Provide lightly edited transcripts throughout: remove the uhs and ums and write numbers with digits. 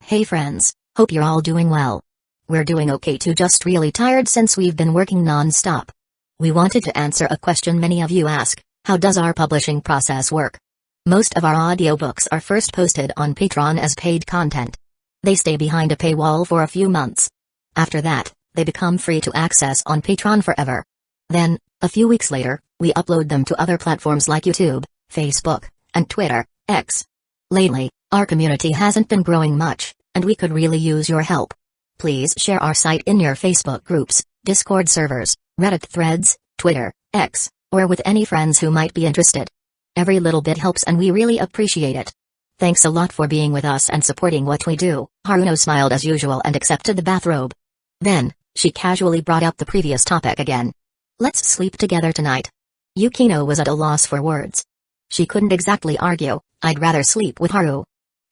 Hey friends, hope you're all doing well. We're doing okay too, just really tired since we've been working non-stop. We wanted to answer a question many of you ask: how does our publishing process work? Most of our audiobooks are first posted on Patreon as paid content. They stay behind a paywall for a few months. After that, they become free to access on Patreon forever. Then, a few weeks later, we upload them to other platforms like YouTube, Facebook, and Twitter, X. Lately, our community hasn't been growing much, and we could really use your help. Please share our site in your Facebook groups, Discord servers, Reddit threads, Twitter, X, or with any friends who might be interested. Every little bit helps and we really appreciate it. Thanks a lot for being with us and supporting what we do. Haruno smiled as usual and accepted the bathrobe. Then, she casually brought up the previous topic again. Let's sleep together tonight. Yukino was at a loss for words. She couldn't exactly argue, I'd rather sleep with Haru.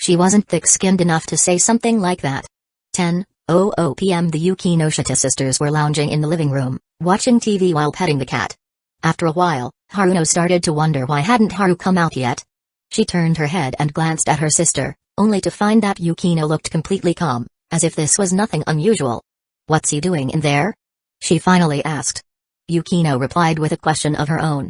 She wasn't thick-skinned enough to say something like that. 10:00 p.m. The Yukinoshita sisters were lounging in the living room, watching TV while petting the cat. After a while, Haruno started to wonder why hadn't Haru come out yet. She turned her head and glanced at her sister, only to find that Yukino looked completely calm, as if this was nothing unusual. What's he doing in there? She finally asked. Yukino replied with a question of her own.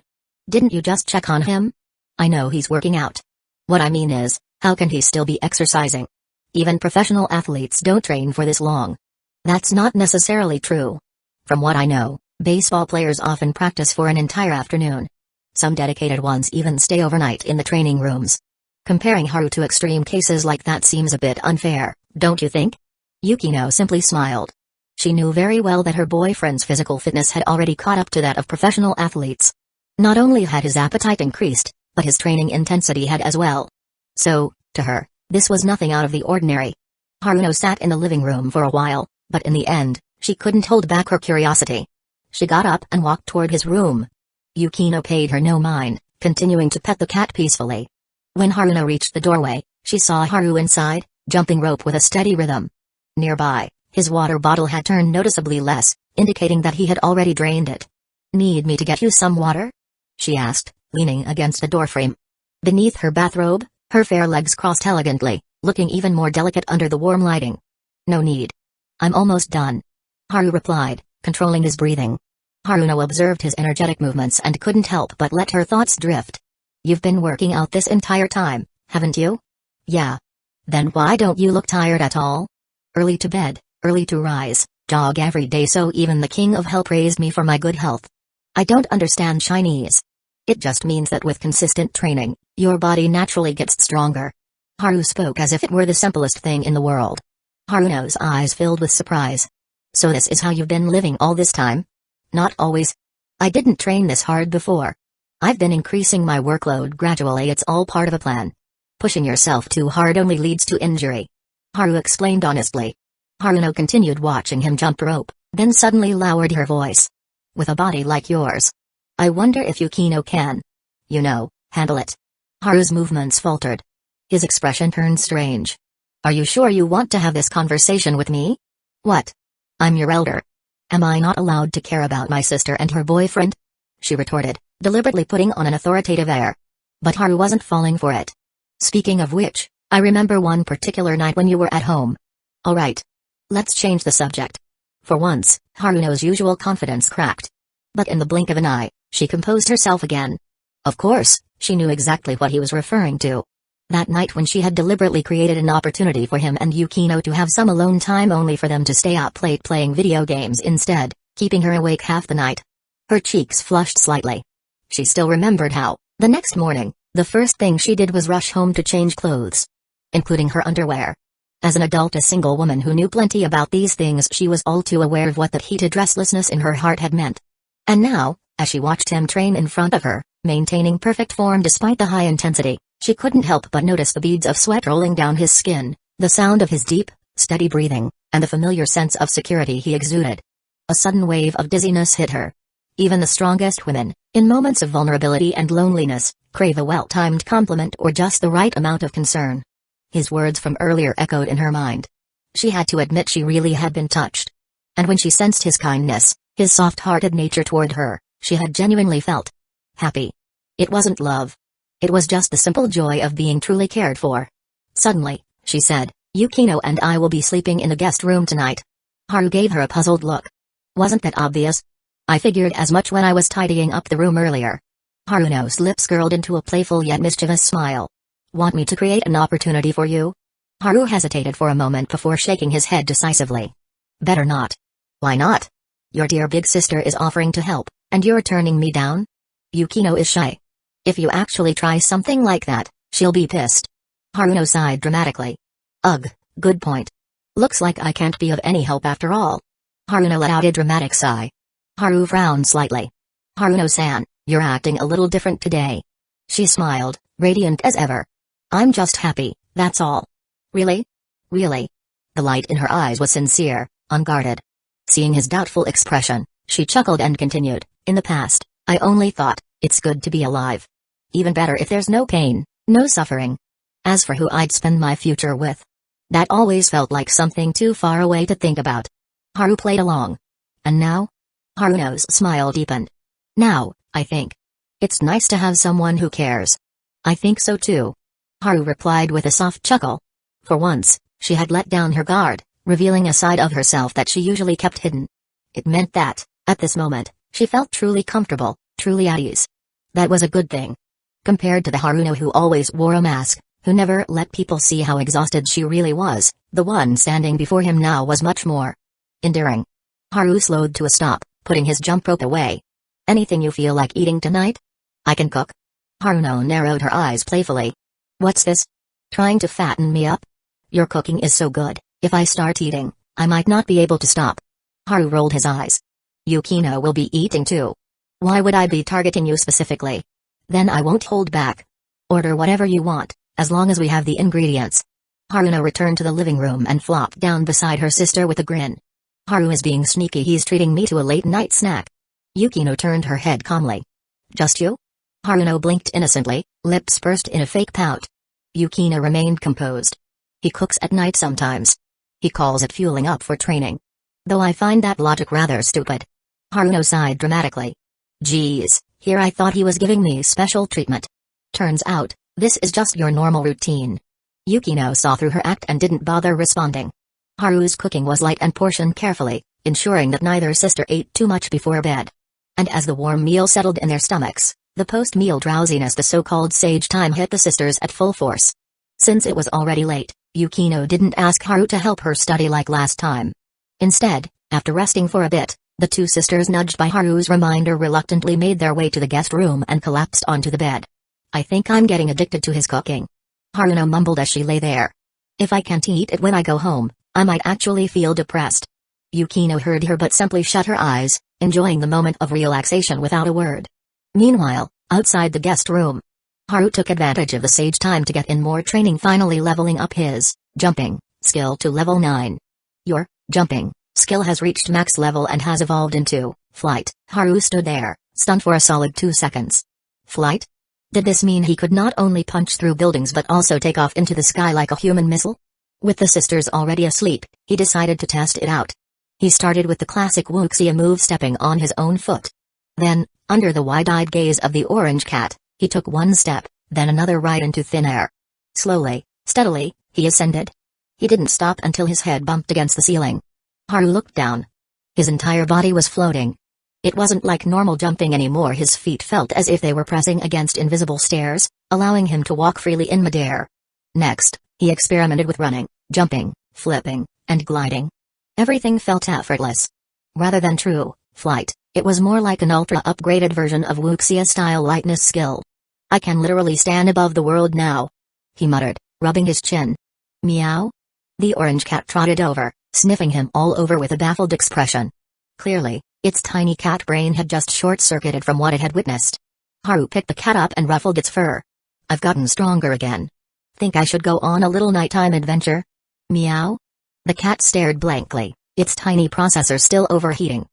Didn't you just check on him? I know he's working out. What I mean is, how can he still be exercising? Even professional athletes don't train for this long. That's not necessarily true. From what I know, baseball players often practice for an entire afternoon. Some dedicated ones even stay overnight in the training rooms. Comparing Haru to extreme cases like that seems a bit unfair, don't you think? Yukino simply smiled. She knew very well that her boyfriend's physical fitness had already caught up to that of professional athletes. Not only had his appetite increased, but his training intensity had as well. So, to her, this was nothing out of the ordinary. Haruno sat in the living room for a while, but in the end, she couldn't hold back her curiosity. She got up and walked toward his room. Yukino paid her no mind, continuing to pet the cat peacefully. When Haruno reached the doorway, she saw Haru inside, jumping rope with a steady rhythm. Nearby, his water bottle had turned noticeably less, indicating that he had already drained it. Need me to get you some water? She asked, leaning against the doorframe. Beneath her bathrobe, her fair legs crossed elegantly, looking even more delicate under the warm lighting. No need. I'm almost done. Haru replied, controlling his breathing. Haruno observed his energetic movements and couldn't help but let her thoughts drift. You've been working out this entire time, haven't you? Yeah. Then why don't you look tired at all? Early to bed, early to rise, jog every day, so even the king of hell praised me for my good health. I don't understand Chinese. It just means that with consistent training, your body naturally gets stronger. Haru spoke as if it were the simplest thing in the world. Haruno's eyes filled with surprise. So this is how you've been living all this time? Not always. I didn't train this hard before. I've been increasing my workload gradually, it's all part of a plan. Pushing yourself too hard only leads to injury. Haru explained honestly. Haruno continued watching him jump rope, then suddenly lowered her voice. With a body like yours, I wonder if Yukino can, handle it. Haru's movements faltered. His expression turned strange. Are you sure you want to have this conversation with me? What? I'm your elder. Am I not allowed to care about my sister and her boyfriend? She retorted, deliberately putting on an authoritative air. But Haru wasn't falling for it. Speaking of which, I remember one particular night when you were at home. Alright. Let's change the subject. For once, Haruno's usual confidence cracked. But in the blink of an eye, she composed herself again. Of course, she knew exactly what he was referring to. That night when she had deliberately created an opportunity for him and Yukino to have some alone time only for them to stay up late playing video games instead, keeping her awake half the night. Her cheeks flushed slightly. She still remembered how, the next morning, the first thing she did was rush home to change clothes, including her underwear. As an adult, a single woman who knew plenty about these things, she was all too aware of what that heated restlessness in her heart had meant. And now, as she watched him train in front of her, maintaining perfect form despite the high intensity, she couldn't help but notice the beads of sweat rolling down his skin, the sound of his deep, steady breathing, and the familiar sense of security he exuded. A sudden wave of dizziness hit her. Even the strongest women, in moments of vulnerability and loneliness, crave a well-timed compliment or just the right amount of concern. His words from earlier echoed in her mind. She had to admit she really had been touched. And when she sensed his kindness, his soft-hearted nature toward her, she had genuinely felt happy. It wasn't love. It was just the simple joy of being truly cared for. Suddenly, she said, Yukino and I will be sleeping in the guest room tonight. Haru gave her a puzzled look. Wasn't that obvious? I figured as much when I was tidying up the room earlier. Haruno's lips curled into a playful yet mischievous smile. Want me to create an opportunity for you? Haru hesitated for a moment before shaking his head decisively. Better not. Why not? Your dear big sister is offering to help, and you're turning me down? Yukino is shy. If you actually try something like that, she'll be pissed. Haruno sighed dramatically. Ugh, good point. Looks like I can't be of any help after all. Haruno let out a dramatic sigh. Haru frowned slightly. Haruno-san, you're acting a little different today. She smiled, radiant as ever. I'm just happy, that's all. Really? Really? The light in her eyes was sincere, unguarded. Seeing his doubtful expression, she chuckled and continued, in the past, I only thought, it's good to be alive. Even better if there's no pain, no suffering. As for who I'd spend my future with, that always felt like something too far away to think about. Haru played along. And now? Haruno's smile deepened. Now, I think. It's nice to have someone who cares. I think so too. Haru replied with a soft chuckle. For once, she had let down her guard, revealing a side of herself that she usually kept hidden. It meant that, at this moment, she felt truly comfortable, truly at ease. That was a good thing. Compared to the Haruno who always wore a mask, who never let people see how exhausted she really was, the one standing before him now was much more endearing. Haru slowed to a stop, putting his jump rope away. Anything you feel like eating tonight? I can cook. Haruno narrowed her eyes playfully. What's this? Trying to fatten me up? Your cooking is so good, if I start eating, I might not be able to stop. Haru rolled his eyes. Yukino will be eating too. Why would I be targeting you specifically? Then I won't hold back. Order whatever you want, as long as we have the ingredients. Haruno returned to the living room and flopped down beside her sister with a grin. Haru is being sneaky, he's treating me to a late-night snack. Yukino turned her head calmly. Just you? Haruno blinked innocently, lips pursed in a fake pout. Yukino remained composed. He cooks at night sometimes. He calls it fueling up for training. Though I find that logic rather stupid. Haruno sighed dramatically. Geez, here I thought he was giving me special treatment. Turns out, this is just your normal routine. Yukino saw through her act and didn't bother responding. Haru's cooking was light and portioned carefully, ensuring that neither sister ate too much before bed. And as the warm meal settled in their stomachs, the post-meal drowsiness, the so-called sage time, hit the sisters at full force. Since it was already late, Yukino didn't ask Haru to help her study like last time. Instead, after resting for a bit, the two sisters, nudged by Haru's reminder, reluctantly made their way to the guest room and collapsed onto the bed. I think I'm getting addicted to his cooking. Haruno mumbled as she lay there. If I can't eat it when I go home, I might actually feel depressed. Yukino heard her but simply shut her eyes, enjoying the moment of relaxation without a word. Meanwhile, outside the guest room, Haru took advantage of the sage time to get in more training, finally leveling up his jumping skill to level 9. Your jumping skill has reached max level and has evolved into flight. Haru stood there, stunned for a solid 2 seconds. Flight? Did this mean he could not only punch through buildings but also take off into the sky like a human missile? With the sisters already asleep, he decided to test it out. He started with the classic wuxia move, stepping on his own foot. Then, under the wide-eyed gaze of the orange cat, he took one step, then another, right into thin air. Slowly, steadily, he ascended. He didn't stop until his head bumped against the ceiling. Haru looked down. His entire body was floating. It wasn't like normal jumping anymore. His feet felt as if they were pressing against invisible stairs, allowing him to walk freely in midair. Next, he experimented with running, jumping, flipping, and gliding. Everything felt effortless. Rather than true flight, it was more like an ultra-upgraded version of wuxia-style lightness skill. I can literally stand above the world now, he muttered, rubbing his chin. Meow? The orange cat trotted over, sniffing him all over with a baffled expression. Clearly, its tiny cat brain had just short-circuited from what it had witnessed. Haru picked the cat up and ruffled its fur. I've gotten stronger again. Think I should go on a little nighttime adventure? Meow? The cat stared blankly, its tiny processor still overheating.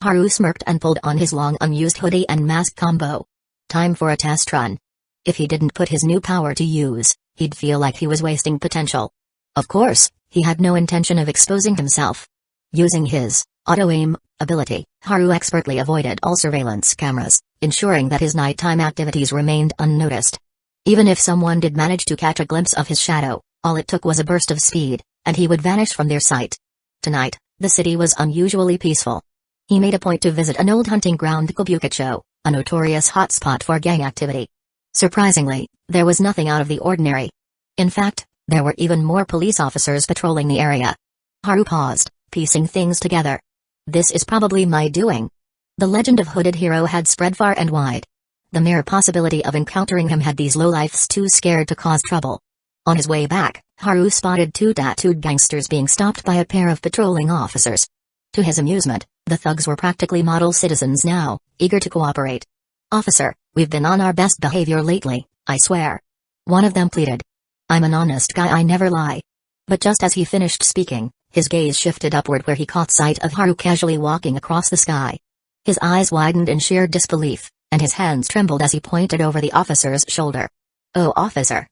Haru smirked and pulled on his long unused hoodie and mask combo. Time for a test run. If he didn't put his new power to use, he'd feel like he was wasting potential. Of course, he had no intention of exposing himself. Using his auto-aim ability, Haru expertly avoided all surveillance cameras, ensuring that his nighttime activities remained unnoticed. Even if someone did manage to catch a glimpse of his shadow, All it took was a burst of speed, and he would vanish from their sight. Tonight, the city was unusually peaceful. He made a point to visit an old hunting ground, Kabukicho, a notorious hotspot for gang activity. Surprisingly, there was nothing out of the ordinary. In fact, there were even more police officers patrolling the area. Haru paused, piecing things together. This is probably my doing. The legend of Hooded Hero had spread far and wide. The mere possibility of encountering him had these lowlifes too scared to cause trouble. On his way back, Haru spotted two tattooed gangsters being stopped by a pair of patrolling officers. To his amusement, the thugs were practically model citizens now, eager to cooperate. "Officer, we've been on our best behavior lately, I swear." One of them pleaded. "I'm an honest guy, I never lie." But just as he finished speaking, his gaze shifted upward where he caught sight of Haru casually walking across the sky. His eyes widened in sheer disbelief, and his hands trembled as he pointed over the officer's shoulder. "Oh, officer.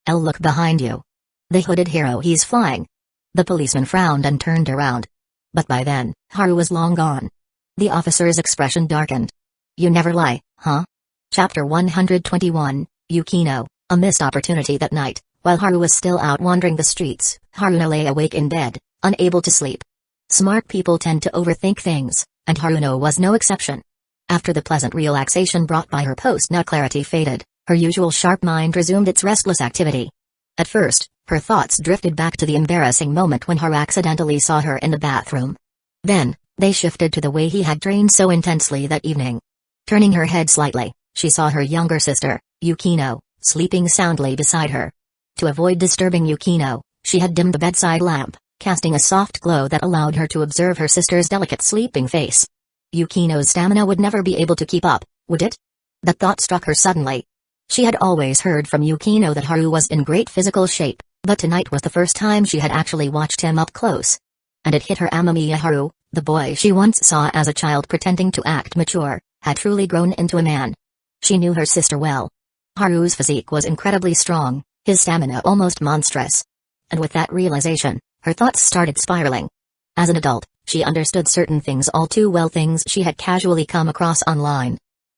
Look behind you. The Hooded Hero, he's flying." The policeman frowned and turned around. But by then, Haru was long gone. The officer's expression darkened. "You never lie, huh?" Chapter 121, Yukino, a missed opportunity. That night, while Haru was still out wandering the streets, Haruno lay awake in bed, unable to sleep. Smart people tend to overthink things, and Haruno was no exception. After the pleasant relaxation brought by her post-nut clarity faded, her usual sharp mind resumed its restless activity. At first, her thoughts drifted back to the embarrassing moment when Haru accidentally saw her in the bathroom. Then, they shifted to the way he had trained so intensely that evening. Turning her head slightly, she saw her younger sister, Yukino, sleeping soundly beside her. To avoid disturbing Yukino, she had dimmed the bedside lamp, casting a soft glow that allowed her to observe her sister's delicate sleeping face. Yukino's stamina would never be able to keep up, would it? That thought struck her suddenly. She had always heard from Yukino that Haru was in great physical shape, but tonight was the first time she had actually watched him up close. And it hit her. Amamiya Haru, the boy she once saw as a child pretending to act mature, had truly grown into a man. She knew her sister well. Haru's physique was incredibly strong, his stamina almost monstrous. And with that realization, her thoughts started spiraling. As an adult, she understood certain things all too well, things she had casually come across online.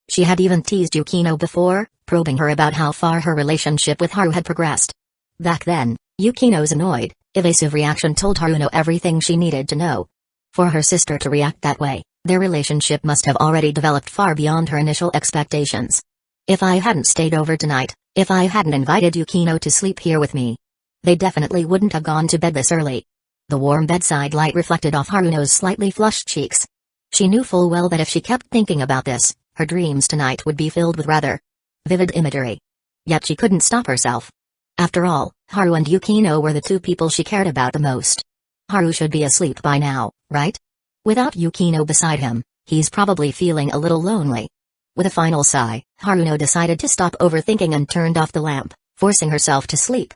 She had even teased Yukino before, probing her about how far her relationship with Haru had progressed. Back then, Yukino's annoyed, evasive reaction told Haruno everything she needed to know. For her sister to react that way, their relationship must have already developed far beyond her initial expectations. "If I hadn't stayed over tonight, if I hadn't invited Yukino to sleep here with me, they definitely wouldn't have gone to bed this early." The warm bedside light reflected off Haruno's slightly flushed cheeks. She knew full well that if she kept thinking about this, her dreams tonight would be filled with rather vivid imagery. Yet she couldn't stop herself. After all, Haru and Yukino were the two people she cared about the most. Haru should be asleep by now, right? Without Yukino beside him, he's probably feeling a little lonely. With a final sigh, Haruno decided to stop overthinking and turned off the lamp, forcing herself to sleep.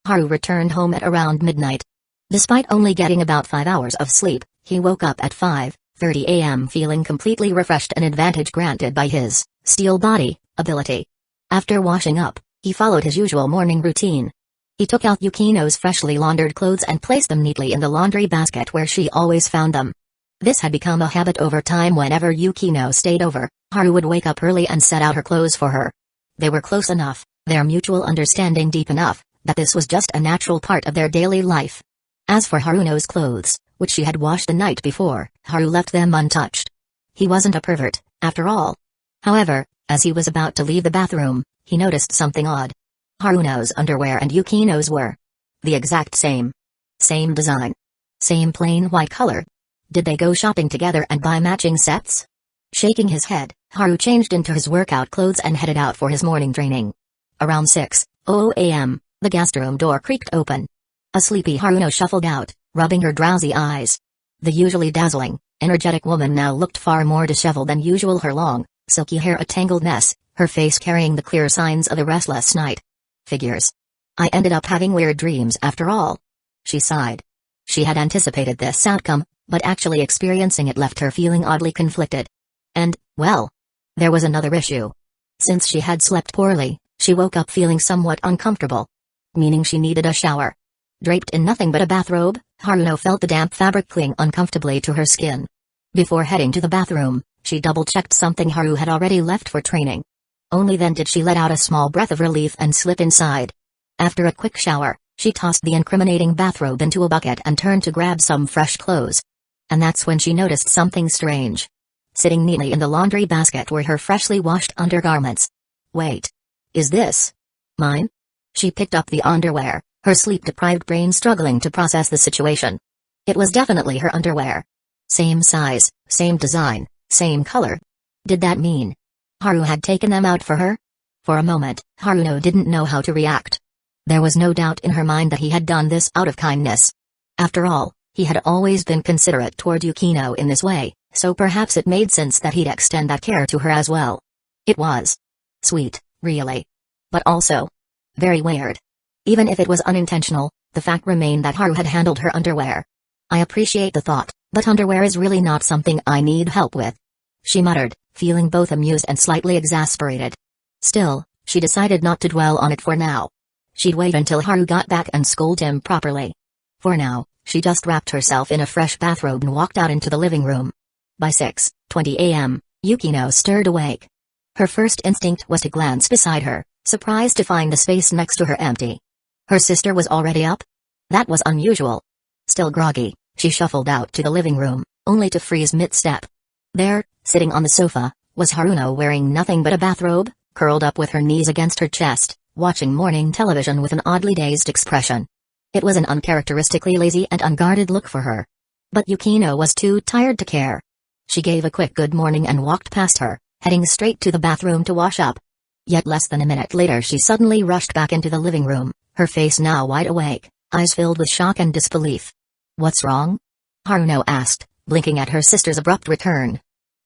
Haru returned home at around midnight. Despite only getting about 5 hours of sleep, he woke up at 5:30 a.m. feeling completely refreshed, an advantage granted by his steel body ability. After washing up, he followed his usual morning routine. He took out Yukino's freshly laundered clothes and placed them neatly in the laundry basket where she always found them. This had become a habit over time. Whenever Yukino stayed over, Haru would wake up early and set out her clothes for her. They were close enough, their mutual understanding deep enough, that this was just a natural part of their daily life. As for Haruno's clothes, which she had washed the night before, Haru left them untouched. He wasn't a pervert, after all. However, as he was about to leave the bathroom, he noticed something odd. Haruno's underwear and Yukino's were the exact same. Same design. Same plain white color. Did they go shopping together and buy matching sets? Shaking his head, Haru changed into his workout clothes and headed out for his morning training. Around 6:00 a.m., the guest room door creaked open. A sleepy Haruno shuffled out, rubbing her drowsy eyes. The usually dazzling, energetic woman now looked far more disheveled than usual, her long, silky hair a tangled mess, her face carrying the clear signs of a restless night. Figures. I ended up having weird dreams after all. She sighed. She had anticipated this outcome, but actually experiencing it left her feeling oddly conflicted. And, well, there was another issue. Since she had slept poorly, she woke up feeling somewhat uncomfortable. Meaning she needed a shower. Draped in nothing but a bathrobe, Haruno felt the damp fabric cling uncomfortably to her skin. Before heading to the bathroom, she double-checked something Haru had already left for training. Only then did she let out a small breath of relief and slip inside. After a quick shower, She tossed the incriminating bathrobe into a bucket and turned to grab some fresh clothes. And that's when she noticed something strange. Sitting neatly in the laundry basket were her freshly washed undergarments. Wait. Is this mine? She picked up the underwear, her sleep-deprived brain struggling to process the situation. It was definitely her underwear. Same size, same design, same color. Did that mean Haru had taken them out for her? For a moment, Haruno didn't know how to react. There was no doubt in her mind that he had done this out of kindness. After all, he had always been considerate toward Yukino in this way, so perhaps it made sense that he'd extend that care to her as well. It was sweet, really. But also very weird. Even if it was unintentional, the fact remained that Haru had handled her underwear. I appreciate the thought, but underwear is really not something I need help with, she muttered, feeling both amused and slightly exasperated. Still, she decided not to dwell on it for now. She'd wait until Haru got back and scold him properly. For now, she just wrapped herself in a fresh bathrobe and walked out into the living room. By 6:20 a.m., Yukino stirred awake. Her first instinct was to glance beside her, surprised to find the space next to her empty. Her sister was already up? That was unusual. Still groggy, she shuffled out to the living room, only to freeze mid-step. There, sitting on the sofa, was Haruno wearing nothing but a bathrobe, curled up with her knees against her chest, watching morning television with an oddly dazed expression. It was an uncharacteristically lazy and unguarded look for her. But Yukino was too tired to care. She gave a quick good morning and walked past her, heading straight to the bathroom to wash up. Yet less than a minute later she suddenly rushed back into the living room, her face now wide awake, eyes filled with shock and disbelief. "What's wrong?" Haruno asked, blinking at her sister's abrupt return.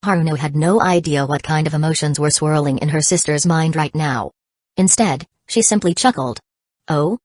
Haruno had no idea what kind of emotions were swirling in her sister's mind right now. Instead, she simply chuckled. "Oh?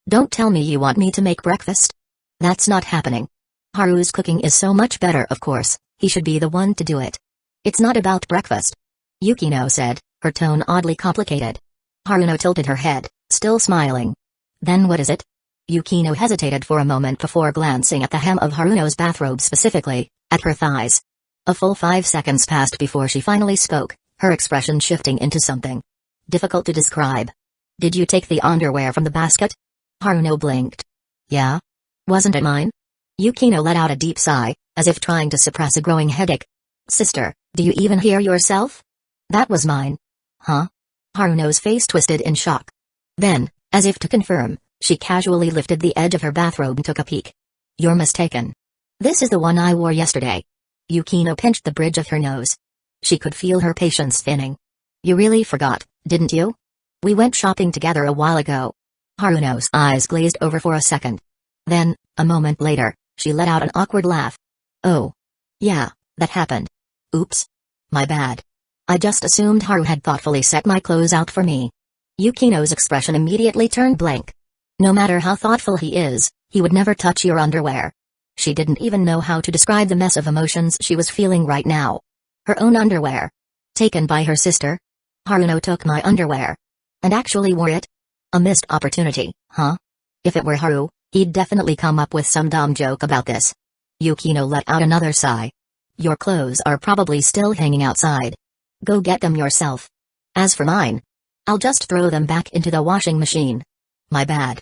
Don't tell me you want me to make breakfast? That's not happening. Haru's cooking is so much better, of course, he should be the one to do it. It's not about breakfast," Yukino said, her tone oddly complicated. Haruno tilted her head, still smiling. "Then what is it?" Yukino hesitated for a moment before glancing at the hem of Haruno's bathrobe, specifically at her thighs. A full 5 seconds passed before she finally spoke, her expression shifting into something difficult to describe. "Did you take the underwear from the basket?" Haruno blinked. "Yeah? Wasn't it mine?" Yukino let out a deep sigh, as if trying to suppress a growing headache. "Sister, do you even hear yourself? That was mine." "Huh?" Haruno's face twisted in shock. Then, as if to confirm, she casually lifted the edge of her bathrobe and took a peek. "You're mistaken. This is the one I wore yesterday." Yukino pinched the bridge of her nose. She could feel her patience thinning. "You really forgot, didn't you? We went shopping together a while ago." Haruno's eyes glazed over for a second. Then, a moment later, she let out an awkward laugh. "Oh. Yeah, that happened. Oops. My bad. I just assumed Haru had thoughtfully set my clothes out for me." Yukino's expression immediately turned blank. No matter how thoughtful he is, he would never touch your underwear. She didn't even know how to describe the mess of emotions she was feeling right now. Her own underwear. Taken by her sister? Haruno took my underwear. And actually wore it? A missed opportunity, huh? If it were Haru, he'd definitely come up with some dumb joke about this. Yukino let out another sigh. "Your clothes are probably still hanging outside. Go get them yourself. As for mine, I'll just throw them back into the washing machine." My bad,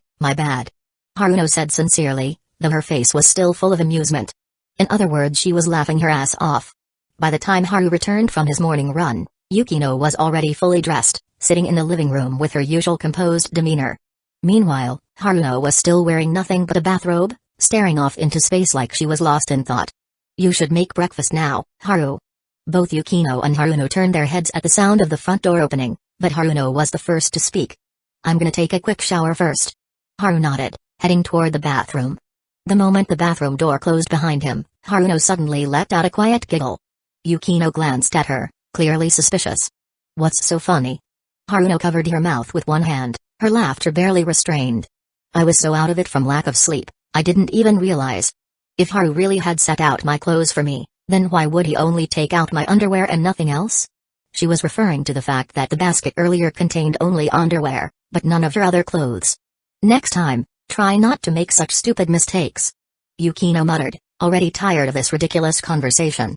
Haruno said sincerely, though her face was still full of amusement. In other words, she was laughing her ass off. By the time Haru returned from his morning run, Yukino was already fully dressed, sitting in the living room with her usual composed demeanor. Meanwhile, Haruno was still wearing nothing but a bathrobe, staring off into space like she was lost in thought. "You should make breakfast now, Haru." Both Yukino and Haruno turned their heads at the sound of the front door opening, but Haruno was the first to speak. "I'm gonna take a quick shower first." Haru nodded, heading toward the bathroom. The moment the bathroom door closed behind him, Haruno suddenly let out a quiet giggle. Yukino glanced at her, clearly suspicious. "What's so funny?" Haruno covered her mouth with one hand, her laughter barely restrained. "I was so out of it from lack of sleep, I didn't even realize. If Haru really had set out my clothes for me, then why would he only take out my underwear and nothing else?" She was referring to the fact that the basket earlier contained only underwear, but none of her other clothes. "Next time, try not to make such stupid mistakes," Yukino muttered, already tired of this ridiculous conversation.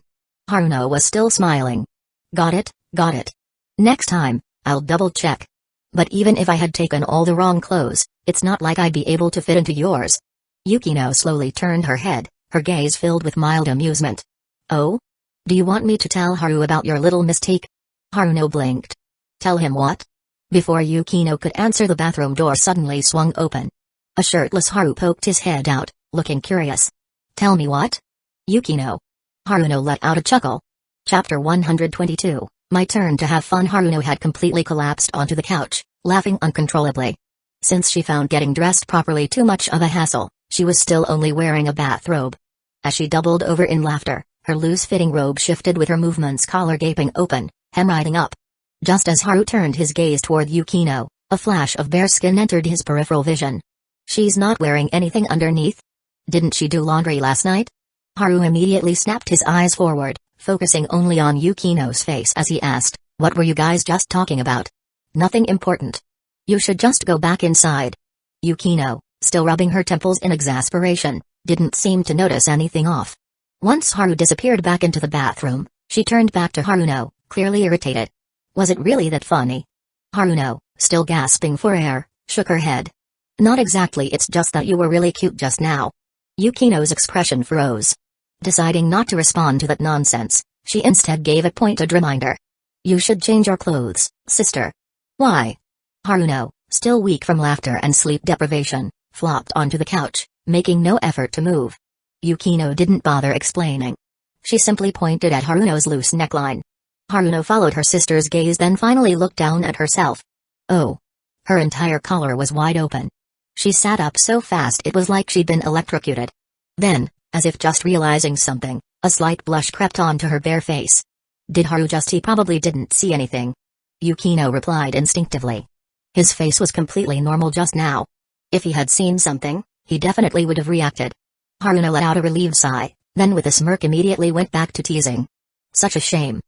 Haruno was still smiling. Got it. Next time, I'll double-check." But even if I had taken all the wrong clothes, it's not like I'd be able to fit into yours. Yukino slowly turned her head, her gaze filled with mild amusement. Oh? Do you want me to tell Haru about your little mistake? Haruno blinked. Tell him what? Before Yukino could answer, the bathroom door suddenly swung open. A shirtless Haru poked his head out, looking curious. Tell me what? Yukino. Haruno let out a chuckle. Chapter 122, My Turn to Have Fun. Haruno had completely collapsed onto the couch, laughing uncontrollably. Since she found getting dressed properly too much of a hassle, she was still only wearing a bathrobe. As she doubled over in laughter, her loose-fitting robe shifted with her movements, collar gaping open, hem riding up. Just as Haru turned his gaze toward Yukino, a flash of bare skin entered his peripheral vision. She's not wearing anything underneath? Didn't she do laundry last night? Haru immediately snapped his eyes forward, focusing only on Yukino's face as he asked, What were you guys just talking about? Nothing important. You should just go back inside. Yukino, still rubbing her temples in exasperation, didn't seem to notice anything off. Once Haru disappeared back into the bathroom, she turned back to Haruno, clearly irritated. Was it really that funny? Haruno, still gasping for air, shook her head. Not exactly, it's just that you were really cute just now. Yukino's expression froze. Deciding not to respond to that nonsense, she instead gave a pointed reminder. You should change your clothes, sister. Why? Haruno, still weak from laughter and sleep deprivation, flopped onto the couch, making no effort to move. Yukino didn't bother explaining. She simply pointed at Haruno's loose neckline. Haruno followed her sister's gaze, then finally looked down at herself. Oh. Her entire collar was wide open. She sat up so fast it was like she'd been electrocuted. Then, as if just realizing something, a slight blush crept onto her bare face. Did Haru just? He probably didn't see anything. Yukino replied instinctively. His face was completely normal just now. If he had seen something, he definitely would have reacted. Haruno let out a relieved sigh, then with a smirk immediately went back to teasing. Such a shame.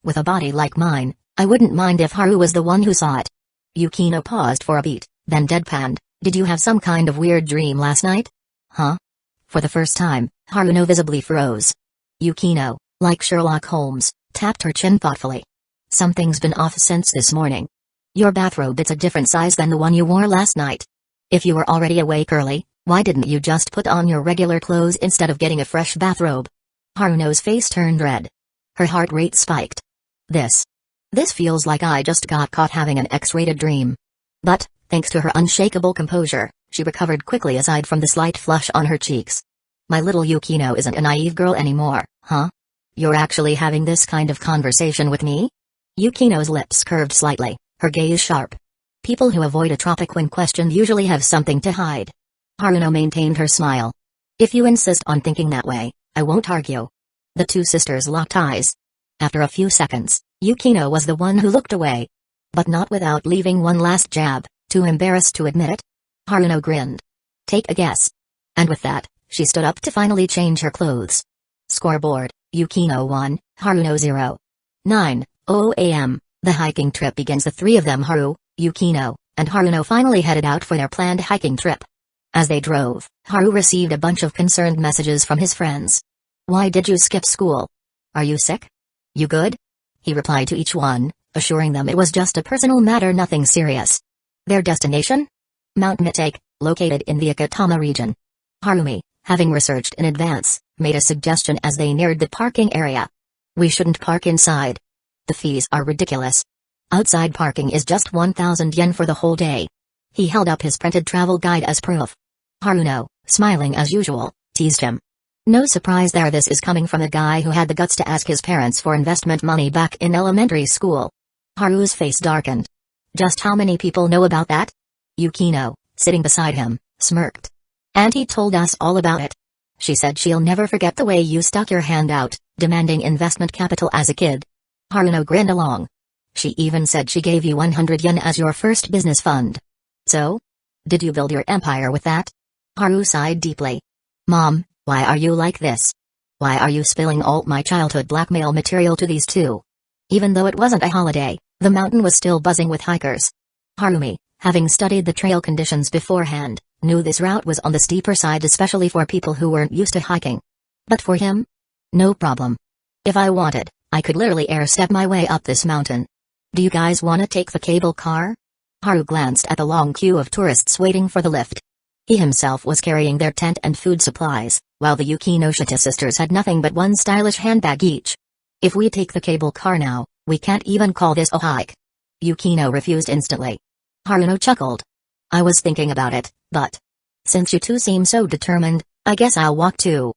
With a body like mine, I wouldn't mind if Haru was the one who saw it. Yukino paused for a beat, then deadpanned, Did you have some kind of weird dream last night? Huh? For the first time, Haruno visibly froze. Yukino, like Sherlock Holmes, tapped her chin thoughtfully. Something's been off since this morning. Your bathrobe, it's a different size than the one you wore last night. If you were already awake early, why didn't you just put on your regular clothes instead of getting a fresh bathrobe? Haruno's face turned red. Her heart rate spiked. This feels like I just got caught having an X-rated dream. But, thanks to her unshakable composure, she recovered quickly aside from the slight flush on her cheeks. My little Yukino isn't a naive girl anymore, huh? You're actually having this kind of conversation with me? Yukino's lips curved slightly, her gaze sharp. People who avoid a topic when questioned usually have something to hide. Haruno maintained her smile. If you insist on thinking that way, I won't argue. The two sisters locked eyes. After a few seconds, Yukino was the one who looked away. But not without leaving one last jab, too embarrassed to admit it. Haruno grinned. Take a guess. And with that, she stood up to finally change her clothes. Scoreboard, Yukino 1, Haruno 0. 9:00 a.m., the hiking trip begins. The three of them, Haru, Yukino, and Haruno, finally headed out for their planned hiking trip. As they drove, Haru received a bunch of concerned messages from his friends. Why did you skip school? Are you sick? You good? He replied to each one, assuring them it was just a personal matter, nothing serious. Their destination? Mount Mitake, located in the Akatama region. Harumi, having researched in advance, made a suggestion as they neared the parking area. We shouldn't park inside. The fees are ridiculous. Outside parking is just 1,000 yen for the whole day. He held up his printed travel guide as proof. Haruno, smiling as usual, teased him. No surprise there, this is coming from a guy who had the guts to ask his parents for investment money back in elementary school. Haru's face darkened. Just how many people know about that? Yukino, sitting beside him, smirked. Auntie told us all about it. She said she'll never forget the way you stuck your hand out, demanding investment capital as a kid. Haruno grinned along. She even said she gave you 100 yen as your first business fund. So? Did you build your empire with that? Haru sighed deeply. Mom, why are you like this? Why are you spilling all my childhood blackmail material to these two? Even though it wasn't a holiday, the mountain was still buzzing with hikers. Harumi, having studied the trail conditions beforehand, knew this route was on the steeper side, especially for people who weren't used to hiking. But for him? No problem. If I wanted, I could literally air step my way up this mountain. Do you guys want to take the cable car? Haru glanced at the long queue of tourists waiting for the lift. He himself was carrying their tent and food supplies, while the Yukinoshita sisters had nothing but one stylish handbag each. If we take the cable car now, we can't even call this a hike. Yukino refused instantly. Haruno chuckled. I was thinking about it, but since you two seem so determined, I guess I'll walk too.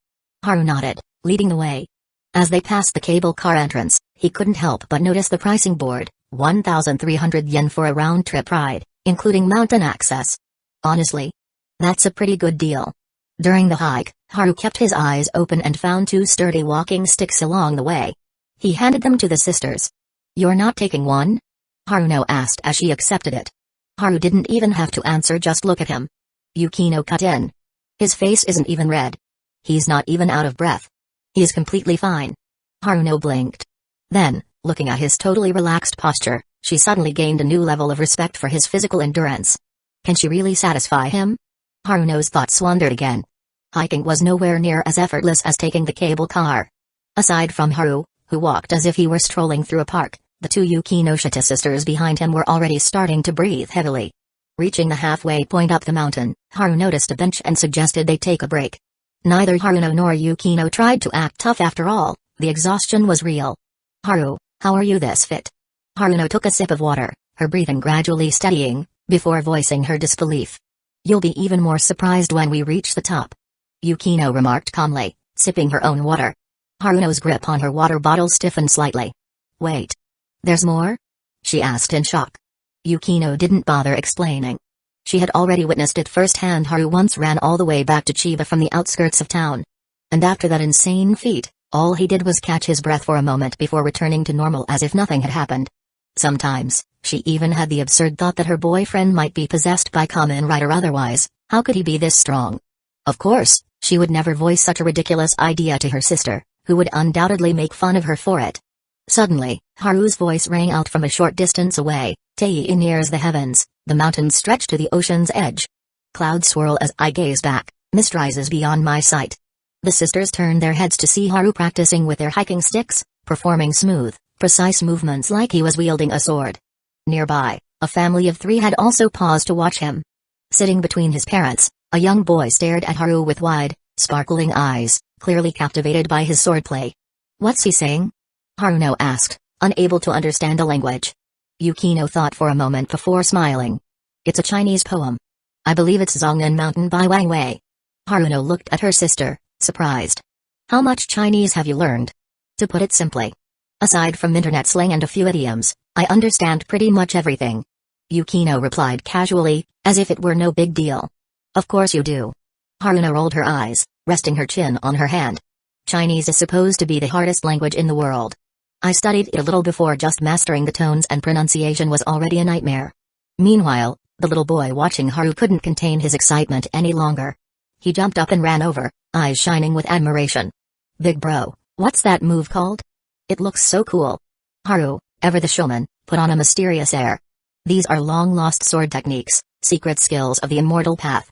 Haru nodded, leading the way. As they passed the cable car entrance, he couldn't help but notice the pricing board, 1,300 yen for a round-trip ride, including mountain access. Honestly, that's a pretty good deal. During the hike, Haru kept his eyes open and found two sturdy walking sticks along the way. He handed them to the sisters. You're not taking one? Haruno asked as she accepted it. Haru didn't even have to answer, just look at him. Yukino cut in. His face isn't even red. He's not even out of breath. He's completely fine. Haruno blinked. Then, looking at his totally relaxed posture, she suddenly gained a new level of respect for his physical endurance. Can she really satisfy him? Haruno's thoughts wandered again. Hiking was nowhere near as effortless as taking the cable car. Aside from Haru, who walked as if he were strolling through a park, the two Yukinoshita sisters behind him were already starting to breathe heavily. Reaching the halfway point up the mountain, Haru noticed a bench and suggested they take a break. Neither Haruno nor Yukino tried to act tough after all, the exhaustion was real. Haru, how are you this fit? Haruno took a sip of water, her breathing gradually steadying, before voicing her disbelief. You'll be even more surprised when we reach the top. Yukino remarked calmly, sipping her own water. Haruno's grip on her water bottle stiffened slightly. Wait. There's more? She asked in shock. Yukino didn't bother explaining. She had already witnessed it firsthand. Haru once ran all the way back to Chiba from the outskirts of town. And after that insane feat, all he did was catch his breath for a moment before returning to normal as if nothing had happened. Sometimes, she even had the absurd thought that her boyfriend might be possessed by Kamen Rider. Otherwise, how could he be this strong? Of course, she would never voice such a ridiculous idea to her sister, who would undoubtedly make fun of her for it. Suddenly, Haru's voice rang out from a short distance away. Tei nears the heavens, the mountains stretch to the ocean's edge. Clouds swirl as I gaze back, mist rises beyond my sight. The sisters turned their heads to see Haru practicing with their hiking sticks, performing smooth, precise movements like he was wielding a sword. Nearby, a family of three had also paused to watch him. Sitting between his parents, a young boy stared at Haru with wide, sparkling eyes, clearly captivated by his swordplay. What's he saying? Haruno asked, unable to understand the language. Yukino thought for a moment before smiling. It's a Chinese poem. I believe it's Zhongnan Mountain by Wang Wei. Haruno looked at her sister, surprised. How much Chinese have you learned? To put it simply, aside from internet slang and a few idioms, I understand pretty much everything. Yukino replied casually, as if it were no big deal. Of course you do. Haruno rolled her eyes, resting her chin on her hand. Chinese is supposed to be the hardest language in the world. I studied it a little before, just mastering the tones and pronunciation was already a nightmare. Meanwhile, the little boy watching Haru couldn't contain his excitement any longer. He jumped up and ran over, eyes shining with admiration. Big bro, what's that move called? It looks so cool. Haru, ever the showman, put on a mysterious air. These are long-lost sword techniques, secret skills of the immortal path.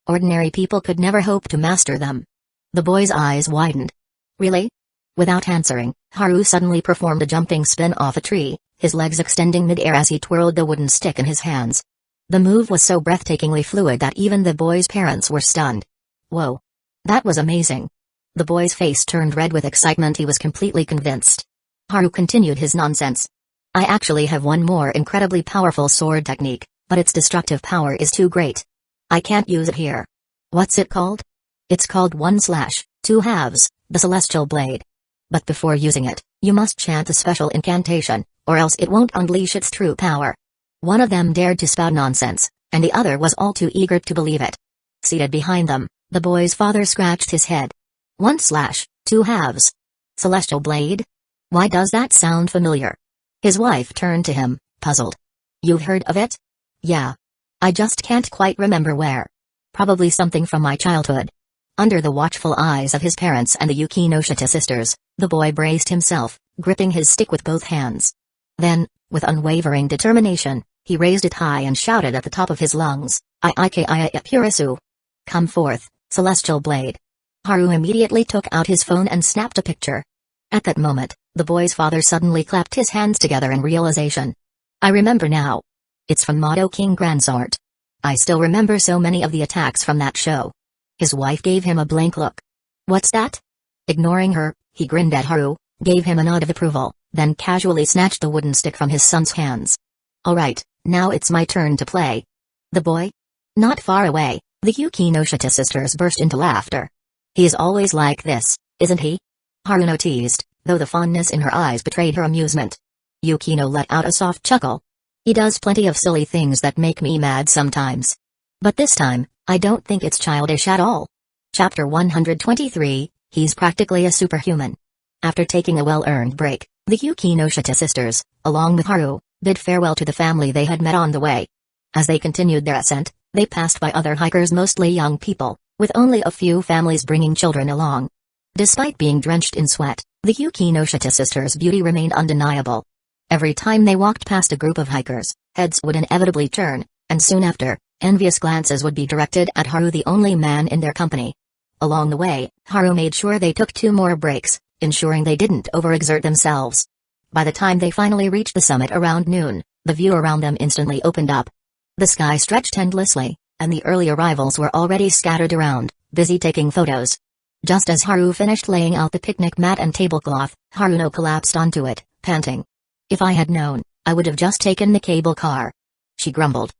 Ordinary people could never hope to master them. The boy's eyes widened. Really? Without answering, Haru suddenly performed a jumping spin off a tree, his legs extending mid-air as he twirled the wooden stick in his hands. The move was so breathtakingly fluid that even the boy's parents were stunned. Whoa. That was amazing. The boy's face turned red with excitement. He was completely convinced. Haru continued his nonsense. I actually have one more incredibly powerful sword technique, but its destructive power is too great. I can't use it here. What's it called? It's called 1/2 halves, the Celestial Blade. But before using it, you must chant a special incantation, or else it won't unleash its true power. One of them dared to spout nonsense, and the other was all too eager to believe it. Seated behind them, the boy's father scratched his head. 1/2 halves. Celestial Blade? Why does that sound familiar? His wife turned to him, puzzled. You've heard of it? Yeah. I just can't quite remember where. Probably something from my childhood. Under the watchful eyes of his parents and the Yukinoshita sisters, the boy braced himself, gripping his stick with both hands. Then, with unwavering determination, he raised it high and shouted at the top of his lungs, "Iiki Purisu! Come forth, Celestial Blade!" Haru immediately took out his phone and snapped a picture. At that moment, the boy's father suddenly clapped his hands together in realization. I remember now. It's from Moto King Grandsort. I still remember so many of the attacks from that show. His wife gave him a blank look. What's that? Ignoring her, he grinned at Haru, gave him a nod of approval, then casually snatched the wooden stick from his son's hands. Alright, now it's my turn to play. The boy? Not far away, the Yukinoshita sisters burst into laughter. He's always like this, isn't he? Haruno teased, though the fondness in her eyes betrayed her amusement. Yukino let out a soft chuckle. He does plenty of silly things that make me mad sometimes. But this time, I don't think it's childish at all. Chapter 123, He's practically a superhuman. After taking a well-earned break, the Yukinoshita sisters, along with Haru, bid farewell to the family they had met on the way. As they continued their ascent, they passed by other hikers, mostly young people, with only a few families bringing children along. Despite being drenched in sweat, the Yukinoshita sisters' beauty remained undeniable. Every time they walked past a group of hikers, heads would inevitably turn, and soon after, envious glances would be directed at Haru, the only man in their company. Along the way, Haru made sure they took 2 more breaks, ensuring they didn't overexert themselves. By the time they finally reached the summit around noon, the view around them instantly opened up. The sky stretched endlessly, and the early arrivals were already scattered around, busy taking photos. Just as Haru finished laying out the picnic mat and tablecloth, Haruno collapsed onto it, panting. If I had known, I would have just taken the cable car. She grumbled.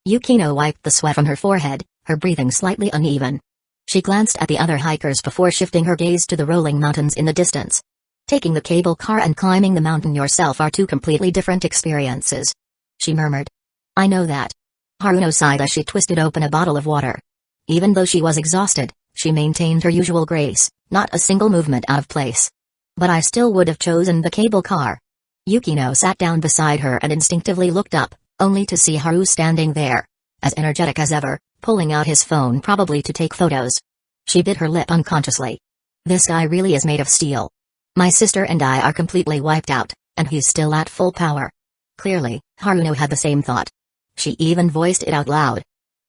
Yukino wiped the sweat from her forehead, her breathing slightly uneven. She glanced at the other hikers before shifting her gaze to the rolling mountains in the distance. Taking the cable car and climbing the mountain yourself are 2 completely different experiences. She murmured. I know that. Haruno sighed as she twisted open a bottle of water. Even though she was exhausted, she maintained her usual grace, not a single movement out of place. But I still would have chosen the cable car. Yukino sat down beside her and instinctively looked up, only to see Haru standing there, as energetic as ever, pulling out his phone probably to take photos. She bit her lip unconsciously. This guy really is made of steel. My sister and I are completely wiped out, and he's still at full power. Clearly, Haruno had the same thought. She even voiced it out loud.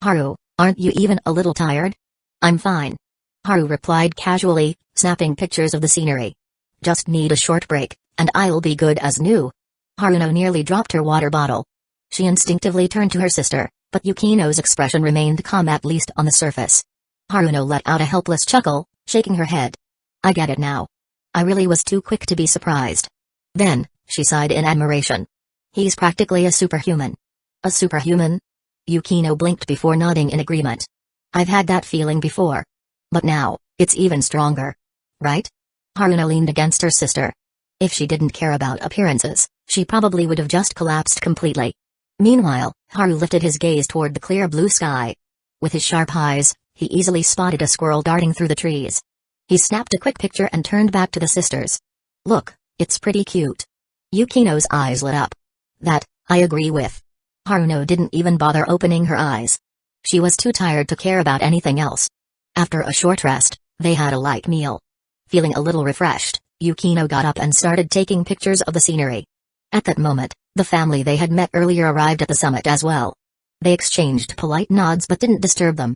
Haru, aren't you even a little tired? I'm fine. Haru replied casually, snapping pictures of the scenery. Just need a short break, and I'll be good as new. Haruno nearly dropped her water bottle. She instinctively turned to her sister, but Yukino's expression remained calm, at least on the surface. Haruno let out a helpless chuckle, shaking her head. I get it now. I really was too quick to be surprised. Then, she sighed in admiration. He's practically a superhuman. A superhuman? Yukino blinked before nodding in agreement. I've had that feeling before. But now, it's even stronger. Right? Haruno leaned against her sister. If she didn't care about appearances, she probably would have just collapsed completely. Meanwhile, Haru lifted his gaze toward the clear blue sky. With his sharp eyes, he easily spotted a squirrel darting through the trees. He snapped a quick picture and turned back to the sisters. Look, it's pretty cute. Yukino's eyes lit up. That, I agree with. Haruno didn't even bother opening her eyes. She was too tired to care about anything else. After a short rest, they had a light meal. Feeling a little refreshed, Yukino got up and started taking pictures of the scenery. At that moment, the family they had met earlier arrived at the summit as well. They exchanged polite nods but didn't disturb them.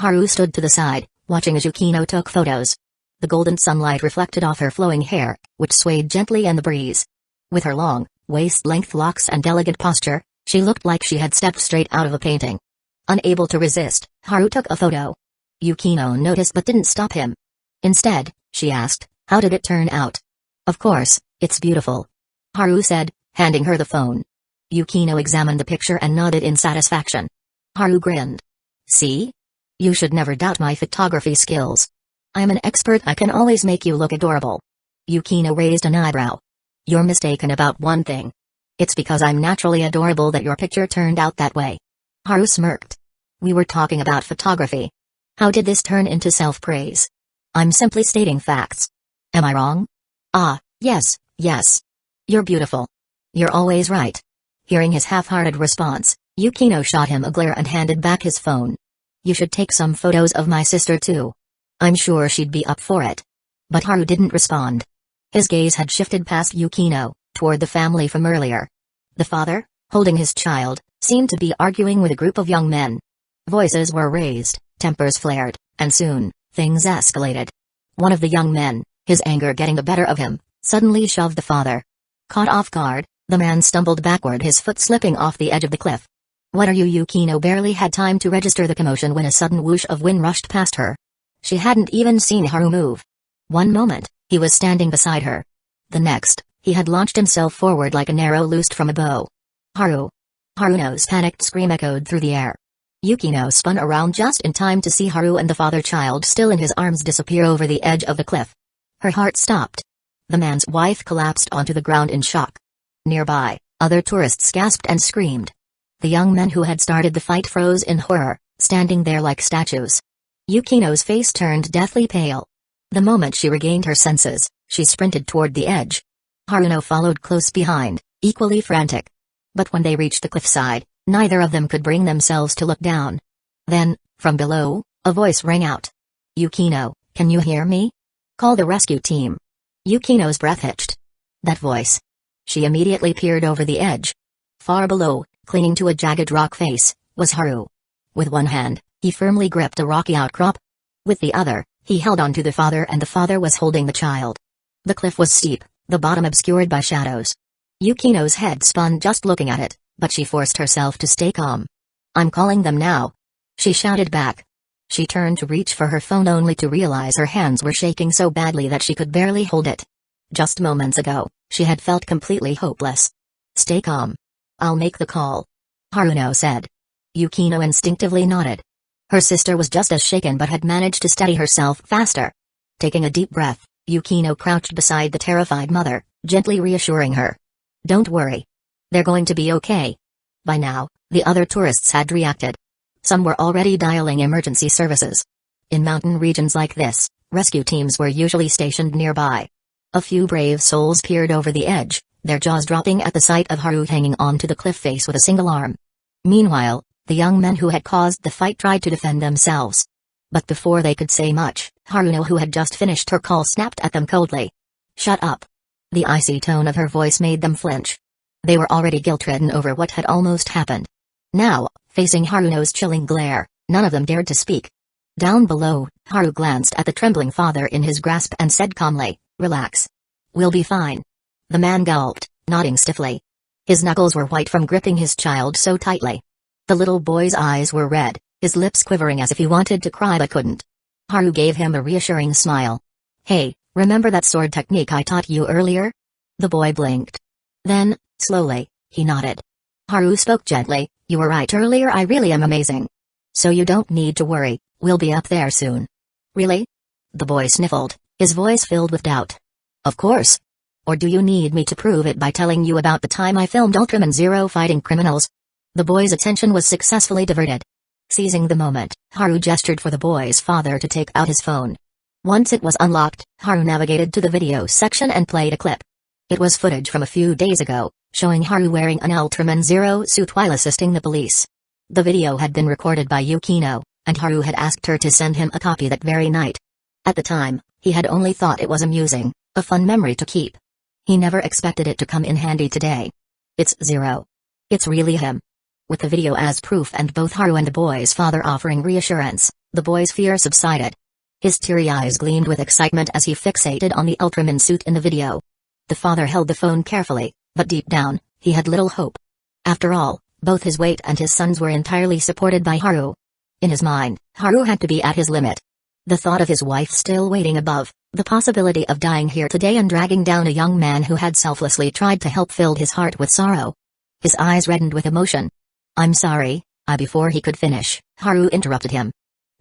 Haru stood to the side, watching as Yukino took photos. The golden sunlight reflected off her flowing hair, which swayed gently in the breeze. With her long, waist-length locks and elegant posture, she looked like she had stepped straight out of a painting. Unable to resist, Haru took a photo. Yukino noticed but didn't stop him. Instead, she asked, how did it turn out? Of course, it's beautiful. Haru said, handing her the phone. Yukino examined the picture and nodded in satisfaction. Haru grinned. See? You should never doubt my photography skills. I'm an expert. I can always make you look adorable. Yukino raised an eyebrow. You're mistaken about one thing. It's because I'm naturally adorable that your picture turned out that way. Haru smirked. We were talking about photography. How did this turn into self-praise? I'm simply stating facts. Am I wrong? Ah, yes. You're beautiful. You're always right. Hearing his half-hearted response, Yukino shot him a glare and handed back his phone. You should take some photos of my sister too. I'm sure she'd be up for it. But Haru didn't respond. His gaze had shifted past Yukino, toward the family from earlier. The father, holding his child, seemed to be arguing with a group of young men. Voices were raised, tempers flared, and soon, things escalated. One of the young men, his anger getting the better of him, suddenly shoved the father. Caught off guard, the man stumbled backward, his foot slipping off the edge of the cliff. What are you? Yukino barely had time to register the commotion when a sudden whoosh of wind rushed past her. She hadn't even seen Haru move. One moment, he was standing beside her. The next, he had launched himself forward like an arrow loosed from a bow. Haru! Haruno's panicked scream echoed through the air. Yukino spun around just in time to see Haru and the father-child still in his arms disappear over the edge of the cliff. Her heart stopped. The man's wife collapsed onto the ground in shock. Nearby, other tourists gasped and screamed. The young men who had started the fight froze in horror, standing there like statues. Yukino's face turned deathly pale. The moment she regained her senses, she sprinted toward the edge. Haruno followed close behind, equally frantic. But when they reached the cliffside, neither of them could bring themselves to look down. Then, from below, a voice rang out. "Yukino, can you hear me? Call the rescue team." Yukino's breath hitched. That voice. She immediately peered over the edge. Far below, clinging to a jagged rock face, was Haru. With one hand, he firmly gripped a rocky outcrop. With the other, he held onto the father, and the father was holding the child. The cliff was steep, the bottom obscured by shadows. Yukino's head spun just looking at it, but she forced herself to stay calm. "I'm calling them now," she shouted back. She turned to reach for her phone only to realize her hands were shaking so badly that she could barely hold it. Just moments ago, she had felt completely hopeless. "Stay calm. I'll make the call," Haruno said. Yukino instinctively nodded. Her sister was just as shaken but had managed to steady herself faster. Taking a deep breath, Yukino crouched beside the terrified mother, gently reassuring her. "Don't worry. They're going to be okay." By now, the other tourists had reacted. Some were already dialing emergency services. In mountain regions like this, rescue teams were usually stationed nearby. A few brave souls peered over the edge, their jaws dropping at the sight of Haru hanging onto the cliff face with a single arm. Meanwhile, the young men who had caused the fight tried to defend themselves. But before they could say much, Haruno, who had just finished her call, snapped at them coldly. "Shut up." The icy tone of her voice made them flinch. They were already guilt-ridden over what had almost happened. Now, facing Haruno's chilling glare, none of them dared to speak. Down below, Haru glanced at the trembling father in his grasp and said calmly, "Relax. We'll be fine." The man gulped, nodding stiffly. His knuckles were white from gripping his child so tightly. The little boy's eyes were red, his lips quivering as if he wanted to cry but couldn't. Haru gave him a reassuring smile. "Hey, remember that sword technique I taught you earlier?" The boy blinked. Then, slowly, he nodded. Haru spoke gently, "You were right earlier, I really am amazing. So you don't need to worry, we'll be up there soon." "Really?" The boy sniffled, his voice filled with doubt. "Of course. Or do you need me to prove it by telling you about the time I filmed Ultraman Zero fighting criminals?" The boy's attention was successfully diverted. Seizing the moment, Haru gestured for the boy's father to take out his phone. Once it was unlocked, Haru navigated to the video section and played a clip. It was footage from a few days ago, showing Haru wearing an Ultraman Zero suit while assisting the police. The video had been recorded by Yukino, and Haru had asked her to send him a copy that very night. At the time, he had only thought it was amusing, a fun memory to keep. He never expected it to come in handy today. It's Zero. It's really him. With the video as proof and both Haru and the boy's father offering reassurance, the boy's fear subsided. His teary eyes gleamed with excitement as he fixated on the Ultraman suit in the video. The father held the phone carefully, but deep down, he had little hope. After all, both his weight and his sons were entirely supported by Haru. In his mind, Haru had to be at his limit. The thought of his wife still waiting above, the possibility of dying here today and dragging down a young man who had selflessly tried to help filled his heart with sorrow. His eyes reddened with emotion. "I'm sorry," before he could finish, Haru interrupted him.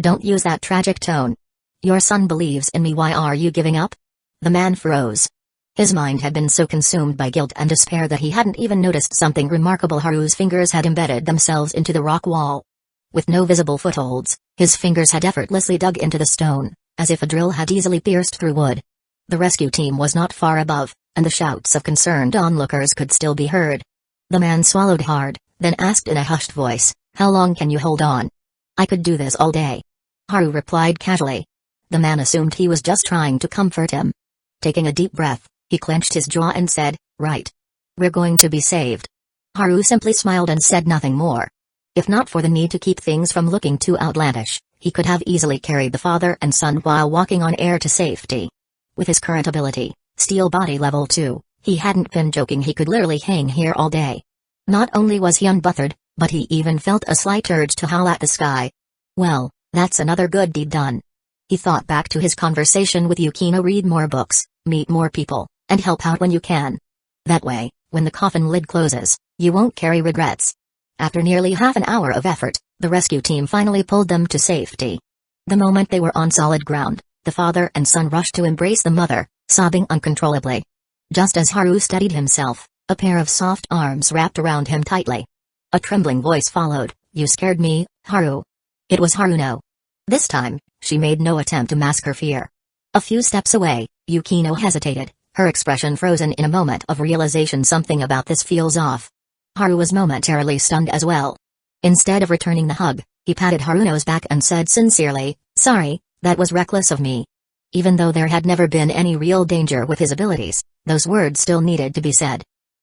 "Don't use that tragic tone. Your son believes in me, why are you giving up?" The man froze. His mind had been so consumed by guilt and despair that he hadn't even noticed something remarkable. Haru's fingers had embedded themselves into the rock wall. With no visible footholds, his fingers had effortlessly dug into the stone, as if a drill had easily pierced through wood. The rescue team was not far above, and the shouts of concerned onlookers could still be heard. The man swallowed hard, then asked in a hushed voice, "How long can you hold on?" "I could do this all day," Haru replied casually. The man assumed he was just trying to comfort him. Taking a deep breath, he clenched his jaw and said, "Right. We're going to be saved." Haru simply smiled and said nothing more. If not for the need to keep things from looking too outlandish, he could have easily carried the father and son while walking on air to safety. With his current ability, Steel Body Level 2, he hadn't been joking, he could literally hang here all day. Not only was he unbothered, but he even felt a slight urge to howl at the sky. Well, that's another good deed done. He thought back to his conversation with Yukino: read more books, meet more people, and help out when you can. That way, when the coffin lid closes, you won't carry regrets. After nearly half an hour of effort, the rescue team finally pulled them to safety. The moment they were on solid ground, the father and son rushed to embrace the mother, sobbing uncontrollably. Just as Haru steadied himself, a pair of soft arms wrapped around him tightly. A trembling voice followed, "You scared me, Haru." It was Haruno. This time, she made no attempt to mask her fear. A few steps away, Yukino hesitated, her expression frozen in a moment of realization. Something about this feels off. Haru was momentarily stunned as well. Instead of returning the hug, he patted Haruno's back and said sincerely, "Sorry, that was reckless of me." Even though there had never been any real danger with his abilities, those words still needed to be said.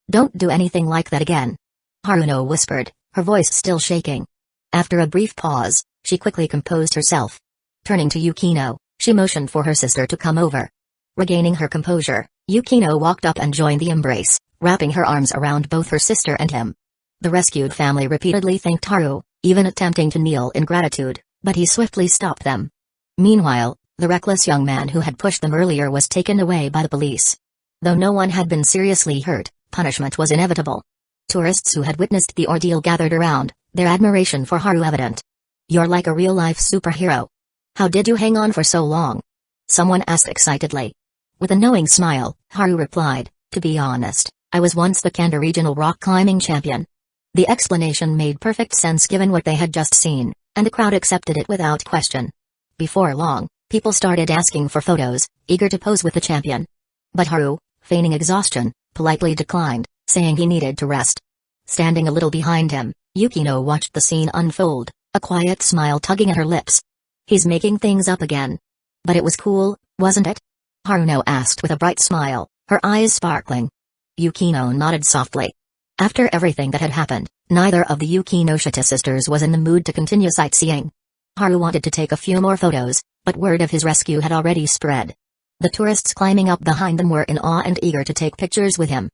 "Don't do anything like that again," Haruno whispered, her voice still shaking. After a brief pause, she quickly composed herself. Turning to Yukino, she motioned for her sister to come over. Regaining her composure, Yukino walked up and joined the embrace, wrapping her arms around both her sister and him. The rescued family repeatedly thanked Haru, even attempting to kneel in gratitude, but he swiftly stopped them. Meanwhile, the reckless young man who had pushed them earlier was taken away by the police. Though no one had been seriously hurt, punishment was inevitable. Tourists who had witnessed the ordeal gathered around, their admiration for Haru evident. "You're like a real-life superhero. How did you hang on for so long?" someone asked excitedly. With a knowing smile, Haru replied, "To be honest, I was once the Kanda regional rock climbing champion." The explanation made perfect sense given what they had just seen, and the crowd accepted it without question. Before long, people started asking for photos, eager to pose with the champion. But Haru, feigning exhaustion, politely declined, saying he needed to rest. Standing a little behind him, Yukino watched the scene unfold, a quiet smile tugging at her lips. "He's making things up again. But it was cool, wasn't it?" Haruno asked with a bright smile, her eyes sparkling. Yukino nodded softly. After everything that had happened, neither of the Yukinoshita sisters was in the mood to continue sightseeing. Haru wanted to take a few more photos, but word of his rescue had already spread. The tourists climbing up behind them were in awe and eager to take pictures with him.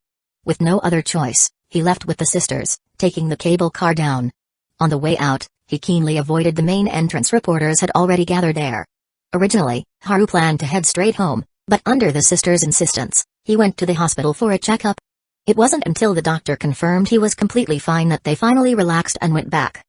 With no other choice, he left with the sisters, taking the cable car down. On the way out, he keenly avoided the main entrance. Reporters had already gathered there. Originally, Haru planned to head straight home, but under the sisters' insistence, he went to the hospital for a checkup. It wasn't until the doctor confirmed he was completely fine that they finally relaxed and went back.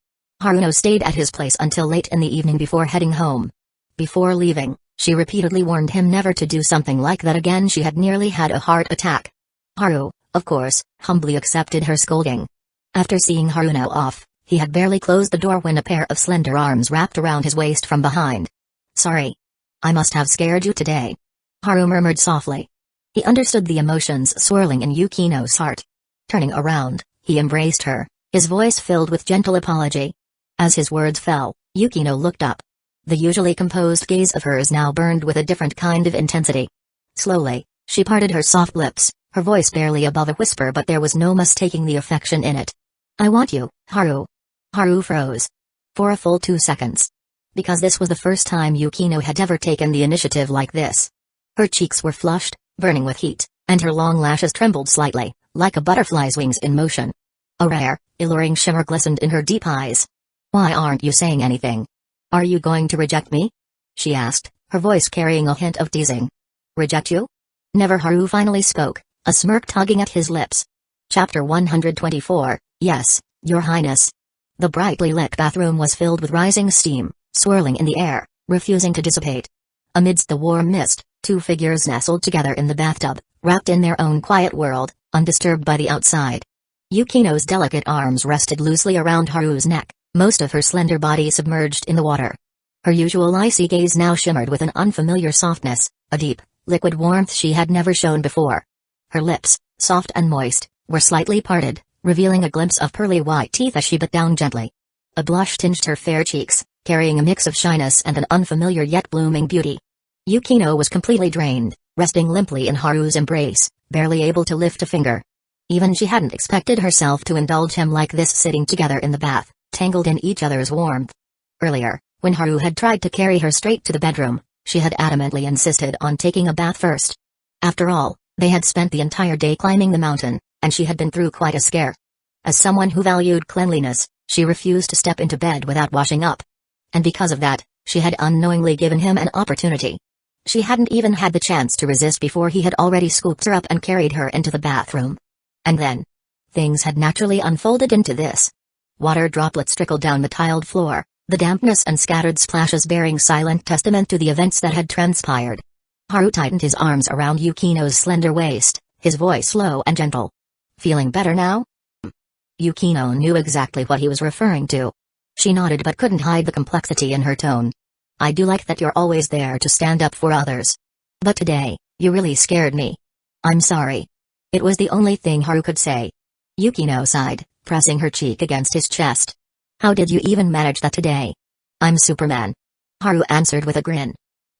Haruno stayed at his place until late in the evening before heading home. Before leaving, she repeatedly warned him never to do something like that again. She had nearly had a heart attack. Haru, of course, humbly accepted her scolding. After seeing Haruno off, he had barely closed the door when a pair of slender arms wrapped around his waist from behind. "Sorry. I must have scared you today," Haru murmured softly. He understood the emotions swirling in Yukino's heart. Turning around, he embraced her, his voice filled with gentle apology. As his words fell, Yukino looked up. The usually composed gaze of hers now burned with a different kind of intensity. Slowly, she parted her soft lips, her voice barely above a whisper, but there was no mistaking the affection in it. "I want you, Haru." Haru froze. For a full 2 seconds. Because this was the first time Yukino had ever taken the initiative like this. Her cheeks were flushed, burning with heat, and her long lashes trembled slightly, like a butterfly's wings in motion. A rare, alluring shimmer glistened in her deep eyes. "Why aren't you saying anything? Are you going to reject me?" she asked, her voice carrying a hint of teasing. "Reject you?" Never. Haru finally spoke, a smirk tugging at his lips. Chapter 124, Yes, Your Highness. The brightly lit bathroom was filled with rising steam, swirling in the air, refusing to dissipate. Amidst the warm mist, two figures nestled together in the bathtub, wrapped in their own quiet world, undisturbed by the outside. Yukino's delicate arms rested loosely around Haru's neck, most of her slender body submerged in the water. Her usual icy gaze now shimmered with an unfamiliar softness, a deep, liquid warmth she had never shown before. Her lips, soft and moist, were slightly parted, revealing a glimpse of pearly white teeth as she bit down gently. A blush tinged her fair cheeks, carrying a mix of shyness and an unfamiliar yet blooming beauty. Yukino was completely drained, resting limply in Haru's embrace, barely able to lift a finger. Even she hadn't expected herself to indulge him like this, sitting together in the bath, tangled in each other's warmth. Earlier, when Haru had tried to carry her straight to the bedroom, she had adamantly insisted on taking a bath first. After all, they had spent the entire day climbing the mountain, and she had been through quite a scare. As someone who valued cleanliness, She refused to step into bed without washing up. And because of that, she had unknowingly given him an opportunity. She hadn't even had the chance to resist before he had already scooped her up and carried her into the bathroom. And then, things had naturally unfolded into this. Water droplets trickled down the tiled floor, the dampness and scattered splashes bearing silent testament to the events that had transpired. Harut tightened his arms around Yukino's slender waist, his voice low and gentle. Feeling better now? Yukino knew exactly what he was referring to. She nodded but couldn't hide the complexity in her tone. I do like that you're always there to stand up for others. But today, you really scared me. I'm sorry. It was the only thing Haru could say. Yukino sighed, pressing her cheek against his chest. How did you even manage that today? I'm Superman. Haru answered with a grin.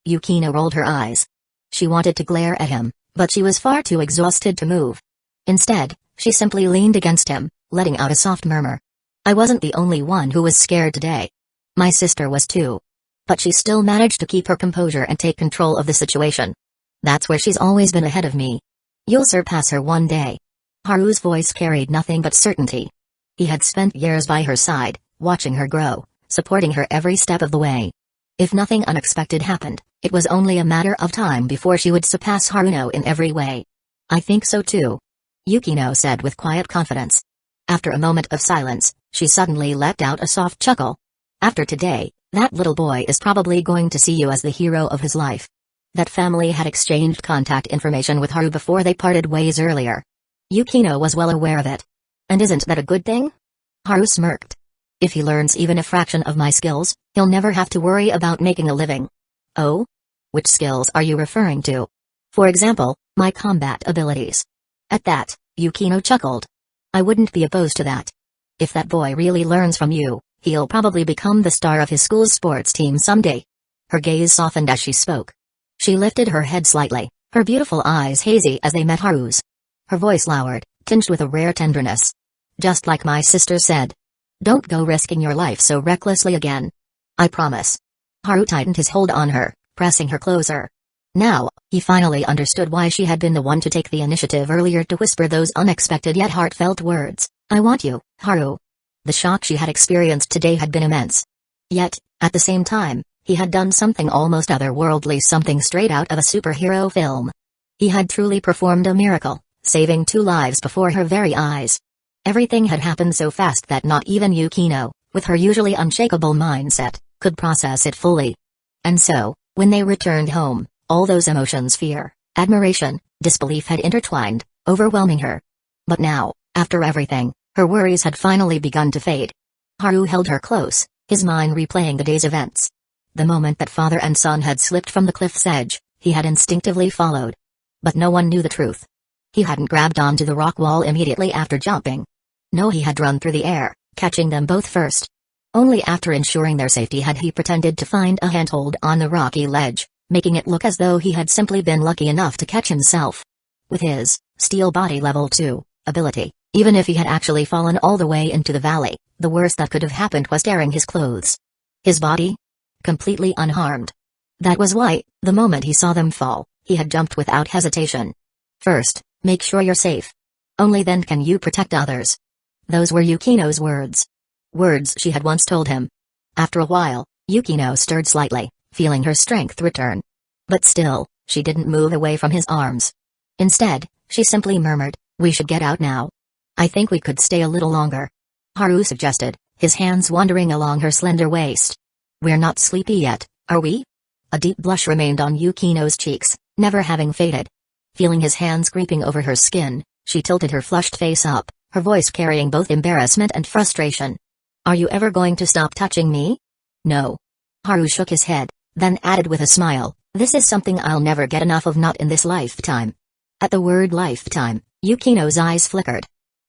Yukino rolled her eyes. She wanted to glare at him, but she was far too exhausted to move. Instead, she simply leaned against him, letting out a soft murmur. I wasn't the only one who was scared today. My sister was too. But she still managed to keep her composure and take control of the situation. That's where she's always been ahead of me. You'll surpass her one day. Haru's voice carried nothing but certainty. He had spent years by her side, watching her grow, supporting her every step of the way. If nothing unexpected happened, it was only a matter of time before she would surpass Haruno in every way. I think so too. Yukino said with quiet confidence. After a moment of silence, she suddenly let out a soft chuckle. After today, that little boy is probably going to see you as the hero of his life. That family had exchanged contact information with Haru before they parted ways earlier. Yukino was well aware of it. And isn't that a good thing? Haru smirked. If he learns even a fraction of my skills, he'll never have to worry about making a living. Oh? Which skills are you referring to? For example, my combat abilities. At that, Yukino chuckled. I wouldn't be opposed to that. If that boy really learns from you, he'll probably become the star of his school's sports team someday. Her gaze softened as she spoke. She lifted her head slightly, her beautiful eyes hazy as they met Haru's. Her voice lowered, tinged with a rare tenderness. Just like my sister said. Don't go risking your life so recklessly again. I promise. Haru tightened his hold on her, pressing her closer. Now, he finally understood why she had been the one to take the initiative earlier to whisper those unexpected yet heartfelt words. I want you, Haru. The shock she had experienced today had been immense. Yet, at the same time, he had done something almost otherworldly, something straight out of a superhero film. He had truly performed a miracle, saving 2 lives before her very eyes. Everything had happened so fast that not even Yukino, with her usually unshakable mindset, could process it fully. And so, when they returned home, all those emotions, fear, admiration, disbelief had intertwined, overwhelming her. But now, after everything, her worries had finally begun to fade. Haru held her close, his mind replaying the day's events. The moment that father and son had slipped from the cliff's edge, he had instinctively followed. But no one knew the truth. He hadn't grabbed onto the rock wall immediately after jumping. No, he had run through the air, catching them both first. Only after ensuring their safety had he pretended to find a handhold on the rocky ledge, making it look as though he had simply been lucky enough to catch himself. With his steel body level 2 ability, even if he had actually fallen all the way into the valley, the worst that could have happened was tearing his clothes. His body? Completely unharmed. That was why, the moment he saw them fall, he had jumped without hesitation. First, make sure you're safe. Only then can you protect others. Those were Yukino's words. Words she had once told him. After a while, Yukino stirred slightly, feeling her strength return. But still, she didn't move away from his arms. Instead, she simply murmured, we should get out now. I think we could stay a little longer. Haru suggested, his hands wandering along her slender waist. We're not sleepy yet, are we? A deep blush remained on Yukino's cheeks, never having faded. Feeling his hands creeping over her skin, she tilted her flushed face up, her voice carrying both embarrassment and frustration. Are you ever going to stop touching me? No. Haru shook his head, then added with a smile, this is something I'll never get enough of, not in this lifetime. At the word lifetime, Yukino's eyes flickered.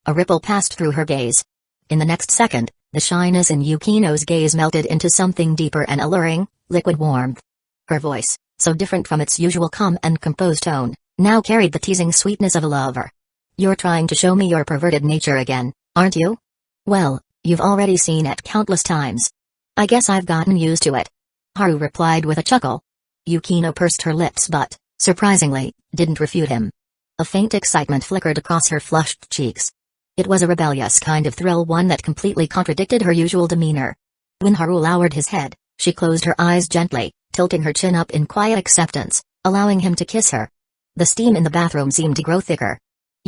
A ripple passed through her gaze. In the next second, the shyness in Yukino's gaze melted into something deeper and alluring, liquid warmth. Her voice, so different from its usual calm and composed tone, now carried the teasing sweetness of a lover. You're trying to show me your perverted nature again, aren't you? Well, you've already seen it countless times. I guess I've gotten used to it. Haru replied with a chuckle. Yukino pursed her lips but, surprisingly, didn't refute him. A faint excitement flickered across her flushed cheeks. It was a rebellious kind of thrill, one that completely contradicted her usual demeanor. When Haru lowered his head, she closed her eyes gently, tilting her chin up in quiet acceptance, allowing him to kiss her. The steam in the bathroom seemed to grow thicker.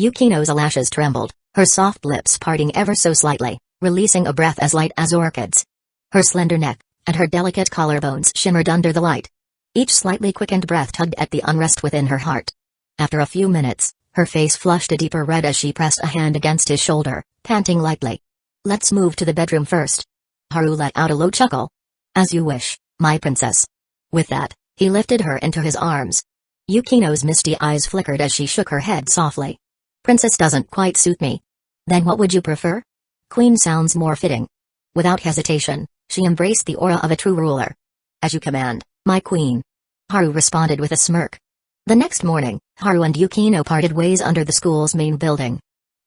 Yukino's lashes trembled, her soft lips parting ever so slightly, releasing a breath as light as orchids. Her slender neck, and her delicate collarbones shimmered under the light. Each slightly quickened breath tugged at the unrest within her heart. After a few minutes, her face flushed a deeper red as she pressed a hand against his shoulder, panting lightly. "Let's move to the bedroom first." Haru let out a low chuckle. "As you wish, my princess." With that, he lifted her into his arms. Yukino's misty eyes flickered as she shook her head softly. "Princess doesn't quite suit me." "Then what would you prefer?" "Queen sounds more fitting." Without hesitation, she embraced the aura of a true ruler. "As you command, my queen." Haru responded with a smirk. The next morning, Haru and Yukino parted ways under the school's main building.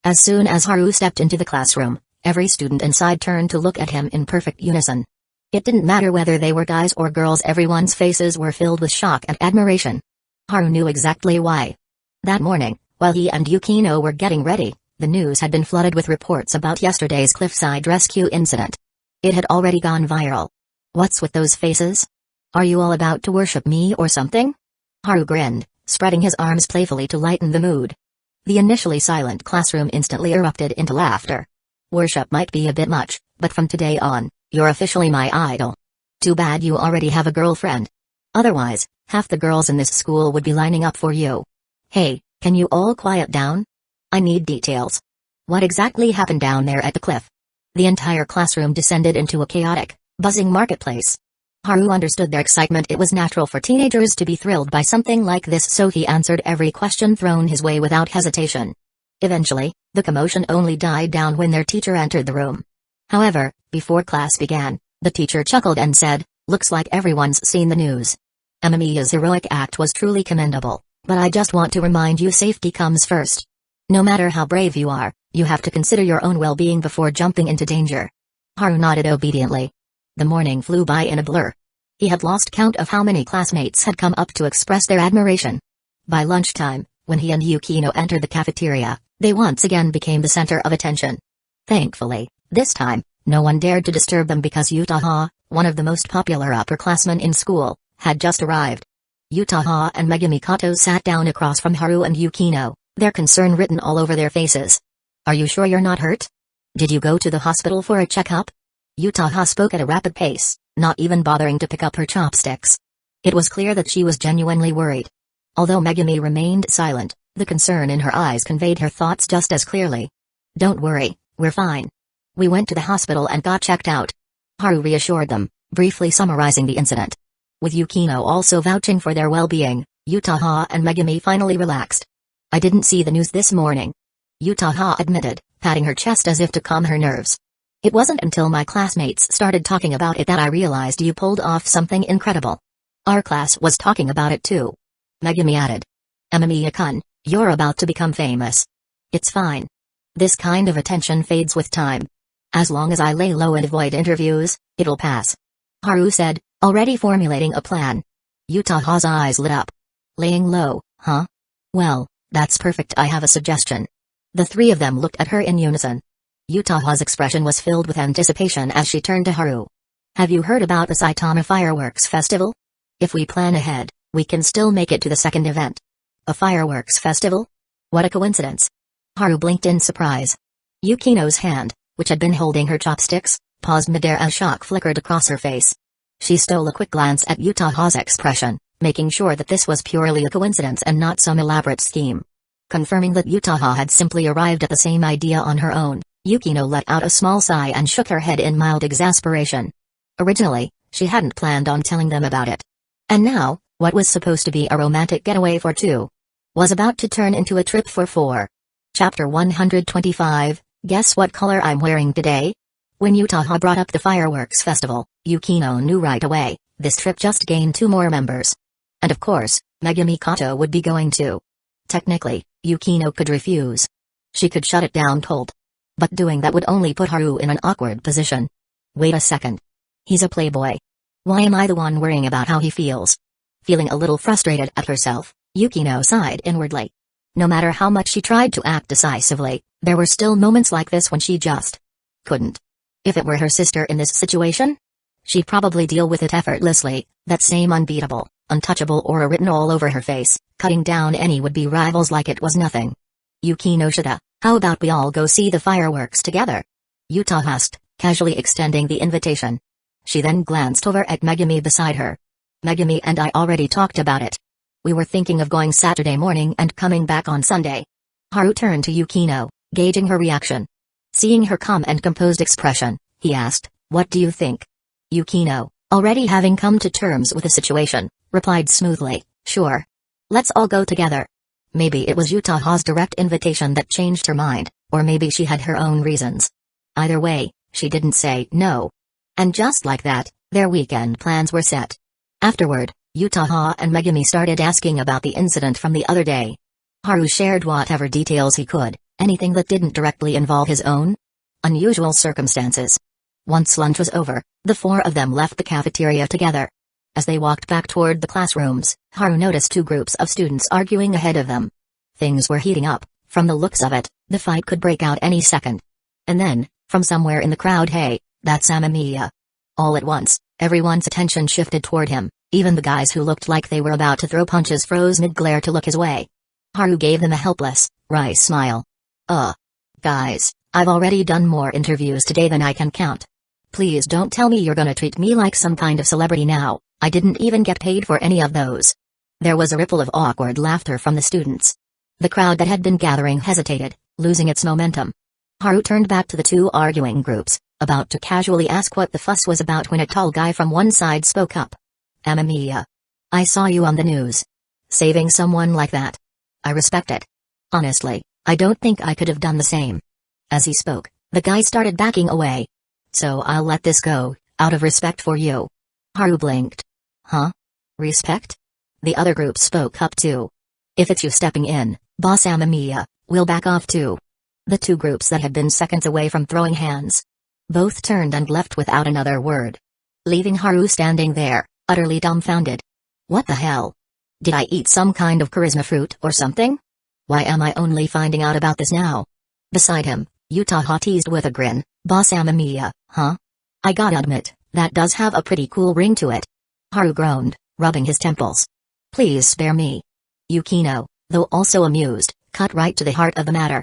As soon as Haru stepped into the classroom, every student inside turned to look at him in perfect unison. It didn't matter whether they were guys or girls, everyone's faces were filled with shock and admiration. Haru knew exactly why. That morning, while he and Yukino were getting ready, the news had been flooded with reports about yesterday's cliffside rescue incident. It had already gone viral. "What's with those faces? Are you all about to worship me or something?" Haru grinned, spreading his arms playfully to lighten the mood. The initially silent classroom instantly erupted into laughter. "Worship might be a bit much, but from today on, you're officially my idol. Too bad you already have a girlfriend. Otherwise, half the girls in this school would be lining up for you. Hey, can you all quiet down? I need details. What exactly happened down there at the cliff?" The entire classroom descended into a chaotic, buzzing marketplace. Haru understood their excitement. It was natural for teenagers to be thrilled by something like this, so he answered every question thrown his way without hesitation. Eventually, the commotion only died down when their teacher entered the room. However, before class began, the teacher chuckled and said, "Looks like everyone's seen the news. Amamiya's heroic act was truly commendable, but I just want to remind you safety comes first. No matter how brave you are, you have to consider your own well-being before jumping into danger." Haru nodded obediently. The morning flew by in a blur. He had lost count of how many classmates had come up to express their admiration. By lunchtime, when he and Yukino entered the cafeteria, they once again became the center of attention. Thankfully, this time, no one dared to disturb them because Utaha, one of the most popular upperclassmen in school, had just arrived. Utaha and Megumi Kato sat down across from Haru and Yukino, their concern written all over their faces. "Are you sure you're not hurt? Did you go to the hospital for a checkup?" Utaha spoke at a rapid pace, not even bothering to pick up her chopsticks. It was clear that she was genuinely worried. Although Megumi remained silent, the concern in her eyes conveyed her thoughts just as clearly. "Don't worry, we're fine. We went to the hospital and got checked out." Haru reassured them, briefly summarizing the incident. With Yukino also vouching for their well-being, Utaha and Megumi finally relaxed. "I didn't see the news this morning," Utaha admitted, patting her chest as if to calm her nerves. "It wasn't until my classmates started talking about it that I realized you pulled off something incredible. Our class was talking about it too," Megumi added. "Amamiya-kun, you're about to become famous. It's fine. This kind of attention fades with time. As long as I lay low and avoid interviews, it'll pass," Haru said, already formulating a plan. Utaha's eyes lit up. "Laying low, huh? Well, that's perfect. I have a suggestion." The three of them looked at her in unison. Utaha's expression was filled with anticipation as she turned to Haru. "Have you heard about the Saitama Fireworks Festival? If we plan ahead, we can still make it to the second event." "A fireworks festival? What a coincidence." Haru blinked in surprise. Yukino's hand, which had been holding her chopsticks, paused midair as shock flickered across her face. She stole a quick glance at Utaha's expression, making sure that this was purely a coincidence and not some elaborate scheme. Confirming that Utaha had simply arrived at the same idea on her own, Yukino let out a small sigh and shook her head in mild exasperation. Originally, she hadn't planned on telling them about it. And now, what was supposed to be a romantic getaway for two was about to turn into a trip for four. Chapter 125, Guess What Color I'm Wearing Today? When Utaha brought up the fireworks festival, Yukino knew right away, this trip just gained two more members. And of course, Megumi Kato would be going too. Technically, Yukino could refuse. She could shut it down cold. But doing that would only put Haru in an awkward position. Wait a second. He's a playboy. Why am I the one worrying about how he feels? Feeling a little frustrated at herself, Yukino sighed inwardly. No matter how much she tried to act decisively, there were still moments like this when she just couldn't. If it were her sister in this situation, she'd probably deal with it effortlessly, that same unbeatable, untouchable aura written all over her face, cutting down any would-be rivals like it was nothing. Yukinoshita, how about we all go see the fireworks together? Yuta asked, casually extending the invitation. She then glanced over at Megumi beside her. Megumi and I already talked about it. We were thinking of going Saturday morning and coming back on Sunday. Haru turned to Yukino, gauging her reaction. Seeing her calm and composed expression, he asked, "What do you think?" Yukino, already having come to terms with the situation, replied smoothly, "Sure. Let's all go together." Maybe it was Yutaha's direct invitation that changed her mind, or maybe she had her own reasons. Either way, she didn't say no. And just like that, their weekend plans were set. Afterward, Yutaha and Megumi started asking about the incident from the other day. Haru shared whatever details he could, anything that didn't directly involve his own unusual circumstances. Once lunch was over, the four of them left the cafeteria together. As they walked back toward the classrooms, Haru noticed two groups of students arguing ahead of them. Things were heating up, from the looks of it, the fight could break out any second. And then, from somewhere in the crowd, "Hey, that's Amamiya." All at once, everyone's attention shifted toward him, even the guys who looked like they were about to throw punches froze mid-glare to look his way. Haru gave them a helpless, wry smile. Guys, I've already done more interviews today than I can count. Please don't tell me you're gonna treat me like some kind of celebrity now. I didn't even get paid for any of those." There was a ripple of awkward laughter from the students. The crowd that had been gathering hesitated, losing its momentum. Haru turned back to the two arguing groups, about to casually ask what the fuss was about when a tall guy from one side spoke up. "Amamiya. I saw you on the news. Saving someone like that. I respect it. Honestly, I don't think I could have done the same." As he spoke, the guy started backing away. "So I'll let this go, out of respect for you." Haru blinked. "Huh? Respect?" The other group spoke up too. "If it's you stepping in, Boss Amamiya, we'll back off too." The two groups that had been seconds away from throwing hands both turned and left without another word, leaving Haru standing there, utterly dumbfounded. What the hell? Did I eat some kind of charisma fruit or something? Why am I only finding out about this now? Beside him, Yutaha teased with a grin, "Boss Amamiya, huh? I gotta admit, that does have a pretty cool ring to it." Haru groaned, rubbing his temples. "Please spare me." Yukino, though also amused, cut right to the heart of the matter.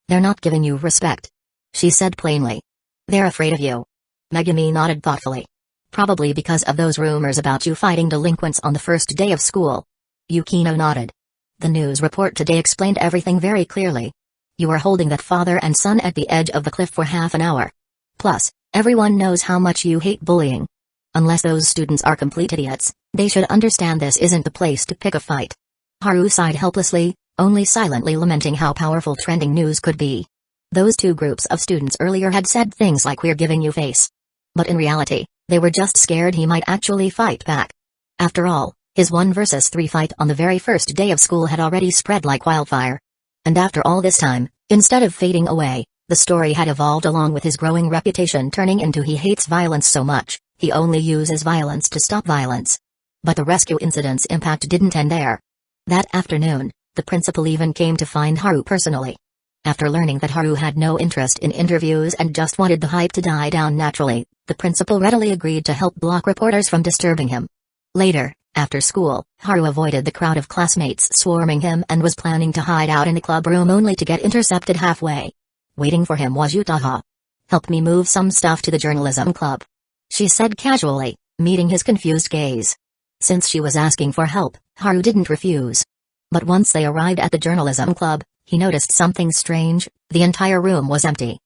"They're not giving you respect," she said plainly. "They're afraid of you." Megumi nodded thoughtfully. "Probably because of those rumors about you fighting delinquents on the first day of school." Yukino nodded. "The news report today explained everything very clearly. You were holding that father and son at the edge of the cliff for half an hour. Plus, everyone knows how much you hate bullying. Unless those students are complete idiots, they should understand this isn't the place to pick a fight." Haru sighed helplessly, only silently lamenting how powerful trending news could be. Those two groups of students earlier had said things like "we're giving you face." But in reality, they were just scared he might actually fight back. After all, his 1 versus 3 fight on the very first day of school had already spread like wildfire. And after all this time, instead of fading away, the story had evolved along with his growing reputation, turning into "he hates violence so much, he only uses violence to stop violence." But the rescue incident's impact didn't end there. That afternoon, the principal even came to find Haru personally. After learning that Haru had no interest in interviews and just wanted the hype to die down naturally, the principal readily agreed to help block reporters from disturbing him. Later, after school, Haru avoided the crowd of classmates swarming him and was planning to hide out in the club room only to get intercepted halfway. Waiting for him was Yutaha. "Help me move some stuff to the journalism club," she said casually, meeting his confused gaze. Since she was asking for help, Haru didn't refuse. But once they arrived at the journalism club, he noticed something strange. The entire room was empty.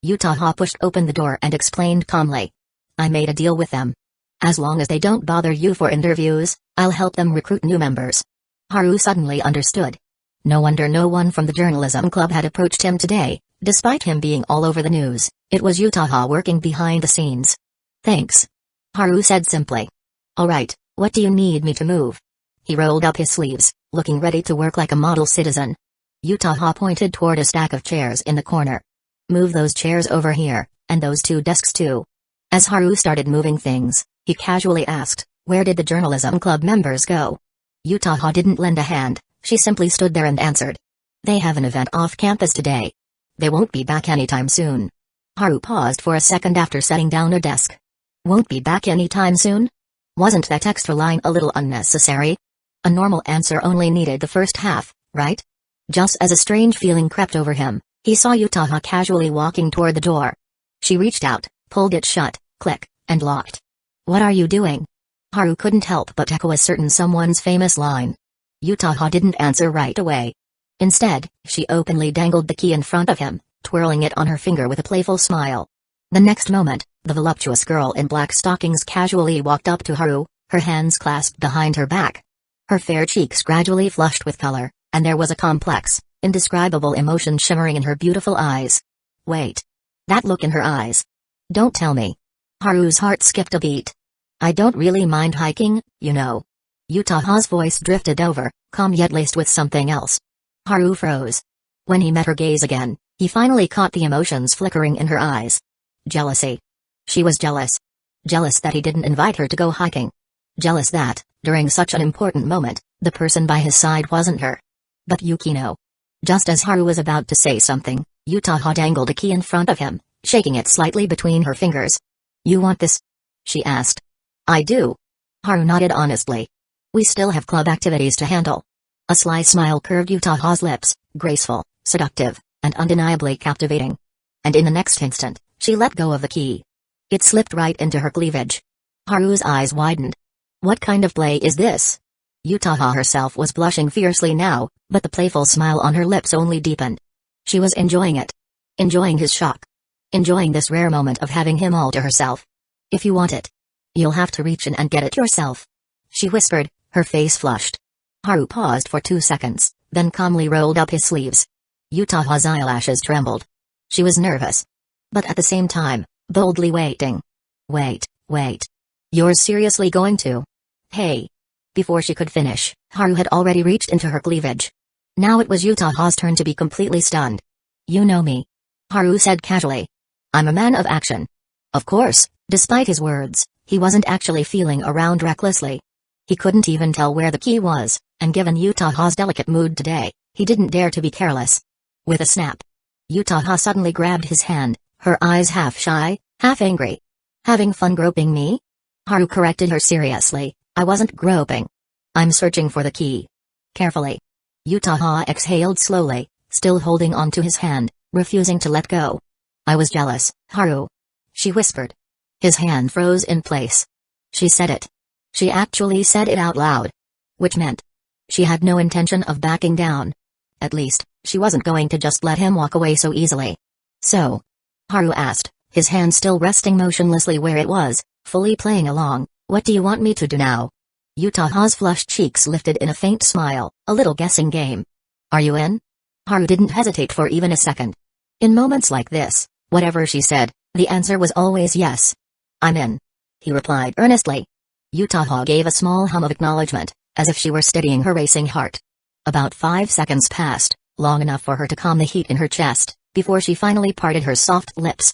Yutaha pushed open the door and explained calmly. "I made a deal with them. As long as they don't bother you for interviews, I'll help them recruit new members." Haru suddenly understood. No wonder no one from the journalism club had approached him today. Despite him being all over the news, it was Yutaha working behind the scenes. "Thanks," Haru said simply. "All right, what do you need me to move?" He rolled up his sleeves, looking ready to work like a model citizen. Yutaha pointed toward a stack of chairs in the corner. "Move those chairs over here, and those 2 desks too." As Haru started moving things, he casually asked, "Where did the journalism club members go?" Yutaha didn't lend a hand, she simply stood there and answered. They have an event off campus today. They won't be back anytime soon. Haru paused for a second after setting down a desk. Won't be back anytime soon? Wasn't that extra line a little unnecessary? A normal answer only needed the first half, right? Just as a strange feeling crept over him, he saw Yutaha casually walking toward the door. She reached out, pulled it shut, click, and locked. What are you doing? Haru couldn't help but echo a certain someone's famous line. Yutaha didn't answer right away. Instead, she openly dangled the key in front of him, twirling it on her finger with a playful smile. The next moment, the voluptuous girl in black stockings casually walked up to Haru, her hands clasped behind her back. Her fair cheeks gradually flushed with color, and there was a complex, indescribable emotion shimmering in her beautiful eyes. Wait. That look in her eyes. Don't tell me. Haru's heart skipped a beat. I don't really mind hiking, you know. Yutaha's voice drifted over, calm yet laced with something else. Haru froze. When he met her gaze again, he finally caught the emotions flickering in her eyes. Jealousy. She was jealous. Jealous that he didn't invite her to go hiking. Jealous that, during such an important moment, the person by his side wasn't her. But Yukino. Just as Haru was about to say something, Yutaha dangled a key in front of him, shaking it slightly between her fingers. You want this? She asked. I do. Haru nodded honestly. We still have club activities to handle. A sly smile curved Yutaha's lips, graceful, seductive, and undeniably captivating. And in the next instant, she let go of the key. It slipped right into her cleavage. Haru's eyes widened. What kind of play is this? Yutaha herself was blushing fiercely now, but the playful smile on her lips only deepened. She was enjoying it. Enjoying his shock. Enjoying this rare moment of having him all to herself. If you want it, you'll have to reach in and get it yourself. She whispered, her face flushed. Haru paused for 2 seconds, then calmly rolled up his sleeves. Yutaha's eyelashes trembled. She was nervous. But at the same time, boldly waiting. Wait. You're seriously going to? Hey. Before she could finish, Haru had already reached into her cleavage. Now it was Yutaha's turn to be completely stunned. You know me. Haru said casually. I'm a man of action. Of course, despite his words, he wasn't actually feeling around recklessly. He couldn't even tell where the key was, and given Yutaha's delicate mood today, he didn't dare to be careless. With a snap, Yutaha suddenly grabbed his hand, her eyes half shy, half angry. Having fun groping me? Haru corrected her seriously. I wasn't groping. I'm searching for the key. Carefully. Yutaha exhaled slowly, still holding onto his hand, refusing to let go. I was jealous, Haru. She whispered. His hand froze in place. She said it. She actually said it out loud. Which meant she had no intention of backing down. At least, she wasn't going to just let him walk away so easily. So? Haru asked, his hand still resting motionlessly where it was, fully playing along. What do you want me to do now? Yutaha's flushed cheeks lifted in a faint smile, a little guessing game. Are you in? Haru didn't hesitate for even a second. In moments like this, whatever she said, the answer was always yes. I'm in. He replied earnestly. Yutaha gave a small hum of acknowledgement, as if she were steadying her racing heart. About 5 seconds passed, long enough for her to calm the heat in her chest, before she finally parted her soft lips.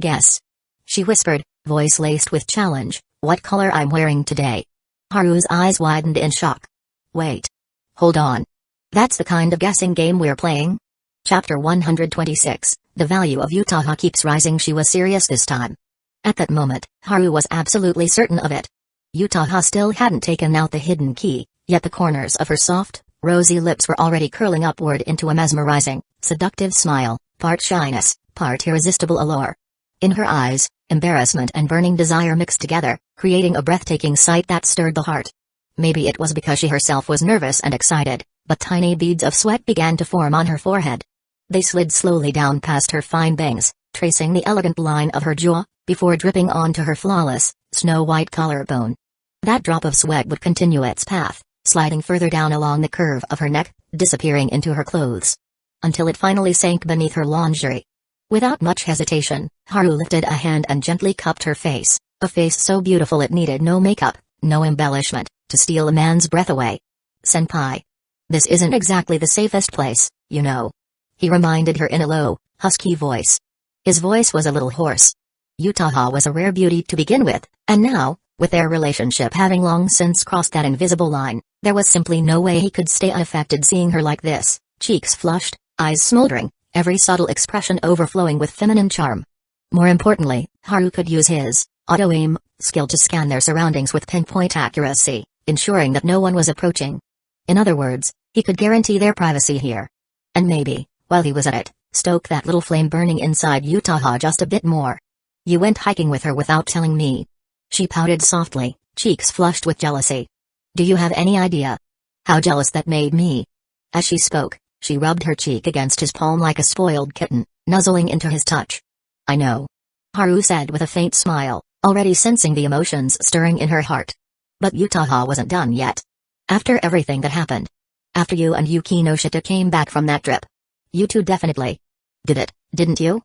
Guess. She whispered, voice laced with challenge. What color I'm wearing today? Haru's eyes widened in shock. Wait. Hold on. That's the kind of guessing game we're playing? Chapter 126, The value of Yutaha keeps rising. She was serious this time. At that moment, Haru was absolutely certain of it. Yutaha still hadn't taken out the hidden key, yet the corners of her soft, rosy lips were already curling upward into a mesmerizing, seductive smile, part shyness, part irresistible allure. In her eyes, embarrassment and burning desire mixed together, creating a breathtaking sight that stirred the heart. Maybe it was because she herself was nervous and excited, but tiny beads of sweat began to form on her forehead. They slid slowly down past her fine bangs, tracing the elegant line of her jaw, before dripping onto her flawless, snow-white collarbone. That drop of sweat would continue its path, sliding further down along the curve of her neck, disappearing into her clothes. Until it finally sank beneath her lingerie. Without much hesitation, Haru lifted a hand and gently cupped her face, a face so beautiful it needed no makeup, no embellishment, to steal a man's breath away. Senpai. This isn't exactly the safest place, you know. He reminded her in a low, husky voice. His voice was a little hoarse. Yutaha was a rare beauty to begin with, and now, with their relationship having long since crossed that invisible line, there was simply no way he could stay unaffected seeing her like this, cheeks flushed, eyes smoldering, every subtle expression overflowing with feminine charm. More importantly, Haru could use his auto-aim skill to scan their surroundings with pinpoint accuracy, ensuring that no one was approaching. In other words, he could guarantee their privacy here. And maybe, while he was at it, stoke that little flame burning inside Utaha just a bit more. You went hiking with her without telling me. She pouted softly, cheeks flushed with jealousy. Do you have any idea how jealous that made me? As she spoke, she rubbed her cheek against his palm like a spoiled kitten, nuzzling into his touch. I know. Haru said with a faint smile, already sensing the emotions stirring in her heart. But Utaha wasn't done yet. After everything that happened. After you and Yukinoshita came back from that trip. You two definitely did it, didn't you?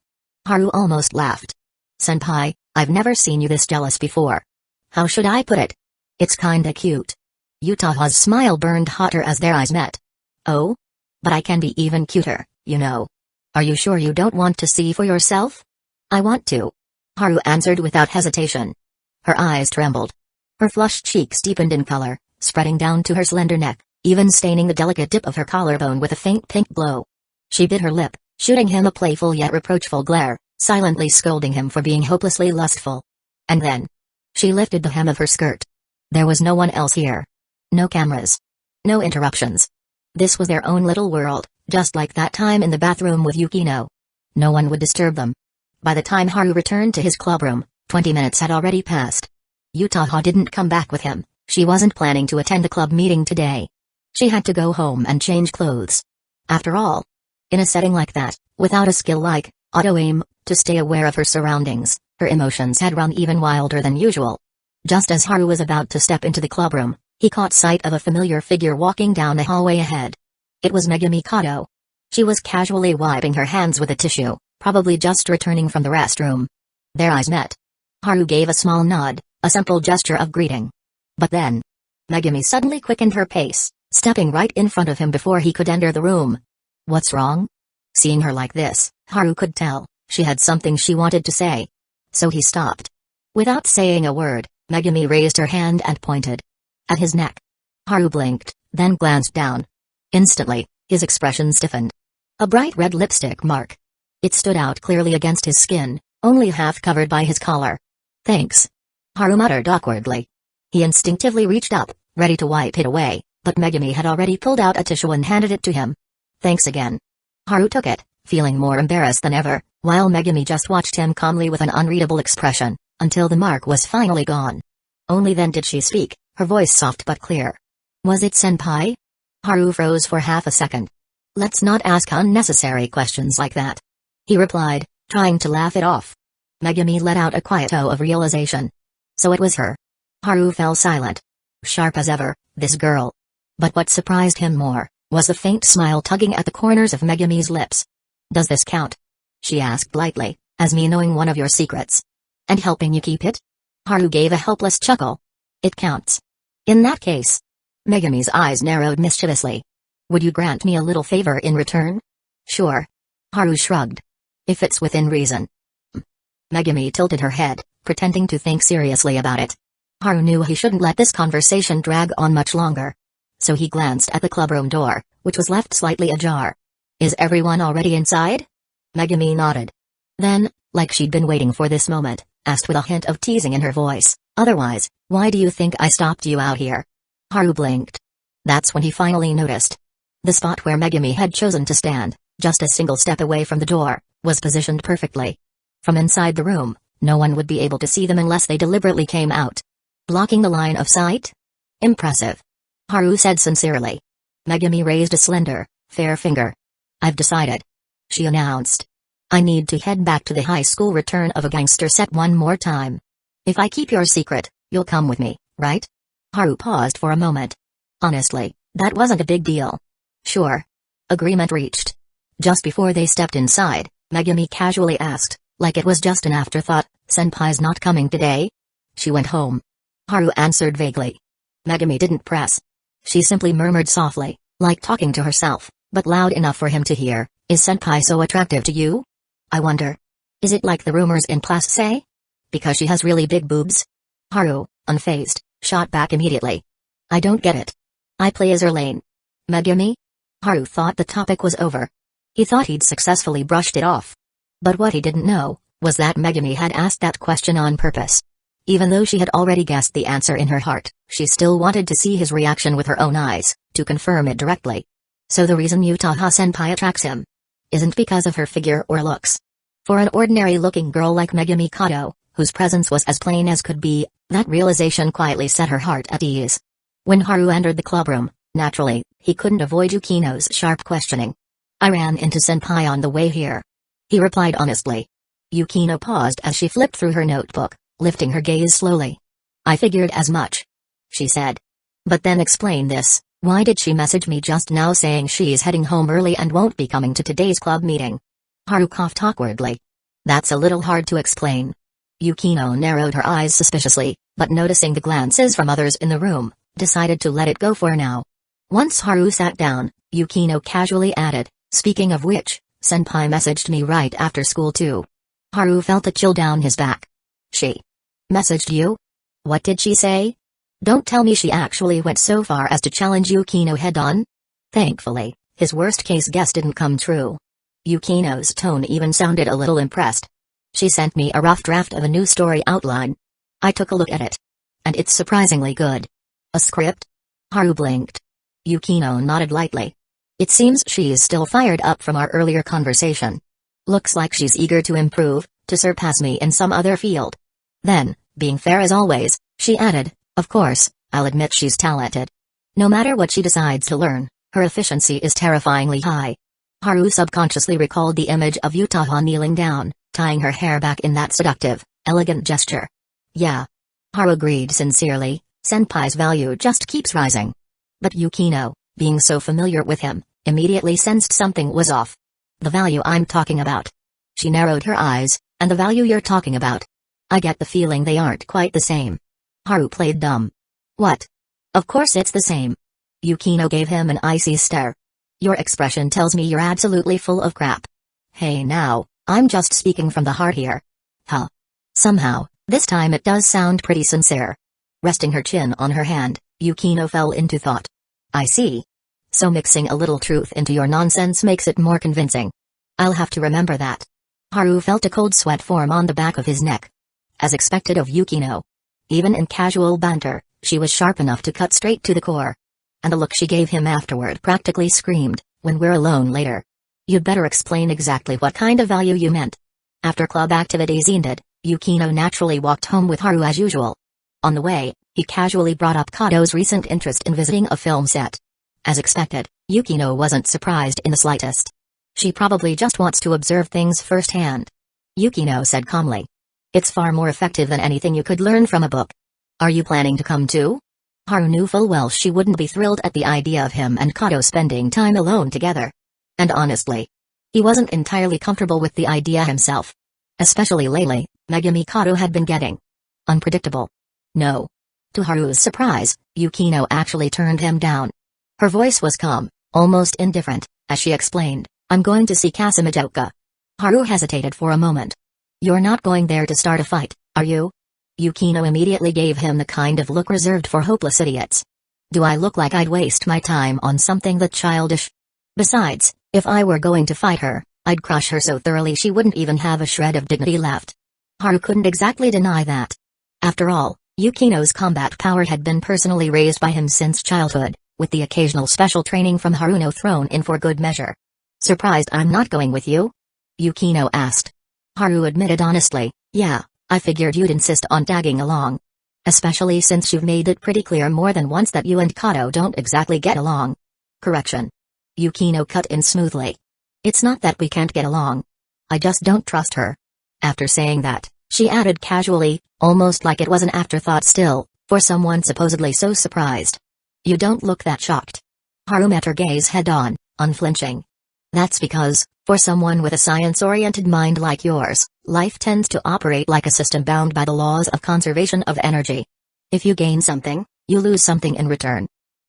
Haru almost laughed. Senpai, I've never seen you this jealous before. How should I put it? It's kinda cute. Utaha's smile burned hotter as their eyes met. Oh? But I can be even cuter, you know. Are you sure you don't want to see for yourself? I want to. Haru answered without hesitation. Her eyes trembled. Her flushed cheeks deepened in color, spreading down to her slender neck, even staining the delicate dip of her collarbone with a faint pink glow. She bit her lip, shooting him a playful yet reproachful glare, silently scolding him for being hopelessly lustful. And then she lifted the hem of her skirt. There was no one else here. No cameras. No interruptions. This was their own little world, just like that time in the bathroom with Yukino. No one would disturb them. By the time Haru returned to his clubroom, 20 minutes had already passed. Utaha didn't come back with him. She wasn't planning to attend the club meeting today. She had to go home and change clothes. After all, in a setting like that, without a skill like auto-aim to stay aware of her surroundings, her emotions had run even wilder than usual. Just as Haru was about to step into the clubroom, he caught sight of a familiar figure walking down the hallway ahead. It was Megumi Kato. She was casually wiping her hands with a tissue, probably just returning from the restroom. Their eyes met. Haru gave a small nod, a simple gesture of greeting. But then, Megumi suddenly quickened her pace, stepping right in front of him before he could enter the room. What's wrong? Seeing her like this, Haru could tell she had something she wanted to say. So he stopped. Without saying a word, Megumi raised her hand and pointed at his neck. Haru blinked, then glanced down. Instantly, his expression stiffened. A bright red lipstick mark. It stood out clearly against his skin, only half covered by his collar. Thanks. Haru muttered awkwardly. He instinctively reached up, ready to wipe it away, but Megumi had already pulled out a tissue and handed it to him. Thanks again. Haru took it, feeling more embarrassed than ever, while Megumi just watched him calmly with an unreadable expression, until the mark was finally gone. Only then did she speak, her voice soft but clear. Was it senpai? Haru froze for half a second. Let's not ask unnecessary questions like that. He replied, trying to laugh it off. Megumi let out a quiet oh of realization. So it was her. Haru fell silent. Sharp as ever, this girl. But what surprised him more was the faint smile tugging at the corners of Megumi's lips. Does this count? She asked lightly, as me knowing one of your secrets. And helping you keep it? Haru gave a helpless chuckle. It counts. In that case. Megumi's eyes narrowed mischievously. Would you grant me a little favor in return? Sure. Haru shrugged. If it's within reason. Megumi tilted her head, pretending to think seriously about it. Haru knew he shouldn't let this conversation drag on much longer. So he glanced at the clubroom door, which was left slightly ajar. Is everyone already inside? Megumi nodded. Then, like she'd been waiting for this moment, asked with a hint of teasing in her voice, otherwise, why do you think I stopped you out here? Haru blinked. That's when he finally noticed. The spot where Megumi had chosen to stand, just a single step away from the door, was positioned perfectly. From inside the room, no one would be able to see them unless they deliberately came out. Blocking the line of sight? Impressive. Haru said sincerely. Megumi raised a slender, fair finger. I've decided. She announced. I need to head back to the high school return of a gangster set one more time. If I keep your secret, you'll come with me, right? Haru paused for a moment. Honestly, that wasn't a big deal. Sure. Agreement reached. Just before they stepped inside, Megumi casually asked, like it was just an afterthought, Senpai's not coming today? She went home. Haru answered vaguely. Megumi didn't press. She simply murmured softly, like talking to herself, but loud enough for him to hear, is Senpai so attractive to you? I wonder. Is it like the rumors in class say? Because she has really big boobs? Haru, unfazed, shot back immediately. I don't get it. I play as Erlane. Megumi? Haru thought the topic was over. He thought he'd successfully brushed it off. But what he didn't know was that Megumi had asked that question on purpose. Even though she had already guessed the answer in her heart, she still wanted to see his reaction with her own eyes, to confirm it directly. So the reason Uchiha-senpai attracts him isn't because of her figure or looks. For an ordinary-looking girl like Megumi Kato, whose presence was as plain as could be, that realization quietly set her heart at ease. When Haru entered the clubroom, naturally, he couldn't avoid Yukino's sharp questioning. "I ran into senpai on the way here," he replied honestly. Yukino paused as she flipped through her notebook, lifting her gaze slowly. "I figured as much," she said. "But then explain this, why did she message me just now saying she's heading home early and won't be coming to today's club meeting?" Haru coughed awkwardly. "That's a little hard to explain." Yukino narrowed her eyes suspiciously, but noticing the glances from others in the room, decided to let it go for now. Once Haru sat down, Yukino casually added, "Speaking of which, senpai messaged me right after school too." Haru felt a chill down his back. "She messaged you? What did she say? Don't tell me she actually went so far as to challenge Yukino head-on?" Thankfully, his worst-case guess didn't come true. Yukino's tone even sounded a little impressed. "She sent me a rough draft of a new story outline. I took a look at it. And it's surprisingly good." "A script?" Haru blinked. Yukino nodded lightly. "It seems she's still fired up from our earlier conversation. Looks like she's eager to improve, to surpass me in some other field." Then, being fair as always, she added, "Of course, I'll admit she's talented. No matter what she decides to learn, her efficiency is terrifyingly high." Haru subconsciously recalled the image of Uchiha kneeling down, tying her hair back in that seductive, elegant gesture. "Yeah." Haru agreed sincerely, senpai's value just keeps rising. But Yukino, being so familiar with him, immediately sensed something was off. "The value I'm talking about." She narrowed her eyes. "And the value you're talking about? I get the feeling they aren't quite the same." Haru played dumb. "What? Of course it's the same." Yukino gave him an icy stare. "Your expression tells me you're absolutely full of crap." "Hey now, I'm just speaking from the heart here." "Huh. Somehow, this time it does sound pretty sincere." Resting her chin on her hand, Yukino fell into thought. "I see. So mixing a little truth into your nonsense makes it more convincing. I'll have to remember that." Haru felt a cold sweat form on the back of his neck. As expected of Yukino. Even in casual banter, she was sharp enough to cut straight to the core. And the look she gave him afterward practically screamed, "When we're alone later, you'd better explain exactly what kind of value you meant." After club activities ended, Yukino naturally walked home with Haru as usual. On the way, he casually brought up Kato's recent interest in visiting a film set. As expected, Yukino wasn't surprised in the slightest. "She probably just wants to observe things firsthand," Yukino said calmly. "It's far more effective than anything you could learn from a book. Are you planning to come too?" Haru knew full well she wouldn't be thrilled at the idea of him and Kato spending time alone together. And honestly, he wasn't entirely comfortable with the idea himself. Especially lately, Megumi Kato had been getting unpredictable. No. To Haru's surprise, Yukino actually turned him down. Her voice was calm, almost indifferent, as she explained, "I'm going to see Kasumijoka." Haru hesitated for a moment. "You're not going there to start a fight, are you?" Yukino immediately gave him the kind of look reserved for hopeless idiots. "Do I look like I'd waste my time on something that childish? Besides, if I were going to fight her, I'd crush her so thoroughly she wouldn't even have a shred of dignity left." Haru couldn't exactly deny that. After all, Yukino's combat power had been personally raised by him since childhood, with the occasional special training from Haruno thrown in for good measure. "Surprised I'm not going with you?" Yukino asked. Haru admitted honestly, "Yeah, I figured you'd insist on tagging along. Especially since you've made it pretty clear more than once that you and Kato don't exactly get along." "Correction." Yukino cut in smoothly. "It's not that we can't get along. I just don't trust her." After saying that, she added casually, almost like it was an afterthought still, for someone supposedly so surprised. "You don't look that shocked." Haru met her gaze head-on, unflinching. "That's because, for someone with a science-oriented mind like yours, life tends to operate like a system bound by the laws of conservation of energy. If you gain something, you lose something in return."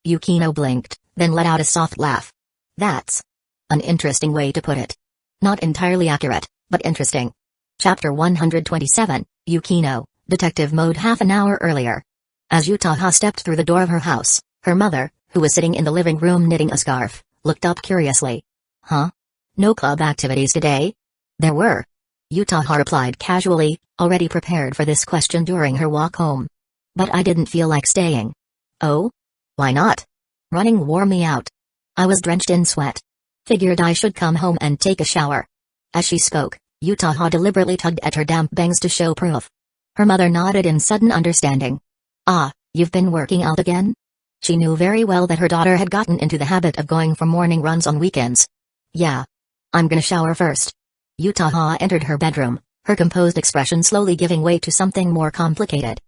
Yukino blinked, then let out a soft laugh. "That's an interesting way to put it. Not entirely accurate, but interesting." Chapter 127, Yukino, Detective Mode. Half an hour earlier. As Uchiha stepped through the door of her house, her mother, who was sitting in the living room knitting a scarf, looked up curiously. Huh? No club activities today? There were. Yutaha replied casually, already prepared for this question during her walk home. But I didn't feel like staying. Oh? Why not? Running wore me out. I was drenched in sweat. Figured I should come home and take a shower. As she spoke, Yutaha deliberately tugged at her damp bangs to show proof. Her mother nodded in sudden understanding. Ah, you've been working out again? She knew very well that her daughter had gotten into the habit of going for morning runs on weekends. Yeah. I'm gonna shower first. Yutaha entered her bedroom, her composed expression slowly giving way to something more complicated.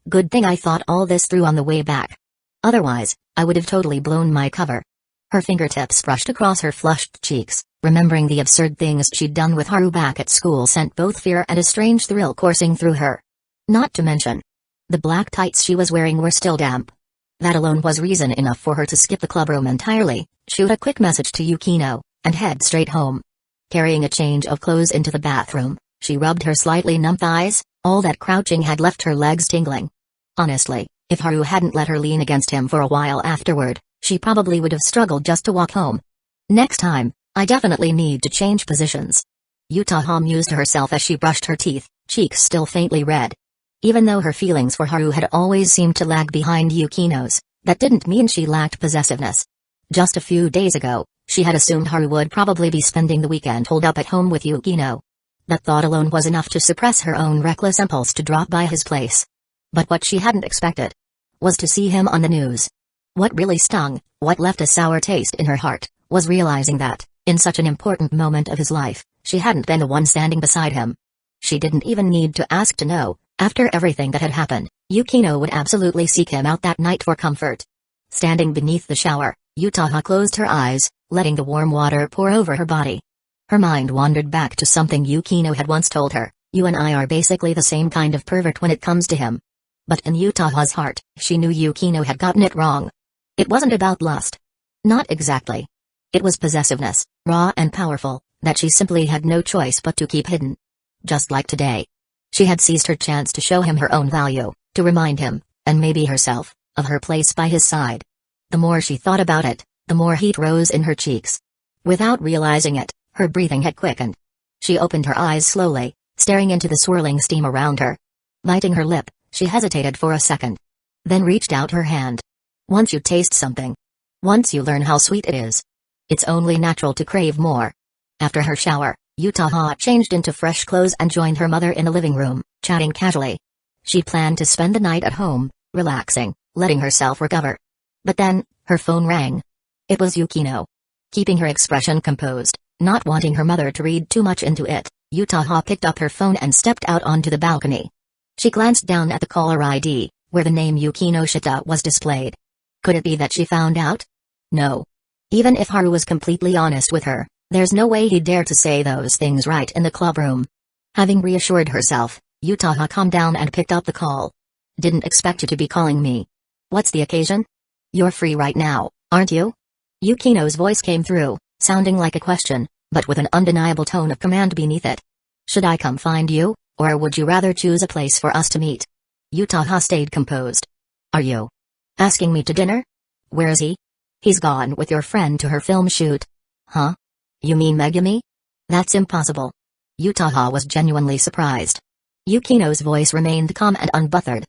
Good thing I thought all this through on the way back. Otherwise, I would have totally blown my cover. Her fingertips brushed across her flushed cheeks, remembering the absurd things she'd done with Haru back at school sent both fear and a strange thrill coursing through her. Not to mention, the black tights she was wearing were still damp. That alone was reason enough for her to skip the clubroom entirely, shoot a quick message to Yukino, and head straight home. Carrying a change of clothes into the bathroom, she rubbed her slightly numb thighs, all that crouching had left her legs tingling. Honestly, if Haru hadn't let her lean against him for a while afterward, she probably would have struggled just to walk home. Next time, I definitely need to change positions. Yutaha mused to herself as she brushed her teeth, cheeks still faintly red. Even though her feelings for Haru had always seemed to lag behind Yukino's, that didn't mean she lacked possessiveness. Just a few days ago, she had assumed Haru would probably be spending the weekend holed up at home with Yukino. That thought alone was enough to suppress her own reckless impulse to drop by his place. But what she hadn't expected was to see him on the news. What really stung, what left a sour taste in her heart, was realizing that, in such an important moment of his life, she hadn't been the one standing beside him. She didn't even need to ask to know, after everything that had happened, Yukino would absolutely seek him out that night for comfort. Standing beneath the shower, Yutaha closed her eyes, letting the warm water pour over her body. Her mind wandered back to something Yukino had once told her, "You and I are basically the same kind of pervert when it comes to him." But in Yutaha's heart, she knew Yukino had gotten it wrong. It wasn't about lust. Not exactly. It was possessiveness, raw and powerful, that she simply had no choice but to keep hidden. Just like today. She had seized her chance to show him her own value, to remind him, and maybe herself, of her place by his side. The more she thought about it, the more heat rose in her cheeks. Without realizing it, her breathing had quickened. She opened her eyes slowly, staring into the swirling steam around her. Biting her lip, she hesitated for a second. Then reached out her hand. Once you taste something, once you learn how sweet it is, it's only natural to crave more. After her shower, Yutaha changed into fresh clothes and joined her mother in the living room, chatting casually. She planned to spend the night at home, relaxing, letting herself recover. But then, her phone rang. It was Yukino. Keeping her expression composed, not wanting her mother to read too much into it, Yutaha picked up her phone and stepped out onto the balcony. She glanced down at the caller ID, where the name Yukinoshita was displayed. Could it be that she found out? No. Even if Haru was completely honest with her, there's no way he'd dare to say those things right in the clubroom. Having reassured herself, Yutaha calmed down and picked up the call. Didn't expect you to be calling me. What's the occasion? You're free right now, aren't you? Yukino's voice came through, sounding like a question, but with an undeniable tone of command beneath it. Should I come find you, or would you rather choose a place for us to meet? Yutaha stayed composed. Are you asking me to dinner? Where is he? He's gone with your friend to her film shoot. Huh? You mean Megumi? That's impossible. Yutaha was genuinely surprised. Yukino's voice remained calm and unbothered.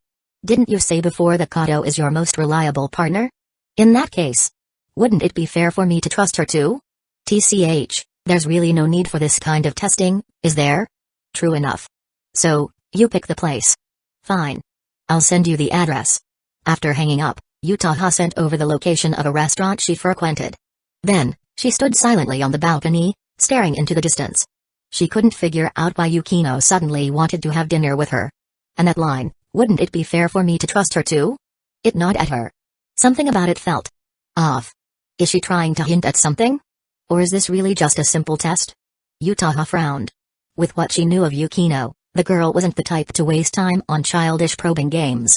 Didn't you say before that Kato is your most reliable partner? In that case, wouldn't it be fair for me to trust her too? TCH, there's really no need for this kind of testing, is there? True enough. So, you pick the place. Fine. I'll send you the address. After hanging up, Yutaha sent over the location of a restaurant she frequented. Then, she stood silently on the balcony, staring into the distance. She couldn't figure out why Yukino suddenly wanted to have dinner with her. And that line, wouldn't it be fair for me to trust her too? It gnawed at her. Something about it felt off. Is she trying to hint at something? Or is this really just a simple test? Yutaha frowned. With what she knew of Yukino, the girl wasn't the type to waste time on childish probing games.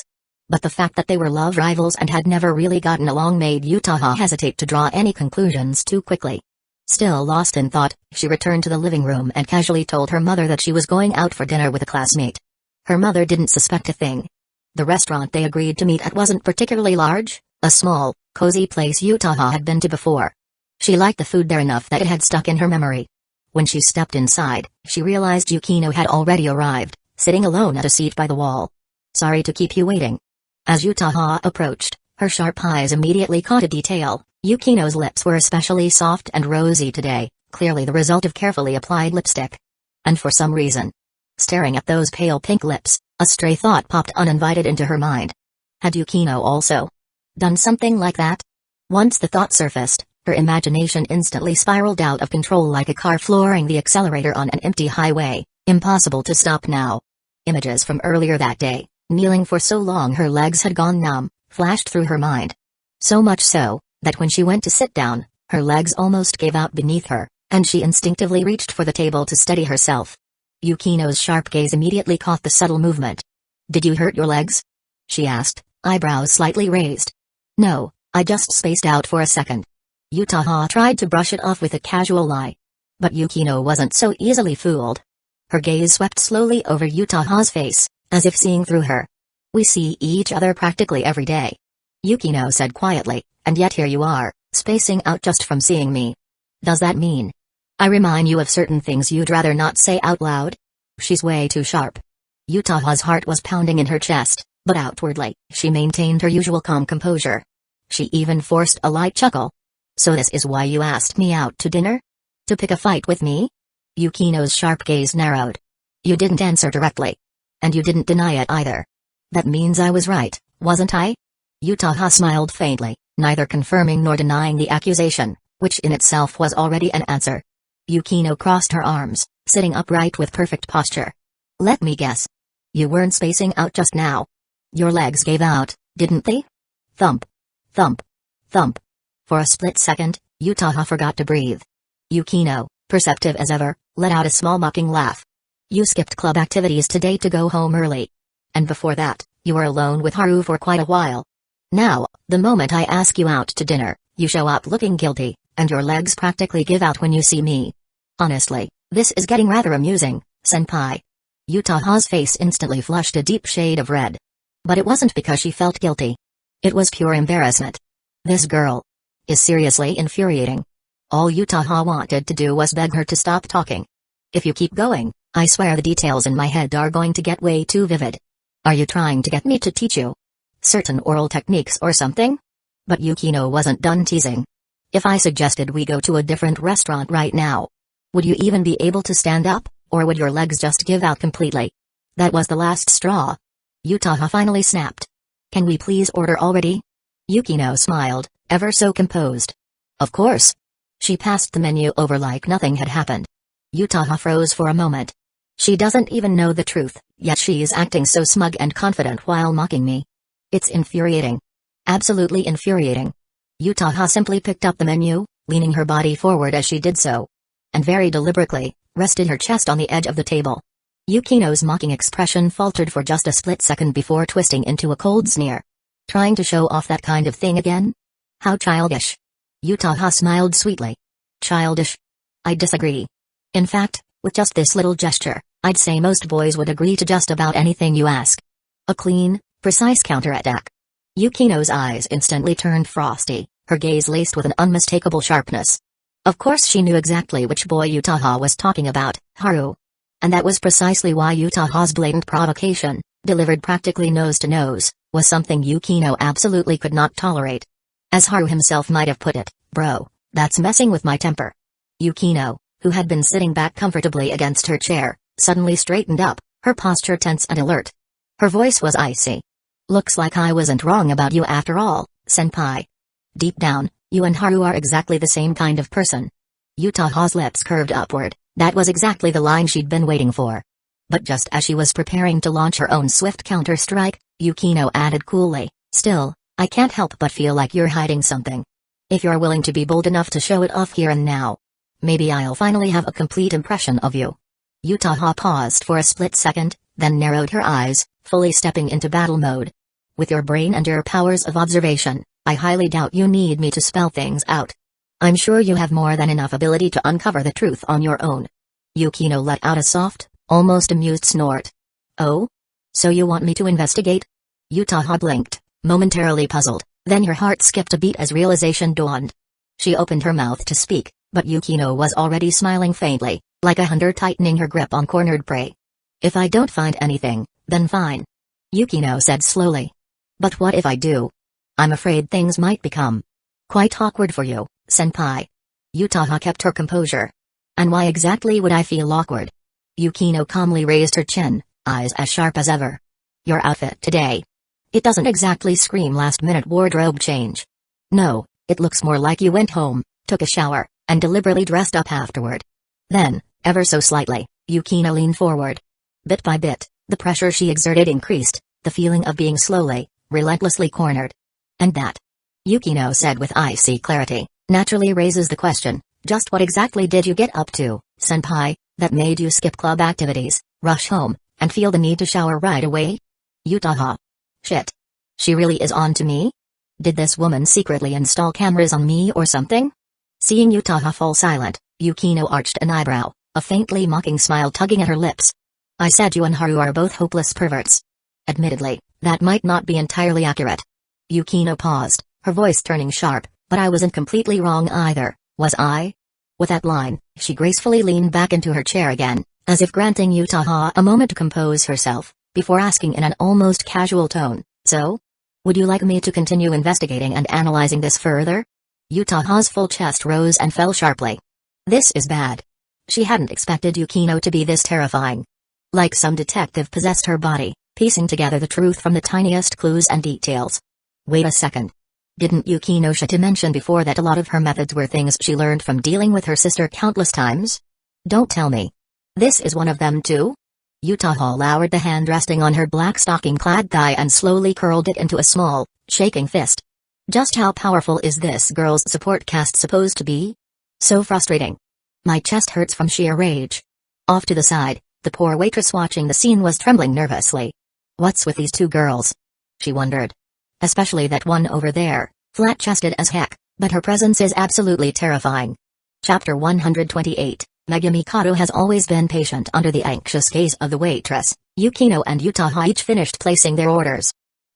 But the fact that they were love rivals and had never really gotten along made Yutaha hesitate to draw any conclusions too quickly. Still lost in thought, she returned to the living room and casually told her mother that she was going out for dinner with a classmate. Her mother didn't suspect a thing. The restaurant they agreed to meet at wasn't particularly large, a small, cozy place Yutaha had been to before. She liked the food there enough that it had stuck in her memory. When she stepped inside, she realized Yukino had already arrived, sitting alone at a seat by the wall. "Sorry to keep you waiting." As Yutaha approached, her sharp eyes immediately caught a detail. Yukino's lips were especially soft and rosy today, clearly the result of carefully applied lipstick. And for some reason, staring at those pale pink lips, a stray thought popped uninvited into her mind. Had Yukino also done something like that? Once the thought surfaced, her imagination instantly spiraled out of control like a car flooring the accelerator on an empty highway. Impossible to stop now. Images from earlier that day, kneeling for so long her legs had gone numb, flashed through her mind. So much so, that when she went to sit down, her legs almost gave out beneath her, and she instinctively reached for the table to steady herself. Yukino's sharp gaze immediately caught the subtle movement. "Did you hurt your legs?" she asked, eyebrows slightly raised. "No, I just spaced out for a second." Yutaha tried to brush it off with a casual lie. But Yukino wasn't so easily fooled. Her gaze swept slowly over Yutaha's face, as if seeing through her. "We see each other practically every day," Yukino said quietly, "and yet here you are, spacing out just from seeing me. Does that mean I remind you of certain things you'd rather not say out loud?" She's way too sharp. Yutaha's heart was pounding in her chest, but outwardly, she maintained her usual calm composure. She even forced a light chuckle. "So this is why you asked me out to dinner? To pick a fight with me?" Yukino's sharp gaze narrowed. "You didn't answer directly. And you didn't deny it either. That means I was right, wasn't I?" Yutaha smiled faintly, neither confirming nor denying the accusation, which in itself was already an answer. Yukino crossed her arms, sitting upright with perfect posture. "Let me guess. You weren't spacing out just now. Your legs gave out, didn't they?" Thump. Thump. Thump. For a split second, Yutaha forgot to breathe. Yukino, perceptive as ever, let out a small mocking laugh. "You skipped club activities today to go home early. And before that, you were alone with Haru for quite a while. Now, the moment I ask you out to dinner, you show up looking guilty, and your legs practically give out when you see me. Honestly, this is getting rather amusing, senpai." Yutaha's face instantly flushed a deep shade of red. But it wasn't because she felt guilty. It was pure embarrassment. This girl is seriously infuriating. All Yutaha wanted to do was beg her to stop talking. "If you keep going, I swear the details in my head are going to get way too vivid. Are you trying to get me to teach you certain oral techniques or something?" But Yukino wasn't done teasing. "If I suggested we go to a different restaurant right now, would you even be able to stand up, or would your legs just give out completely?" That was the last straw. Yutaha finally snapped. "Can we please order already?" Yukino smiled, ever so composed. "Of course." She passed the menu over like nothing had happened. Yutaha froze for a moment. She doesn't even know the truth, yet she's acting so smug and confident while mocking me. It's infuriating. Absolutely infuriating. Yutaha simply picked up the menu, leaning her body forward as she did so. And very deliberately, rested her chest on the edge of the table. Yukino's mocking expression faltered for just a split second before twisting into a cold sneer. "Trying to show off that kind of thing again? How childish." Yutaha smiled sweetly. "Childish? I disagree. In fact, with just this little gesture, I'd say most boys would agree to just about anything you ask. A clean, precise counterattack." Yukino's eyes instantly turned frosty, her gaze laced with an unmistakable sharpness. Of course she knew exactly which boy Yutaha was talking about, Haru. And that was precisely why Yutaha's blatant provocation, delivered practically nose to nose, was something Yukino absolutely could not tolerate. As Haru himself might have put it, "Bro, that's messing with my temper." Yukino, who had been sitting back comfortably against her chair, suddenly straightened up, her posture tense and alert. Her voice was icy. "Looks like I wasn't wrong about you after all, senpai. Deep down, you and Haru are exactly the same kind of person." Yutaha's lips curved upward. That was exactly the line she'd been waiting for. But just as she was preparing to launch her own swift counter-strike, Yukino added coolly, "Still, I can't help but feel like you're hiding something. If you're willing to be bold enough to show it off here and now, maybe I'll finally have a complete impression of you." Yutaha paused for a split second, then narrowed her eyes, fully stepping into battle mode. "With your brain and your powers of observation, I highly doubt you need me to spell things out. I'm sure you have more than enough ability to uncover the truth on your own." Yukino let out a soft, almost amused snort. "Oh? So you want me to investigate?" Yutaha blinked, momentarily puzzled, then her heart skipped a beat as realization dawned. She opened her mouth to speak, but Yukino was already smiling faintly, like a hunter tightening her grip on cornered prey. If I don't find anything, then fine. Yukino said slowly. But what if I do? I'm afraid things might become quite awkward for you, senpai. Yutaha kept her composure. And why exactly would I feel awkward? Yukino calmly raised her chin, eyes as sharp as ever. Your outfit today. It doesn't exactly scream last-minute wardrobe change. No, it looks more like you went home, took a shower, and deliberately dressed up afterward. Then, ever so slightly, Yukino leaned forward. Bit by bit, the pressure she exerted increased, the feeling of being slowly, relentlessly cornered. And that, Yukino said with icy clarity, naturally raises the question, just what exactly did you get up to, senpai, that made you skip club activities, rush home, and feel the need to shower right away? Yutaha. Shit. She really is on to me? Did this woman secretly install cameras on me or something? Seeing Yutaha fall silent, Yukino arched an eyebrow, a faintly mocking smile tugging at her lips. I said you and Haru are both hopeless perverts. Admittedly, that might not be entirely accurate. Yukino paused, her voice turning sharp, but I wasn't completely wrong either, was I? With that line, she gracefully leaned back into her chair again, as if granting Yutaha a moment to compose herself, before asking in an almost casual tone, so? Would you like me to continue investigating and analyzing this further? Yutaha's full chest rose and fell sharply. This is bad. She hadn't expected Yukino to be this terrifying. Like some detective possessed her body, piecing together the truth from the tiniest clues and details. Wait a second. Didn't Yukinoshita mention before that a lot of her methods were things she learned from dealing with her sister countless times? Don't tell me. This is one of them too? Yutaha lowered the hand resting on her black stocking-clad thigh and slowly curled it into a small, shaking fist. Just how powerful is this girl's support cast supposed to be? So frustrating. My chest hurts from sheer rage. Off to the side, the poor waitress watching the scene was trembling nervously. What's with these two girls? She wondered. Especially that one over there, flat-chested as heck, but her presence is absolutely terrifying. Chapter 128. Megumi Kato has always been patient under the anxious gaze of the waitress. Yukino and Yutaha each finished placing their orders.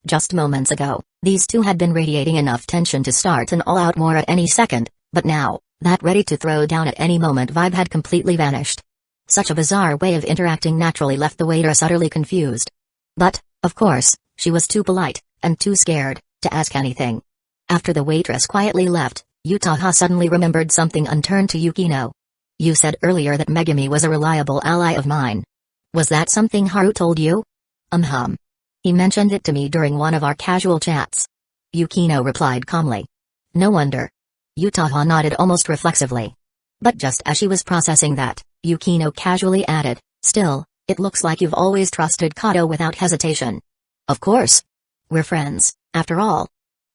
Just moments ago, these two had been radiating enough tension to start an all-out war at any second, but now, that ready-to-throw-down at any moment vibe had completely vanished. Such a bizarre way of interacting naturally left the waitress utterly confused. But, of course, she was too polite, and too scared, to ask anything. After the waitress quietly left, Yutaha suddenly remembered something and turned to Yukino. You said earlier that Megumi was a reliable ally of mine. Was that something Haru told you? He mentioned it to me during one of our casual chats. Yukino replied calmly. No wonder. Yutaha nodded almost reflexively. But just as she was processing that, Yukino casually added, still, it looks like you've always trusted Kato without hesitation. Of course. We're friends, after all.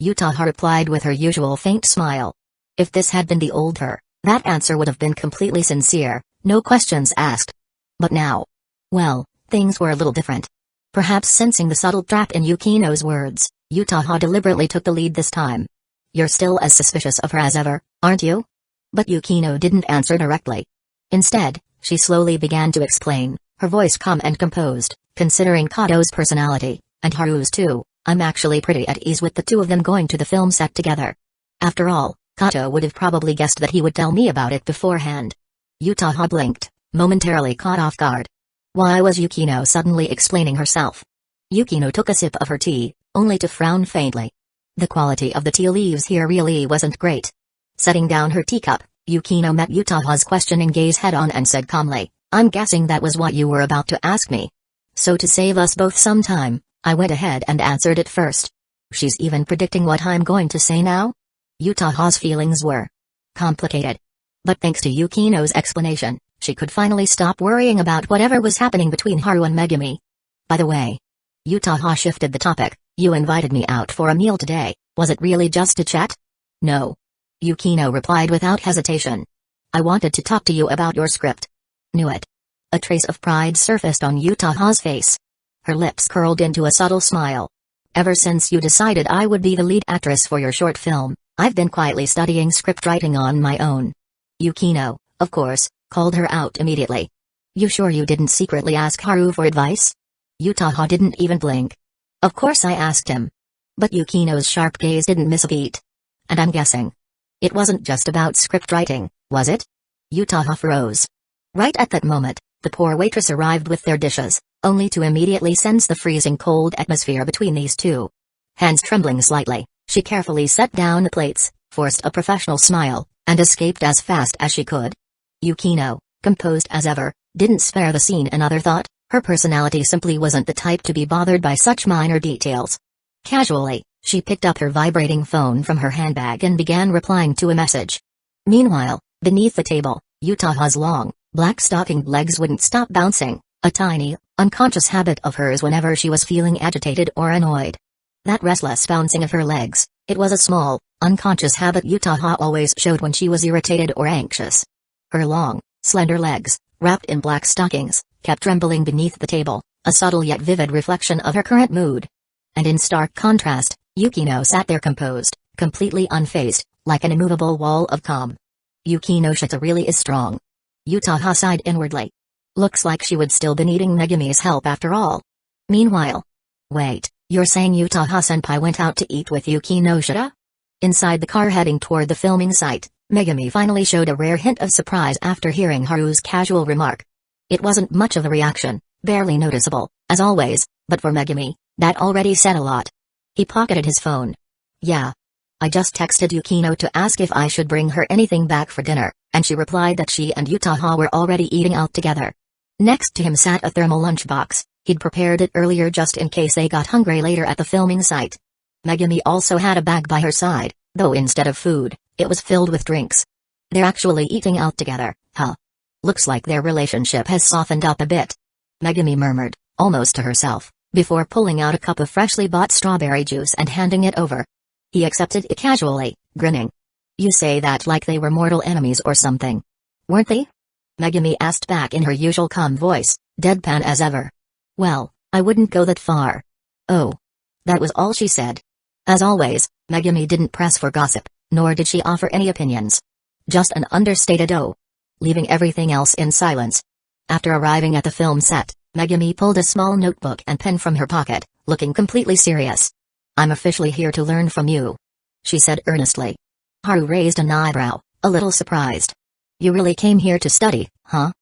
Yutaha replied with her usual faint smile. If this had been the old her, that answer would have been completely sincere, no questions asked. But now, well, things were a little different. Perhaps sensing the subtle trap in Yukino's words, Yutaha deliberately took the lead this time. You're still as suspicious of her as ever, aren't you? But Yukino didn't answer directly. Instead, she slowly began to explain, her voice calm and composed, considering Kato's personality, and Haru's too, I'm actually pretty at ease with the two of them going to the film set together. After all, Kato would have probably guessed that he would tell me about it beforehand. Yutaha blinked, momentarily caught off guard. Why was Yukino suddenly explaining herself? Yukino took a sip of her tea, only to frown faintly. The quality of the tea leaves here really wasn't great. Setting down her teacup, Yukino met Yutaha's questioning gaze head-on and said calmly, I'm guessing that was what you were about to ask me. So to save us both some time, I went ahead and answered it first. She's even predicting what I'm going to say now? Yutaha's feelings were complicated. But thanks to Yukino's explanation, she could finally stop worrying about whatever was happening between Haru and Megumi. By the way, Yutaha shifted the topic, you invited me out for a meal today, was it really just to chat? No. Yukino replied without hesitation. I wanted to talk to you about your script. Knew it. A trace of pride surfaced on Yutaha's face. Her lips curled into a subtle smile. Ever since you decided I would be the lead actress for your short film, I've been quietly studying script writing on my own. Yukino, of course, called her out immediately. You sure you didn't secretly ask Haru for advice? Yutaha didn't even blink. Of course I asked him. But Yukino's sharp gaze didn't miss a beat. And I'm guessing. It wasn't just about script writing, was it? Utaha froze. Right at that moment, the poor waitress arrived with their dishes, only to immediately sense the freezing cold atmosphere between these two. Hands trembling slightly, she carefully set down the plates, forced a professional smile, and escaped as fast as she could. Yukino, composed as ever, didn't spare the scene another thought. Her personality simply wasn't the type to be bothered by such minor details. Casually, she picked up her vibrating phone from her handbag and began replying to a message. Meanwhile, beneath the table, Utaha's long, black-stockinged legs wouldn't stop bouncing, a tiny, unconscious habit of hers whenever she was feeling agitated or annoyed. That restless bouncing of her legs, it was a small, unconscious habit Utaha always showed when she was irritated or anxious. Her long, slender legs, wrapped in black stockings, kept trembling beneath the table, a subtle yet vivid reflection of her current mood. And in stark contrast, Yukino sat there composed, completely unfazed, like an immovable wall of calm. Yukinoshita really is strong. Utaha sighed inwardly. Looks like she would still be needing Megami's help after all. Meanwhile. Wait, you're saying Utaha-senpai went out to eat with Yukinoshita? Inside the car heading toward the filming site, Megami finally showed a rare hint of surprise after hearing Haru's casual remark. It wasn't much of a reaction, barely noticeable, as always, but for Megami, that already said a lot. He pocketed his phone. Yeah. I just texted Yukino to ask if I should bring her anything back for dinner, and she replied that she and Utaha were already eating out together. Next to him sat a thermal lunchbox. He'd prepared it earlier just in case they got hungry later at the filming site. Megami also had a bag by her side, though instead of food, it was filled with drinks. They're actually eating out together, huh? Looks like their relationship has softened up a bit. Megami murmured, almost to herself, before pulling out a cup of freshly bought strawberry juice and handing it over. He accepted it casually, grinning. You say that like they were mortal enemies or something. Weren't they? Megami asked back in her usual calm voice, deadpan as ever. Well, I wouldn't go that far. Oh. That was all she said. As always, Megami didn't press for gossip, nor did she offer any opinions. Just an understated oh. Leaving everything else in silence. After arriving at the film set, Megami pulled a small notebook and pen from her pocket, looking completely serious. I'm officially here to learn from you, she said earnestly. Haru raised an eyebrow, a little surprised. You really came here to study, huh?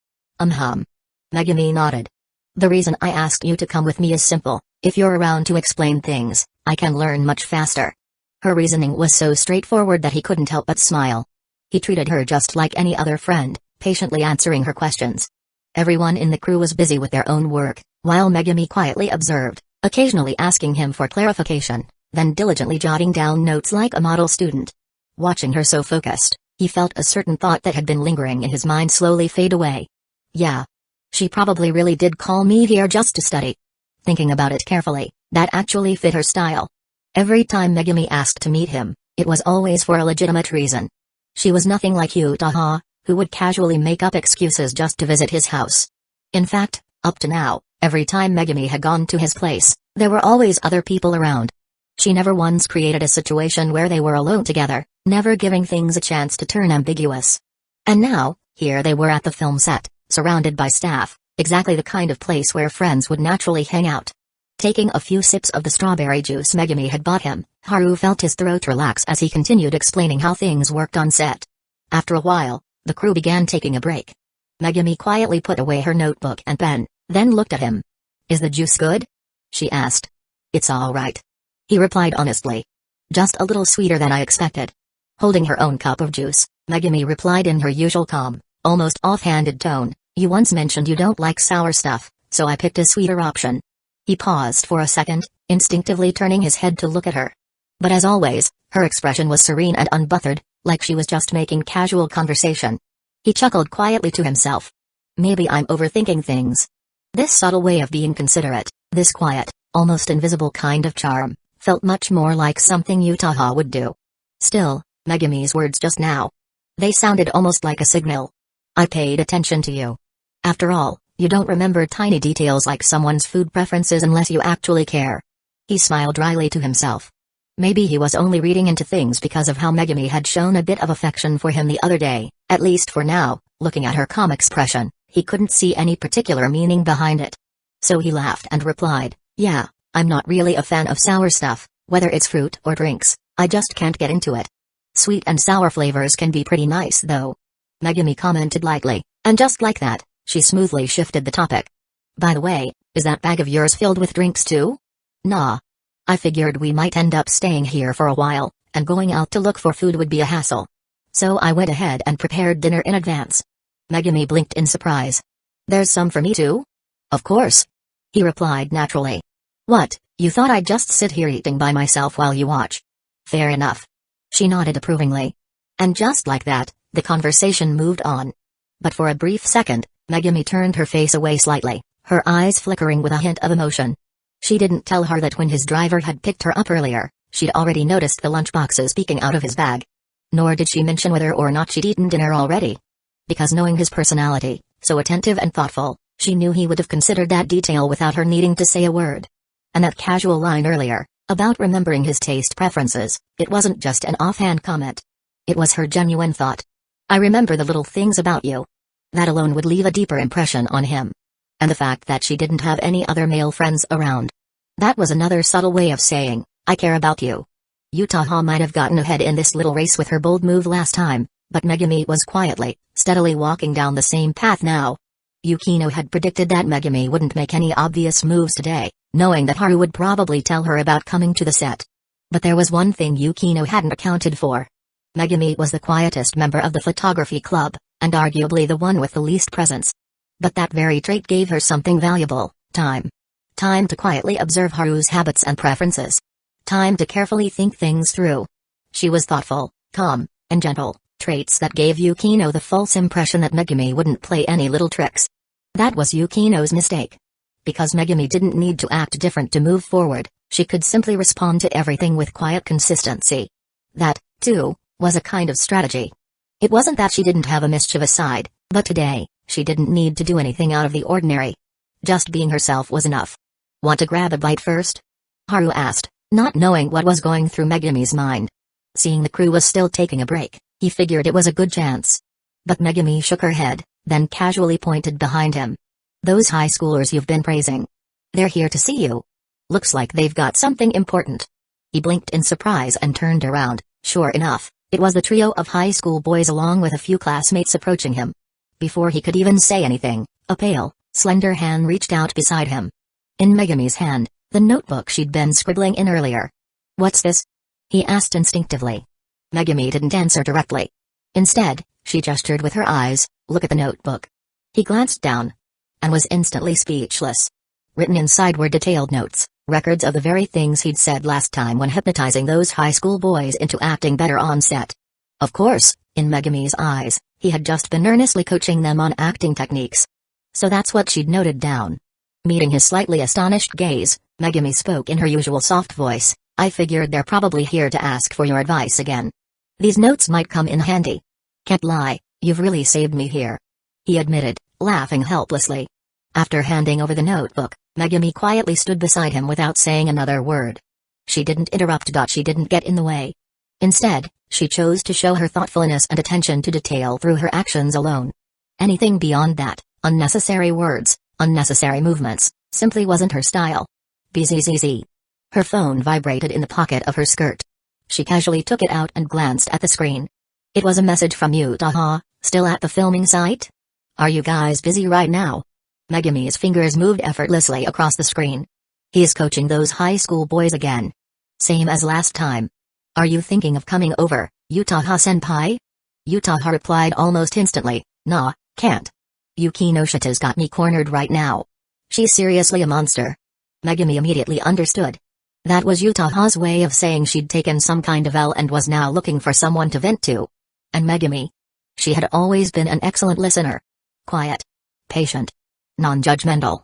Megami nodded. The reason I asked you to come with me is simple. If you're around to explain things, I can learn much faster. Her reasoning was so straightforward that he couldn't help but smile. He treated her just like any other friend, patiently answering her questions. Everyone in the crew was busy with their own work, while Megami quietly observed, occasionally asking him for clarification, then diligently jotting down notes like a model student. Watching her so focused, he felt a certain thought that had been lingering in his mind slowly fade away. Yeah. She probably really did call me here just to study. Thinking about it carefully, that actually fit her style. Every time Megami asked to meet him, it was always for a legitimate reason. She was nothing like Utaha, who would casually make up excuses just to visit his house. In fact, up to now, every time Megami had gone to his place, there were always other people around. She never once created a situation where they were alone together, never giving things a chance to turn ambiguous. And now, here they were at the film set, surrounded by staff, exactly the kind of place where friends would naturally hang out. Taking a few sips of the strawberry juice Megami had bought him, Haru felt his throat relax as he continued explaining how things worked on set. After a while, the crew began taking a break. Megami quietly put away her notebook and pen, then looked at him. Is the juice good? She asked. It's all right. He replied honestly. Just a little sweeter than I expected. Holding her own cup of juice, Megami replied in her usual calm, almost offhanded tone, you once mentioned you don't like sour stuff, so I picked a sweeter option. He paused for a second, instinctively turning his head to look at her. But as always, her expression was serene and unbothered, like she was just making casual conversation. He chuckled quietly to himself. Maybe I'm overthinking things. This subtle way of being considerate, this quiet, almost invisible kind of charm, felt much more like something Utaha would do. Still, Megami's words just now. They sounded almost like a signal. I paid attention to you. After all, you don't remember tiny details like someone's food preferences unless you actually care. He smiled dryly to himself. Maybe he was only reading into things because of how Megami had shown a bit of affection for him the other day, at least for now. Looking at her calm expression, he couldn't see any particular meaning behind it. So he laughed and replied, yeah, I'm not really a fan of sour stuff, whether it's fruit or drinks, I just can't get into it. Sweet and sour flavors can be pretty nice though. Megumi commented lightly, and just like that, she smoothly shifted the topic. By the way, is that bag of yours filled with drinks too? Nah. I figured we might end up staying here for a while, and going out to look for food would be a hassle. So I went ahead and prepared dinner in advance. Megumi blinked in surprise. There's some for me too? Of course. He replied naturally. What, you thought I'd just sit here eating by myself while you watch? Fair enough. She nodded approvingly. And just like that, the conversation moved on. But for a brief second, Megumi turned her face away slightly, her eyes flickering with a hint of emotion. She didn't tell her that when his driver had picked her up earlier, she'd already noticed the lunchboxes peeking out of his bag. Nor did she mention whether or not she'd eaten dinner already. Because knowing his personality, so attentive and thoughtful, she knew he would have considered that detail without her needing to say a word. And that casual line earlier, about remembering his taste preferences, it wasn't just an offhand comment. It was her genuine thought. I remember the little things about you. That alone would leave a deeper impression on him. And the fact that she didn't have any other male friends around. That was another subtle way of saying, I care about you. Yutaha might have gotten ahead in this little race with her bold move last time, but Megumi was quietly, steadily walking down the same path now. Yukino had predicted that Megumi wouldn't make any obvious moves today, knowing that Haru would probably tell her about coming to the set. But there was one thing Yukino hadn't accounted for. Megumi was the quietest member of the photography club, and arguably the one with the least presence. But that very trait gave her something valuable, time. Time to quietly observe Haru's habits and preferences. Time to carefully think things through. She was thoughtful, calm, and gentle, traits that gave Yukino the false impression that Megumi wouldn't play any little tricks. That was Yukino's mistake. Because Megumi didn't need to act different to move forward, she could simply respond to everything with quiet consistency. That, too, was a kind of strategy. It wasn't that she didn't have a mischievous side, but today, she didn't need to do anything out of the ordinary. Just being herself was enough. Want to grab a bite first? Haru asked, not knowing what was going through Megumi's mind. Seeing the crew was still taking a break, he figured it was a good chance. But Megumi shook her head, then casually pointed behind him. Those high schoolers you've been praising. They're here to see you. Looks like they've got something important. He blinked in surprise and turned around. Sure enough, it was the trio of high school boys along with a few classmates approaching him. Before he could even say anything, a pale, slender hand reached out beside him. In Megumi's hand, the notebook she'd been scribbling in earlier. What's this? He asked instinctively. Megumi didn't answer directly. Instead, she gestured with her eyes, look at the notebook. He glanced down. And was instantly speechless. Written inside were detailed notes, records of the very things he'd said last time when hypnotizing those high school boys into acting better on set. Of course, in Megumi's eyes, he had just been earnestly coaching them on acting techniques. So that's what she'd noted down. Meeting his slightly astonished gaze, Megumi spoke in her usual soft voice, I figured they're probably here to ask for your advice again. These notes might come in handy. Can't lie, you've really saved me here. He admitted, laughing helplessly. After handing over the notebook, Megumi quietly stood beside him without saying another word. She didn't interrupt. She didn't get in the way. Instead, she chose to show her thoughtfulness and attention to detail through her actions alone. Anything beyond that, unnecessary words, unnecessary movements, simply wasn't her style. Bzzz. Her phone vibrated in the pocket of her skirt. She casually took it out and glanced at the screen. It was a message from Yutaha, still at the filming site? Are you guys busy right now? Megumi's fingers moved effortlessly across the screen. He's coaching those high school boys again. Same as last time. Are you thinking of coming over, Yutaha-senpai? Yutaha replied almost instantly, nah, can't. Yukinoshita's got me cornered right now. She's seriously a monster. Megumi immediately understood. That was Yutaha's way of saying she'd taken some kind of L and was now looking for someone to vent to. And Megumi? She had always been an excellent listener. Quiet. Patient. Non-judgmental.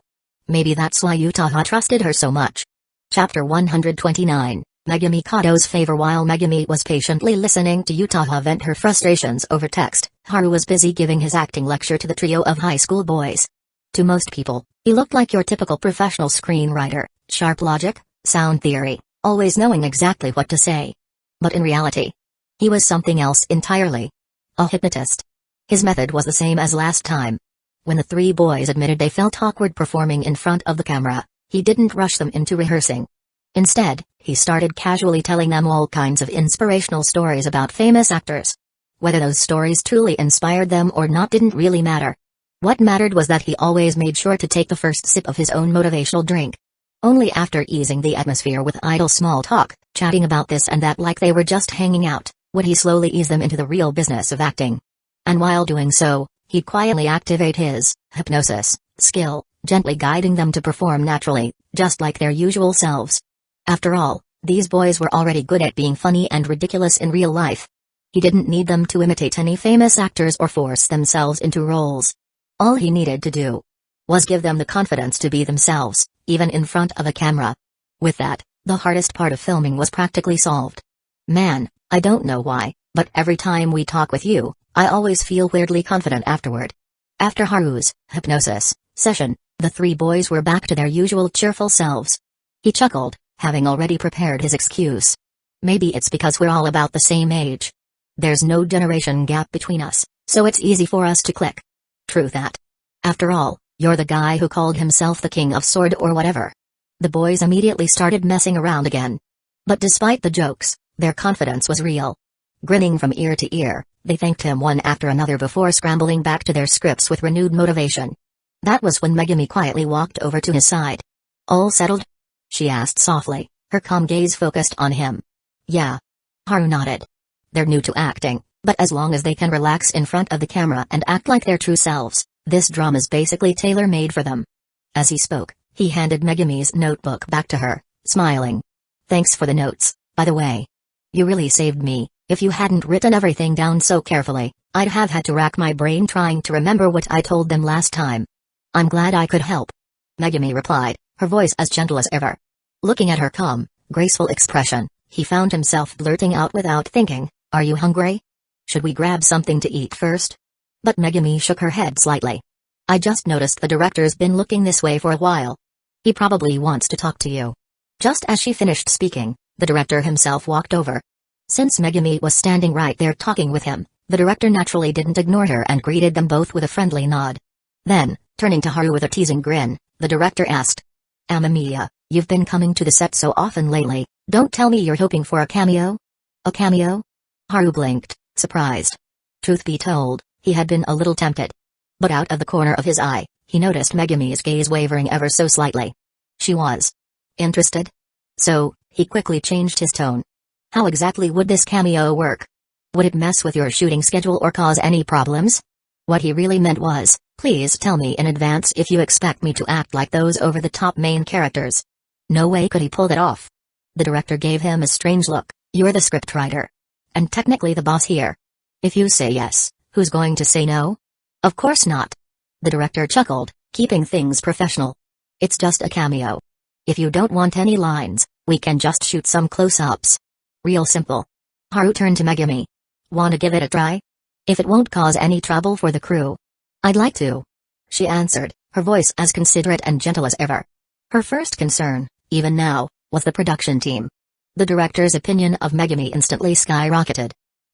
Maybe that's why Yutaha trusted her so much. Chapter 129, Megumi Kato's favor. While Megumi was patiently listening to Yutaha vent her frustrations over text, Haru was busy giving his acting lecture to the trio of high school boys. To most people, he looked like your typical professional screenwriter, sharp logic, sound theory, always knowing exactly what to say. But in reality, he was something else entirely. A hypnotist. His method was the same as last time. When the three boys admitted they felt awkward performing in front of the camera, he didn't rush them into rehearsing. Instead, he started casually telling them all kinds of inspirational stories about famous actors. Whether those stories truly inspired them or not didn't really matter. What mattered was that he always made sure to take the first sip of his own motivational drink. Only after easing the atmosphere with idle small talk, chatting about this and that like they were just hanging out, would he slowly ease them into the real business of acting. And while doing so, he'd quietly activate his hypnosis skill, gently guiding them to perform naturally, just like their usual selves. After all, these boys were already good at being funny and ridiculous in real life. He didn't need them to imitate any famous actors or force themselves into roles. All he needed to do was give them the confidence to be themselves, even in front of a camera. With that, the hardest part of filming was practically solved. Man, I don't know why, but every time we talk with you, I always feel weirdly confident afterward. After Haru's hypnosis session, the three boys were back to their usual cheerful selves. He chuckled, having already prepared his excuse. Maybe it's because we're all about the same age. There's no generation gap between us, so it's easy for us to click. True that. After all, you're the guy who called himself the King of Sword or whatever. The boys immediately started messing around again. But despite the jokes, their confidence was real. Grinning from ear to ear, they thanked him one after another before scrambling back to their scripts with renewed motivation. That was when Megumi quietly walked over to his side. All settled? She asked softly, her calm gaze focused on him. Yeah. Haru nodded. They're new to acting, but as long as they can relax in front of the camera and act like their true selves, this drama's basically tailor-made for them. As he spoke, he handed Megumi's notebook back to her, smiling. Thanks for the notes, by the way. You really saved me. If you hadn't written everything down so carefully, I'd have had to rack my brain trying to remember what I told them last time. I'm glad I could help. Megumi replied, her voice as gentle as ever. Looking at her calm, graceful expression, he found himself blurting out without thinking, Are you hungry? Should we grab something to eat first? But Megumi shook her head slightly. I just noticed the director's been looking this way for a while. He probably wants to talk to you. Just as she finished speaking, the director himself walked over. Since Megumi was standing right there talking with him, the director naturally didn't ignore her and greeted them both with a friendly nod. Then, turning to Haru with a teasing grin, the director asked, Amamiya, you've been coming to the set so often lately, don't tell me you're hoping for a cameo? A cameo? Haru blinked, surprised. Truth be told, he had been a little tempted. But out of the corner of his eye, he noticed Megumi's gaze wavering ever so slightly. She was interested? So, he quickly changed his tone. How exactly would this cameo work? Would it mess with your shooting schedule or cause any problems? What he really meant was, please tell me in advance if you expect me to act like those over-the-top main characters. No way could he pull that off. The director gave him a strange look. You're the scriptwriter. And technically the boss here. If you say yes, who's going to say no? Of course not. The director chuckled, keeping things professional. It's just a cameo. If you don't want any lines, we can just shoot some close-ups. Real simple. Haru turned to Megumi. Wanna give it a try? If it won't cause any trouble for the crew. I'd like to. She answered, her voice as considerate and gentle as ever. Her first concern, even now, was the production team. The director's opinion of Megumi instantly skyrocketed.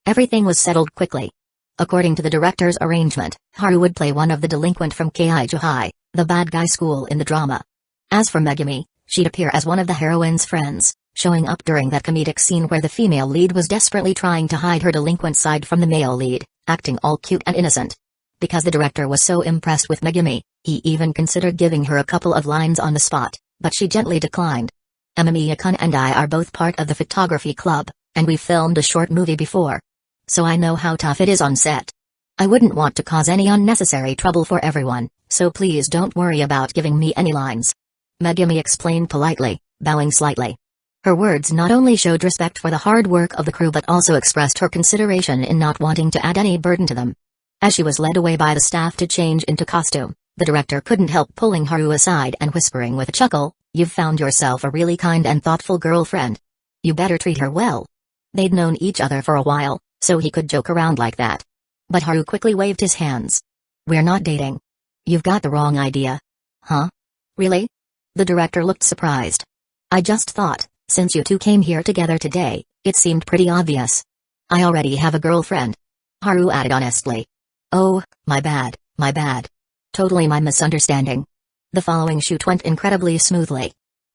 Everything was settled quickly. According to the director's arrangement, Haru would play one of the delinquent from Kaiju High, the bad guy school in the drama. As for Megumi, she'd appear as one of the heroine's friends, showing up during that comedic scene where the female lead was desperately trying to hide her delinquent side from the male lead, acting all cute and innocent. Because the director was so impressed with Megumi, he even considered giving her a couple of lines on the spot, but she gently declined. Amamiya-kun and I are both part of the photography club, and we filmed a short movie before. So I know how tough it is on set. I wouldn't want to cause any unnecessary trouble for everyone, so please don't worry about giving me any lines. Megumi explained politely, bowing slightly. Her words not only showed respect for the hard work of the crew but also expressed her consideration in not wanting to add any burden to them. As she was led away by the staff to change into costume, the director couldn't help pulling Haru aside and whispering with a chuckle, You've found yourself a really kind and thoughtful girlfriend. You better treat her well. They'd known each other for a while, so he could joke around like that. But Haru quickly waved his hands. We're not dating. You've got the wrong idea. Huh? Really? The director looked surprised. I just thought, since you two came here together today, it seemed pretty obvious. I already have a girlfriend. Haru added honestly. Oh, my bad, my bad. Totally my misunderstanding. The following shoot went incredibly smoothly.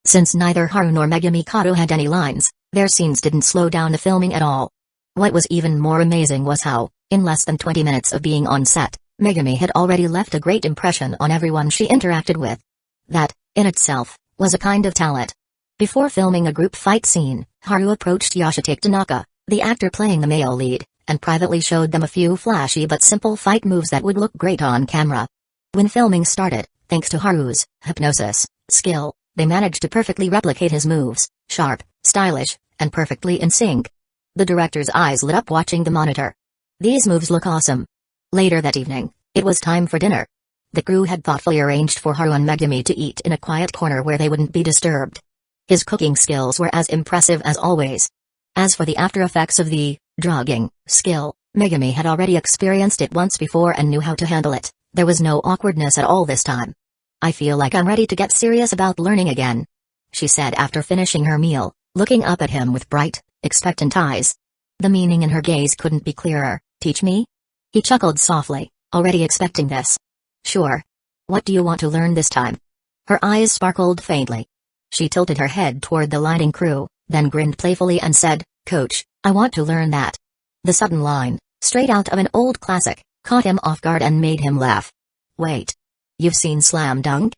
Since neither Haru nor Megumi Kato had any lines, their scenes didn't slow down the filming at all. What was even more amazing was how, in less than 20 minutes of being on set, Megumi had already left a great impression on everyone she interacted with. That, in itself, was a kind of talent. Before filming a group fight scene, Haru approached Yoshitake Tanaka, the actor playing the male lead, and privately showed them a few flashy but simple fight moves that would look great on camera. When filming started, thanks to Haru's hypnosis skill, they managed to perfectly replicate his moves, sharp, stylish, and perfectly in sync. The director's eyes lit up watching the monitor. These moves look awesome. Later that evening, it was time for dinner. The crew had thoughtfully arranged for Haru and Megumi to eat in a quiet corner where they wouldn't be disturbed. His cooking skills were as impressive as always. As for the after effects of the drugging skill, Megumi had already experienced it once before and knew how to handle it. There was no awkwardness at all this time. I feel like I'm ready to get serious about learning again, she said after finishing her meal, looking up at him with bright, expectant eyes. The meaning in her gaze couldn't be clearer. Teach me? He chuckled softly, already expecting this. Sure. What do you want to learn this time? Her eyes sparkled faintly. She tilted her head toward the lighting crew, then grinned playfully and said, Coach, I want to learn that. The sudden line, straight out of an old classic, caught him off guard and made him laugh. Wait. You've seen Slam Dunk?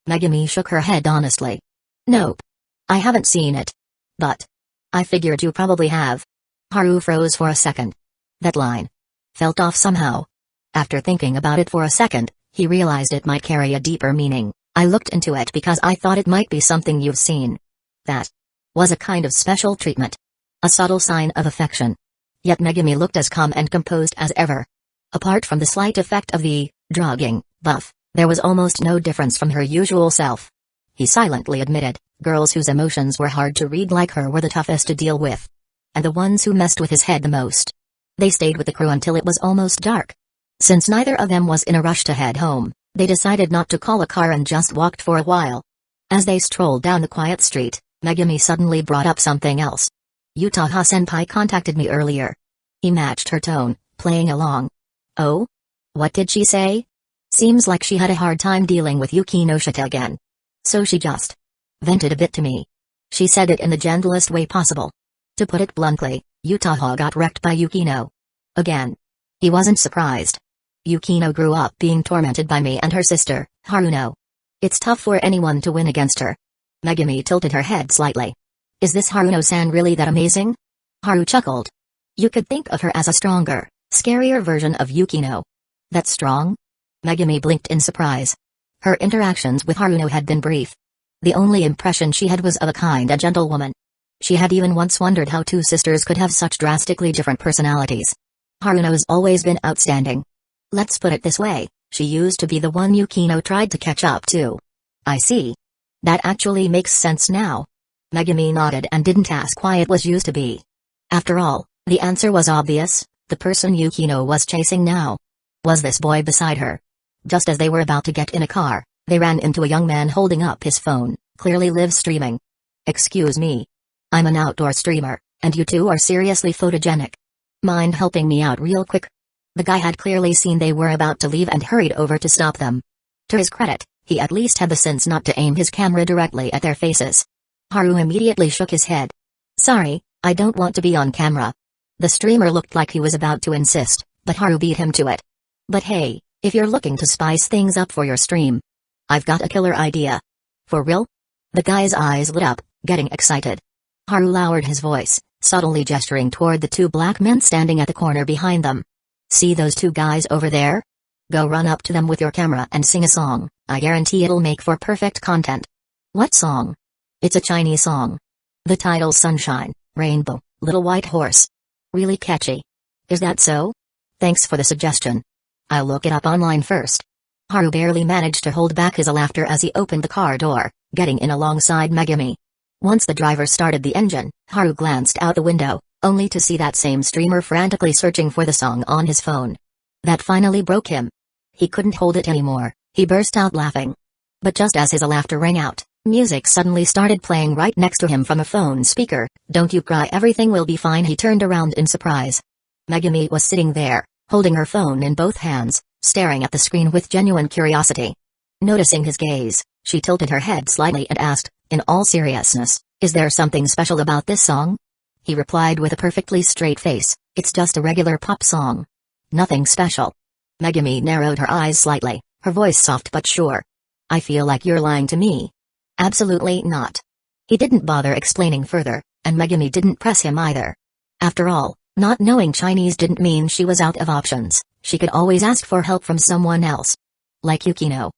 Megumi shook her head honestly. Nope. I haven't seen it. But I figured you probably have. Haru froze for a second. That line felt off somehow. After thinking about it for a second, he realized it might carry a deeper meaning. I looked into it because I thought it might be something you've seen. That was a kind of special treatment. A subtle sign of affection. Yet Megumi looked as calm and composed as ever. Apart from the slight effect of the drugging buff, there was almost no difference from her usual self. He silently admitted, girls whose emotions were hard to read like her were the toughest to deal with. And the ones who messed with his head the most. They stayed with the crew until it was almost dark. Since neither of them was in a rush to head home, they decided not to call a car and just walked for a while. As they strolled down the quiet street, Megumi suddenly brought up something else. Utaha-senpai contacted me earlier. He matched her tone, playing along. Oh? What did she say? Seems like she had a hard time dealing with Yukinoshita again. So she just vented a bit to me. She said it in the gentlest way possible. To put it bluntly, Utaha got wrecked by Yukino. Again. He wasn't surprised. Yukino grew up being tormented by me and her sister, Haruno. It's tough for anyone to win against her. Megumi tilted her head slightly. Is this Haruno-san really that amazing? Haru chuckled. You could think of her as a stronger, scarier version of Yukino. That strong? Megumi blinked in surprise. Her interactions with Haruno had been brief. The only impression she had was of a kind and gentle woman. She had even once wondered how two sisters could have such drastically different personalities. Haruno's always been outstanding. Let's put it this way, she used to be the one Yukino tried to catch up to. I see. That actually makes sense now. Megumi nodded and didn't ask why it was used to be. After all, the answer was obvious, the person Yukino was chasing now was this boy beside her. Just as they were about to get in a car, they ran into a young man holding up his phone, clearly live streaming. Excuse me. I'm an outdoor streamer, and you two are seriously photogenic. Mind helping me out real quick? The guy had clearly seen they were about to leave and hurried over to stop them. To his credit, he at least had the sense not to aim his camera directly at their faces. Haru immediately shook his head. Sorry, I don't want to be on camera. The streamer looked like he was about to insist, but Haru beat him to it. But hey, if you're looking to spice things up for your stream, I've got a killer idea. For real? The guy's eyes lit up, getting excited. Haru lowered his voice, subtly gesturing toward the two black men standing at the corner behind them. See those two guys over there? Go run up to them with your camera and sing a song. I guarantee it'll make for perfect content. What song? It's a Chinese song. The title's Sunshine, Rainbow, Little White Horse. Really catchy. Is that so? Thanks for the suggestion. I'll look it up online first. Haru barely managed to hold back his laughter as he opened the car door, getting in alongside Megumi. Once the driver started the engine, Haru glanced out the window, only to see that same streamer frantically searching for the song on his phone. That finally broke him. He couldn't hold it anymore, he burst out laughing. But just as his laughter rang out, music suddenly started playing right next to him from a phone speaker. Don't you cry, everything will be fine. He turned around in surprise. Megumi was sitting there, holding her phone in both hands, staring at the screen with genuine curiosity. Noticing his gaze, she tilted her head slightly and asked, In all seriousness, is there something special about this song? He replied with a perfectly straight face, it's just a regular pop song. Nothing special. Megumi narrowed her eyes slightly, her voice soft but sure. I feel like you're lying to me. Absolutely not. He didn't bother explaining further, and Megumi didn't press him either. After all, not knowing Chinese didn't mean she was out of options, she could always ask for help from someone else. Like Yukino.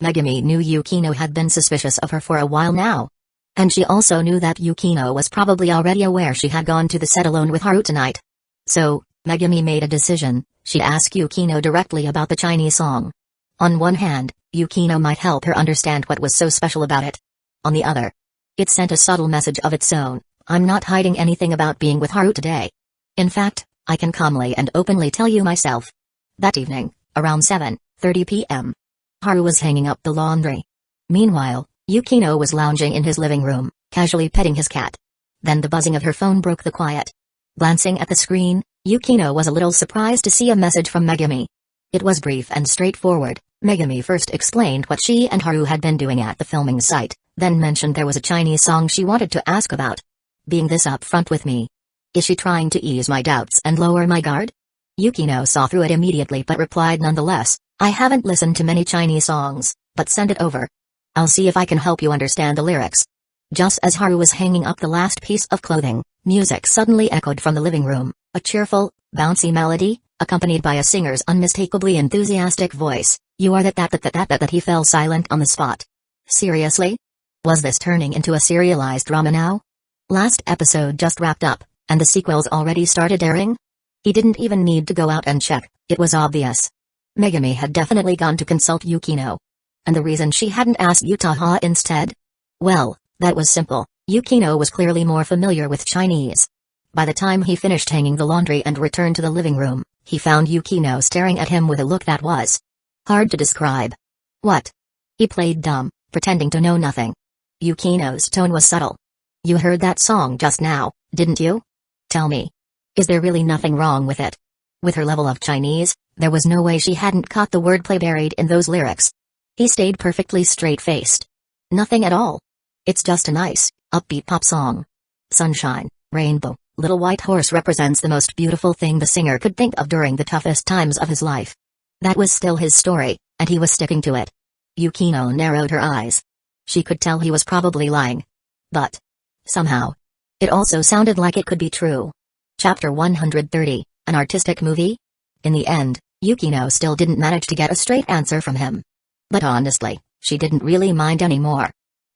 Megumi knew Yukino had been suspicious of her for a while now. And she also knew that Yukino was probably already aware she had gone to the set alone with Harut tonight. So, Megumi made a decision. She'd ask Yukino directly about the Chinese song. On one hand, Yukino might help her understand what was so special about it. On the other, it sent a subtle message of its own. I'm not hiding anything about being with Harut today. In fact, I can calmly and openly tell you myself. That evening, around 7:30 p.m., Haru was hanging up the laundry. Meanwhile, Yukino was lounging in his living room, casually petting his cat. Then the buzzing of her phone broke the quiet. Glancing at the screen, Yukino was a little surprised to see a message from Megumi. It was brief and straightforward. Megumi first explained what she and Haru had been doing at the filming site, then mentioned there was a Chinese song she wanted to ask about. Being this upfront with me. Is she trying to ease my doubts and lower my guard? Yukino saw through it immediately but replied nonetheless, I haven't listened to many Chinese songs, but send it over. I'll see if I can help you understand the lyrics. Just as Haru was hanging up the last piece of clothing, music suddenly echoed from the living room, a cheerful, bouncy melody, accompanied by a singer's unmistakably enthusiastic voice. You are that he fell silent on the spot. Seriously? Was this turning into a serialized drama now? Last episode just wrapped up, and the sequels already started airing? He didn't even need to go out and check, it was obvious. Megumi had definitely gone to consult Yukino. And the reason she hadn't asked Utaha instead? Well, that was simple. Yukino was clearly more familiar with Chinese. By the time he finished hanging the laundry and returned to the living room, he found Yukino staring at him with a look that was hard to describe. What? He played dumb, pretending to know nothing. Yukino's tone was subtle. You heard that song just now, didn't you? Tell me. Is there really nothing wrong with it? With her level of Chinese, there was no way she hadn't caught the wordplay buried in those lyrics. He stayed perfectly straight-faced. Nothing at all. It's just a nice, upbeat pop song. Sunshine, rainbow, little white horse represents the most beautiful thing the singer could think of during the toughest times of his life. That was still his story, and he was sticking to it. Yukino narrowed her eyes. She could tell he was probably lying. But somehow, it also sounded like it could be true. Chapter 130, an artistic movie? In the end, Yukino still didn't manage to get a straight answer from him. But honestly, she didn't really mind anymore.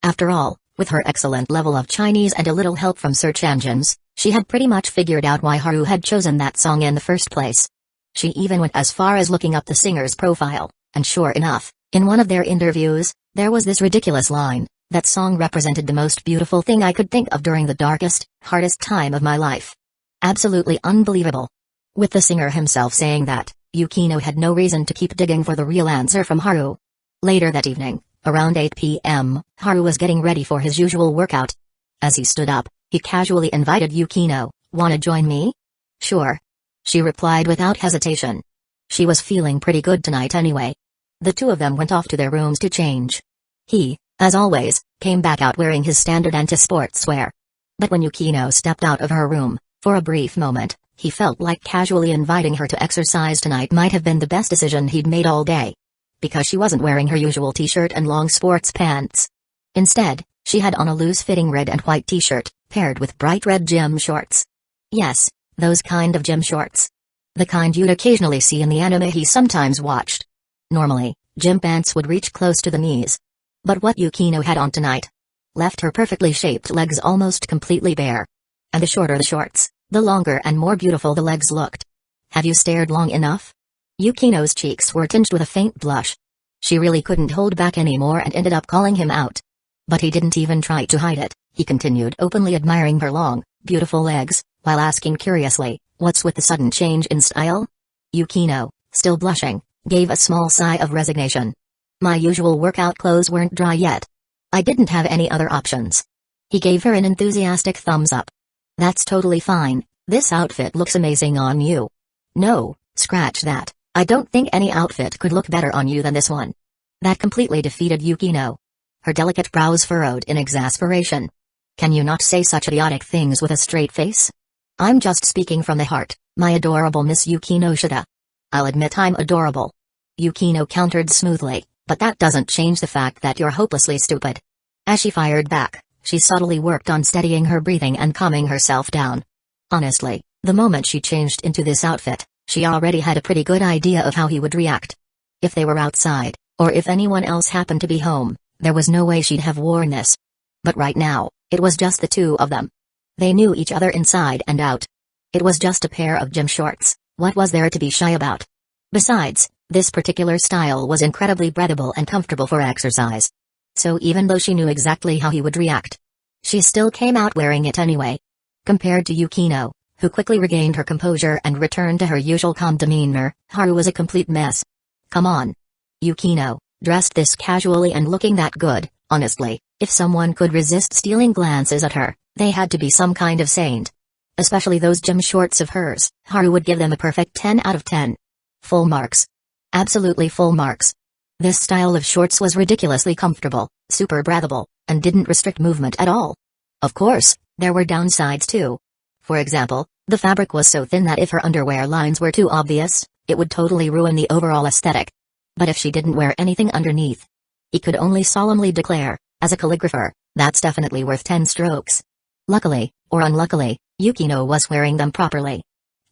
After all, with her excellent level of Chinese and a little help from search engines, she had pretty much figured out why Haru had chosen that song in the first place. She even went as far as looking up the singer's profile, and sure enough, in one of their interviews, there was this ridiculous line, that song represented the most beautiful thing I could think of during the darkest, hardest time of my life. Absolutely unbelievable. With the singer himself saying that, Yukino had no reason to keep digging for the real answer from Haru. Later that evening, around 8 p.m., Haru was getting ready for his usual workout. As he stood up, he casually invited Yukino, "Wanna join me?" "Sure," she replied without hesitation. She was feeling pretty good tonight anyway. The two of them went off to their rooms to change. He, as always, came back out wearing his standard anti-sportswear. But when Yukino stepped out of her room, for a brief moment, he felt like casually inviting her to exercise tonight might have been the best decision he'd made all day. Because she wasn't wearing her usual t-shirt and long sports pants. Instead, she had on a loose-fitting red and white t-shirt, paired with bright red gym shorts. Yes, those kind of gym shorts. The kind you'd occasionally see in the anime he sometimes watched. Normally, gym pants would reach close to the knees. But what Yukino had on tonight left her perfectly shaped legs almost completely bare. And the shorter the shorts, the longer and more beautiful the legs looked. Have you stared long enough? Yukino's cheeks were tinged with a faint blush. She really couldn't hold back anymore and ended up calling him out. But he didn't even try to hide it. He continued openly admiring her long, beautiful legs, while asking curiously, "What's with the sudden change in style?" Yukino, still blushing, gave a small sigh of resignation. "My usual workout clothes weren't dry yet. I didn't have any other options." He gave her an enthusiastic thumbs up. "That's totally fine, this outfit looks amazing on you." "No, scratch that. I don't think any outfit could look better on you than this one." That completely defeated Yukino. her delicate brows furrowed in exasperation. Can you not say such idiotic things with a straight face? I'm just speaking from the heart, my adorable Miss Yukinoshita. I'll admit I'm adorable. Yukino countered smoothly, but that doesn't change the fact that you're hopelessly stupid. As she fired back, she subtly worked on steadying her breathing and calming herself down. Honestly, the moment she changed into this outfit, she already had a pretty good idea of how he would react. If they were outside, or if anyone else happened to be home, there was no way she'd have worn this. But right now, it was just the two of them. They knew each other inside and out. It was just a pair of gym shorts, what was there to be shy about? Besides, this particular style was incredibly breathable and comfortable for exercise. So even though she knew exactly how he would react, she still came out wearing it anyway. Compared to Yukino, who quickly regained her composure and returned to her usual calm demeanor, Haru was a complete mess. Come on. Yukino, dressed this casually and looking that good, honestly, if someone could resist stealing glances at her, they had to be some kind of saint. Especially those gym shorts of hers, Haru would give them a perfect 10 out of 10. Full marks. Absolutely full marks. This style of shorts was ridiculously comfortable, super breathable, and didn't restrict movement at all. Of course, there were downsides too. For example, the fabric was so thin that if her underwear lines were too obvious, it would totally ruin the overall aesthetic. But if she didn't wear anything underneath, he could only solemnly declare, as a calligrapher, that's definitely worth 10 strokes. Luckily, or unluckily, Yukino was wearing them properly.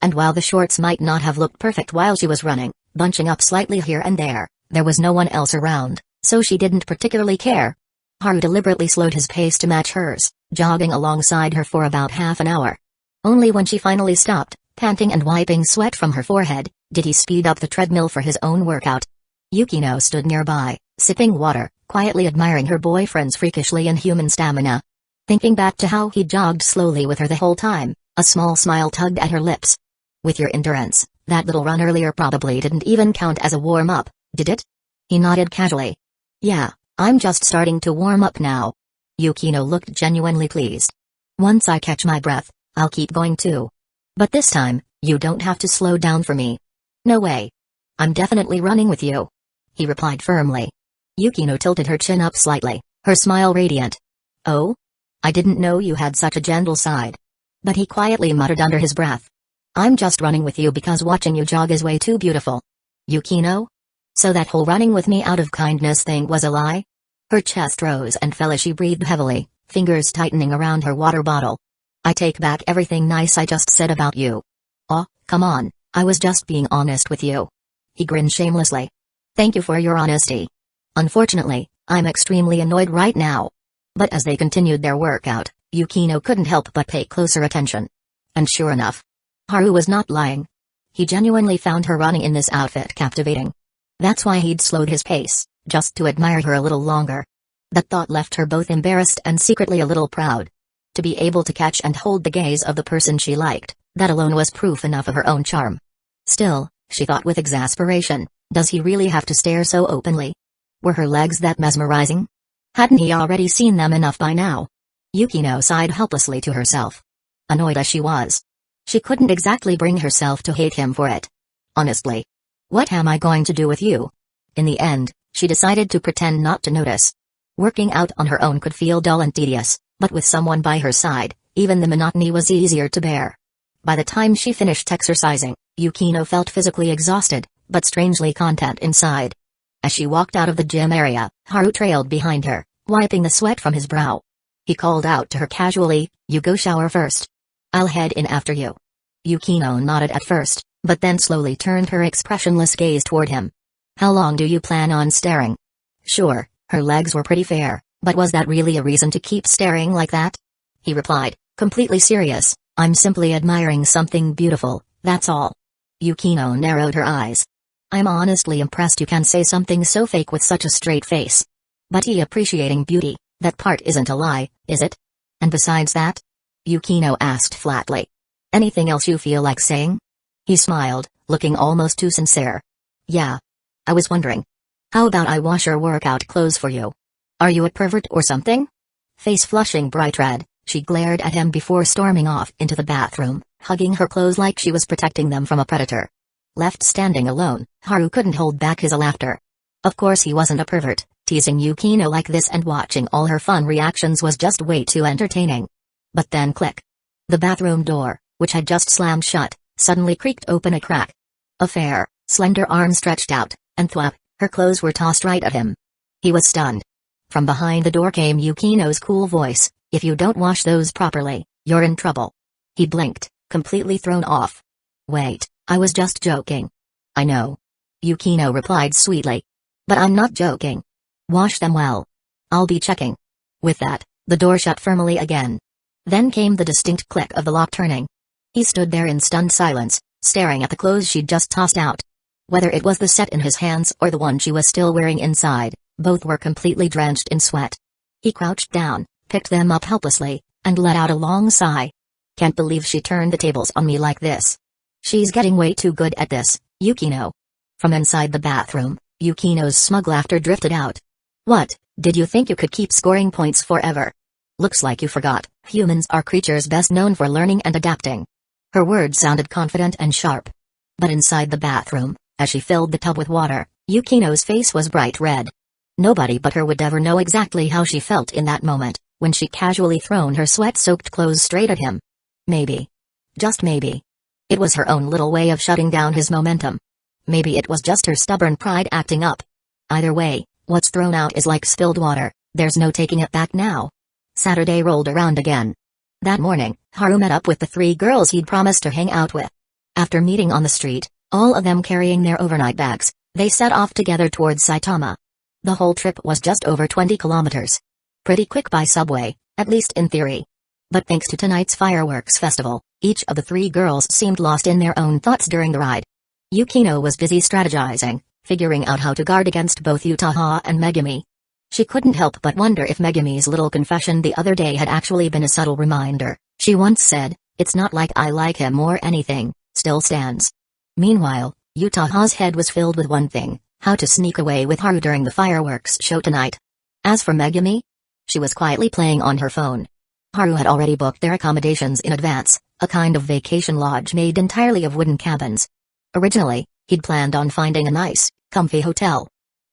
And while the shorts might not have looked perfect while she was running, bunching up slightly here and there was no one else around, so she didn't particularly care. Haru deliberately slowed his pace to match hers, jogging alongside her for about half an hour. Only when she finally stopped, panting and wiping sweat from her forehead, did he speed up the treadmill for his own workout. Yukino stood nearby, sipping water, quietly admiring her boyfriend's freakishly inhuman stamina. Thinking back to how he jogged slowly with her the whole time, a small smile tugged at her lips. With your endurance, that little run earlier probably didn't even count as a warm-up, did it? He nodded casually. Yeah, I'm just starting to warm up now. Yukino looked genuinely pleased. Once I catch my breath, I'll keep going too. But this time, you don't have to slow down for me. No way. I'm definitely running with you. He replied firmly. Yukino tilted her chin up slightly, her smile radiant. Oh? I didn't know you had such a gentle side. But he quietly muttered under his breath. I'm just running with you because watching you jog is way too beautiful. Yukino? So that whole running with me out of kindness thing was a lie? Her chest rose and fell as she breathed heavily, fingers tightening around her water bottle. I take back everything nice I just said about you. Oh, come on, I was just being honest with you. He grinned shamelessly. Thank you for your honesty. Unfortunately, I'm extremely annoyed right now. But as they continued their workout, Yukino couldn't help but pay closer attention. And sure enough, Haru was not lying. He genuinely found her running in this outfit captivating. That's why he'd slowed his pace, just to admire her a little longer. That thought left her both embarrassed and secretly a little proud. To be able to catch and hold the gaze of the person she liked, that alone was proof enough of her own charm. Still, she thought with exasperation, does he really have to stare so openly? Were her legs that mesmerizing? Hadn't he already seen them enough by now? Yukino sighed helplessly to herself. Annoyed as she was, she couldn't exactly bring herself to hate him for it. Honestly. What am I going to do with you? In the end, she decided to pretend not to notice. Working out on her own could feel dull and tedious, but with someone by her side, even the monotony was easier to bear. By the time she finished exercising, Yukino felt physically exhausted, but strangely content inside. As she walked out of the gym area, Haru trailed behind her, wiping the sweat from his brow. He called out to her casually, "You go shower first. I'll head in after you." Yukino nodded at first, but then slowly turned her expressionless gaze toward him. "How long do you plan on staring?" Sure, her legs were pretty fair, but was that really a reason to keep staring like that? He replied, completely serious, "I'm simply admiring something beautiful, that's all." Yukino narrowed her eyes. "I'm honestly impressed you can say something so fake with such a straight face. But he appreciating beauty, that part isn't a lie, is it? And besides that?" Yukino asked flatly. "Anything else you feel like saying?" He smiled, looking almost too sincere. "Yeah. I was wondering. How about I wash your workout clothes for you? Are you a pervert or something?" Face flushing bright red, she glared at him before storming off into the bathroom, hugging her clothes like she was protecting them from a predator. Left standing alone, Haru couldn't hold back his laughter. Of course he wasn't a pervert, Teasing Yukino like this and watching all her fun reactions was just way too entertaining. But then click. The bathroom door, which had just slammed shut, suddenly creaked open a crack. A fair, slender arm stretched out, and thwap, her clothes were tossed right at him. He was stunned. From behind the door came Yukino's cool voice, "If you don't wash those properly, you're in trouble." He blinked, completely thrown off. "Wait, I was just joking." "I know." Yukino replied sweetly. "But I'm not joking. Wash them well. I'll be checking." With that, the door shut firmly again. Then came the distinct click of the lock turning. He stood there in stunned silence, staring at the clothes she'd just tossed out. Whether it was the set in his hands or the one she was still wearing inside, both were completely drenched in sweat. He crouched down, picked them up helplessly, and let out a long sigh. "Can't believe she turned the tables on me like this. She's getting way too good at this, Yukino." From inside the bathroom, Yukino's smug laughter drifted out. "What, did you think you could keep scoring points forever? Looks like you forgot, humans are creatures best known for learning and adapting." Her words sounded confident and sharp. But inside the bathroom, as she filled the tub with water, Yukino's face was bright red. Nobody but her would ever know exactly how she felt in that moment, when she casually thrown her sweat-soaked clothes straight at him. Maybe. Just maybe. It was her own little way of shutting down his momentum. Maybe it was just her stubborn pride acting up. Either way, what's thrown out is like spilled water, there's no taking it back now. Saturday rolled around again. That morning, Haru met up with the 3 girls he'd promised to hang out with. After meeting on the street, all of them carrying their overnight bags, they set off together towards Saitama. The whole trip was just over 20 kilometers. Pretty quick by subway, at least in theory. But thanks to tonight's fireworks festival, each of the 3 girls seemed lost in their own thoughts during the ride. Yukino was busy strategizing, figuring out how to guard against both Utaha and Megumi. She couldn't help but wonder if Megumi's little confession the other day had actually been a subtle reminder. She once said, "It's not like I like him or anything," still stands. Meanwhile, Utaha's head was filled with one thing: how to sneak away with Haru during the fireworks show tonight. As for Megumi, she was quietly playing on her phone. Haru had already booked their accommodations in advance, a kind of vacation lodge made entirely of wooden cabins. Originally, he'd planned on finding a nice, comfy hotel.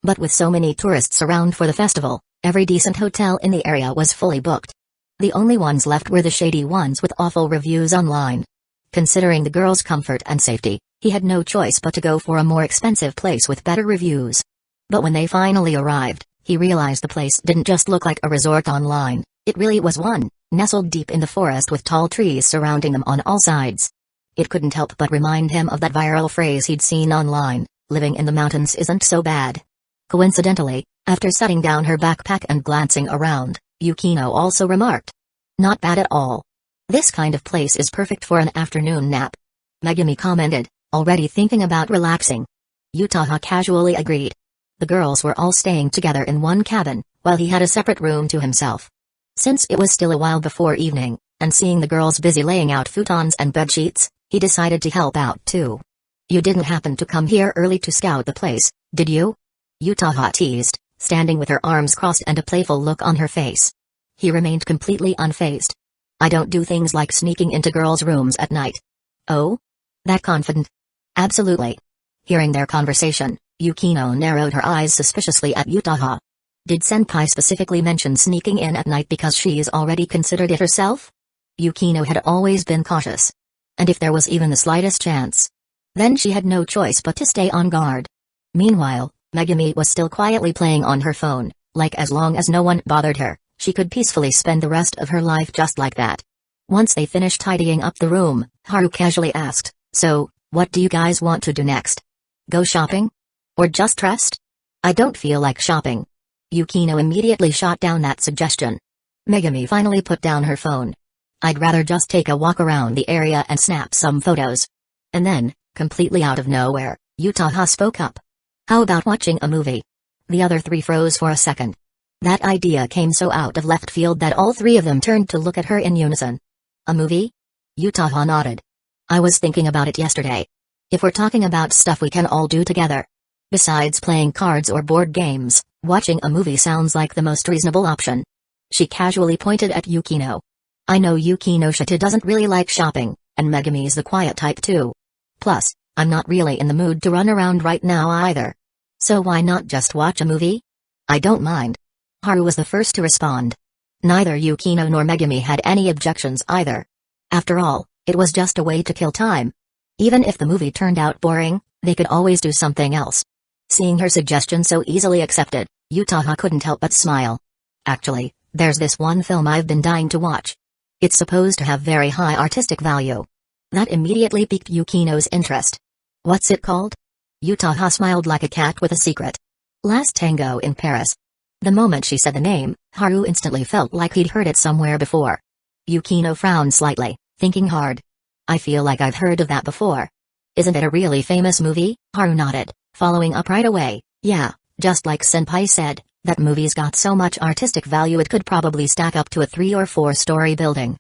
But with so many tourists around for the festival, every decent hotel in the area was fully booked. The only ones left were the shady ones with awful reviews online. Considering the girls' comfort and safety, he had no choice but to go for a more expensive place with better reviews. But when they finally arrived, he realized the place didn't just look like a resort online, it really was one, nestled deep in the forest with tall trees surrounding them on all sides. It couldn't help but remind him of that viral phrase he'd seen online, "Living in the mountains isn't so bad." Coincidentally, after setting down her backpack and glancing around, Yukino also remarked, "Not bad at all. This kind of place is perfect for an afternoon nap." Megumi commented, already thinking about relaxing. Utaha casually agreed. The girls were all staying together in one cabin, while he had a separate room to himself. Since it was still a while before evening, and seeing the girls busy laying out futons and bedsheets, he decided to help out too. "You didn't happen to come here early to scout the place, did you?" Utaha teased, standing with her arms crossed and a playful look on her face. He remained completely unfazed. "I don't do things like sneaking into girls' rooms at night." "Oh? That confident?" "Absolutely." Hearing their conversation, Yukino narrowed her eyes suspiciously at Utaha. Did Senpai specifically mention sneaking in at night because she's already considered it herself? Yukino had always been cautious. And if there was even the slightest chance, then she had no choice but to stay on guard. Meanwhile, Megumi was still quietly playing on her phone, like as long as no one bothered her, she could peacefully spend the rest of her life just like that. Once they finished tidying up the room, Haru casually asked, "So, what do you guys want to do next? Go shopping? Or just rest?" "I don't feel like shopping." Yukino immediately shot down that suggestion. Megumi finally put down her phone. "I'd rather just take a walk around the area and snap some photos." And then, completely out of nowhere, Utaha spoke up. "How about watching a movie?" The other 3 froze for a second. That idea came so out of left field that all 3 of them turned to look at her in unison. "A movie?" Utaha nodded. "I was thinking about it yesterday. If we're talking about stuff we can all do together. Besides playing cards or board games, watching a movie sounds like the most reasonable option." She casually pointed at Yukino. "I know Yukinoshita doesn't really like shopping, and Megumi's the quiet type too. Plus, I'm not really in the mood to run around right now either. So why not just watch a movie?" I don't mind. Haru was the first to respond. Neither Yukino nor Megumi had any objections either. After all, it was just a way to kill time. Even if the movie turned out boring, they could always do something else. Seeing her suggestion so easily accepted, Yutaha couldn't help but smile. Actually, there's this one film I've been dying to watch. It's supposed to have very high artistic value. That immediately piqued Yukino's interest. What's it called? Yutaha smiled like a cat with a secret. Last Tango in Paris. The moment she said the name, Haru instantly felt like he'd heard it somewhere before. Yukino frowned slightly, thinking hard. I feel like I've heard of that before. Isn't it a really famous movie? Haru nodded, following up right away. Yeah, just like Senpai said, that movie's got so much artistic value it could probably stack up to a 3 or 4-story building.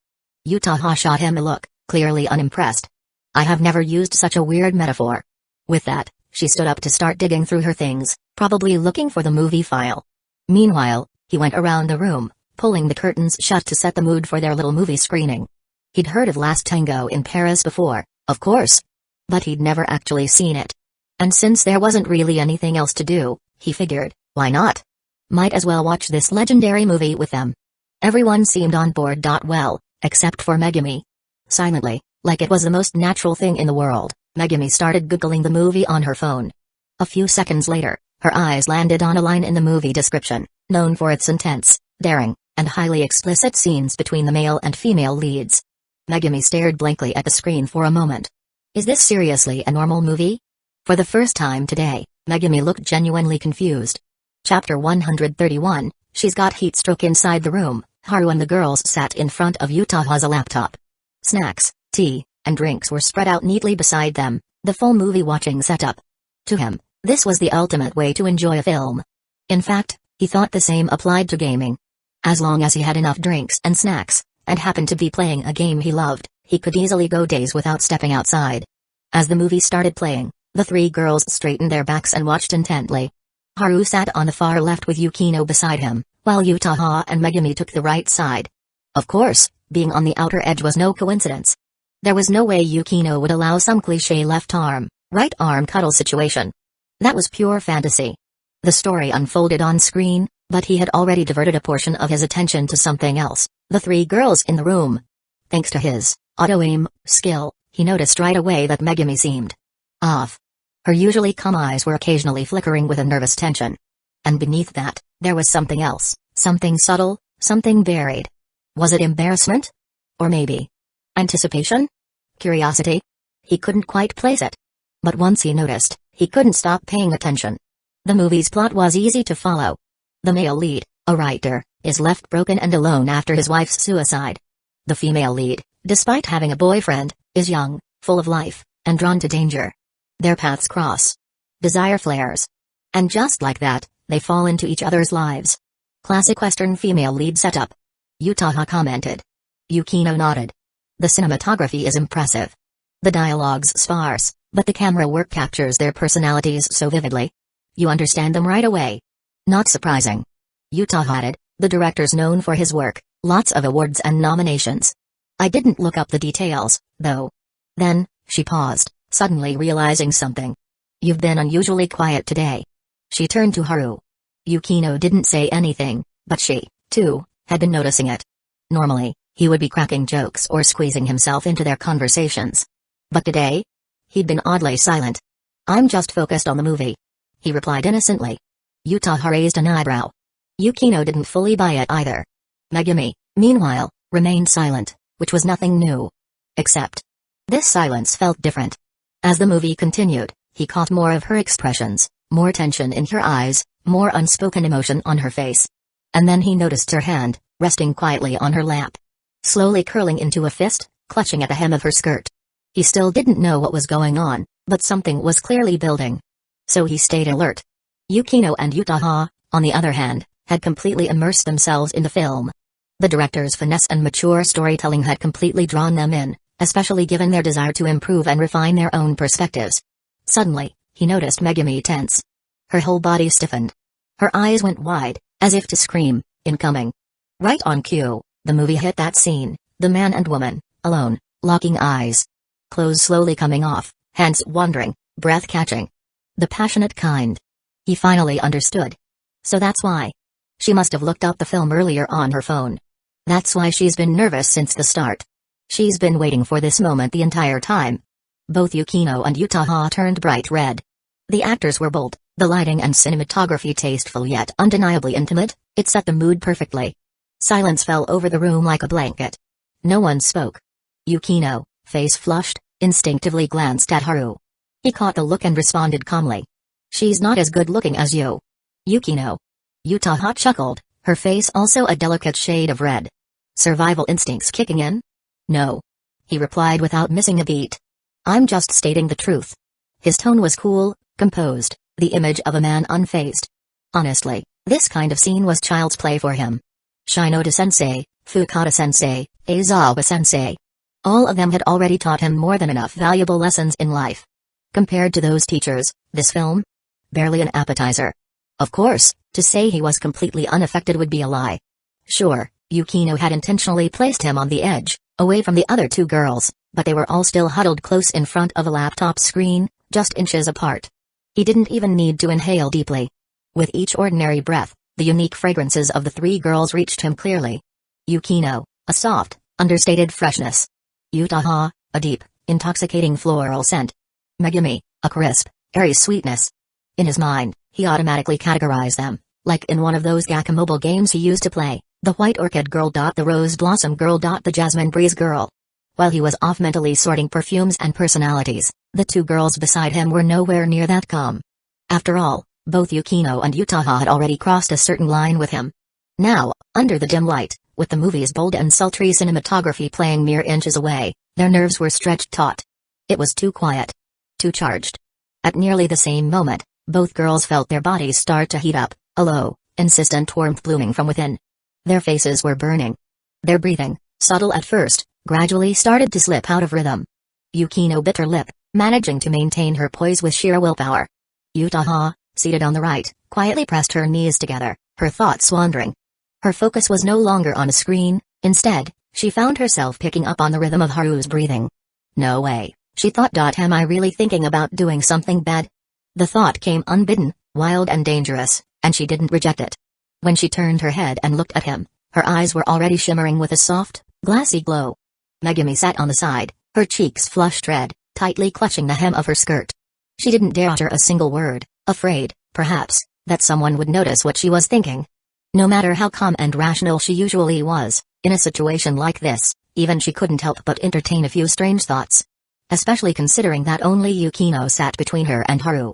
Yutaha shot him a look, clearly unimpressed. I have never used such a weird metaphor. With that, she stood up to start digging through her things, probably looking for the movie file. Meanwhile, he went around the room, pulling the curtains shut to set the mood for their little movie screening. He'd heard of Last Tango in Paris before, of course. But he'd never actually seen it. And since there wasn't really anything else to do, he figured, why not? Might as well watch this legendary movie with them. Everyone seemed on board. Well, except for Megumi. Silently, like it was the most natural thing in the world, Megumi started Googling the movie on her phone. A few seconds later, her eyes landed on a line in the movie description, known for its intense, daring, and highly explicit scenes between the male and female leads. Megumi stared blankly at the screen for a moment. Is this seriously a normal movie? For the first time today, Megumi looked genuinely confused. Chapter 131, She's got heat stroke. Inside the room, Haru and the girls sat in front of Yutaha's laptop. Snacks, tea, and drinks were spread out neatly beside them, the full movie watching setup. To him, this was the ultimate way to enjoy a film. In fact, he thought the same applied to gaming. As long as he had enough drinks and snacks, and happened to be playing a game he loved, he could easily go days without stepping outside. As the movie started playing, the 3 girls straightened their backs and watched intently. Haru sat on the far left with Yukino beside him, while Yutaha and Megumi took the right side. Of course, being on the outer edge was no coincidence. There was no way Yukino would allow some cliché left arm, right arm cuddle situation. That was pure fantasy. The story unfolded on screen, but he had already diverted a portion of his attention to something else, the 3 girls in the room. Thanks to his auto-aim skill, he noticed right away that Megumi seemed off. Her usually calm eyes were occasionally flickering with a nervous tension. And beneath that, there was something else, something subtle, something buried. Was it embarrassment? Or maybe anticipation? Curiosity? He couldn't quite place it. But once he noticed, he couldn't stop paying attention. The movie's plot was easy to follow. The male lead, a writer, is left broken and alone after his wife's suicide. The female lead, despite having a boyfriend, is young, full of life, and drawn to danger. Their paths cross. Desire flares. And just like that, they fall into each other's lives. Classic Western female lead setup. Yutaha commented. Yukino nodded. The cinematography is impressive. The dialogue's sparse, but the camera work captures their personalities so vividly. You understand them right away. Not surprising. Yutaha added, the director's known for his work, lots of awards and nominations. I didn't look up the details, though. Then, she paused, suddenly realizing something. You've been unusually quiet today. She turned to Haru. Yukino didn't say anything, but she, too, had been noticing it. Normally, he would be cracking jokes or squeezing himself into their conversations. But today? He'd been oddly silent. I'm just focused on the movie. He replied innocently. Yutaha raised an eyebrow. Yukino didn't fully buy it either. Megumi, meanwhile, remained silent, which was nothing new. Except, this silence felt different. As the movie continued, he caught more of her expressions, more tension in her eyes, more unspoken emotion on her face. And then he noticed her hand, resting quietly on her lap. Slowly curling into a fist, clutching at the hem of her skirt. He still didn't know what was going on, but something was clearly building. So he stayed alert. Yukino and Yutaha, on the other hand, had completely immersed themselves in the film. The director's finesse and mature storytelling had completely drawn them in, especially given their desire to improve and refine their own perspectives. Suddenly, he noticed Megumi tense. Her whole body stiffened. Her eyes went wide, as if to scream, incoming. Right on cue, the movie hit that scene, the man and woman, alone, locking eyes. Clothes slowly coming off, hands wandering, breath catching. The passionate kind. He finally understood. So that's why. She must have looked up the film earlier on her phone. That's why she's been nervous since the start. She's been waiting for this moment the entire time. Both Yukino and Utaha turned bright red. The actors were bold, the lighting and cinematography tasteful yet undeniably intimate. It set the mood perfectly. Silence fell over the room like a blanket. No one spoke. Yukino, face flushed, instinctively glanced at Haru. He caught the look and responded calmly. She's not as good looking as you. Yukino. Utaha chuckled, her face also a delicate shade of red. Survival instincts kicking in? No. He replied without missing a beat. I'm just stating the truth. His tone was cool, composed, the image of a man unfazed. Honestly, this kind of scene was child's play for him. Shinoda-sensei, Fukada-sensei, Aizawa-sensei. All of them had already taught him more than enough valuable lessons in life. Compared to those teachers, this film? Barely an appetizer. Of course, to say he was completely unaffected would be a lie. Sure, Yukino had intentionally placed him on the edge, away from the other two girls, but they were all still huddled close in front of a laptop screen, just inches apart. He didn't even need to inhale deeply. With each ordinary breath, the unique fragrances of the three girls reached him clearly. Yukino, a soft, understated freshness. Utaha, a deep, intoxicating floral scent. Megumi, a crisp, airy sweetness. In his mind, he automatically categorized them, like in one of those Gacha mobile games he used to play, the White Orchid Girl. The Rose Blossom Girl. The Jasmine Breeze Girl. While he was off mentally sorting perfumes and personalities, the two girls beside him were nowhere near that calm. After all, both Yukino and Utaha had already crossed a certain line with him. Now, under the dim light, with the movie's bold and sultry cinematography playing mere inches away, their nerves were stretched taut. It was too quiet. Too charged. At nearly the same moment, both girls felt their bodies start to heat up, a low, insistent warmth blooming from within. Their faces were burning. Their breathing, subtle at first, gradually started to slip out of rhythm. Yukino bit her lip, managing to maintain her poise with sheer willpower. Utaha, seated on the right, quietly pressed her knees together, her thoughts wandering. Her focus was no longer on a screen, instead, she found herself picking up on the rhythm of Haru's breathing. No way, she thought. Am I really thinking about doing something bad? The thought came unbidden, wild and dangerous, and she didn't reject it. When she turned her head and looked at him, her eyes were already shimmering with a soft, glassy glow. Megumi sat on the side, her cheeks flushed red, tightly clutching the hem of her skirt. She didn't dare utter a single word, afraid, perhaps, that someone would notice what she was thinking. No matter how calm and rational she usually was, in a situation like this, even she couldn't help but entertain a few strange thoughts. Especially considering that only Yukino sat between her and Haru.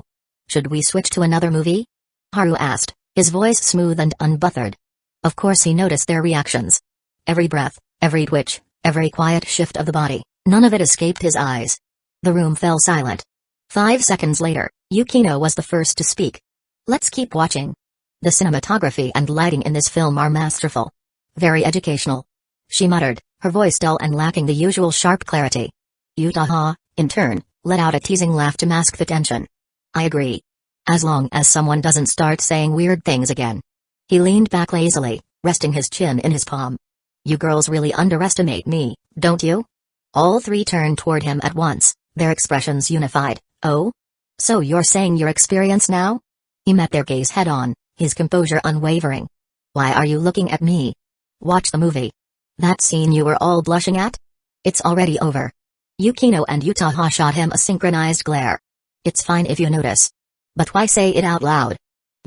Should we switch to another movie? Haru asked, his voice smooth and unbothered. Of course he noticed their reactions. Every breath, every twitch, every quiet shift of the body, none of it escaped his eyes. The room fell silent. 5 seconds later, Yukino was the first to speak. Let's keep watching. The cinematography and lighting in this film are masterful. Very educational. She muttered, her voice dull and lacking the usual sharp clarity. Utaha, in turn, let out a teasing laugh to mask the tension. I agree. As long as someone doesn't start saying weird things again. He leaned back lazily, resting his chin in his palm. You girls really underestimate me, don't you? All three turned toward him at once, their expressions unified. Oh? So you're saying you're experienced now? He met their gaze head-on, his composure unwavering. Why are you looking at me? Watch the movie. That scene you were all blushing at? It's already over. Yukino and Utaha shot him a synchronized glare. It's fine if you notice. But why say it out loud?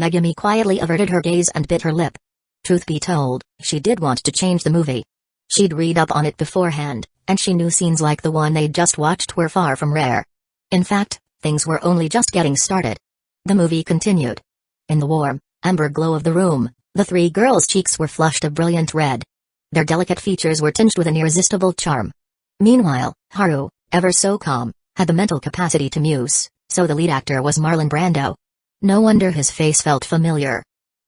Megumi quietly averted her gaze and bit her lip. Truth be told, she did want to change the movie. She'd read up on it beforehand, and she knew scenes like the one they'd just watched were far from rare. In fact, things were only just getting started. The movie continued. In the warm, amber glow of the room, the three girls' cheeks were flushed a brilliant red. Their delicate features were tinged with an irresistible charm. Meanwhile, Haru, ever so calm, had the mental capacity to muse, so the lead actor was Marlon Brando. No wonder his face felt familiar.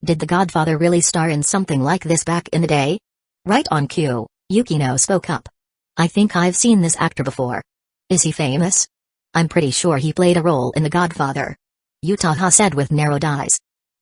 Did The Godfather really star in something like this back in the day? Right on cue, Yukino spoke up. I think I've seen this actor before. Is he famous? I'm pretty sure he played a role in The Godfather. Utaha said with narrowed eyes.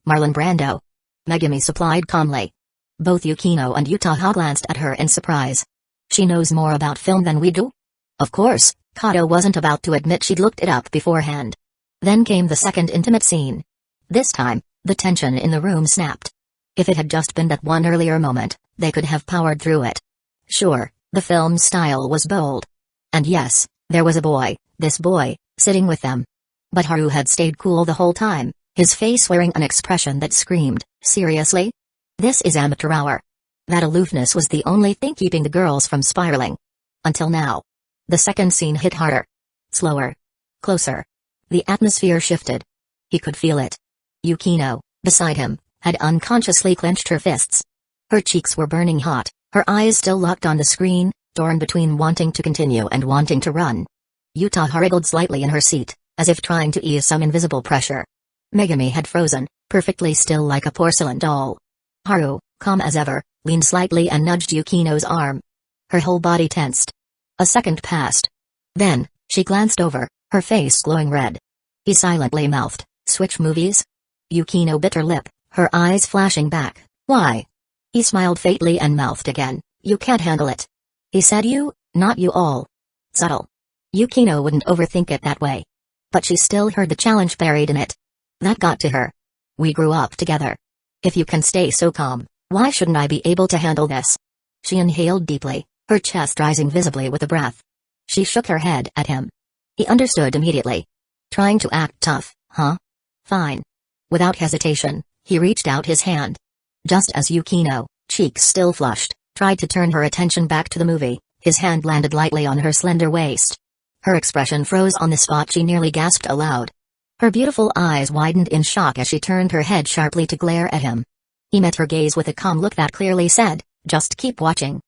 Marlon Brando. Megumi supplied calmly. Both Yukino and Utaha glanced at her in surprise. She knows more about film than we do? Of course, Kato wasn't about to admit she'd looked it up beforehand. Then came the second intimate scene. This time, The tension in the room snapped. If it had just been that one earlier moment, they could have powered through it. Sure, the film's style was bold. And yes, there was a boy, this boy, sitting with them. But Haru had stayed cool the whole time, his face wearing an expression that screamed, seriously? This is amateur hour. That aloofness was the only thing keeping the girls from spiraling. Until now. The second scene hit harder. Slower. Closer. The atmosphere shifted. He could feel it. Yukino, beside him, had unconsciously clenched her fists. Her cheeks were burning hot, her eyes still locked on the screen, torn between wanting to continue and wanting to run. Utaha wriggled slightly in her seat, as if trying to ease some invisible pressure. Megami had frozen, perfectly still like a porcelain doll. Haru, calm as ever, leaned slightly and nudged Yukino's arm. Her whole body tensed. A second passed. Then, she glanced over, her face glowing red. He silently mouthed, "Switch movies?" Yukino bit her lip, her eyes flashing back, "Why?" He smiled faintly and mouthed again, "You can't handle it." He said you, not you all. Subtle. Yukino wouldn't overthink it that way. But she still heard the challenge buried in it. That got to her. "We grew up together. If you can stay so calm, why shouldn't I be able to handle this?" She inhaled deeply, her chest rising visibly with the breath. She shook her head at him. He understood immediately. Trying to act tough, huh? Fine. Without hesitation, he reached out his hand. Just as Yukino, cheeks still flushed, tried to turn her attention back to the movie, his hand landed lightly on her slender waist. Her expression froze on the spot. She nearly gasped aloud. Her beautiful eyes widened in shock as she turned her head sharply to glare at him. He met her gaze with a calm look that clearly said, "Just keep watching.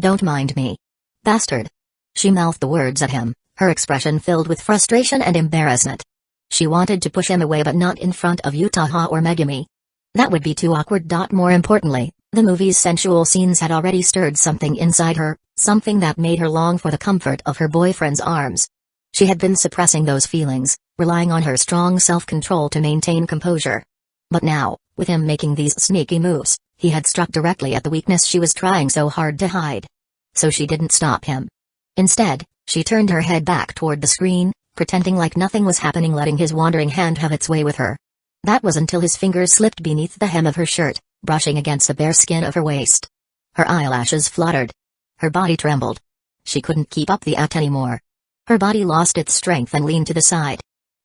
Don't mind me. Bastard." She mouthed the words at him, her expression filled with frustration and embarrassment. She wanted to push him away but not in front of Utaha or Megami. That would be too awkward. More importantly, the movie's sensual scenes had already stirred something inside her, something that made her long for the comfort of her boyfriend's arms. She had been suppressing those feelings, relying on her strong self-control to maintain composure. But now, with him making these sneaky moves, he had struck directly at the weakness she was trying so hard to hide. So she didn't stop him. Instead, she turned her head back toward the screen, pretending like nothing was happening, letting his wandering hand have its way with her. That was until his fingers slipped beneath the hem of her shirt, brushing against the bare skin of her waist. Her eyelashes fluttered. Her body trembled. She couldn't keep up the act anymore. Her body lost its strength and leaned to the side.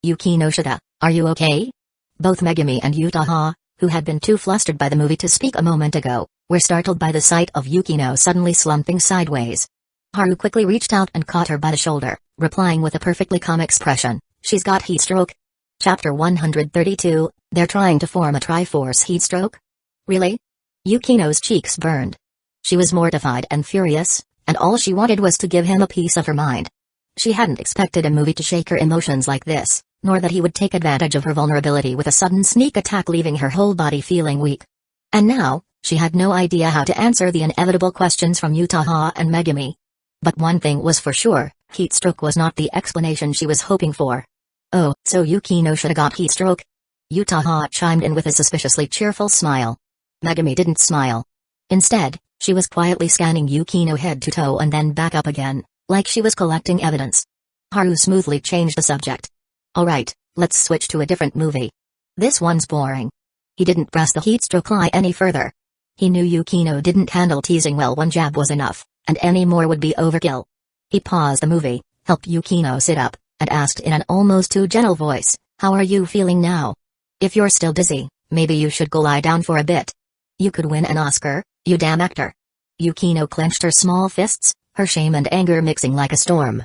"Yukinoshita, are you okay?" Both Megami and Utaha, who had been too flustered by the movie to speak a moment ago, were startled by the sight of Yukino suddenly slumping sideways. Haru quickly reached out and caught her by the shoulder, replying with a perfectly calm expression, "She's got heat stroke." Chapter 132, They're trying to form a Triforce heat stroke? Really? Yukino's cheeks burned. She was mortified and furious, and all she wanted was to give him a piece of her mind. She hadn't expected a movie to shake her emotions like this, nor that he would take advantage of her vulnerability with a sudden sneak attack, leaving her whole body feeling weak. And now, she had no idea how to answer the inevitable questions from Utaha and Megami. But one thing was for sure, heat stroke was not the explanation she was hoping for. "Oh, so Yukinoshita got heat stroke?" Utaha chimed in with a suspiciously cheerful smile. Megami didn't smile. Instead, she was quietly scanning Yukino head to toe and then back up again, like she was collecting evidence. Haru smoothly changed the subject. "Alright, let's switch to a different movie. This one's boring." He didn't press the heat stroke lie any further. He knew Yukino didn't handle teasing well. One jab was enough, and any more would be overkill. He paused the movie, helped Yukino sit up, and asked in an almost too gentle voice, "How are you feeling now? If you're still dizzy, maybe you should go lie down for a bit. You could win an Oscar, you damn actor." Yukino clenched her small fists, her shame and anger mixing like a storm.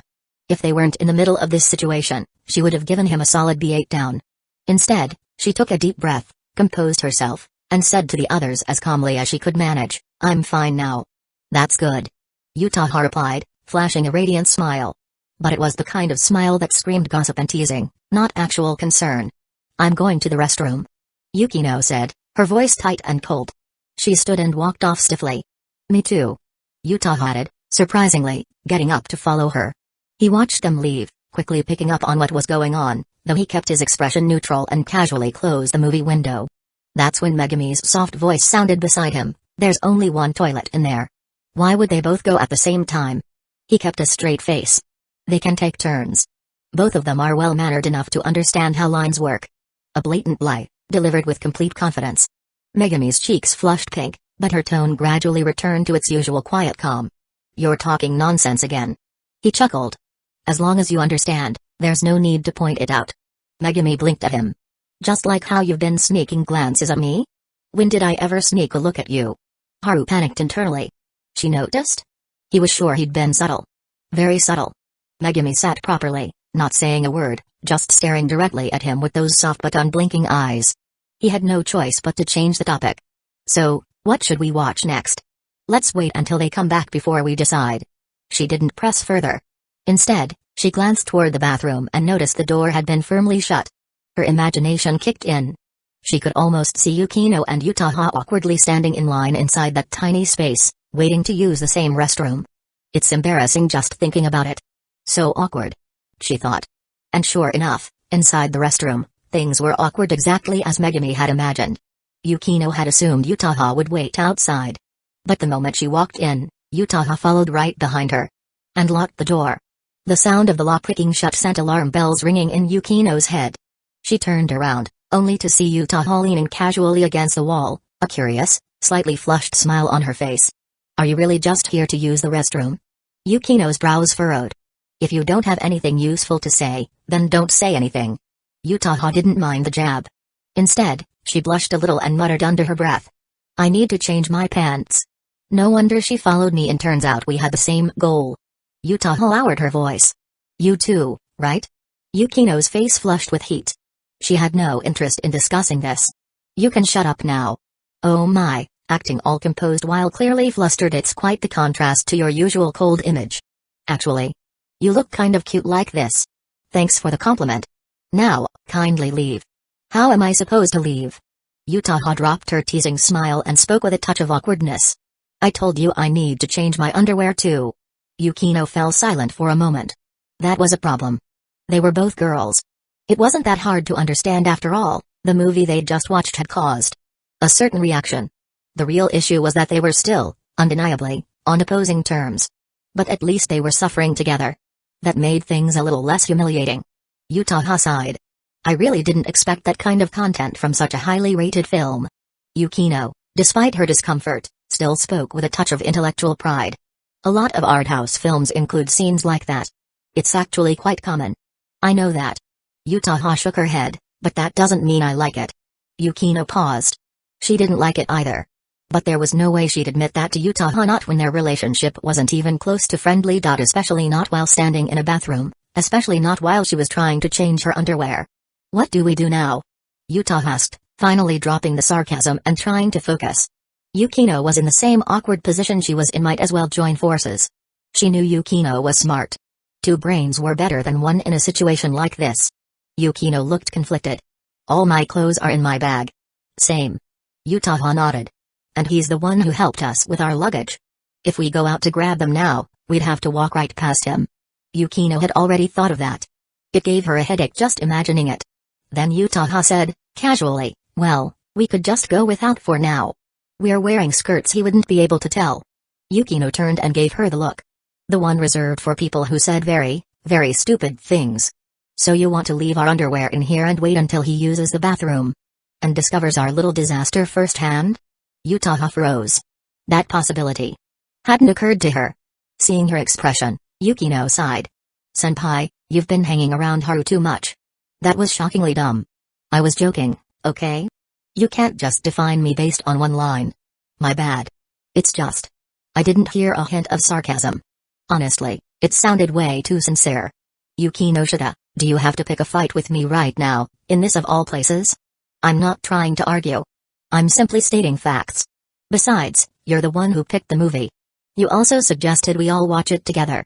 If they weren't in the middle of this situation, she would have given him a solid B8 down. Instead, she took a deep breath, composed herself, and said to the others as calmly as she could manage, "I'm fine now." "That's good." Utaha replied, flashing a radiant smile. But it was the kind of smile that screamed gossip and teasing, not actual concern. "I'm going to the restroom," Yukino said, her voice tight and cold. She stood and walked off stiffly. "Me too," Utaha added, surprisingly, getting up to follow her. He watched them leave, quickly picking up on what was going on, though he kept his expression neutral and casually closed the movie window. That's when Megami's soft voice sounded beside him, "There's only one toilet in there. Why would they both go at the same time?" He kept a straight face. "They can take turns. Both of them are well-mannered enough to understand how lines work." A blatant lie, delivered with complete confidence. Megami's cheeks flushed pink, but her tone gradually returned to its usual quiet calm. "You're talking nonsense again." He chuckled. "As long as you understand, there's no need to point it out." Megami blinked at him. "Just like how you've been sneaking glances at me? When did I ever sneak a look at you?" Haru panicked internally. She noticed? He was sure he'd been subtle. Very subtle. Megami sat properly, not saying a word, just staring directly at him with those soft but unblinking eyes. He had no choice but to change the topic. "So, what should we watch next? Let's wait until they come back before we decide." She didn't press further. Instead, she glanced toward the bathroom and noticed the door had been firmly shut. Her imagination kicked in. She could almost see Yukino and Utaha awkwardly standing in line inside that tiny space, waiting to use the same restroom. It's embarrassing just thinking about it. So awkward, she thought. And sure enough, inside the restroom, things were awkward exactly as Megami had imagined. Yukino had assumed Utaha would wait outside. But the moment she walked in, Utaha followed right behind her. And locked the door. The sound of the lock clicking shut sent alarm bells ringing in Yukino's head. She turned around, only to see Utaha leaning casually against the wall, a curious, slightly flushed smile on her face. "Are you really just here to use the restroom?" Yukino's brows furrowed. "If you don't have anything useful to say, then don't say anything." Utaha didn't mind the jab. Instead, she blushed a little and muttered under her breath. "I need to change my pants." No wonder she followed me, and turns out we had the same goal. Utaha lowered her voice. "You too, right?" Yukino's face flushed with heat. She had no interest in discussing this. "You can shut up now." "Oh my," acting all composed while clearly flustered, "it's quite the contrast to your usual cold image. Actually, you look kind of cute like this." "Thanks for the compliment. Now, kindly leave." "How am I supposed to leave?" Utaha dropped her teasing smile and spoke with a touch of awkwardness. "I told you I need to change my underwear too." Yukino fell silent for a moment. That was a problem. They were both girls. It wasn't that hard to understand after all, the movie they'd just watched had caused a certain reaction. The real issue was that they were still, undeniably, on opposing terms. But at least they were suffering together. That made things a little less humiliating. Utaha sighed. "I really didn't expect that kind of content from such a highly rated film." Yukino, despite her discomfort, still spoke with a touch of intellectual pride. "A lot of art house films include scenes like that. It's actually quite common." "I know that." Utaha shook her head, "But that doesn't mean I like it." Yukino paused. She didn't like it either. But there was no way she'd admit that to Utaha, not when their relationship wasn't even close to friendly. Especially not while standing in a bathroom, especially not while she was trying to change her underwear. "What do we do now?" Utaha asked, finally dropping the sarcasm and trying to focus. Yukino was in the same awkward position she was in, might as well join forces. She knew Yukino was smart. Two brains were better than one in a situation like this. Yukino looked conflicted. "All my clothes are in my bag." "Same." Utaha nodded. "And he's the one who helped us with our luggage. If we go out to grab them now, we'd have to walk right past him." Yukino had already thought of that. It gave her a headache just imagining it. Then Utaha said, casually, "Well, we could just go without for now. We're wearing skirts, he wouldn't be able to tell." Yukino turned and gave her the look. The one reserved for people who said very, very stupid things. "So you want to leave our underwear in here and wait until he uses the bathroom? And discovers our little disaster firsthand?" Utaha froze. That possibility hadn't occurred to her. Seeing her expression, Yukino sighed. "Senpai, you've been hanging around Haru too much." "That was shockingly dumb. I was joking, okay? You can't just define me based on one line." "My bad. It's just, I didn't hear a hint of sarcasm. Honestly, it sounded way too sincere." "Yukinoshita, do you have to pick a fight with me right now, in this of all places?" "I'm not trying to argue. I'm simply stating facts. Besides, you're the one who picked the movie. You also suggested we all watch it together."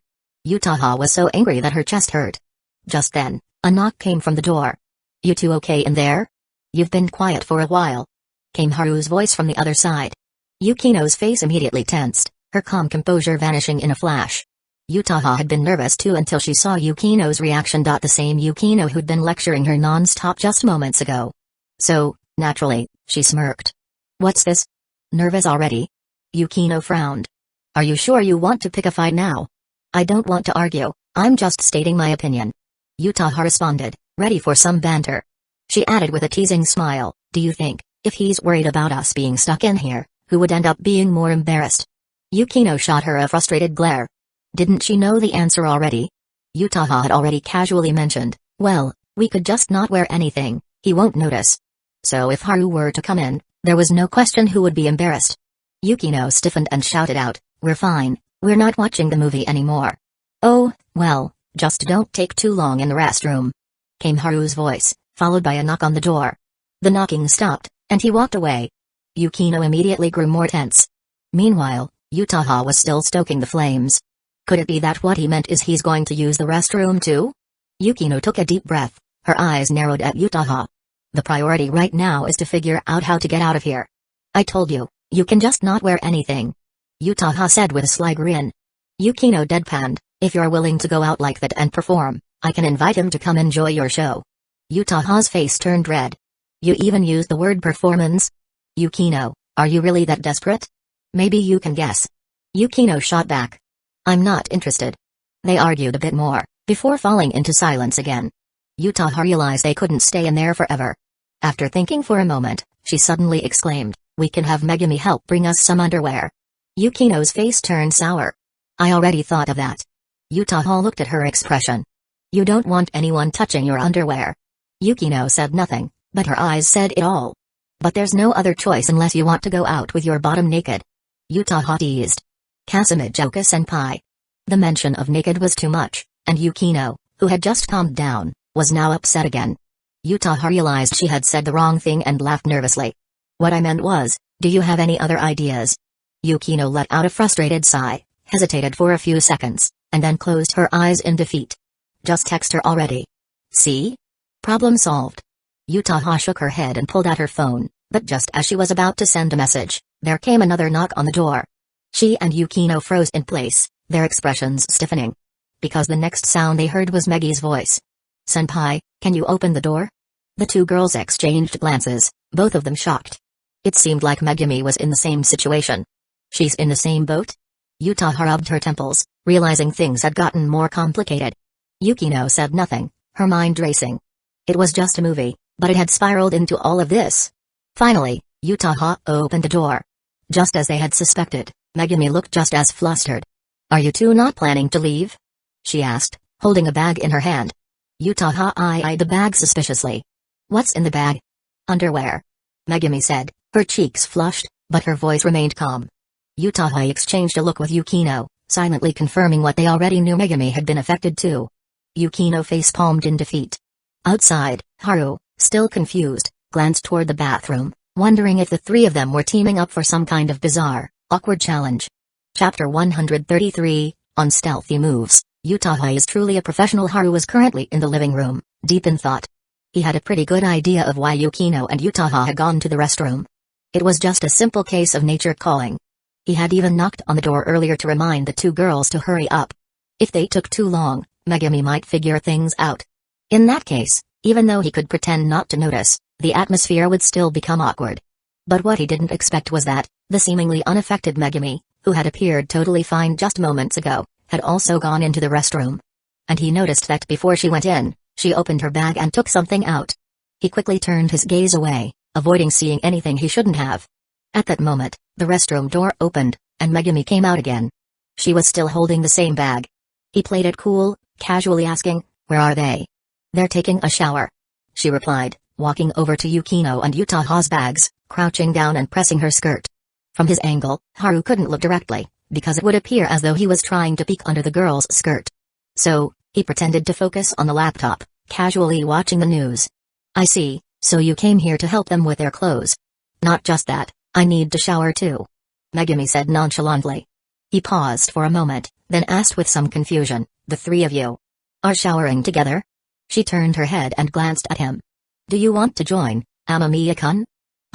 Utaha was so angry that her chest hurt. Just then, a knock came from the door. "You two okay in there? You've been quiet for a while," came Haru's voice from the other side. Yukino's face immediately tensed, her calm composure vanishing in a flash. Utaha had been nervous too until she saw Yukino's reaction. The same Yukino who'd been lecturing her non-stop just moments ago. So, naturally, she smirked. "What's this? Nervous already?" Yukino frowned. "Are you sure you want to pick a fight now?" "I don't want to argue, I'm just stating my opinion." Utaha responded, ready for some banter. She added with a teasing smile, "Do you think, if he's worried about us being stuck in here, who would end up being more embarrassed?" Yukino shot her a frustrated glare. Didn't she know the answer already? Utaha had already casually mentioned, "Well, we could just not wear anything, he won't notice." So if Haru were to come in, there was no question who would be embarrassed. Yukino stiffened and shouted out, "We're fine, we're not watching the movie anymore." "Oh, well, just don't take too long in the restroom," came Haru's voice, followed by a knock on the door. The knocking stopped, and he walked away. Yukino immediately grew more tense. Meanwhile, Utaha was still stoking the flames. Could it be that what he meant is he's going to use the restroom too? Yukino took a deep breath, her eyes narrowed at Utaha. The priority right now is to figure out how to get out of here. "I told you, you can just not wear anything," Utaha said with a sly grin. Yukino deadpanned, "If you're willing to go out like that and perform, I can invite him to come enjoy your show." Utaha's face turned red. "You even used the word performance? Yukino, are you really that desperate? Maybe you can guess." Yukino shot back, "I'm not interested." They argued a bit more, before falling into silence again. Utaha realized they couldn't stay in there forever. After thinking for a moment, she suddenly exclaimed, "We can have Megumi help bring us some underwear." Yukino's face turned sour. "I already thought of that." Utaha looked at her expression. "You don't want anyone touching your underwear." Yukino said nothing, but her eyes said it all. "But there's no other choice unless you want to go out with your bottom naked," Utaha teased. Kazekage-senpai. The mention of naked was too much, and Yukino, who had just calmed down, was now upset again. Utaha realized she had said the wrong thing and laughed nervously. "What I meant was, do you have any other ideas?" Yukino let out a frustrated sigh, hesitated for a few seconds, and then closed her eyes in defeat. "Just text her already. See? Problem solved." Utaha shook her head and pulled out her phone, but just as she was about to send a message, there came another knock on the door. She and Yukino froze in place, their expressions stiffening. Because the next sound they heard was Megi's voice. "Senpai, can you open the door?" The two girls exchanged glances, both of them shocked. It seemed like Megumi was in the same situation. "She's in the same boat?" Utaha rubbed her temples, realizing things had gotten more complicated. Yukino said nothing, her mind racing. It was just a movie, but it had spiraled into all of this. Finally, Utaha opened the door. Just as they had suspected, Megumi looked just as flustered. "Are you two not planning to leave?" she asked, holding a bag in her hand. Utaha eyed the bag suspiciously. "What's in the bag?" "Underwear," Megumi said, her cheeks flushed, but her voice remained calm. Utaha exchanged a look with Yukino, silently confirming what they already knew. Megumi had been affected too. Yukino face-palmed in defeat. Outside, Haru, still confused, glanced toward the bathroom, wondering if the three of them were teaming up for some kind of bizarre, awkward challenge. Chapter 133, On Stealthy Moves. Utaha is truly a professional. Haru was currently in the living room, deep in thought. He had a pretty good idea of why Yukino and Utaha had gone to the restroom. It was just a simple case of nature calling. He had even knocked on the door earlier to remind the two girls to hurry up. If they took too long, Megumi might figure things out. In that case, even though he could pretend not to notice, the atmosphere would still become awkward. But what he didn't expect was that, the seemingly unaffected Megumi, who had appeared totally fine just moments ago, had also gone into the restroom. And he noticed that before she went in, she opened her bag and took something out. He quickly turned his gaze away, avoiding seeing anything he shouldn't have. At that moment, the restroom door opened, and Megumi came out again. She was still holding the same bag. He played it cool, casually asking, "Where are they?" "They're taking a shower," she replied, walking over to Yukino and Utaha's bags, crouching down and pressing her skirt. From his angle, Haru couldn't look directly, because it would appear as though he was trying to peek under the girl's skirt. So, he pretended to focus on the laptop, casually watching the news. "I see, so you came here to help them with their clothes." "Not just that, I need to shower too," Megumi said nonchalantly. He paused for a moment, then asked with some confusion, "The three of you are showering together?" She turned her head and glanced at him. "Do you want to join, Amamiya-kun?"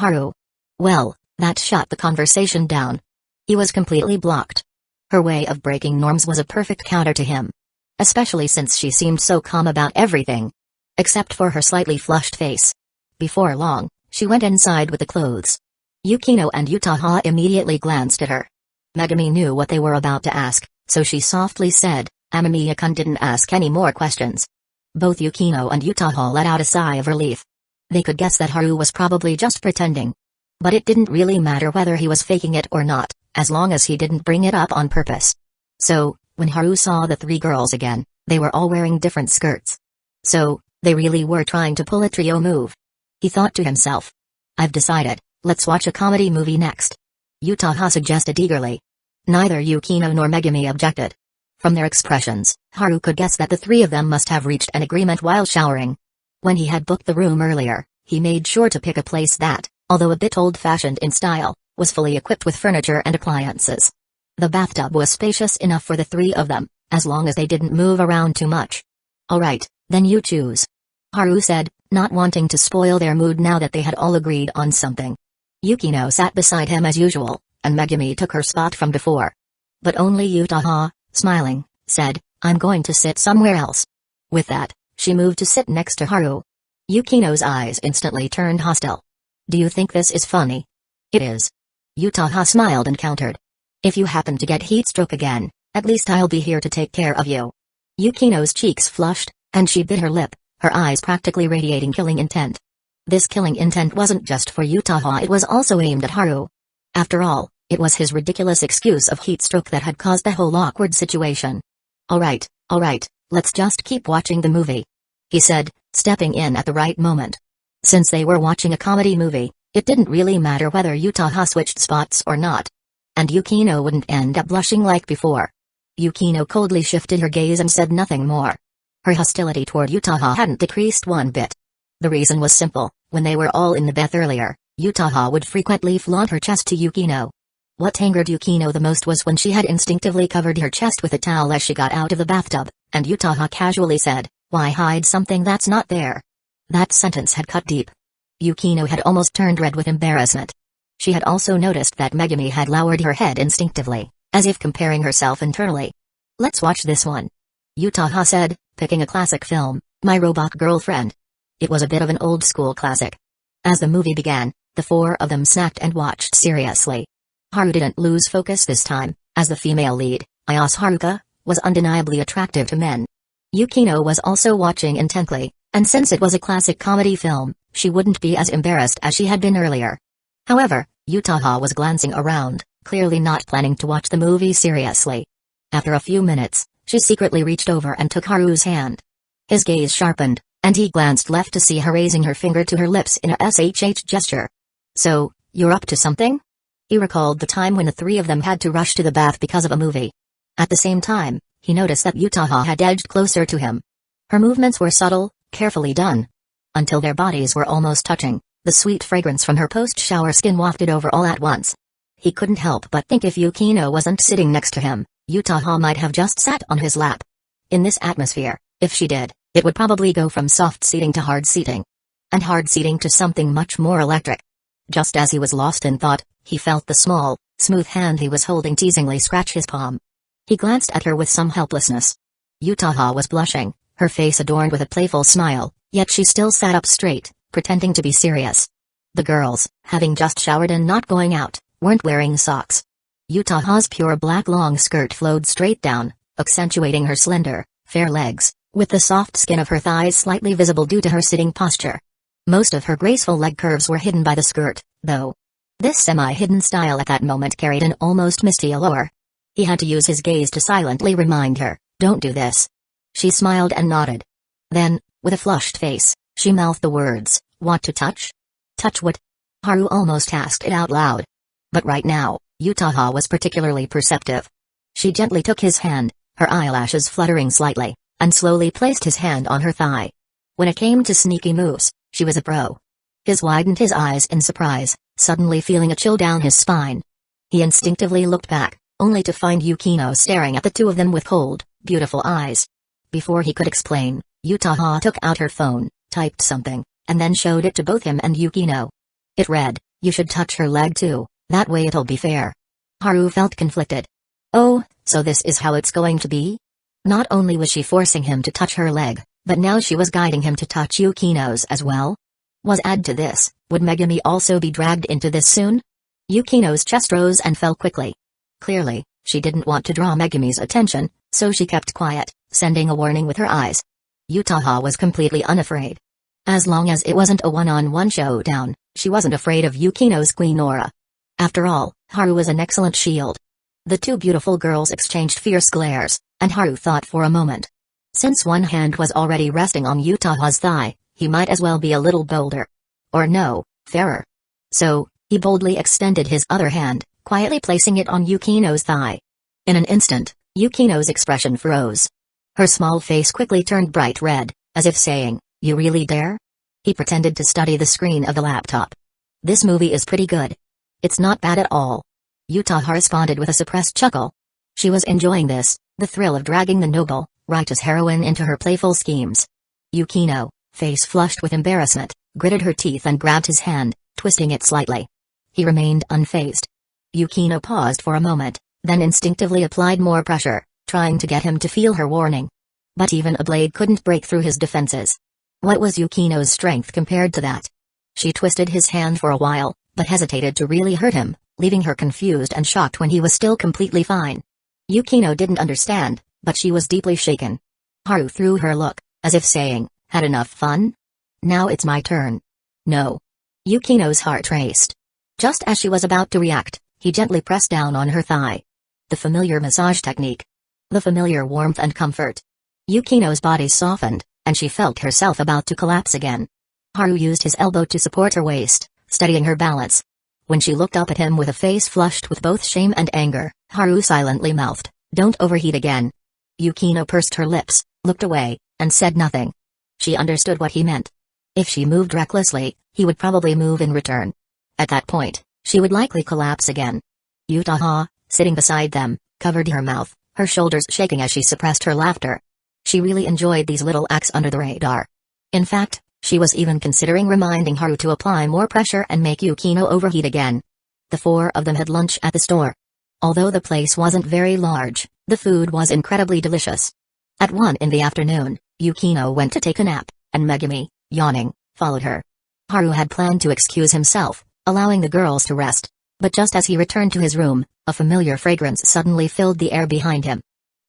"Haru." Well, that shut the conversation down. He was completely blocked. Her way of breaking norms was a perfect counter to him. Especially since she seemed so calm about everything. Except for her slightly flushed face. Before long, she went inside with the clothes. Yukino and Utaha immediately glanced at her. Megumi knew what they were about to ask, so she softly said, "Amamiya-kun," didn't ask any more questions. Both Yukino and Utaha let out a sigh of relief. They could guess that Haru was probably just pretending. But it didn't really matter whether he was faking it or not, as long as he didn't bring it up on purpose. So, when Haru saw the three girls again, they were all wearing different skirts. So, they really were trying to pull a trio move. He thought to himself. I've decided, let's watch a comedy movie next. Utaha suggested eagerly. Neither Yukino nor Megumi objected. From their expressions, Haru could guess that the three of them must have reached an agreement while showering. When he had booked the room earlier, he made sure to pick a place that, although a bit old-fashioned in style, was fully equipped with furniture and appliances. The bathtub was spacious enough for the three of them, as long as they didn't move around too much. Alright, then you choose. Haru said, not wanting to spoil their mood now that they had all agreed on something. Yukino sat beside him as usual, and Megumi took her spot from before. But only Utaha, smiling, said, I'm going to sit somewhere else. With that, she moved to sit next to Haru. Yukino's eyes instantly turned hostile. Do you think this is funny? It is. Utaha smiled and countered. If you happen to get heat stroke again, at least I'll be here to take care of you. Yukino's cheeks flushed, and she bit her lip, her eyes practically radiating killing intent. This killing intent wasn't just for Utaha, it was also aimed at Haru. After all, it was his ridiculous excuse of heat stroke that had caused the whole awkward situation. Alright, let's just keep watching the movie. He said, stepping in at the right moment. Since they were watching a comedy movie, it didn't really matter whether Utaha switched spots or not. And Yukino wouldn't end up blushing like before. Yukino coldly shifted her gaze and said nothing more. Her hostility toward Utaha hadn't decreased one bit. The reason was simple, when they were all in the bath earlier, Utaha would frequently flaunt her chest to Yukino. What angered Yukino the most was when she had instinctively covered her chest with a towel as she got out of the bathtub, and Utaha casually said, why hide something that's not there? That sentence had cut deep. Yukino had almost turned red with embarrassment. She had also noticed that Megumi had lowered her head instinctively, as if comparing herself internally. Let's watch this one. Utaha said, picking a classic film, My Robot Girlfriend. It was a bit of an old-school classic. As the movie began, the four of them snacked and watched seriously. Haru didn't lose focus this time, as the female lead, Ayase Haruka, was undeniably attractive to men. Yukino was also watching intently, and since it was a classic comedy film, she wouldn't be as embarrassed as she had been earlier. However, Utaha was glancing around, clearly not planning to watch the movie seriously. After a few minutes, she secretly reached over and took Haru's hand. His gaze sharpened, and he glanced left to see her raising her finger to her lips in a SHH gesture. So, you're up to something? He recalled the time when the three of them had to rush to the bath because of a movie. At the same time, he noticed that Utaha had edged closer to him. Her movements were subtle, carefully done. Until their bodies were almost touching, the sweet fragrance from her post-shower skin wafted over all at once. He couldn't help but think if Yukino wasn't sitting next to him, Utaha might have just sat on his lap. In this atmosphere, if she did, it would probably go from soft seating to hard seating. And hard seating to something much more electric. Just as he was lost in thought, he felt the small, smooth hand he was holding teasingly scratch his palm. He glanced at her with some helplessness. Utaha was blushing, her face adorned with a playful smile, yet she still sat up straight, pretending to be serious. The girls, having just showered and not going out, weren't wearing socks. Utaha's pure black long skirt flowed straight down, accentuating her slender, fair legs, with the soft skin of her thighs slightly visible due to her sitting posture. Most of her graceful leg curves were hidden by the skirt, though. This semi-hidden style at that moment carried an almost misty allure. He had to use his gaze to silently remind her, don't do this. She smiled and nodded. Then, with a flushed face, she mouthed the words, want to touch? Touch what? Haru almost asked it out loud. But right now, Utaha was particularly perceptive. She gently took his hand, her eyelashes fluttering slightly, and slowly placed his hand on her thigh. When it came to sneaky moves, she was a pro. He widened his eyes in surprise, suddenly feeling a chill down his spine. He instinctively looked back, only to find Yukino staring at the two of them with cold, beautiful eyes. Before he could explain, Utaha took out her phone, typed something, and then showed it to both him and Yukino. It read, you should touch her leg too, that way it'll be fair. Haru felt conflicted. Oh, so this is how it's going to be? Not only was she forcing him to touch her leg, but now she was guiding him to touch Yukino's as well? Add to this, would Megumi also be dragged into this soon? Yukino's chest rose and fell quickly. Clearly, she didn't want to draw Megumi's attention, so she kept quiet, sending a warning with her eyes. Utaha was completely unafraid. As long as it wasn't a one-on-one showdown, she wasn't afraid of Yukino's queen aura. After all, Haru was an excellent shield. The two beautiful girls exchanged fierce glares, and Haru thought for a moment. Since one hand was already resting on Utaha's thigh, he might as well be a little bolder. Or no, fairer. So, he boldly extended his other hand, quietly placing it on Yukino's thigh. In an instant, Yukino's expression froze. Her small face quickly turned bright red, as if saying, "You really dare?" He pretended to study the screen of the laptop. "This movie is pretty good. It's not bad at all." Utaha responded with a suppressed chuckle. She was enjoying this, the thrill of dragging the noble, righteous heroine into her playful schemes. Yukino, face flushed with embarrassment, gritted her teeth and grabbed his hand, twisting it slightly. He remained unfazed. Yukino paused for a moment, then instinctively applied more pressure, trying to get him to feel her warning. But even a blade couldn't break through his defenses. What was Yukino's strength compared to that? She twisted his hand for a while, but hesitated to really hurt him, leaving her confused and shocked when he was still completely fine. Yukino didn't understand, but she was deeply shaken. Haru threw her a look, as if saying, "Had enough fun? Now it's my turn." No. Yukino's heart raced. Just as she was about to react, he gently pressed down on her thigh. The familiar massage technique. The familiar warmth and comfort. Yukino's body softened, and she felt herself about to collapse again. Haru used his elbow to support her waist, steadying her balance. When she looked up at him with a face flushed with both shame and anger, Haru silently mouthed, "Don't overheat again." Yukino pursed her lips, looked away, and said nothing. She understood what he meant. If she moved recklessly, he would probably move in return. At that point, she would likely collapse again. Utaha, sitting beside them, covered her mouth, her shoulders shaking as she suppressed her laughter. She really enjoyed these little acts under the radar. In fact, she was even considering reminding Haru to apply more pressure and make Yukino overheat again. The four of them had lunch at the store. Although the place wasn't very large, the food was incredibly delicious. At 1 in the afternoon, Yukino went to take a nap, and Megumi, yawning, followed her. Haru had planned to excuse himself, allowing the girls to rest. But just as he returned to his room, a familiar fragrance suddenly filled the air behind him.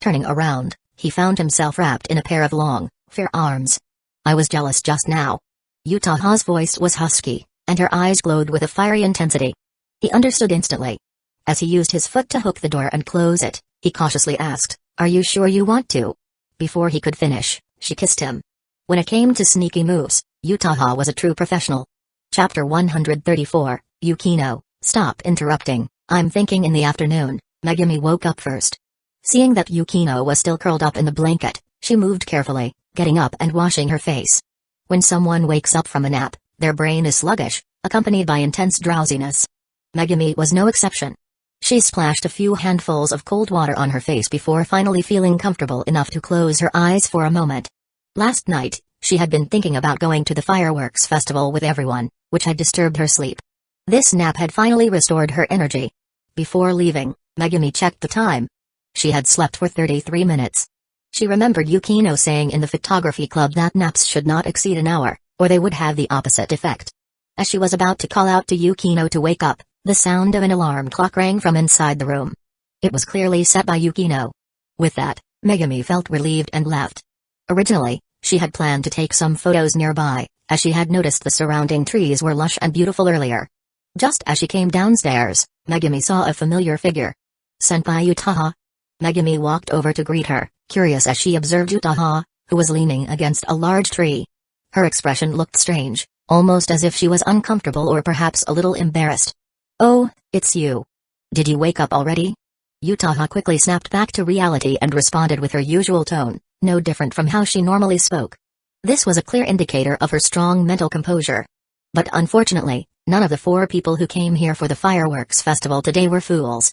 Turning around, he found himself wrapped in a pair of long, fair arms. "I was jealous just now." Utaha's voice was husky, and her eyes glowed with a fiery intensity. He understood instantly. As he used his foot to hook the door and close it, he cautiously asked, "Are you sure you want to?" Before he could finish, she kissed him. When it came to sneaky moves, Utaha was a true professional. Chapter 134, Yukino, stop interrupting, I'm thinking in the afternoon. Megumi woke up first. Seeing that Yukino was still curled up in the blanket, she moved carefully, getting up and washing her face. When someone wakes up from a nap, their brain is sluggish, accompanied by intense drowsiness. Megumi was no exception. She splashed a few handfuls of cold water on her face before finally feeling comfortable enough to close her eyes for a moment. Last night, she had been thinking about going to the fireworks festival with everyone, which had disturbed her sleep. This nap had finally restored her energy. Before leaving, Megumi checked the time. She had slept for 33 minutes. She remembered Yukino saying in the photography club that naps should not exceed an hour, or they would have the opposite effect. As she was about to call out to Yukino to wake up, the sound of an alarm clock rang from inside the room. It was clearly set by Yukino. With that, Megumi felt relieved and left. Originally, she had planned to take some photos nearby, as she had noticed the surrounding trees were lush and beautiful earlier. Just as she came downstairs, Megumi saw a familiar figure. "Senpai Utaha." Megumi walked over to greet her, curious as she observed Utaha, who was leaning against a large tree. Her expression looked strange, almost as if she was uncomfortable or perhaps a little embarrassed. "Oh, it's you. Did you wake up already?" Utaha quickly snapped back to reality and responded with her usual tone, no different from how she normally spoke. This was a clear indicator of her strong mental composure. But unfortunately, none of the 4 people who came here for the fireworks festival today were fools.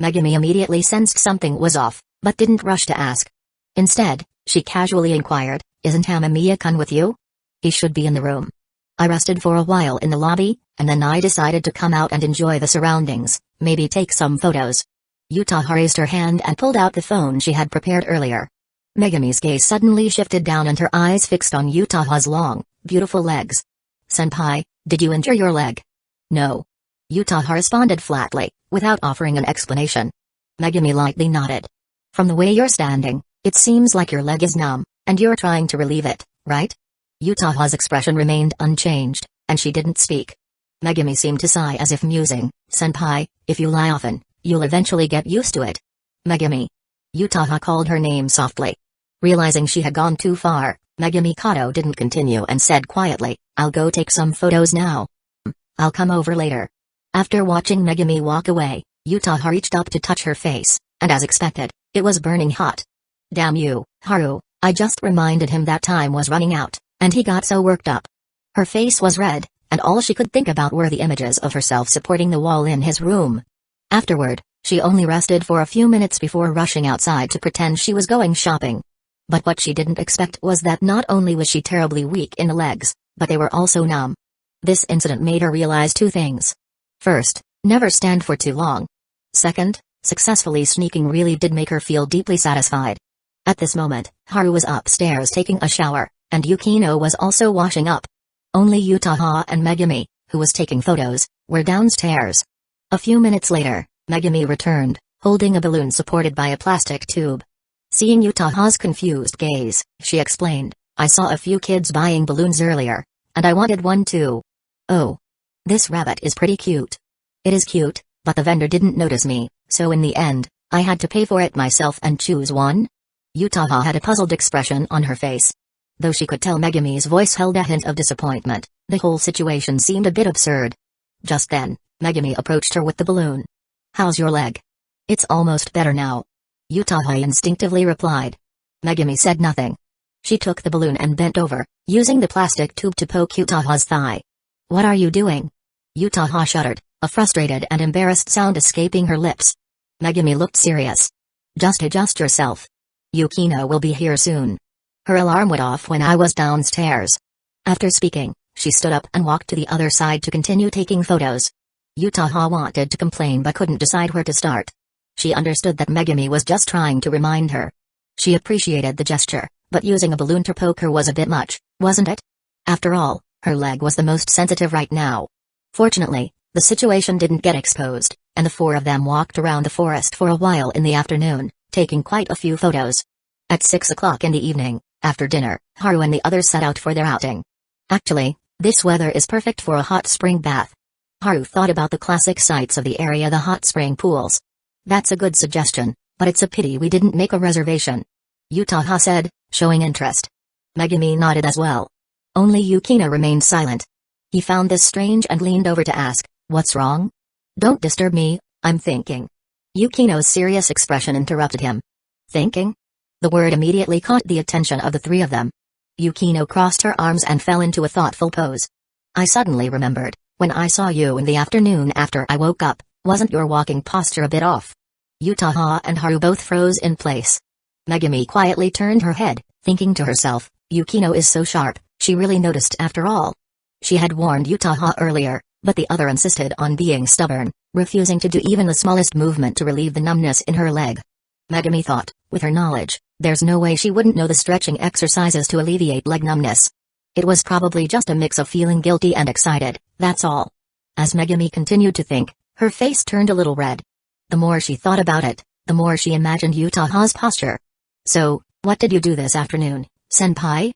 Megumi immediately sensed something was off, but didn't rush to ask. Instead, she casually inquired, "Isn't Hamamiya-kun with you?" "He should be in the room. I rested for a while in the lobby, and then I decided to come out and enjoy the surroundings, maybe take some photos." Utaha raised her hand and pulled out the phone she had prepared earlier. Megumi's gaze suddenly shifted down and her eyes fixed on Utaha's long, beautiful legs. "Senpai, did you injure your leg?" "No." Utaha responded flatly, without offering an explanation. Megumi lightly nodded. "From the way you're standing, it seems like your leg is numb, and you're trying to relieve it, right?" Yutaha's expression remained unchanged, and she didn't speak. Megumi seemed to sigh as if musing, "Senpai, if you lie often, you'll eventually get used to it." "Megumi." Yutaha called her name softly. Realizing she had gone too far, Megumi Kato didn't continue and said quietly, "I'll go take some photos now. I'll come over later." After watching Megumi walk away, Yutaha reached up to touch her face, and as expected, it was burning hot. "Damn you, Haru, I just reminded him that time was running out, and he got so worked up." Her face was red, and all she could think about were the images of herself supporting the wall in his room. Afterward, she only rested for a few minutes before rushing outside to pretend she was going shopping. But what she didn't expect was that not only was she terribly weak in the legs, but they were also numb. This incident made her realize two things. First, never stand for too long. Second, successfully sneaking really did make her feel deeply satisfied. At this moment, Haru was upstairs taking a shower, and Yukino was also washing up. Only Yutaha and Megumi, who was taking photos, were downstairs. A few minutes later, Megumi returned, holding a balloon supported by a plastic tube. Seeing Yutaha's confused gaze, she explained, "I saw a few kids buying balloons earlier, and I wanted one too." "Oh. This rabbit is pretty cute." "It is cute, but the vendor didn't notice me, so in the end, I had to pay for it myself and choose one." Yutaha had a puzzled expression on her face. Though she could tell Megumi's voice held a hint of disappointment, the whole situation seemed a bit absurd. Just then, Megumi approached her with the balloon. "How's your leg?" "It's almost better now," Yutaha instinctively replied. Megumi said nothing. She took the balloon and bent over, using the plastic tube to poke Yutaha's thigh. "What are you doing?" Yutaha shuddered, a frustrated and embarrassed sound escaping her lips. Megumi looked serious. "Just adjust yourself. Yukino will be here soon." Her alarm went off when I was downstairs. After speaking, she stood up and walked to the other side to continue taking photos. Yutaha wanted to complain but couldn't decide where to start. She understood that Megumi was just trying to remind her. She appreciated the gesture, but using a balloon to poke her was a bit much, wasn't it? After all, her leg was the most sensitive right now. Fortunately, the situation didn't get exposed, and the four of them walked around the forest for a while in the afternoon, taking quite a few photos. At 6 o'clock in the evening, after dinner, Haru and the others set out for their outing. "Actually, this weather is perfect for a hot spring bath." Haru thought about the classic sights of the area, the hot spring pools. "That's a good suggestion, but it's a pity we didn't make a reservation," Yutaha said, showing interest. Megumi nodded as well. Only Yukino remained silent. He found this strange and leaned over to ask, "What's wrong?" "Don't disturb me, I'm thinking." Yukino's serious expression interrupted him. "Thinking?" The word immediately caught the attention of the three of them. Yukino crossed her arms and fell into a thoughtful pose. "I suddenly remembered, when I saw you in the afternoon after I woke up, wasn't your walking posture a bit off?" Yutaha and Haru both froze in place. Megumi quietly turned her head, thinking to herself, Yukino is so sharp, she really noticed after all. She had warned Yutaha earlier, but the other insisted on being stubborn, refusing to do even the smallest movement to relieve the numbness in her leg. Megumi thought, with her knowledge, there's no way she wouldn't know the stretching exercises to alleviate leg numbness. It was probably just a mix of feeling guilty and excited, that's all. As Megumi continued to think, her face turned a little red. The more she thought about it, the more she imagined Yutaha's posture. "So, what did you do this afternoon, senpai?"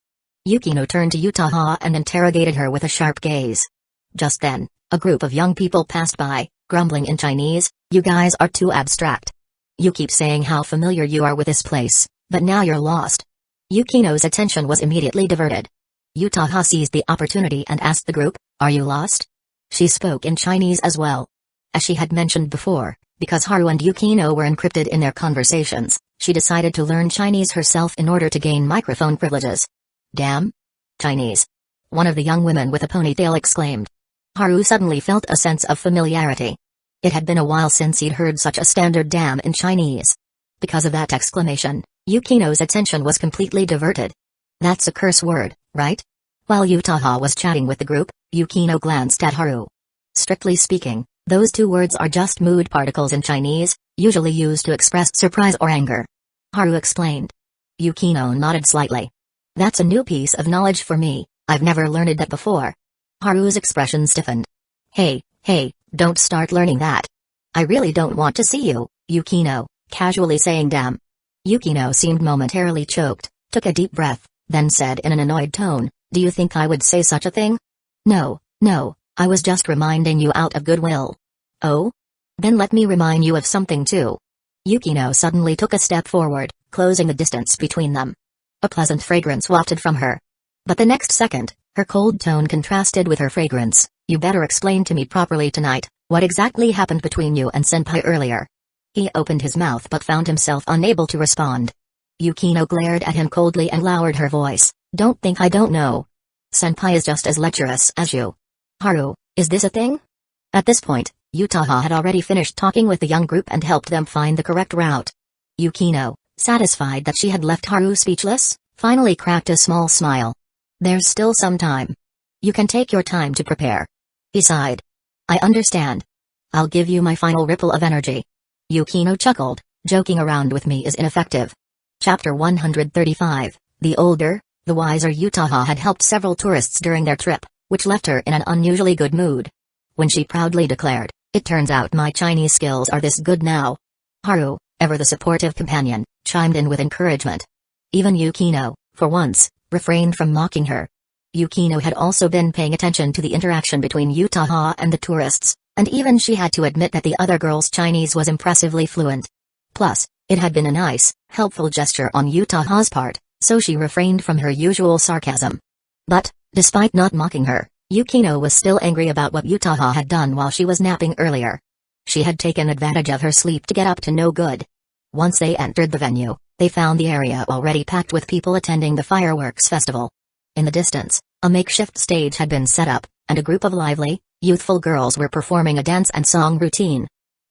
Yukino turned to Yutaha and interrogated her with a sharp gaze. Just then, a group of young people passed by, grumbling in Chinese, "You guys are too abstract. You keep saying how familiar you are with this place, but now you're lost." Yukino's attention was immediately diverted. Yutaha seized the opportunity and asked the group, "Are you lost?" She spoke in Chinese as well. As she had mentioned before, because Haru and Yukino were encrypted in their conversations, she decided to learn Chinese herself in order to gain microphone privileges. "Damn? Chinese?" one of the young women with a ponytail exclaimed. Haru suddenly felt a sense of familiarity. It had been a while since he'd heard such a standard damn in Chinese. Because of that exclamation, Yukino's attention was completely diverted. "That's a curse word, right?" While Yutaha was chatting with the group, Yukino glanced at Haru. "Strictly speaking, those two words are just mood particles in Chinese, usually used to express surprise or anger," Haru explained. Yukino nodded slightly. "That's a new piece of knowledge for me, I've never learned that before." Haru's expression stiffened. Hey, don't start learning that. "I really don't want to see you," Yukino, casually saying damn. Yukino seemed momentarily choked, took a deep breath, then said in an annoyed tone, Do you think I would say such a thing? No, no, I was just reminding you out of goodwill. Oh? Then let me remind you of something too. Yukino suddenly took a step forward, closing the distance between them. A pleasant fragrance wafted from her. But the next second, her cold tone contrasted with her fragrance. You better explain to me properly tonight, what exactly happened between you and Senpai earlier. He opened his mouth but found himself unable to respond. Yukino glared at him coldly and lowered her voice. Don't think I don't know. Senpai is just as lecherous as you. Haru, is this a thing? At this point, Utaha had already finished talking with the young group and helped them find the correct route. Yukino, satisfied that she had left Haru speechless, finally cracked a small smile. There's still some time. You can take your time to prepare. He sighed. I understand. I'll give you my final ripple of energy. Yukino chuckled, joking around with me is ineffective. Chapter 135, The older, the wiser Utaha had helped several tourists during their trip, which left her in an unusually good mood. When she proudly declared, it turns out my Chinese skills are this good now. Haru, ever the supportive companion, chimed in with encouragement. Even Yukino, for once, refrained from mocking her. Yukino had also been paying attention to the interaction between Utaha and the tourists, and even she had to admit that the other girl's Chinese was impressively fluent. Plus, it had been a nice, helpful gesture on Utaha's part, so she refrained from her usual sarcasm. But, despite not mocking her, Yukino was still angry about what Utaha had done while she was napping earlier. She had taken advantage of her sleep to get up to no good. Once they entered the venue, they found the area already packed with people attending the fireworks festival. In the distance, a makeshift stage had been set up, and a group of lively, youthful girls were performing a dance and song routine.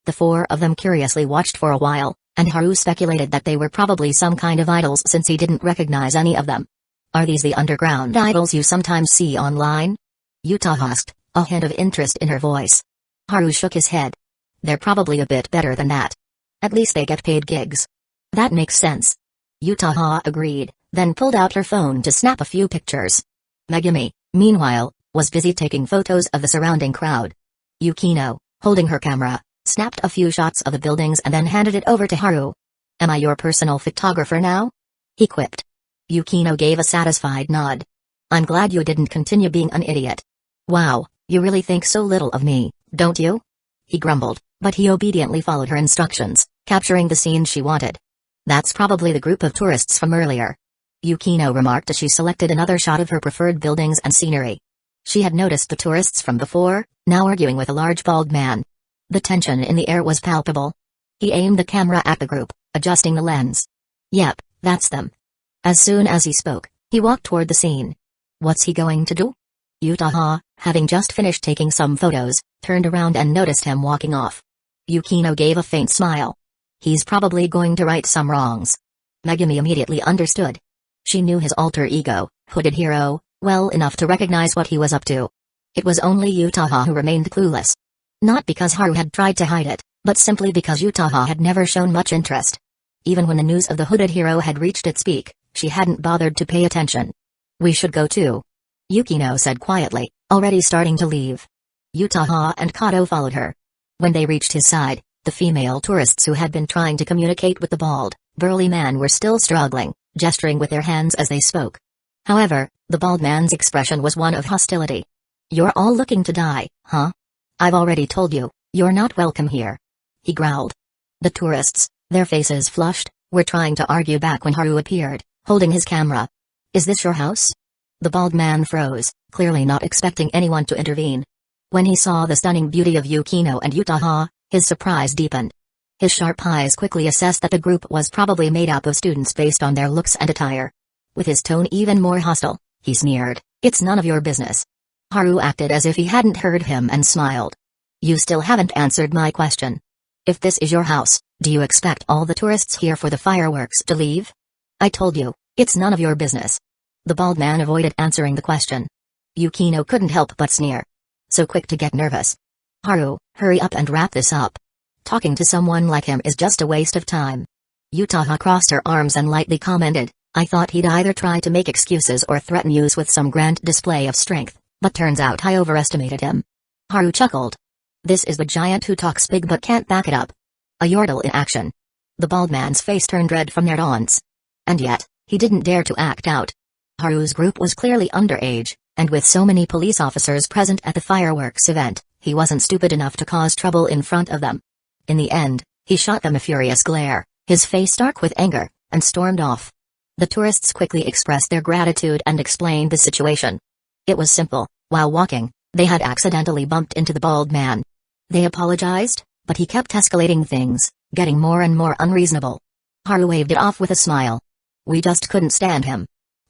The four of them curiously watched for a while, and Haru speculated that they were probably some kind of idols since he didn't recognize any of them. Are these the underground idols you sometimes see online? Utaha asked, a hint of interest in her voice. Haru shook his head. They're probably a bit better than that. At least they get paid gigs. That makes sense. Utaha agreed, then pulled out her phone to snap a few pictures. Megumi, meanwhile, was busy taking photos of the surrounding crowd. Yukino, holding her camera, snapped a few shots of the buildings and then handed it over to Haru. Am I your personal photographer now? He quipped. Yukino gave a satisfied nod. I'm glad you didn't continue being an idiot. Wow, you really think so little of me, don't you? He grumbled, but he obediently followed her instructions, capturing the scene she wanted. That's probably the group of tourists from earlier. Yukino remarked as she selected another shot of her preferred buildings and scenery. She had noticed the tourists from before, now arguing with a large bald man. The tension in the air was palpable. He aimed the camera at the group, adjusting the lens. Yep, that's them. As soon as he spoke, he walked toward the scene. What's he going to do? Utaha, having just finished taking some photos, turned around and noticed him walking off. Yukino gave a faint smile. He's probably going to right some wrongs. Megumi immediately understood. She knew his alter ego, Hooded Hero, well enough to recognize what he was up to. It was only Utaha who remained clueless. Not because Haru had tried to hide it, but simply because Utaha had never shown much interest. Even when the news of the Hooded Hero had reached its peak, she hadn't bothered to pay attention. We should go too. Yukino said quietly, already starting to leave. Utaha and Kato followed her. When they reached his side, the female tourists who had been trying to communicate with the bald, burly man were still struggling, gesturing with their hands as they spoke. However, the bald man's expression was one of hostility. You're all looking to die, huh? I've already told you, you're not welcome here. He growled. The tourists, their faces flushed, were trying to argue back when Haru appeared, holding his camera. Is this your house? The bald man froze, clearly not expecting anyone to intervene. When he saw the stunning beauty of Yukino and Utaha, his surprise deepened. His sharp eyes quickly assessed that the group was probably made up of students based on their looks and attire. With his tone even more hostile, he sneered, "It's none of your business." Haru acted as if he hadn't heard him and smiled. "You still haven't answered my question. If this is your house, do you expect all the tourists here for the fireworks to leave? I told you, it's none of your business." The bald man avoided answering the question. Yukino couldn't help but sneer. So quick to get nervous. Haru, hurry up and wrap this up. Talking to someone like him is just a waste of time. Utaha crossed her arms and lightly commented, I thought he'd either try to make excuses or threaten you with some grand display of strength, but turns out I overestimated him. Haru chuckled. This is the giant who talks big but can't back it up. A yordle in action. The bald man's face turned red from their taunts. And yet, he didn't dare to act out. Haru's group was clearly underage, and with so many police officers present at the fireworks event, he wasn't stupid enough to cause trouble in front of them. In the end, he shot them a furious glare, his face dark with anger, and stormed off. The tourists quickly expressed their gratitude and explained the situation. It was simple: while walking, they had accidentally bumped into the bald man. They apologized, but he kept escalating things, getting more and more unreasonable. Haru waved it off with a smile. We just couldn't stand him.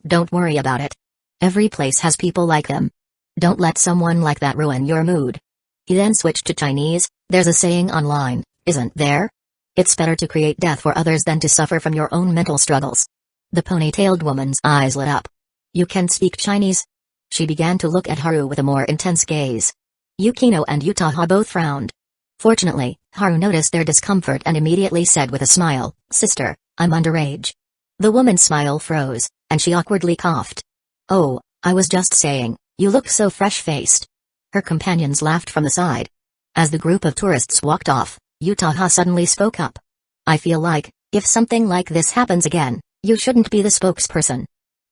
Don't worry about it. Every place has people like him. Don't let someone like that ruin your mood. He then switched to Chinese. There's a saying online, isn't there? It's better to create death for others than to suffer from your own mental struggles. The ponytailed woman's eyes lit up. You can speak Chinese? She began to look at Haru with a more intense gaze. Yukino and Utaha both frowned. Fortunately, Haru noticed their discomfort and immediately said with a smile, "Sister, I'm underage." The woman's smile froze, and she awkwardly coughed. "Oh, I was just saying, you look so fresh-faced." Her companions laughed from the side. As the group of tourists walked off, Utaha suddenly spoke up. "I feel like, if something like this happens again, you shouldn't be the spokesperson."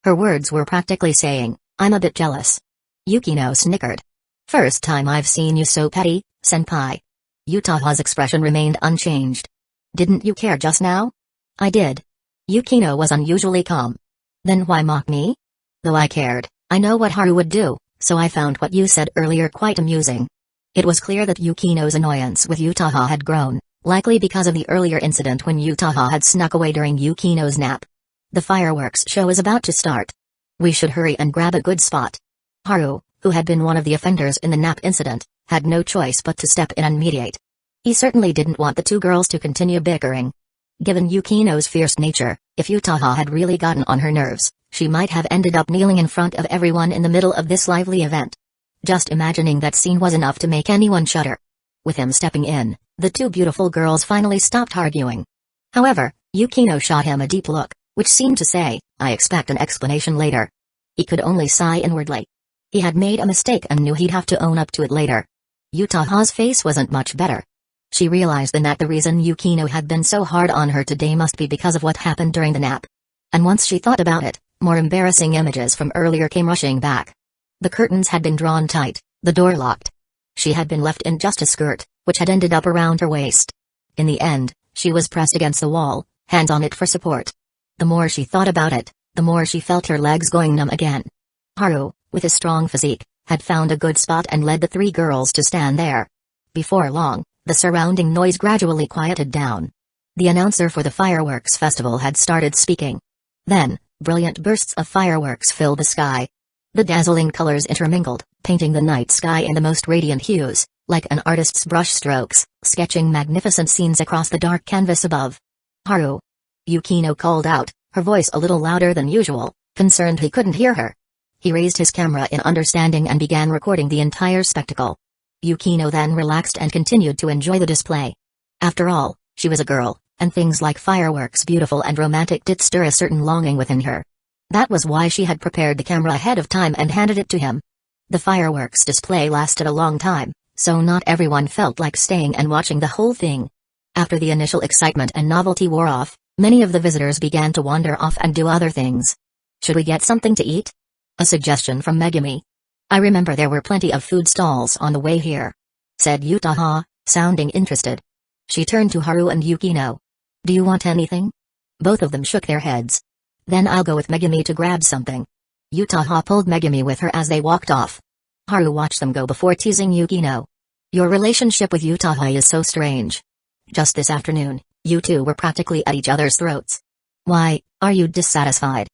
Her words were practically saying, "I'm a bit jealous." Yukino snickered. "First time I've seen you so petty, senpai." Utaha's expression remained unchanged. "Didn't you care just now?" "I did." Yukino was unusually calm. "Then why mock me?" "Though I cared, I know what Haru would do, so I found what you said earlier quite amusing." It was clear that Yukino's annoyance with Utaha had grown, likely because of the earlier incident when Utaha had snuck away during Yukino's nap. The fireworks show is about to start. We should hurry and grab a good spot. Haru, who had been one of the offenders in the nap incident, had no choice but to step in and mediate. He certainly didn't want the two girls to continue bickering. Given Yukino's fierce nature, if Utaha had really gotten on her nerves, she might have ended up kneeling in front of everyone in the middle of this lively event. Just imagining that scene was enough to make anyone shudder. With him stepping in, the two beautiful girls finally stopped arguing. However, Yukino shot him a deep look, which seemed to say, "I expect an explanation later." He could only sigh inwardly. He had made a mistake and knew he'd have to own up to it later. Utaha's face wasn't much better. She realized then that the reason Yukino had been so hard on her today must be because of what happened during the nap. And once she thought about it, more embarrassing images from earlier came rushing back. The curtains had been drawn tight, the door locked. She had been left in just a skirt, which had ended up around her waist. In the end, she was pressed against the wall, hands on it for support. The more she thought about it, the more she felt her legs going numb again. Haru, with his strong physique, had found a good spot and led the three girls to stand there. Before long, the surrounding noise gradually quieted down. The announcer for the fireworks festival had started speaking. Then, brilliant bursts of fireworks filled the sky. The dazzling colors intermingled, painting the night sky in the most radiant hues, like an artist's brushstrokes, sketching magnificent scenes across the dark canvas above. "Haru!" Yukino called out, her voice a little louder than usual, concerned he couldn't hear her. He raised his camera in understanding and began recording the entire spectacle. Yukino then relaxed and continued to enjoy the display. After all, she was a girl, and things like fireworks beautiful and romantic did stir a certain longing within her. That was why she had prepared the camera ahead of time and handed it to him. The fireworks display lasted a long time, so not everyone felt like staying and watching the whole thing. After the initial excitement and novelty wore off, many of the visitors began to wander off and do other things. "Should we get something to eat?" A suggestion from Megumi. "I remember there were plenty of food stalls on the way here," said Utaha, sounding interested. She turned to Haru and Yukino. "Do you want anything?" Both of them shook their heads. "Then I'll go with Megumi to grab something." Utaha pulled Megumi with her as they walked off. Haru watched them go before teasing Yukino. "Your relationship with Utaha is so strange. Just this afternoon, you two were practically at each other's throats. Why, are you dissatisfied?"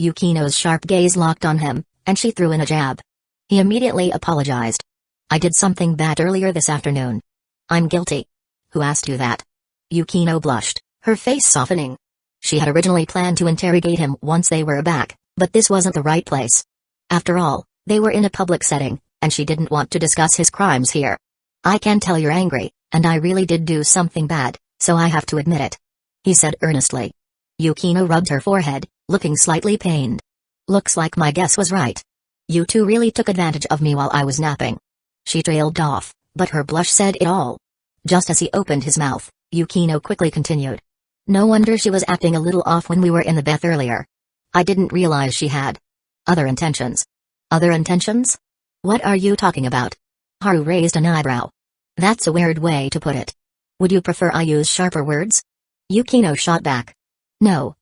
Yukino's sharp gaze locked on him, and she threw in a jab. He immediately apologized. "I did something bad earlier this afternoon. I'm guilty." "Who asked you that?" Yukino blushed, her face softening. She had originally planned to interrogate him once they were back, but this wasn't the right place. After all, they were in a public setting, and she didn't want to discuss his crimes here. "I can tell you're angry, and I really did do something bad, so I have to admit it," he said earnestly. Yukino rubbed her forehead, looking slightly pained. "Looks like my guess was right. You two really took advantage of me while I was napping." She trailed off, but her blush said it all. Just as he opened his mouth, Yukino quickly continued. "No wonder she was acting a little off when we were in the bath earlier. I didn't realize she had." Other intentions? Other intentions? What are you talking about? Haru raised an eyebrow. That's a weird way to put it. Would you prefer I use sharper words? Yukino shot back. No,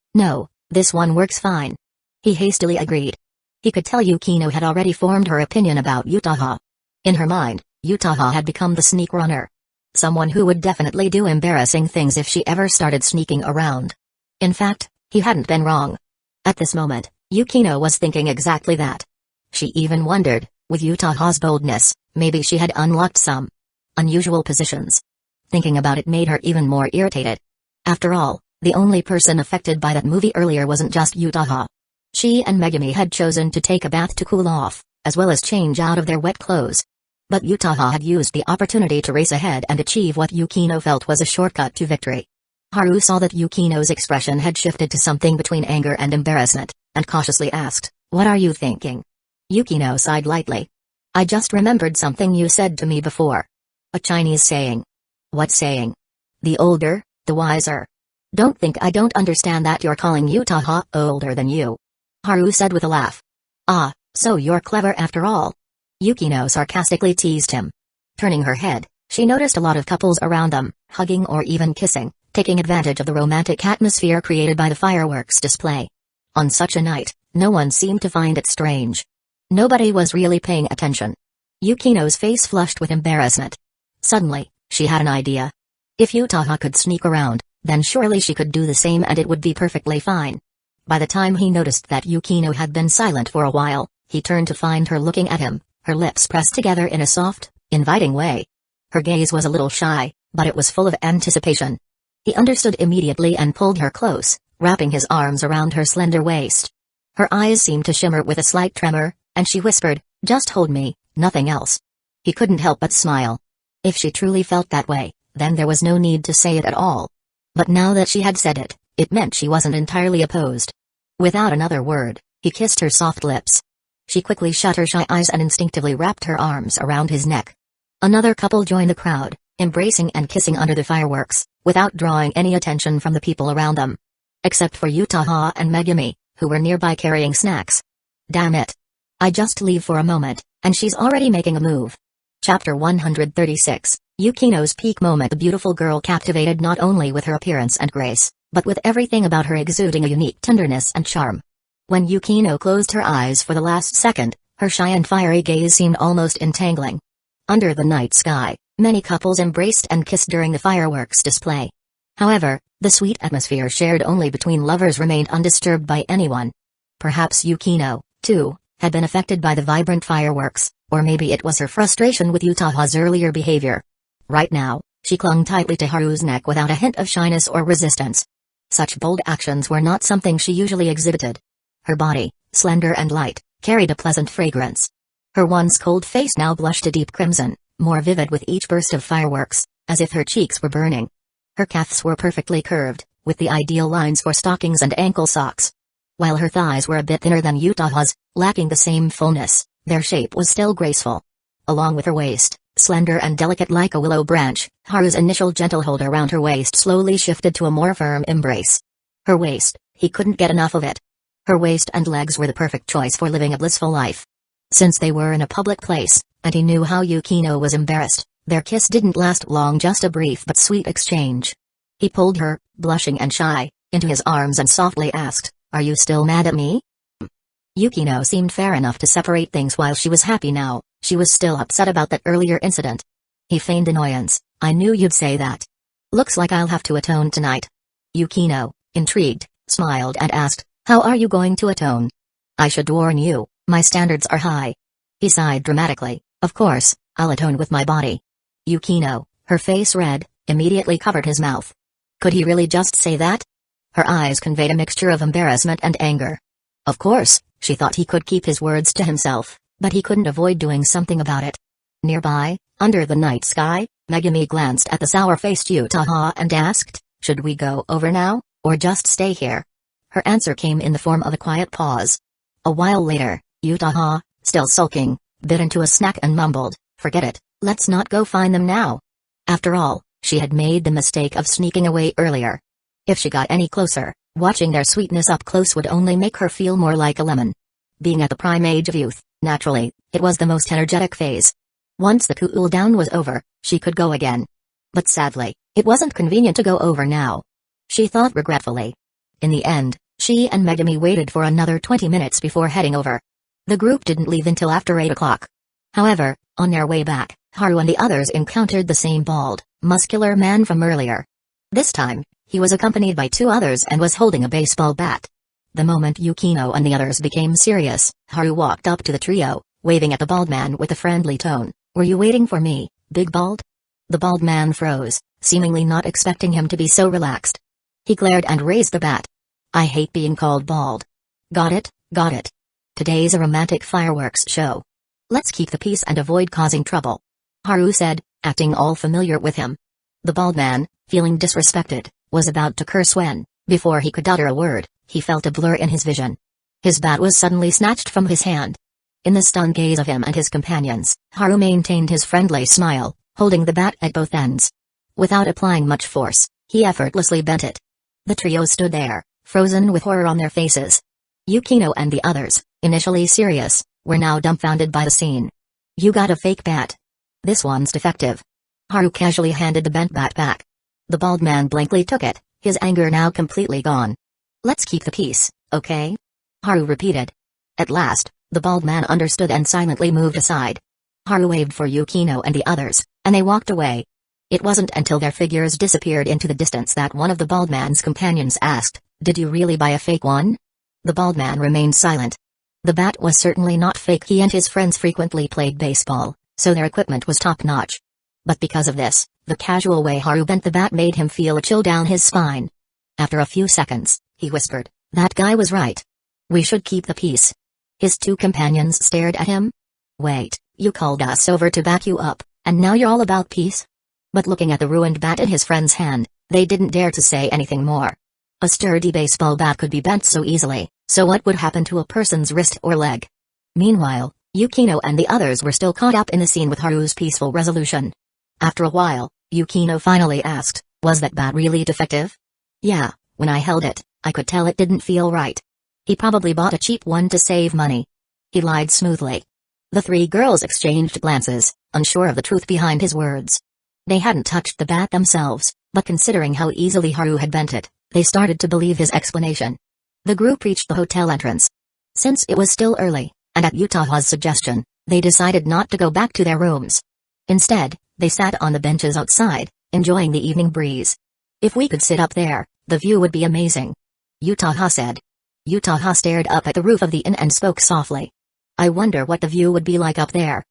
this one works fine. He hastily agreed. He could tell Yukino had already formed her opinion about Utaha. In her mind, Utaha had become the sneak runner. Someone who would definitely do embarrassing things if she ever started sneaking around. In fact, he hadn't been wrong. At this moment, Yukino was thinking exactly that. She even wondered, with Utaha's boldness, maybe she had unlocked some unusual positions. Thinking about it made her even more irritated. After all, the only person affected by that movie earlier wasn't just Utaha. She and Megumi had chosen to take a bath to cool off, as well as change out of their wet clothes. But Utaha had used the opportunity to race ahead and achieve what Yukino felt was a shortcut to victory. Haru saw that Yukino's expression had shifted to something between anger and embarrassment, and cautiously asked, "What are you thinking?" Yukino sighed lightly. "I just remembered something you said to me before. A Chinese saying." "What saying?" "The older, the wiser." "Don't think I don't understand that you're calling Utaha older than you," Haru said with a laugh. "Ah, so you're clever after all." Yukino sarcastically teased him. Turning her head, she noticed a lot of couples around them, hugging or even kissing, taking advantage of the romantic atmosphere created by the fireworks display. On such a night, no one seemed to find it strange. Nobody was really paying attention. Yukino's face flushed with embarrassment. Suddenly, she had an idea. If Utaha could sneak around, then surely she could do the same and it would be perfectly fine. By the time he noticed that Yukino had been silent for a while, he turned to find her looking at him, her lips pressed together in a soft, inviting way. Her gaze was a little shy, but it was full of anticipation. He understood immediately and pulled her close, wrapping his arms around her slender waist. Her eyes seemed to shimmer with a slight tremor, and she whispered, "Just hold me, nothing else." He couldn't help but smile. If she truly felt that way, then there was no need to say it at all. But now that she had said it, it meant she wasn't entirely opposed. Without another word, he kissed her soft lips. She quickly shut her shy eyes and instinctively wrapped her arms around his neck. Another couple joined the crowd, embracing and kissing under the fireworks, without drawing any attention from the people around them. Except for Utaha and Megumi, who were nearby carrying snacks. Damn it. I just leave for a moment, and she's already making a move. Chapter 136, Yukino's peak moment. The beautiful girl captivated not only with her appearance and grace, but with everything about her exuding a unique tenderness and charm. When Yukino closed her eyes for the last second, her shy and fiery gaze seemed almost entangling. Under the night sky, many couples embraced and kissed during the fireworks display. However, the sweet atmosphere shared only between lovers remained undisturbed by anyone. Perhaps Yukino, too, had been affected by the vibrant fireworks, or maybe it was her frustration with Utaha's earlier behavior. Right now, she clung tightly to Haru's neck without a hint of shyness or resistance. Such bold actions were not something she usually exhibited. Her body, slender and light, carried a pleasant fragrance. Her once cold face now blushed a deep crimson, more vivid with each burst of fireworks, as if her cheeks were burning. Her calves were perfectly curved, with the ideal lines for stockings and ankle socks. While her thighs were a bit thinner than Utaha's, lacking the same fullness, their shape was still graceful. Along with her waist, slender and delicate like a willow branch, Haru's initial gentle hold around her waist slowly shifted to a more firm embrace. Her waist, he couldn't get enough of it. Her waist and legs were the perfect choice for living a blissful life. Since they were in a public place, and he knew how Yukino was embarrassed, their kiss didn't last long, just a brief but sweet exchange. He pulled her, blushing and shy, into his arms and softly asked, "Are you still mad at me?" Yukino seemed fair enough to separate things. While she was happy now, she was still upset about that earlier incident. He feigned annoyance. "I knew you'd say that. Looks like I'll have to atone tonight." Yukino, intrigued, smiled and asked, "How are you going to atone?" "I should warn you, my standards are high." He sighed dramatically. "Of course, I'll atone with my body." Yukino, her face red, immediately covered his mouth. Could he really just say that? Her eyes conveyed a mixture of embarrassment and anger. Of course, she thought he could keep his words to himself, but he couldn't avoid doing something about it. Nearby, under the night sky, Megumi glanced at the sour-faced Utaha and asked, "Should we go over now, or just stay here?" Her answer came in the form of a quiet pause. A while later, Utaha, still sulking, bit into a snack and mumbled, "Forget it, let's not go find them now." After all, she had made the mistake of sneaking away earlier. If she got any closer, watching their sweetness up close would only make her feel more like a lemon. Being at the prime age of youth, naturally, it was the most energetic phase. Once the cool down was over, she could go again. But sadly, it wasn't convenient to go over now. She thought regretfully. In the end, she and Megumi waited for another 20 minutes before heading over. The group didn't leave until after 8 o'clock. However, on their way back, Haru and the others encountered the same bald, muscular man from earlier. This time, he was accompanied by 2 others and was holding a baseball bat. The moment Yukino and the others became serious, Haru walked up to the trio, waving at the bald man with a friendly tone. "Were you waiting for me, Big Bald?" The bald man froze, seemingly not expecting him to be so relaxed. He glared and raised the bat. "I hate being called bald." Got it, got it. Today's a romantic fireworks show. Let's keep the peace and avoid causing trouble," Haru said, acting all familiar with him. The bald man, feeling disrespected, was about to curse when, before he could utter a word, he felt a blur in his vision. His bat was suddenly snatched from his hand. In the stunned gaze of him and his companions, Haru maintained his friendly smile, holding the bat at both ends. Without applying much force, he effortlessly bent it. The trio stood there, frozen with horror on their faces. Yukino and the others, initially serious, were now dumbfounded by the scene. "You got a fake bat. This one's defective." Haru casually handed the bent bat back. The bald man blankly took it, his anger now completely gone. "Let's keep the peace, okay?" Haru repeated. At last, the bald man understood and silently moved aside. Haru waved for Yukino and the others, and they walked away. It wasn't until their figures disappeared into the distance that one of the bald man's companions asked, "Did you really buy a fake one?" The bald man remained silent. The bat was certainly not fake. He and his friends frequently played baseball, so their equipment was top-notch. But because of this, the casual way Haru bent the bat made him feel a chill down his spine. After a few seconds, he whispered, "That guy was right. We should keep the peace." His 2 companions stared at him. "Wait, you called us over to back you up, and now you're all about peace?" But looking at the ruined bat in his friend's hand, they didn't dare to say anything more. A sturdy baseball bat could be bent so easily, so what would happen to a person's wrist or leg? Meanwhile, Yukino and the others were still caught up in the scene with Haru's peaceful resolution. After a while, Yukino finally asked, "Was that bat really defective?" "Yeah, when I held it, I could tell it didn't feel right. He probably bought a cheap one to save money." He lied smoothly. The 3 girls exchanged glances, unsure of the truth behind his words. They hadn't touched the bat themselves, but considering how easily Haru had bent it, they started to believe his explanation. The group reached the hotel entrance. Since it was still early, and at Utaha's suggestion, they decided not to go back to their rooms. Instead, they sat on the benches outside, enjoying the evening breeze. "If we could sit up there, the view would be amazing," Utaha said. Utaha stared up at the roof of the inn and spoke softly. "I wonder what the view would be like up there."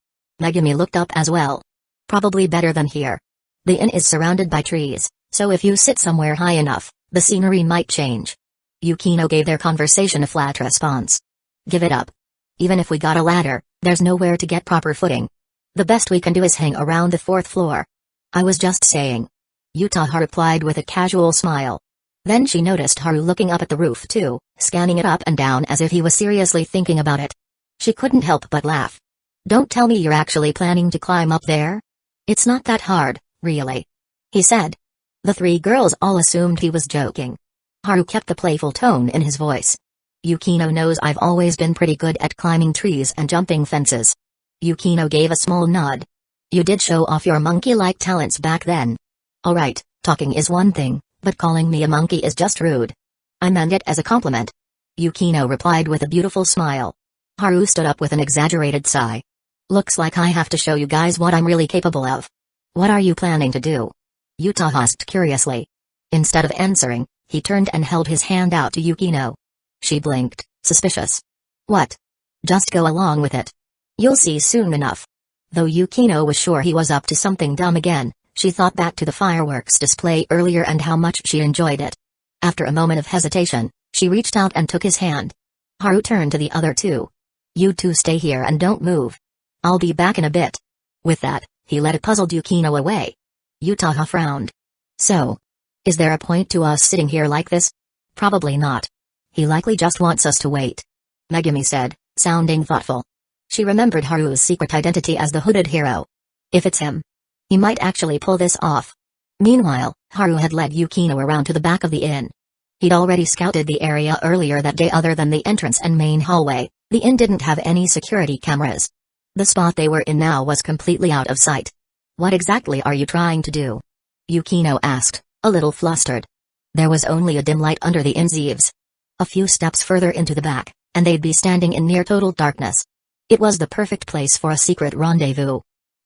Megumi looked up as well. "Probably better than here. The inn is surrounded by trees, so if you sit somewhere high enough, the scenery might change." Yukino gave their conversation a flat response. "Give it up. Even if we got a ladder, there's nowhere to get proper footing. The best we can do is hang around the 4th floor." "I was just saying," Utaha replied with a casual smile. Then she noticed Haru looking up at the roof too, scanning it up and down as if he was seriously thinking about it. She couldn't help but laugh. "Don't tell me you're actually planning to climb up there? It's not that hard, really," he said. The 3 girls all assumed he was joking. Haru kept the playful tone in his voice. "Yukino knows I've always been pretty good at climbing trees and jumping fences." Yukino gave a small nod. "You did show off your monkey-like talents back then." "Alright, talking is one thing, but calling me a monkey is just rude." "I meant it as a compliment," Yukino replied with a beautiful smile. Haru stood up with an exaggerated sigh. "Looks like I have to show you guys what I'm really capable of." "What are you planning to do?" Utaha asked curiously. Instead of answering, he turned and held his hand out to Yukino. She blinked, suspicious. "What?" "Just go along with it. You'll see soon enough." Though Yukino was sure he was up to something dumb again, she thought back to the fireworks display earlier and how much she enjoyed it. After a moment of hesitation, she reached out and took his hand. Haru turned to the other 2. "You 2 stay here and don't move. I'll be back in a bit." With that, he led a puzzled Yukino away. Utaha frowned. "So, is there a point to us sitting here like this?" "Probably not. He likely just wants us to wait," Megumi said, sounding thoughtful. She remembered Haru's secret identity as the hooded hero. If it's him, he might actually pull this off. Meanwhile, Haru had led Yukino around to the back of the inn. He'd already scouted the area earlier that day other than the entrance and main hallway, The inn didn't have any security cameras. The spot they were in now was completely out of sight. What exactly are you trying to do? Yukino asked, a little flustered. There was only a dim light under the inn's eaves. A few steps further into the back, and they'd be standing in near total darkness. It was the perfect place for a secret rendezvous.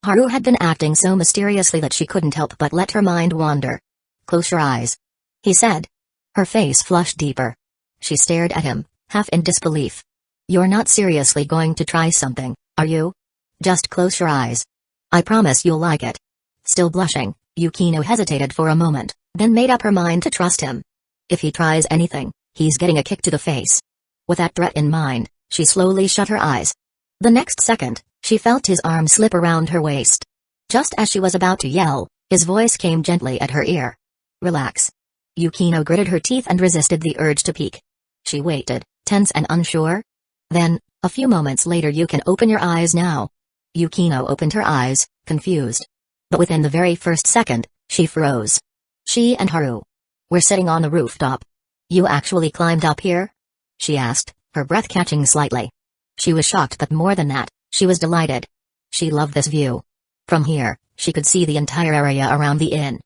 Haru had been acting so mysteriously that she couldn't help but let her mind wander. Close your eyes, he said. Her face flushed deeper. She stared at him, half in disbelief. You're not seriously going to try something, are you? Just close your eyes. I promise you'll like it. Still blushing, Yukino hesitated for a moment, then made up her mind to trust him. If he tries anything, he's getting a kick to the face. With that threat in mind, she slowly shut her eyes. The next second, she felt his arm slip around her waist. Just as she was about to yell, his voice came gently at her ear. Relax. Yukino gritted her teeth and resisted the urge to peek. She waited, tense and unsure. Then, a few moments later, you can open your eyes now. Yukino opened her eyes, confused. But within the very first second, she froze. She and Haru were sitting on the rooftop. You actually climbed up here? She asked, her breath catching slightly. She was shocked, but more than that, she was delighted. She loved this view. From here, she could see the entire area around the inn.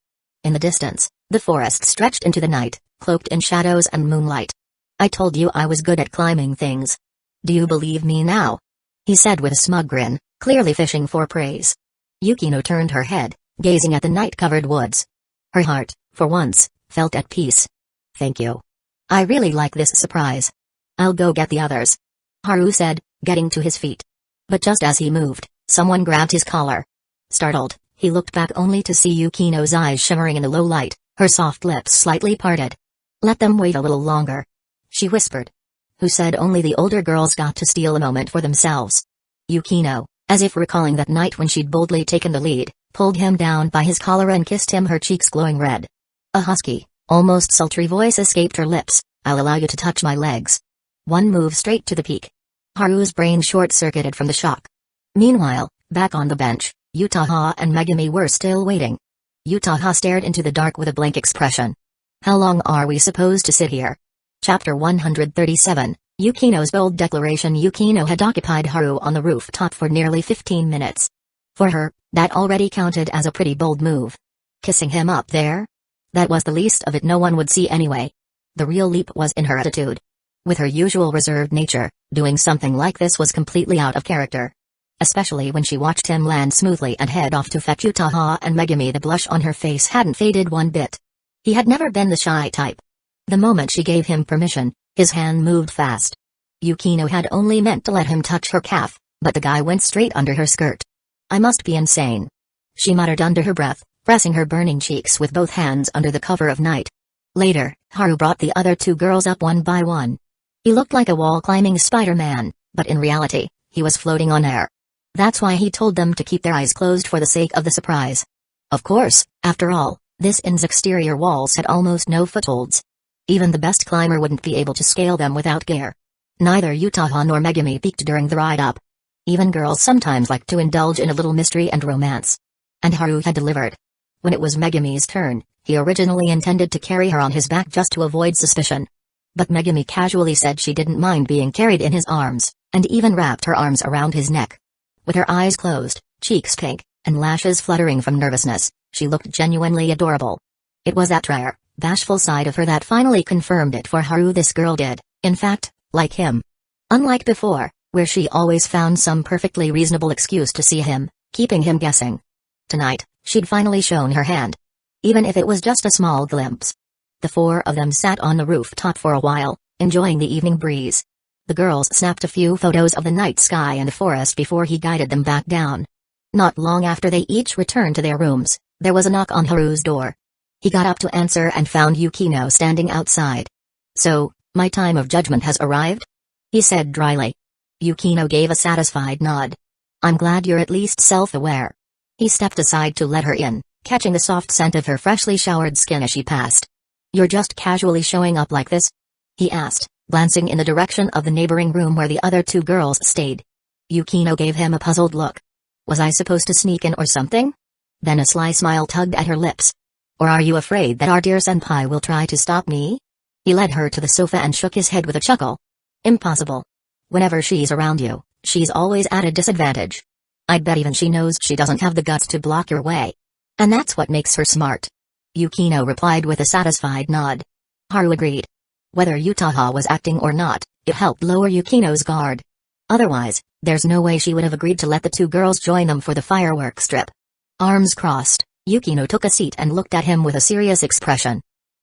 In the distance, the forest stretched into the night, cloaked in shadows and moonlight. I told you I was good at climbing things. Do you believe me now? He said with a smug grin, clearly fishing for praise. Yukino turned her head, gazing at the night-covered woods. Her heart, for once, felt at peace. Thank you. I really like this surprise. I'll go get the others, Haru said, getting to his feet. But just as he moved, someone grabbed his collar. Startled, he looked back only to see Yukino's eyes shimmering in the low light, her soft lips slightly parted. Let them wait a little longer, she whispered. Who said only the older girls got to steal a moment for themselves? Yukino, as if recalling that night when she'd boldly taken the lead, pulled him down by his collar and kissed him, her cheeks glowing red. A husky, almost sultry voice escaped her lips. I'll allow you to touch my legs. One move straight to the peak. Haru's brain short-circuited from the shock. Meanwhile, back on the bench, Utaha and Megumi were still waiting. Utaha stared into the dark with a blank expression. How long are we supposed to sit here? Chapter 137, Yukino's bold declaration. Yukino had occupied Haru on the rooftop for nearly 15 minutes. For her, that already counted as a pretty bold move. Kissing him up there? That was the least of it, no one would see anyway. The real leap was in her attitude. With her usual reserved nature, doing something like this was completely out of character. Especially when she watched him land smoothly and head off to fetch Utaha and Megumi. The blush on her face hadn't faded one bit. He had never been the shy type. The moment she gave him permission, his hand moved fast. Yukino had only meant to let him touch her calf, but the guy went straight under her skirt. I must be insane, she muttered under her breath, pressing her burning cheeks with both hands under the cover of night. Later, Haru brought the other two girls up one by one. He looked like a wall-climbing Spider-Man, but in reality, he was floating on air. That's why he told them to keep their eyes closed for the sake of the surprise. Of course, after all, this inn's exterior walls had almost no footholds. Even the best climber wouldn't be able to scale them without gear. Neither Utaha nor Megumi peeked during the ride-up. Even girls sometimes like to indulge in a little mystery and romance. And Haru had delivered. When it was Megumi's turn, he originally intended to carry her on his back just to avoid suspicion. But Megumi casually said she didn't mind being carried in his arms, and even wrapped her arms around his neck. With her eyes closed, cheeks pink, and lashes fluttering from nervousness, she looked genuinely adorable. It was that rare, bashful side of her that finally confirmed it for Haru. This girl did, in fact, like him. Unlike before, where she always found some perfectly reasonable excuse to see him, keeping him guessing. Tonight, she'd finally shown her hand. Even if it was just a small glimpse. The four of them sat on the rooftop for a while, enjoying the evening breeze. The girls snapped a few photos of the night sky and the forest before he guided them back down. Not long after they each returned to their rooms, there was a knock on Haru's door. He got up to answer and found Yukino standing outside. So, my time of judgment has arrived? He said dryly. Yukino gave a satisfied nod. I'm glad you're at least self-aware. He stepped aside to let her in, catching the soft scent of her freshly showered skin as she passed. You're just casually showing up like this? He asked, glancing in the direction of the neighboring room where the other two girls stayed. Yukino gave him a puzzled look. Was I supposed to sneak in or something? Then a sly smile tugged at her lips. Or are you afraid that our dear senpai will try to stop me? He led her to the sofa and shook his head with a chuckle. Impossible. Whenever she's around you, she's always at a disadvantage. I'd bet even she knows she doesn't have the guts to block your way. And that's what makes her smart." Yukino replied with a satisfied nod. Haru agreed. Whether Utaha was acting or not, it helped lower Yukino's guard. Otherwise, there's no way she would have agreed to let the two girls join them for the fireworks strip. Arms crossed, Yukino took a seat and looked at him with a serious expression.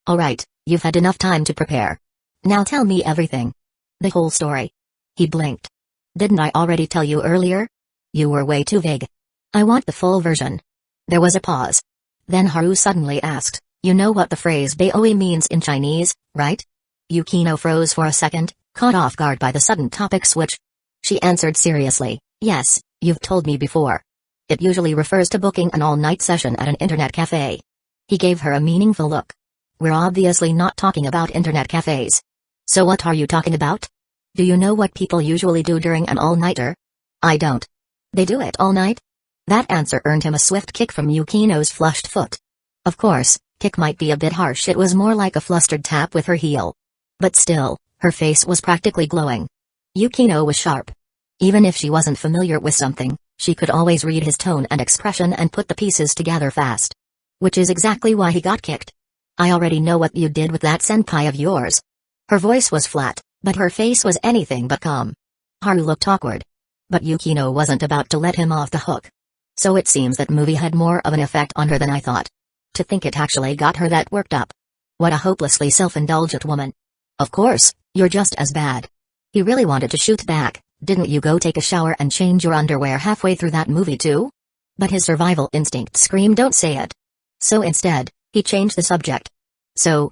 "Alright, you've had enough time to prepare. Now tell me everything. The whole story." He blinked. "Didn't I already tell you earlier? You were way too vague. I want the full version." There was a pause. Then Haru suddenly asked, "You know what the phrase Baoi means in Chinese, right?" Yukino froze for a second, caught off guard by the sudden topic switch. She answered seriously, "Yes, you've told me before. It usually refers to booking an all-night session at an internet cafe." He gave her a meaningful look. "We're obviously not talking about internet cafes. So what are you talking about? Do you know what people usually do during an all-nighter?" "I don't." "They do it all night?" That answer earned him a swift kick from Yukino's flushed foot. Of course, kick might be a bit harsh, it was more like a flustered tap with her heel. But still, her face was practically glowing. Yukino was sharp. Even if she wasn't familiar with something, she could always read his tone and expression and put the pieces together fast. Which is exactly why he got kicked. "I already know what you did with that senpai of yours." Her voice was flat, but her face was anything but calm. Haru looked awkward. But Yukino wasn't about to let him off the hook. "So it seems that movie had more of an effect on her than I thought. To think it actually got her that worked up. What a hopelessly self-indulgent woman." "Of course, you're just as bad." He really wanted to shoot back. "Didn't you go take a shower and change your underwear halfway through that movie too?" But his survival instinct screamed, "Don't say it." So instead, he changed the subject. "So,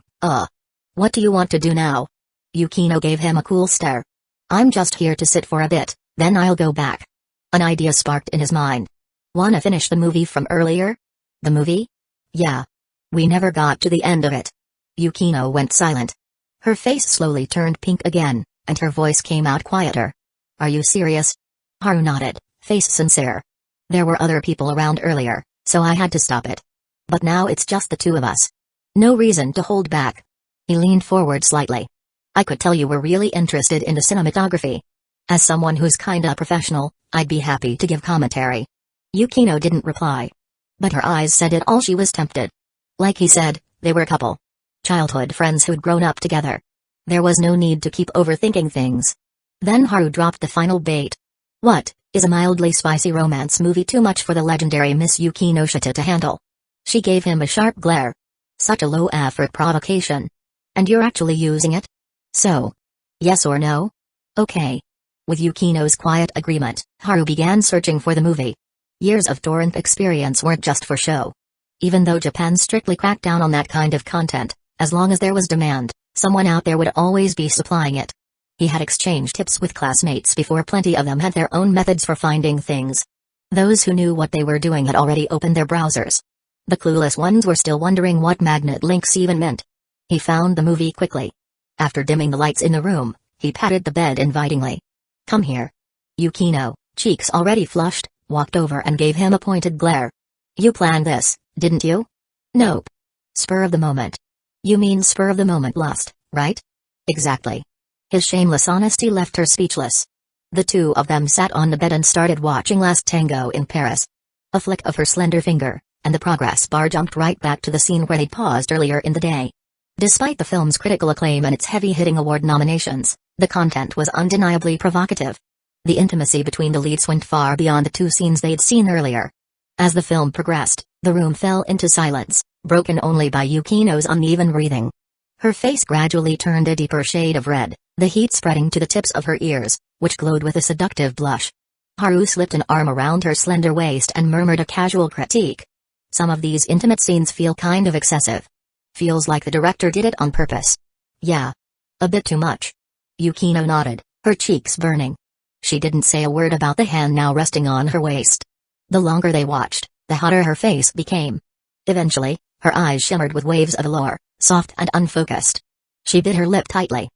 what do you want to do now?" Yukino gave him a cool stare. "I'm just here to sit for a bit, then I'll go back." An idea sparked in his mind. "Wanna finish the movie from earlier?" "The movie?" "Yeah. We never got to the end of it." Yukino went silent. Her face slowly turned pink again, and her voice came out quieter. "Are you serious?" Haru nodded, face sincere. "There were other people around earlier, so I had to stop it. But now it's just the two of us. No reason to hold back." He leaned forward slightly. "I could tell you were really interested in the cinematography. As someone who's kinda professional, I'd be happy to give commentary." Yukino didn't reply. But her eyes said it all, she was tempted. Like he said, they were a couple. Childhood friends who'd grown up together. There was no need to keep overthinking things. Then Haru dropped the final bait. "What, is a mildly spicy romance movie too much for the legendary Miss Yukinoshita to handle?" She gave him a sharp glare. Such a low-effort provocation. "And you're actually using it? So? Yes or no?" "Okay." With Yukino's quiet agreement, Haru began searching for the movie. Years of torrent experience weren't just for show. Even though Japan strictly cracked down on that kind of content, as long as there was demand, someone out there would always be supplying it. He had exchanged tips with classmates before. Plenty of them had their own methods for finding things. Those who knew what they were doing had already opened their browsers. The clueless ones were still wondering what magnet links even meant. He found the movie quickly. After dimming the lights in the room, he patted the bed invitingly. "Come here." Yukino, cheeks already flushed, walked over and gave him a pointed glare. "You planned this, didn't you?" "Nope. Spur of the moment." "You mean spur of the moment lust, right?" "Exactly." His shameless honesty left her speechless. The two of them sat on the bed and started watching Last Tango in Paris. A flick of her slender finger, and the progress bar jumped right back to the scene where they'd paused earlier in the day. Despite the film's critical acclaim and its heavy-hitting award nominations, the content was undeniably provocative. The intimacy between the leads went far beyond the two scenes they'd seen earlier. As the film progressed, the room fell into silence, broken only by Yukino's uneven breathing. Her face gradually turned a deeper shade of red, the heat spreading to the tips of her ears, which glowed with a seductive blush. Haru slipped an arm around her slender waist and murmured a casual critique. "Some of these intimate scenes feel kind of excessive. Feels like the director did it on purpose." "Yeah. A bit too much." Yukino nodded, her cheeks burning. She didn't say a word about the hand now resting on her waist. The longer they watched, the hotter her face became. Eventually, her eyes shimmered with waves of allure, soft and unfocused. She bit her lip tightly.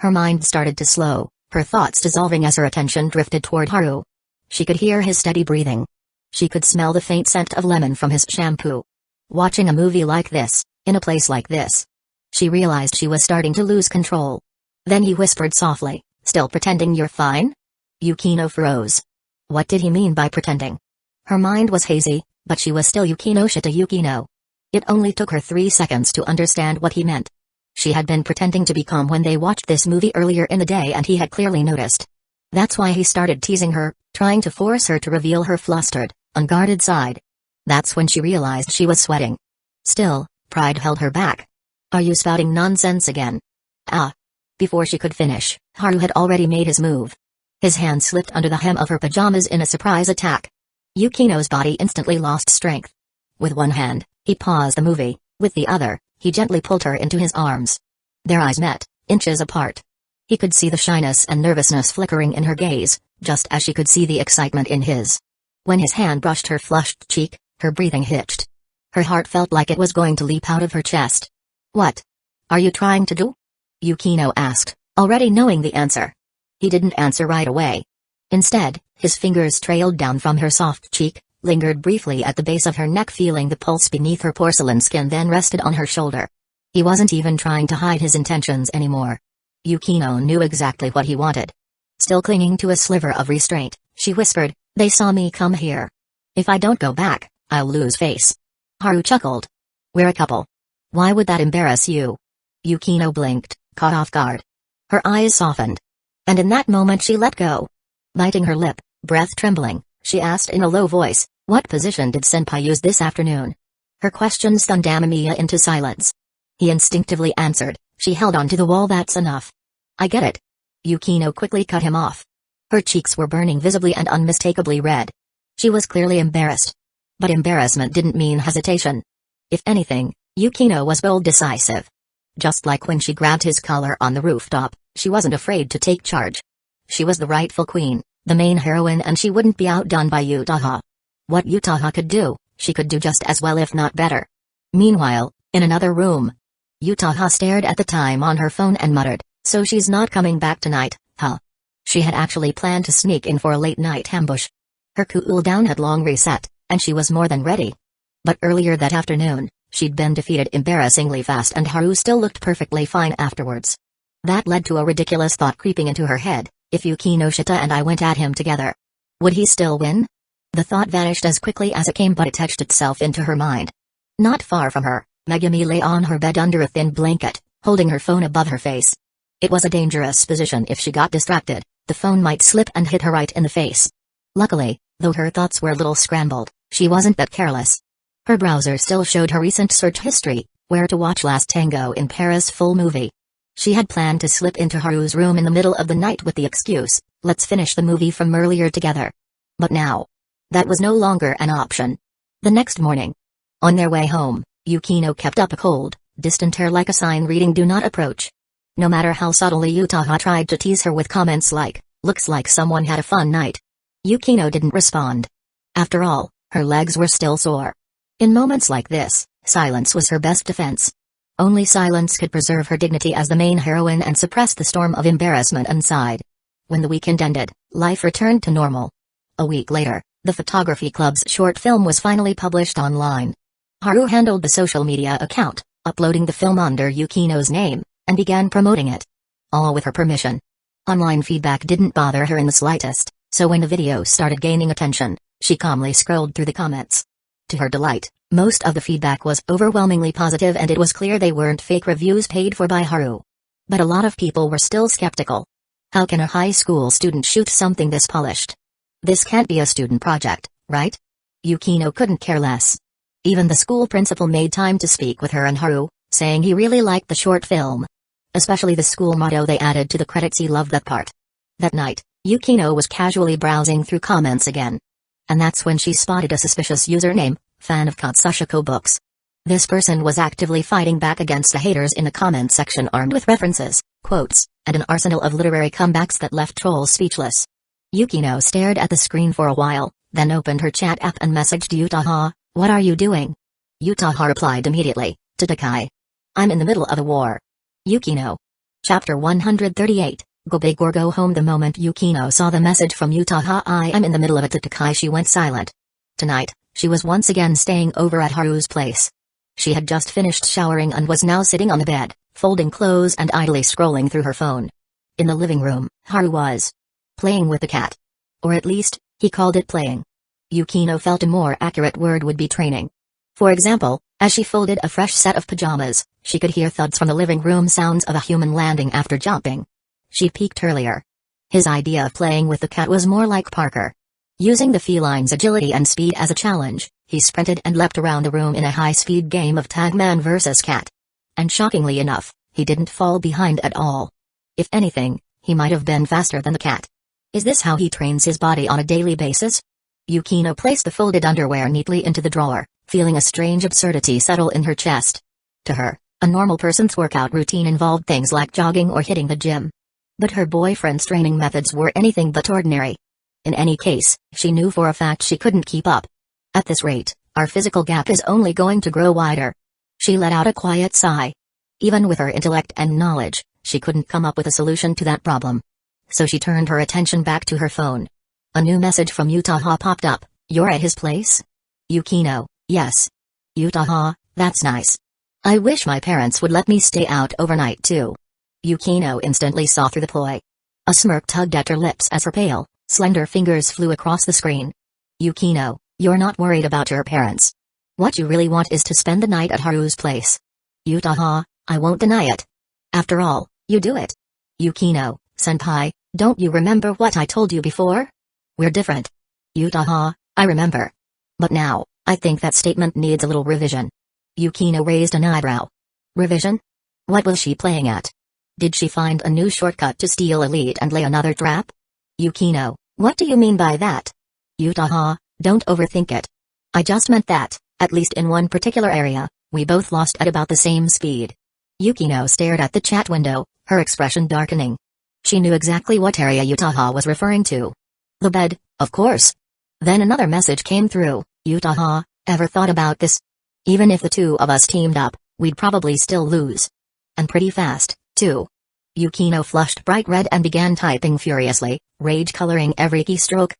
Her mind started to slow, her thoughts dissolving as her attention drifted toward Haru. She could hear his steady breathing. She could smell the faint scent of lemon from his shampoo. Watching a movie like this, in a place like this. She realized she was starting to lose control. Then he whispered softly, Still pretending you're fine? Yukino froze. What did he mean by pretending? Her mind was hazy, but she was still Yukinoshita Yukino. It only took her 3 seconds to understand what he meant. She had been pretending to be calm when they watched this movie earlier in the day, and he had clearly noticed. That's why he started teasing her, trying to force her to reveal her flustered, unguarded side. That's when she realized she was sweating. Still, pride held her back. Are you spouting nonsense again? Ah. Before she could finish, Haru had already made his move. His hand slipped under the hem of her pajamas in a surprise attack. Yukino's body instantly lost strength. With one hand, he paused the movie, with the other, he gently pulled her into his arms. Their eyes met, inches apart. He could see the shyness and nervousness flickering in her gaze, just as she could see the excitement in his. When his hand brushed her flushed cheek, her breathing hitched. Her heart felt like it was going to leap out of her chest. What are you trying to do? Yukino asked, already knowing the answer. He didn't answer right away. Instead, his fingers trailed down from her soft cheek, lingered briefly at the base of her neck, feeling the pulse beneath her porcelain skin, then rested on her shoulder. He wasn't even trying to hide his intentions anymore. Yukino knew exactly what he wanted. Still clinging to a sliver of restraint, she whispered, "They saw me come here. If I don't go back, I'll lose face." Haru chuckled. "We're a couple. Why would that embarrass you?" Yukino blinked, caught off guard. Her eyes softened. And in that moment she let go. Biting her lip, breath trembling, she asked in a low voice, "What position did Senpai use this afternoon?" Her question stunned Amamiya into silence. He instinctively answered, "She held on to the wall, that's enough." "I get it." Yukino quickly cut him off. Her cheeks were burning visibly and unmistakably red. She was clearly embarrassed. But embarrassment didn't mean hesitation. If anything, Yukino was bold, decisive. Just like when she grabbed his collar on the rooftop, she wasn't afraid to take charge. She was the rightful queen, the main heroine, and she wouldn't be outdone by Utaha. What Utaha could do, she could do just as well, if not better. Meanwhile, in another room, Utaha stared at the time on her phone and muttered, "So she's not coming back tonight, huh?" She had actually planned to sneak in for a late-night ambush. Her cool-down had long reset, and she was more than ready. But earlier that afternoon, she'd been defeated embarrassingly fast, and Haru still looked perfectly fine afterwards. That led to a ridiculous thought creeping into her head: if Yukinoshita and I went at him together, would he still win? The thought vanished as quickly as it came, but it etched itself into her mind. Not far from her, Megumi lay on her bed under a thin blanket, holding her phone above her face. It was a dangerous position. If she got distracted, the phone might slip and hit her right in the face. Luckily, though her thoughts were a little scrambled, she wasn't that careless. Her browser still showed her recent search history, where to watch Last Tango in Paris full movie. She had planned to slip into Haru's room in the middle of the night with the excuse, "Let's finish the movie from earlier together." But now, that was no longer an option. The next morning, on their way home, Yukino kept up a cold, distant air, like a sign reading "Do not approach." No matter how subtly Utaha tried to tease her with comments like, "Looks like someone had a fun night," Yukino didn't respond. After all, her legs were still sore. In moments like this, silence was her best defense. Only silence could preserve her dignity as the main heroine and suppress the storm of embarrassment inside. When the weekend ended, life returned to normal. A week later, the photography club's short film was finally published online. Haru handled the social media account, uploading the film under Yukino's name, and began promoting it. All with her permission. Online feedback didn't bother her in the slightest, so when the video started gaining attention, she calmly scrolled through the comments. To her delight, most of the feedback was overwhelmingly positive, and it was clear they weren't fake reviews paid for by Haru. But a lot of people were still skeptical. How can a high school student shoot something this polished? This can't be a student project, right? Yukino couldn't care less. Even the school principal made time to speak with her and Haru, saying he really liked the short film. Especially the school motto they added to the credits, he loved that part. That night, Yukino was casually browsing through comments again. And that's when she spotted a suspicious username, fan of Katsushiko books. This person was actively fighting back against the haters in the comment section, armed with references, quotes, and an arsenal of literary comebacks that left trolls speechless. Yukino stared at the screen for a while, then opened her chat app and messaged Utaha, "What are you doing?" Utaha replied immediately, "Tatakai. I'm in the middle of a war." Yukino. Chapter 138, Go Big or Go Home. The moment Yukino saw the message from Utaha, "I am in the middle of a Tatakai," she went silent. Tonight, she was once again staying over at Haru's place. She had just finished showering and was now sitting on the bed, folding clothes and idly scrolling through her phone. In the living room, Haru was playing with the cat. Or at least, he called it playing. Yukino felt a more accurate word would be training. For example, as she folded a fresh set of pajamas, she could hear thuds from the living room, sounds of a human landing after jumping. She peeked earlier. His idea of playing with the cat was more like Parker. Using the feline's agility and speed as a challenge, he sprinted and leapt around the room in a high-speed game of tag man versus cat. And shockingly enough, he didn't fall behind at all. If anything, he might have been faster than the cat. Is this how he trains his body on a daily basis? Yukino placed the folded underwear neatly into the drawer, feeling a strange absurdity settle in her chest. To her, a normal person's workout routine involved things like jogging or hitting the gym. But her boyfriend's training methods were anything but ordinary. In any case, she knew for a fact she couldn't keep up. At this rate, our physical gap is only going to grow wider. She let out a quiet sigh. Even with her intellect and knowledge, she couldn't come up with a solution to that problem. So she turned her attention back to her phone. A new message from Utaha popped up. "You're at his place?" Yukino: "Yes." Utaha: "That's nice. I wish my parents would let me stay out overnight too." Yukino instantly saw through the ploy. A smirk tugged at her lips as her pale, slender fingers flew across the screen. "Yukino, you're not worried about your parents. What you really want is to spend the night at Haru's place." Utaha: "I won't deny it. After all, you do it." Yukino: "Senpai, don't you remember what I told you before? We're different." Utaha: "I remember. But now, I think that statement needs a little revision." Yukino raised an eyebrow. "Revision? What was she playing at? Did she find a new shortcut to steal a lead and lay another trap?" Yukino: "What do you mean by that?" Utaha: "Don't overthink it. I just meant that, at least in one particular area, we both lost at about the same speed." Yukino stared at the chat window, her expression darkening. She knew exactly what area Utaha was referring to. The bed, of course. Then another message came through. "Utaha, ever thought about this? Even if the two of us teamed up, we'd probably still lose. And pretty fast, too." Yukino flushed bright red and began typing furiously, rage coloring every keystroke.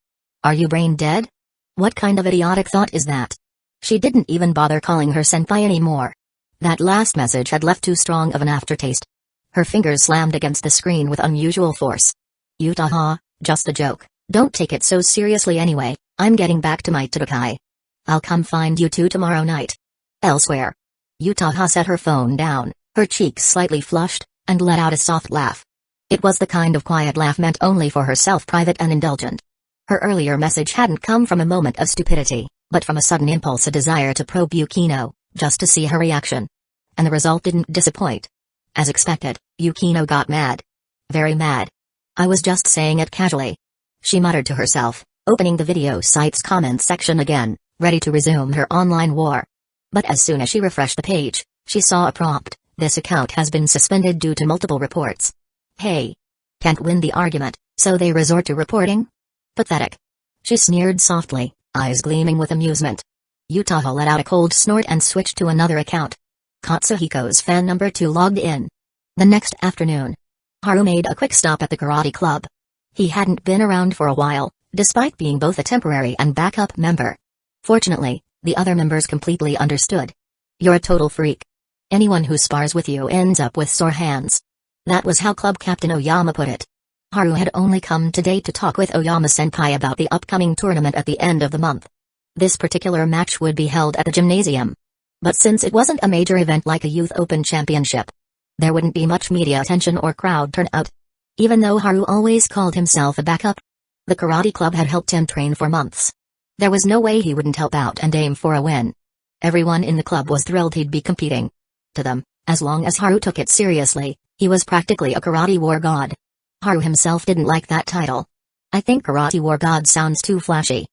"Are you brain dead? What kind of idiotic thought is that?" She didn't even bother calling her senpai anymore. That last message had left too strong of an aftertaste. Her fingers slammed against the screen with unusual force. "Utaha, just a joke. Don't take it so seriously anyway. I'm getting back to my Todokai. I'll come find you two tomorrow night." Elsewhere. Utaha set her phone down, her cheeks slightly flushed, and let out a soft laugh. It was the kind of quiet laugh meant only for herself, private and indulgent. Her earlier message hadn't come from a moment of stupidity, but from a sudden impulse, a desire to probe Yukino, just to see her reaction. And the result didn't disappoint. As expected, Yukino got mad. Very mad. "I was just saying it casually," she muttered to herself, opening the video site's comments section again, ready to resume her online war. But as soon as she refreshed the page, she saw a prompt: "This account has been suspended due to multiple reports." Hey. Can't win the argument, so they resort to reporting? Pathetic. She sneered softly, eyes gleaming with amusement. Utaha let out a cold snort and switched to another account. Katsuhiko's fan number 2 logged in. The next afternoon, Haru made a quick stop at the karate club. He hadn't been around for a while, despite being both a temporary and backup member. Fortunately, the other members completely understood. "You're a total freak. Anyone who spars with you ends up with sore hands." That was how Club Captain Oyama put it. Haru had only come today to talk with Oyama-senpai about the upcoming tournament at the end of the month. This particular match would be held at the gymnasium. But since it wasn't a major event like a Youth Open Championship, there wouldn't be much media attention or crowd turnout. Even though Haru always called himself a backup, the karate club had helped him train for months. There was no way he wouldn't help out and aim for a win. Everyone in the club was thrilled he'd be competing. To them, as long as Haru took it seriously, he was practically a karate war god. Haru himself didn't like that title. "I think karate war god sounds too flashy.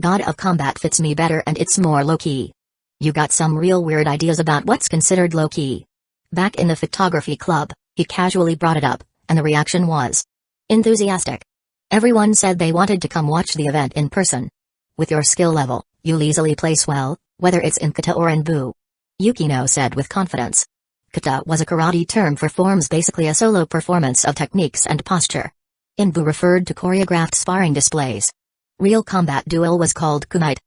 God of combat fits me better and it's more low-key." "You got some real weird ideas about what's considered low-key." Back in the photography club, he casually brought it up, and the reaction was enthusiastic. Everyone said they wanted to come watch the event in person. "With your skill level, you'll easily place well, whether it's in kata or in bu," Yukino said with confidence. Kata was a karate term for forms, basically a solo performance of techniques and posture. Inbu referred to choreographed sparring displays. Real combat duel was called kumite.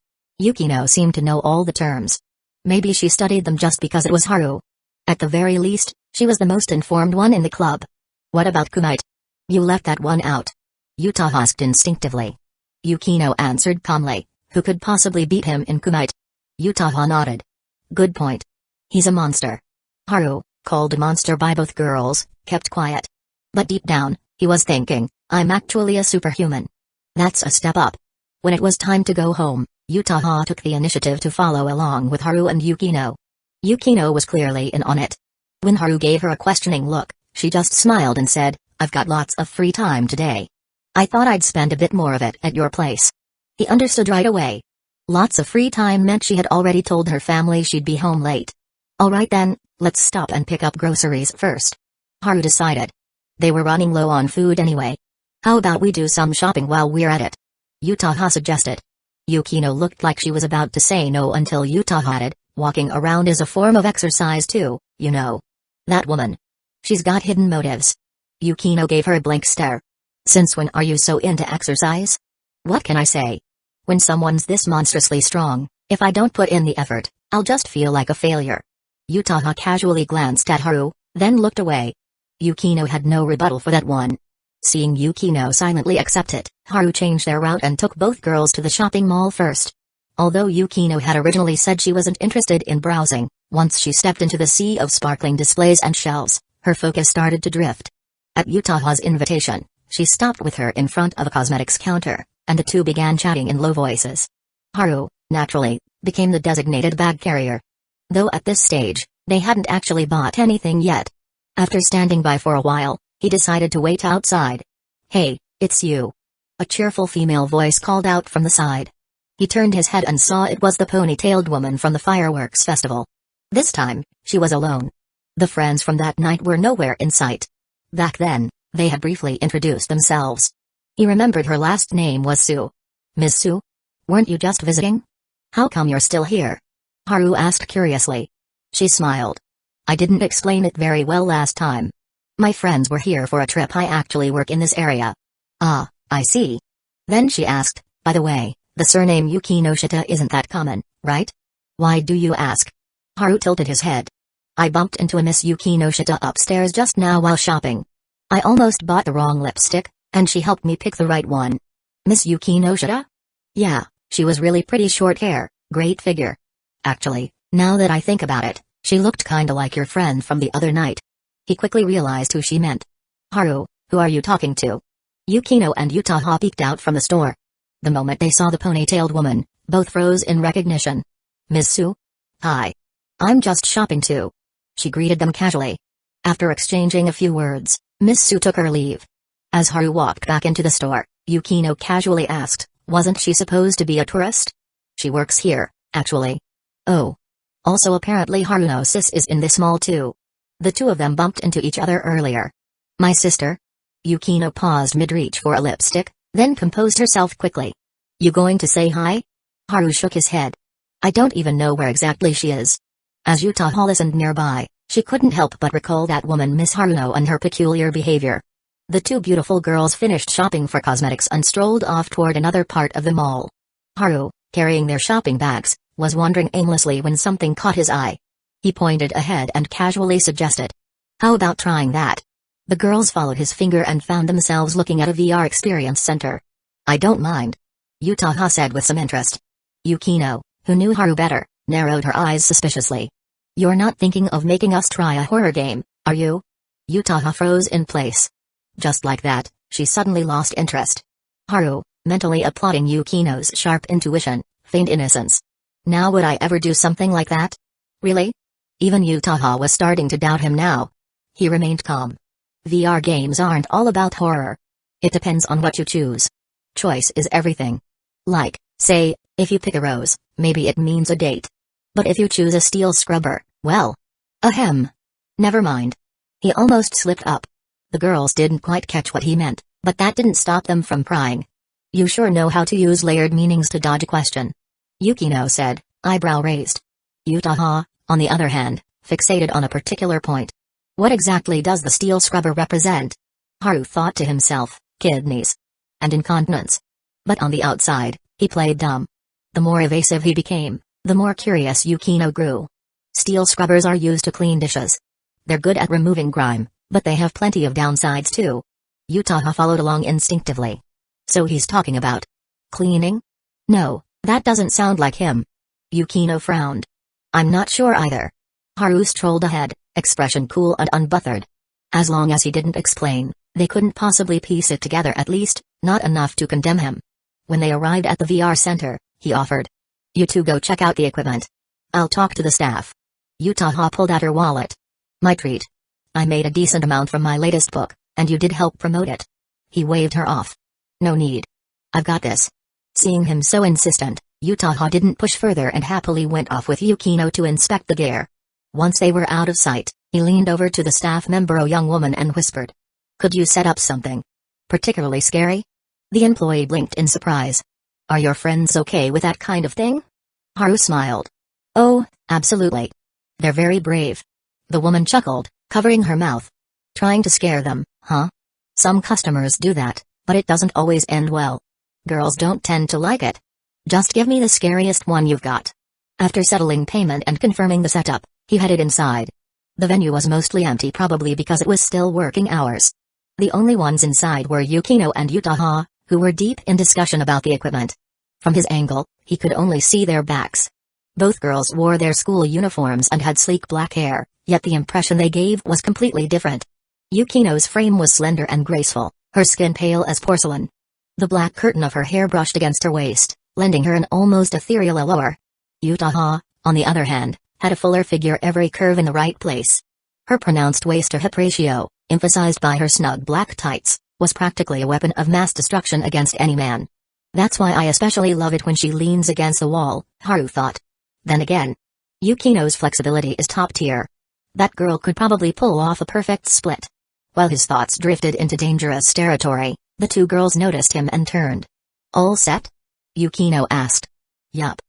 Yukino seemed to know all the terms. Maybe she studied them just because it was Haru. At the very least, she was the most informed one in the club. "What about kumite?" You left that one out. Yuta asked instinctively. Yukino answered calmly, who could possibly beat him in Kumite? Yuta nodded. Good point. He's a monster. Haru, called a monster by both girls, kept quiet. But deep down, he was thinking, I'm actually a superhuman. That's a step up. When it was time to go home, Yuta took the initiative to follow along with Haru and Yukino. Yukino was clearly in on it. When Haru gave her a questioning look, she just smiled and said, I've got lots of free time today. I thought I'd spend a bit more of it at your place. He understood right away. Lots of free time meant she had already told her family she'd be home late. Alright then, let's stop and pick up groceries first. Haru decided. They were running low on food anyway. How about we do some shopping while we're at it? Yuta suggested. Yukino looked like she was about to say no until Yuta added, walking around is a form of exercise too, you know. That woman. She's got hidden motives. Yukino gave her a blank stare. Since when are you so into exercise? What can I say? When someone's this monstrously strong, if I don't put in the effort, I'll just feel like a failure. Yuta casually glanced at Haru, then looked away. Yukino had no rebuttal for that one. Seeing Yukino silently accept it, Haru changed their route and took both girls to the shopping mall first. Although Yukino had originally said she wasn't interested in browsing, once she stepped into the sea of sparkling displays and shelves, her focus started to drift. At Yuta's invitation, she stopped with her in front of a cosmetics counter, and the two began chatting in low voices. Haru, naturally, became the designated bag carrier. Though at this stage, they hadn't actually bought anything yet. After standing by for a while, he decided to wait outside. Hey, it's you. A cheerful female voice called out from the side. He turned his head and saw it was the ponytailed woman from the fireworks festival. This time, she was alone. The friends from that night were nowhere in sight. Back then, they had briefly introduced themselves. He remembered her last name was Su. Ms. Su? Weren't you just visiting? How come you're still here? Haru asked curiously. She smiled. I didn't explain it very well last time. My friends were here for a trip. I actually work in this area. Ah, I see. Then she asked, by the way, the surname Yukinoshita isn't that common, right? Why do you ask? Haru tilted his head. I bumped into a Miss Yukinoshita upstairs just now while shopping. I almost bought the wrong lipstick, and she helped me pick the right one. Miss Yukinoshita? Yeah, she was really pretty, short hair, great figure. Actually, now that I think about it, she looked kinda like your friend from the other night. He quickly realized who she meant. Haru, who are you talking to? Yukino and Yuta peeked out from the store. The moment they saw the ponytailed woman, both froze in recognition. Ms. Su? Hi. I'm just shopping too. She greeted them casually. After exchanging a few words, Miss Su took her leave. As Haru walked back into the store, Yukino casually asked, wasn't she supposed to be a tourist? She works here, actually. Oh. Also apparently Haruno's sis is in this mall too. The two of them bumped into each other earlier. My sister? Yukino paused mid-reach for a lipstick, then composed herself quickly. You going to say hi? Haru shook his head. I don't even know where exactly she is. As Yuta listened nearby, she couldn't help but recall that woman Miss Haruno and her peculiar behavior. The two beautiful girls finished shopping for cosmetics and strolled off toward another part of the mall. Haru, carrying their shopping bags, was wandering aimlessly when something caught his eye. He pointed ahead and casually suggested. How about trying that? The girls followed his finger and found themselves looking at a VR experience center. I don't mind. Yuta said with some interest. Yukino, who knew Haru better, narrowed her eyes suspiciously. You're not thinking of making us try a horror game, are you? Yuta froze in place. Just like that, she suddenly lost interest. Haru, mentally applauding Yukino's sharp intuition, feigned innocence. Now would I ever do something like that? Really? Even Yuta was starting to doubt him now. He remained calm. VR games aren't all about horror. It depends on what you choose. Choice is everything. Like, say, if you pick a rose, maybe it means a date. But if you choose a steel scrubber, well. Ahem. Never mind. He almost slipped up. The girls didn't quite catch what he meant, but that didn't stop them from prying. You sure know how to use layered meanings to dodge a question. Yukino said, eyebrow raised. Yuta, on the other hand, fixated on a particular point. What exactly does the steel scrubber represent? Haru thought to himself, kidneys. And incontinence. But on the outside, he played dumb. The more evasive he became, the more curious Yukino grew. Steel scrubbers are used to clean dishes. They're good at removing grime, but they have plenty of downsides too. Yutaha followed along instinctively. So he's talking about cleaning? No, that doesn't sound like him. Yukino frowned. I'm not sure either. Haru strolled ahead, expression cool and unbothered. As long as he didn't explain, they couldn't possibly piece it together, at least, not enough to condemn him. When they arrived at the VR center, he offered. You two go check out the equipment. I'll talk to the staff. Yutaha pulled out her wallet. My treat. I made a decent amount from my latest book, and you did help promote it. He waved her off. No need. I've got this. Seeing him so insistent, Yutaha didn't push further and happily went off with Yukino to inspect the gear. Once they were out of sight, he leaned over to the staff member, a young woman, and whispered. Could you set up something particularly scary? The employee blinked in surprise. Are your friends okay with that kind of thing? Haru smiled. Oh, absolutely. They're very brave. The woman chuckled, covering her mouth. Trying to scare them, huh? Some customers do that, but it doesn't always end well. Girls don't tend to like it. Just give me the scariest one you've got. After settling payment and confirming the setup, he headed inside. The venue was mostly empty, probably because it was still working hours. The only ones inside were Yukino and Yutaha, who were deep in discussion about the equipment. From his angle, he could only see their backs. Both girls wore their school uniforms and had sleek black hair, yet the impression they gave was completely different. Yukino's frame was slender and graceful, her skin pale as porcelain. The black curtain of her hair brushed against her waist, lending her an almost ethereal allure. Yutaha, on the other hand, had a fuller figure, every curve in the right place. Her pronounced waist-to-hip ratio, emphasized by her snug black tights, was practically a weapon of mass destruction against any man. That's why I especially love it when she leans against the wall, Haru thought. Then again, Yukino's flexibility is top tier. That girl could probably pull off a perfect split. While his thoughts drifted into dangerous territory, the two girls noticed him and turned. All set? Yukino asked. Yup.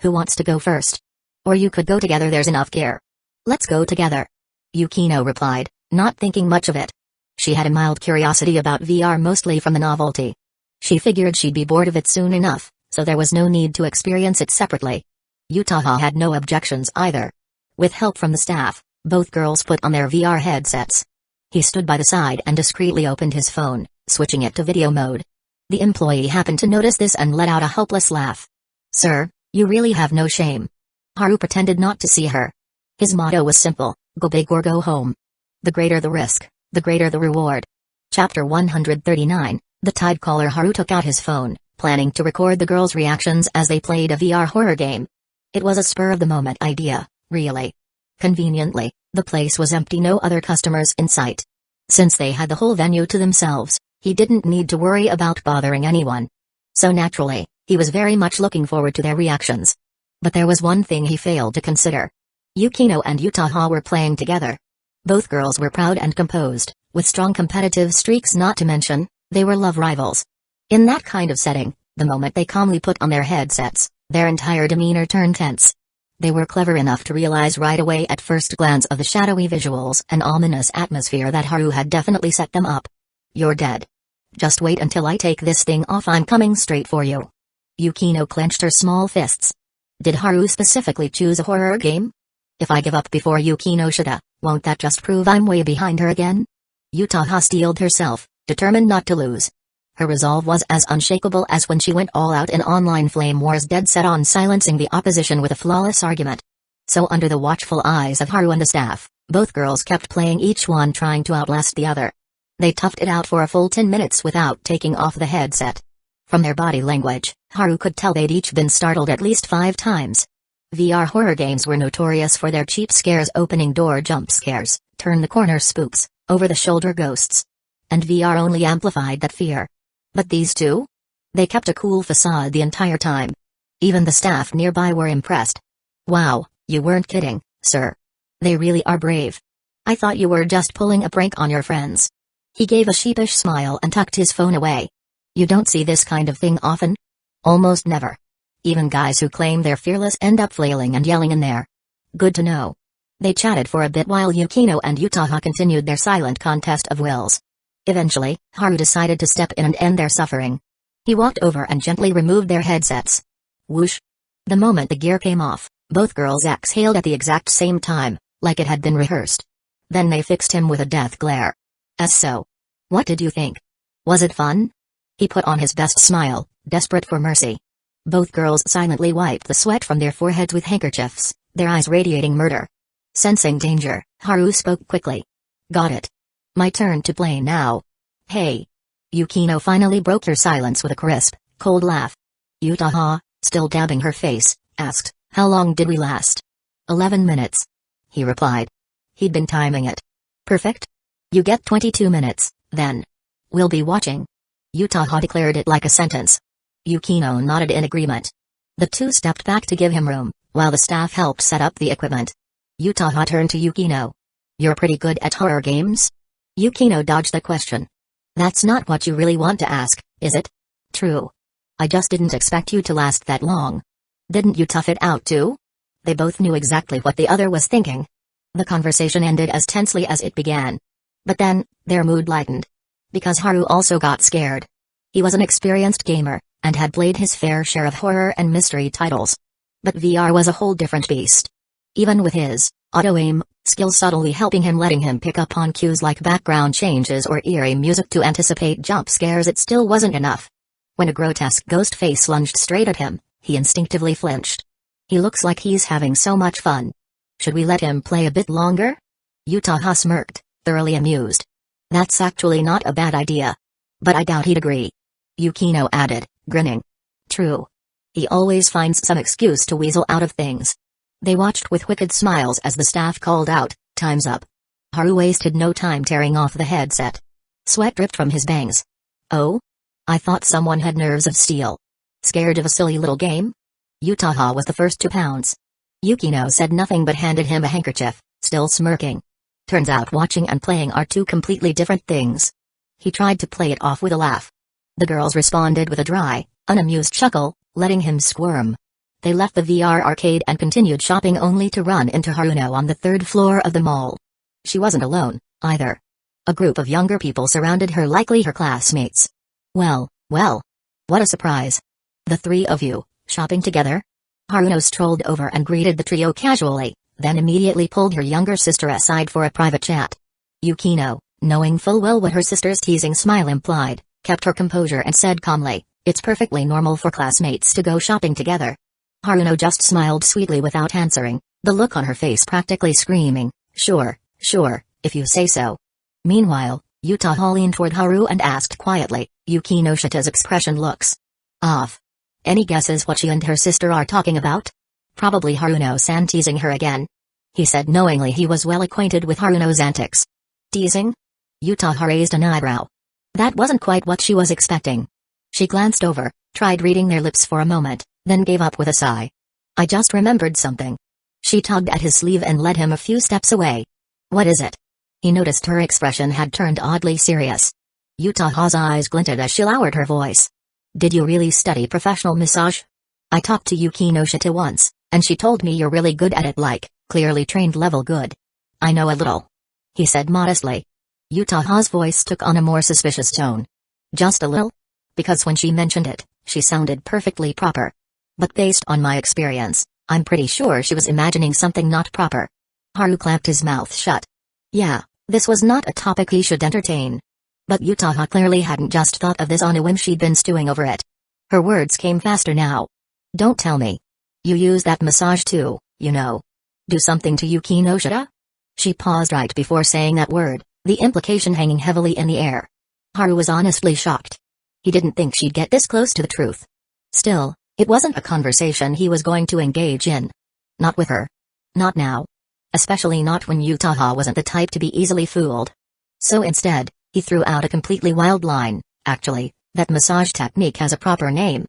Who wants to go first? Or you could go together, there's enough gear. Let's go together. Yukino replied, not thinking much of it. She had a mild curiosity about VR, mostly from the novelty. She figured she'd be bored of it soon enough, so there was no need to experience it separately. Yutaha had no objections either. With help from the staff, both girls put on their VR headsets. He stood by the side and discreetly opened his phone, switching it to video mode. The employee happened to notice this and let out a helpless laugh. Sir, you really have no shame. Haru pretended not to see her. His motto was simple, go big or go home. The greater the risk, the greater the reward. Chapter 139, The Tide Caller. Haru took out his phone, planning to record the girls' reactions as they played a VR horror game. It was a spur-of-the-moment idea, really. Conveniently, the place was empty, no other customers in sight. Since they had the whole venue to themselves, he didn't need to worry about bothering anyone. So naturally, he was very much looking forward to their reactions. But there was one thing he failed to consider. Yukino and Yutaha were playing together. Both girls were proud and composed, with strong competitive streaks, not to mention, they were love rivals. In that kind of setting, the moment they calmly put on their headsets, their entire demeanor turned tense. They were clever enough to realize right away at first glance of the shadowy visuals and ominous atmosphere that Haru had definitely set them up. You're dead. Just wait until I take this thing off, I'm coming straight for you. Yukino clenched her small fists. Did Haru specifically choose a horror game? If I give up before Yukinoshita, won't that just prove I'm way behind her again? Yutaha steeled herself, determined not to lose. Her resolve was as unshakable as when she went all out in online flame wars, dead set on silencing the opposition with a flawless argument. So under the watchful eyes of Haru and the staff, both girls kept playing, each one trying to outlast the other. They toughed it out for a full 10 minutes without taking off the headset. From their body language, Haru could tell they'd each been startled at least 5 times. VR horror games were notorious for their cheap scares, opening door jump scares, turn-the-corner spooks, over-the-shoulder ghosts. And VR only amplified that fear. But these two? They kept a cool facade the entire time. Even the staff nearby were impressed. Wow, you weren't kidding, sir. They really are brave. I thought you were just pulling a prank on your friends. He gave a sheepish smile and tucked his phone away. You don't see this kind of thing often? Almost never. Even guys who claim they're fearless end up flailing and yelling in there. Good to know. They chatted for a bit while Yukino and Yutaha continued their silent contest of wills. Eventually, Haru decided to step in and end their suffering. He walked over and gently removed their headsets. Whoosh! The moment the gear came off, both girls exhaled at the exact same time, like it had been rehearsed. Then they fixed him with a death glare. As so. What did you think? Was it fun? He put on his best smile, desperate for mercy. Both girls silently wiped the sweat from their foreheads with handkerchiefs, their eyes radiating murder. Sensing danger, Haru spoke quickly. Got it. My turn to play now. Hey. Yukino finally broke her silence with a crisp, cold laugh. Utaha, still dabbing her face, asked, how long did we last? 11 minutes. He replied. He'd been timing it. Perfect. You get 22 minutes, then. We'll be watching. Utaha declared it like a sentence. Yukino nodded in agreement. The two stepped back to give him room, while the staff helped set up the equipment. Utaha turned to Yukino. You're pretty good at horror games? Yukino dodged the question. That's not what you really want to ask, is it? True. I just didn't expect you to last that long. Didn't you tough it out too? They both knew exactly what the other was thinking. The conversation ended as tensely as it began. But then, their mood lightened. Because Haru also got scared. He was an experienced gamer, and had played his fair share of horror and mystery titles. But VR was a whole different beast. Even with his auto-aim skill subtly helping him, letting him pick up on cues like background changes or eerie music to anticipate jump scares, it still wasn't enough. When a grotesque ghost face lunged straight at him, he instinctively flinched. He looks like he's having so much fun. Should we let him play a bit longer? Utaha smirked, thoroughly amused. That's actually not a bad idea. But I doubt he'd agree. Yukino added, grinning. True. He always finds some excuse to weasel out of things. They watched with wicked smiles as the staff called out, time's up. Haru wasted no time tearing off the headset. Sweat dripped from his bangs. Oh? I thought someone had nerves of steel. Scared of a silly little game? Utaha was the first to pounce. Yukino said nothing but handed him a handkerchief, still smirking. Turns out watching and playing are two completely different things. He tried to play it off with a laugh. The girls responded with a dry, unamused chuckle, letting him squirm. They left the VR arcade and continued shopping only to run into Haruno on the third floor of the mall. She wasn't alone, either. A group of younger people surrounded her, likely her classmates. Well, what a surprise. The three of you, shopping together? Haruno strolled over and greeted the trio casually, then immediately pulled her younger sister aside for a private chat. Yukino, knowing full well what her sister's teasing smile implied, kept her composure and said calmly, it's perfectly normal for classmates to go shopping together. Haruno just smiled sweetly without answering, the look on her face practically screaming, sure, if you say so. Meanwhile, Utaha leaned toward Haru and asked quietly, Yukinoshita's expression looks off. Any guesses what she and her sister are talking about? Probably Haruno-san teasing her again. He said knowingly he was well acquainted with Haruno's antics. Teasing? Utaha raised an eyebrow. That wasn't quite what she was expecting. She glanced over, tried reading their lips for a moment, then gave up with a sigh. I just remembered something. She tugged at his sleeve and led him a few steps away. What is it? He noticed her expression had turned oddly serious. Utaha's eyes glinted as she lowered her voice. Did you really study professional massage? I talked to Yukinoshita once, and she told me you're really good at it, like, clearly trained level good. I know a little. He said modestly. Utaha's voice took on a more suspicious tone. Just a little? Because when she mentioned it, she sounded perfectly proper. But based on my experience, I'm pretty sure she was imagining something not proper. Haru clamped his mouth shut. Yeah, this was not a topic he should entertain. But Utaha clearly hadn't just thought of this on a whim, she'd been stewing over it. Her words came faster now. Don't tell me. You use that massage too, you know. Do something to Yukinoshita? She paused right before saying that word, the implication hanging heavily in the air. Haru was honestly shocked. He didn't think she'd get this close to the truth. Still, it wasn't a conversation he was going to engage in. Not with her. Not now. Especially not when Utaha wasn't the type to be easily fooled. So instead, he threw out a completely wild line. Actually, that massage technique has a proper name.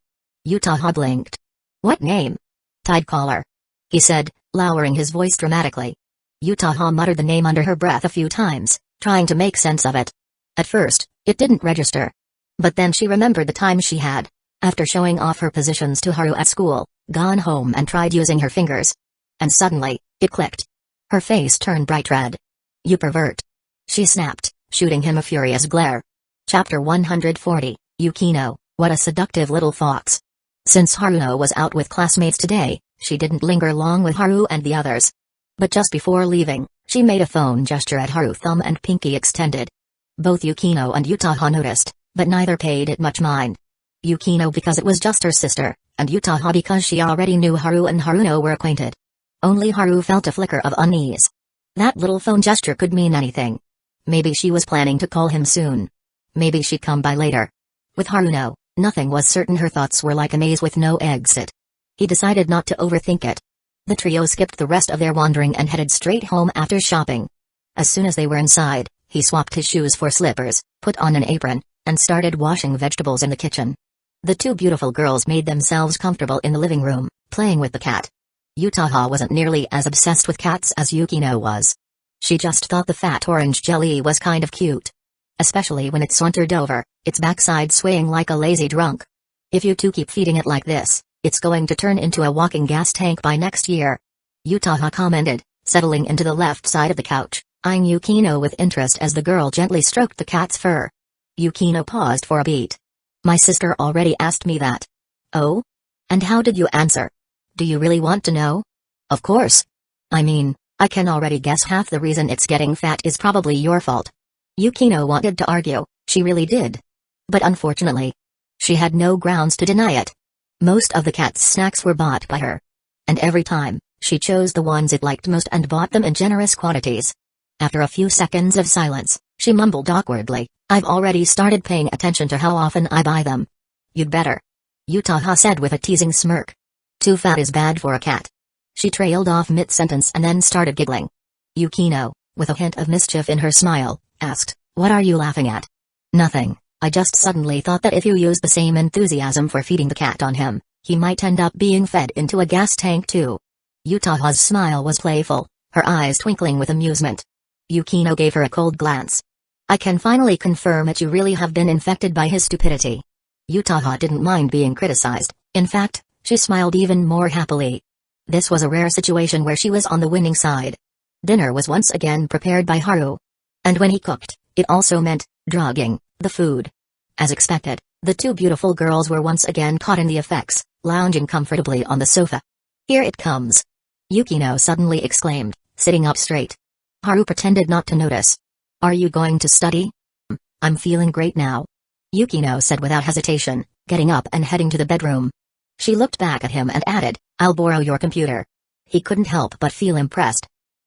Utaha blinked. What name? Tide collar. He said, lowering his voice dramatically. Utaha muttered the name under her breath a few times, trying to make sense of it. At first, it didn't register. But then she remembered the time she had, after showing off her positions to Haru at school, gone home and tried using her fingers. And suddenly, it clicked. Her face turned bright red. You pervert. She snapped, shooting him a furious glare. Chapter 140, Yukino, what a seductive little fox. Since Haruno was out with classmates today, she didn't linger long with Haru and the others. But just before leaving, she made a phone gesture at Haru, thumb and pinky extended. Both Yukino and Utaha noticed, but neither paid it much mind. Yukino because it was just her sister, and Utaha because she already knew Haru and Haruno were acquainted. Only Haru felt a flicker of unease. That little phone gesture could mean anything. Maybe she was planning to call him soon. Maybe she'd come by later. With Haruno, nothing was certain. Her thoughts were like a maze with no exit. He decided not to overthink it. The trio skipped the rest of their wandering and headed straight home after shopping. As soon as they were inside, he swapped his shoes for slippers, put on an apron, and started washing vegetables in the kitchen. The two beautiful girls made themselves comfortable in the living room, playing with the cat. Utaha wasn't nearly as obsessed with cats as Yukino was. She just thought the fat orange jelly was kind of cute. Especially when it sauntered over, its backside swaying like a lazy drunk. If you two keep feeding it like this, it's going to turn into a walking gas tank by next year. Utaha commented, settling into the left side of the couch, eyeing Yukino with interest as the girl gently stroked the cat's fur. Yukino paused for a beat. My sister already asked me that. Oh? And how did you answer? Do you really want to know? Of course. I mean, I can already guess half the reason it's getting fat is probably your fault. Yukino wanted to argue, she really did. But unfortunately, she had no grounds to deny it. Most of the cat's snacks were bought by her. And every time, she chose the ones it liked most and bought them in generous quantities. After a few seconds of silence, she mumbled awkwardly, I've already started paying attention to how often I buy them. You'd better. Utaha said with a teasing smirk. Too fat is bad for a cat. She trailed off mid-sentence and then started giggling. Yukino, with a hint of mischief in her smile, asked, what are you laughing at? Nothing, I just suddenly thought that if you used the same enthusiasm for feeding the cat on him, he might end up being fed into a gas tank too. Utaha's smile was playful, her eyes twinkling with amusement. Yukino gave her a cold glance. I can finally confirm that you really have been infected by his stupidity. Utaha didn't mind being criticized, in fact, she smiled even more happily. This was a rare situation where she was on the winning side. Dinner was once again prepared by Haru. And when he cooked, it also meant drugging the food. As expected, the two beautiful girls were once again caught in the effects, lounging comfortably on the sofa. Here it comes! Yukino suddenly exclaimed, sitting up straight. Haru pretended not to notice. Are you going to study? I'm feeling great now. Yukino said without hesitation, getting up and heading to the bedroom. She looked back at him and added, I'll borrow your computer. He couldn't help but feel impressed.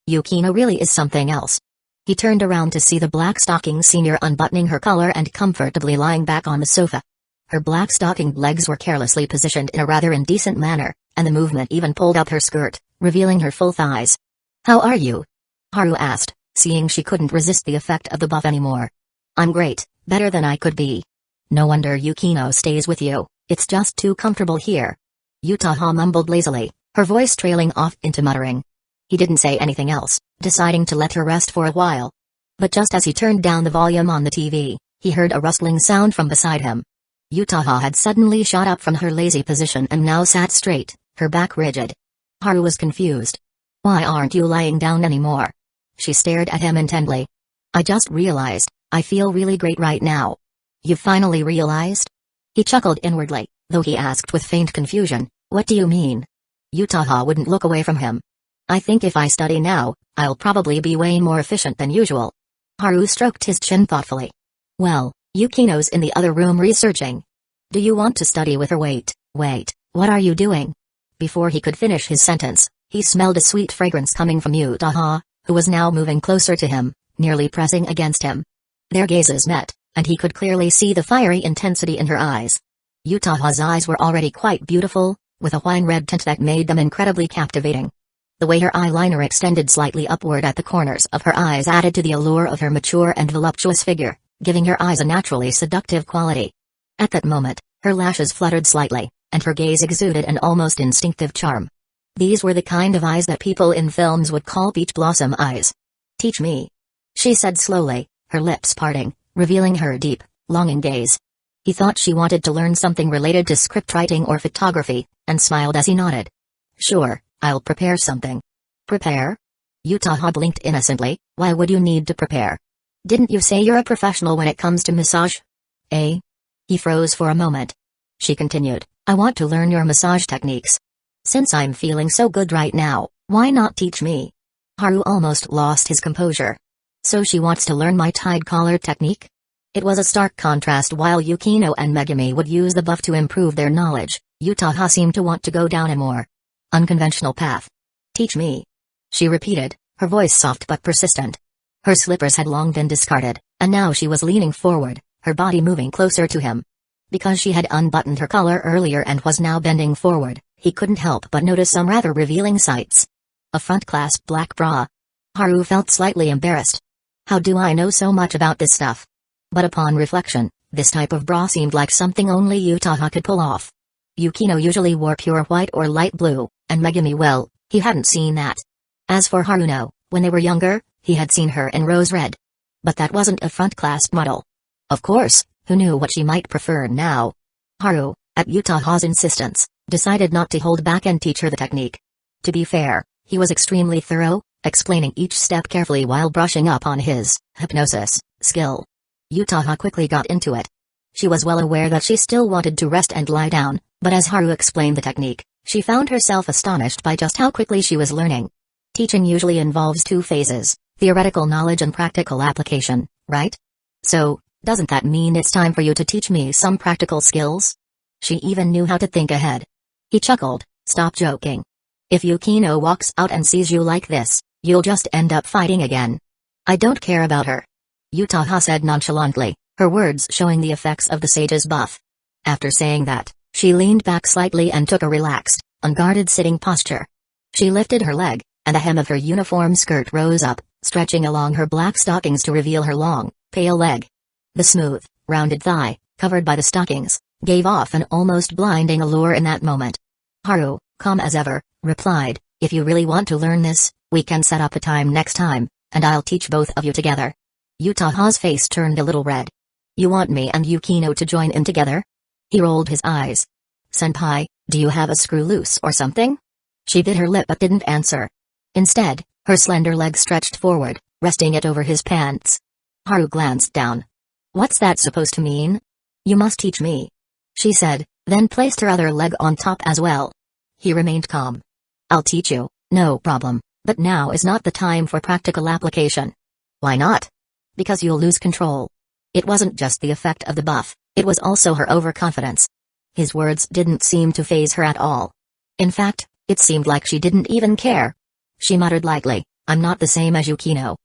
Yukino really is something else. He turned around to see the black-stockinged senior unbuttoning her collar and comfortably lying back on the sofa. Her black-stockinged legs were carelessly positioned in a rather indecent manner, and the movement even pulled up her skirt, revealing her full thighs. How are you? Haru asked, seeing she couldn't resist the effect of the buff anymore. I'm great, better than I could be. No wonder Yukino stays with you, it's just too comfortable here. Utaha mumbled lazily, her voice trailing off into muttering. He didn't say anything else, deciding to let her rest for a while. But just as he turned down the volume on the TV, he heard a rustling sound from beside him. Utaha had suddenly shot up from her lazy position and now sat straight, her back rigid. Haru was confused. Why aren't you lying down anymore? She stared at him intently. I just realized, I feel really great right now. You finally realized? He chuckled inwardly, though he asked with faint confusion, what do you mean? Utaha wouldn't look away from him. I think if I study now, I'll probably be way more efficient than usual. Haru stroked his chin thoughtfully. Well, Yukino's in the other room researching. Do you want to study with her? Wait, what are you doing? Before he could finish his sentence, he smelled a sweet fragrance coming from Utaha, who was now moving closer to him, nearly pressing against him. Their gazes met, and he could clearly see the fiery intensity in her eyes. Utaha's eyes were already quite beautiful, with a wine red tint that made them incredibly captivating. The way her eyeliner extended slightly upward at the corners of her eyes added to the allure of her mature and voluptuous figure, giving her eyes a naturally seductive quality. At that moment, her lashes fluttered slightly, and her gaze exuded an almost instinctive charm. These were the kind of eyes that people in films would call peach blossom eyes. Teach me. She said slowly, her lips parting, revealing her deep, longing gaze. He thought she wanted to learn something related to script writing or photography, and smiled as he nodded. Sure, I'll prepare something. Prepare? Utaha blinked innocently, why would you need to prepare? Didn't you say you're a professional when it comes to massage? Eh? He froze for a moment. She continued, I want to learn your massage techniques. Since I'm feeling so good right now, why not teach me? Haru almost lost his composure. So she wants to learn my tied collar technique? It was a stark contrast. While Yukino and Megumi would use the buff to improve their knowledge, Yutaha seemed to want to go down a more unconventional path. "Teach me," she repeated, her voice soft but persistent. Her slippers had long been discarded, and now she was leaning forward, her body moving closer to him. Because she had unbuttoned her collar earlier and was now bending forward, he couldn't help but notice some rather revealing sights. A front-clasp black bra. Haru felt slightly embarrassed. How do I know so much about this stuff? But upon reflection, this type of bra seemed like something only Yutaha could pull off. Yukino usually wore pure white or light blue, and Megumi, well, he hadn't seen that. As for Haruno, when they were younger, he had seen her in rose red. But that wasn't a front-clasp model. Of course, who knew what she might prefer now? Haru, at Yutaha's insistence, decided not to hold back and teach her the technique. To be fair, he was extremely thorough, explaining each step carefully while brushing up on his hypnosis skill. Yutaha quickly got into it. She was well aware that she still wanted to rest and lie down, but as Haru explained the technique, she found herself astonished by just how quickly she was learning. Teaching usually involves two phases, theoretical knowledge and practical application, right? So, doesn't that mean it's time for you to teach me some practical skills? She even knew how to think ahead. He chuckled, "Stop joking. If Yukino walks out and sees you like this, you'll just end up fighting again." "I don't care about her," Yutaha said nonchalantly, her words showing the effects of the sage's buff. After saying that, she leaned back slightly and took a relaxed, unguarded sitting posture. She lifted her leg, and the hem of her uniform skirt rose up, stretching along her black stockings to reveal her long, pale leg. The smooth, rounded thigh, covered by the stockings, gave off an almost blinding allure in that moment. Haru, calm as ever, replied, "If you really want to learn this, we can set up a time next time, and I'll teach both of you together." Yutaha's face turned a little red. "You want me and Yukino to join in together?" He rolled his eyes. "Senpai, do you have a screw loose or something?" She bit her lip but didn't answer. Instead, her slender leg stretched forward, resting it over his pants. Haru glanced down. "What's that supposed to mean?" "You must teach me," she said, then placed her other leg on top as well. He remained calm. "I'll teach you, no problem, but now is not the time for practical application." "Why not?" "Because you'll lose control." It wasn't just the effect of the buff, it was also her overconfidence. His words didn't seem to faze her at all. In fact, it seemed like she didn't even care. She muttered lightly, "I'm not the same as Yukino."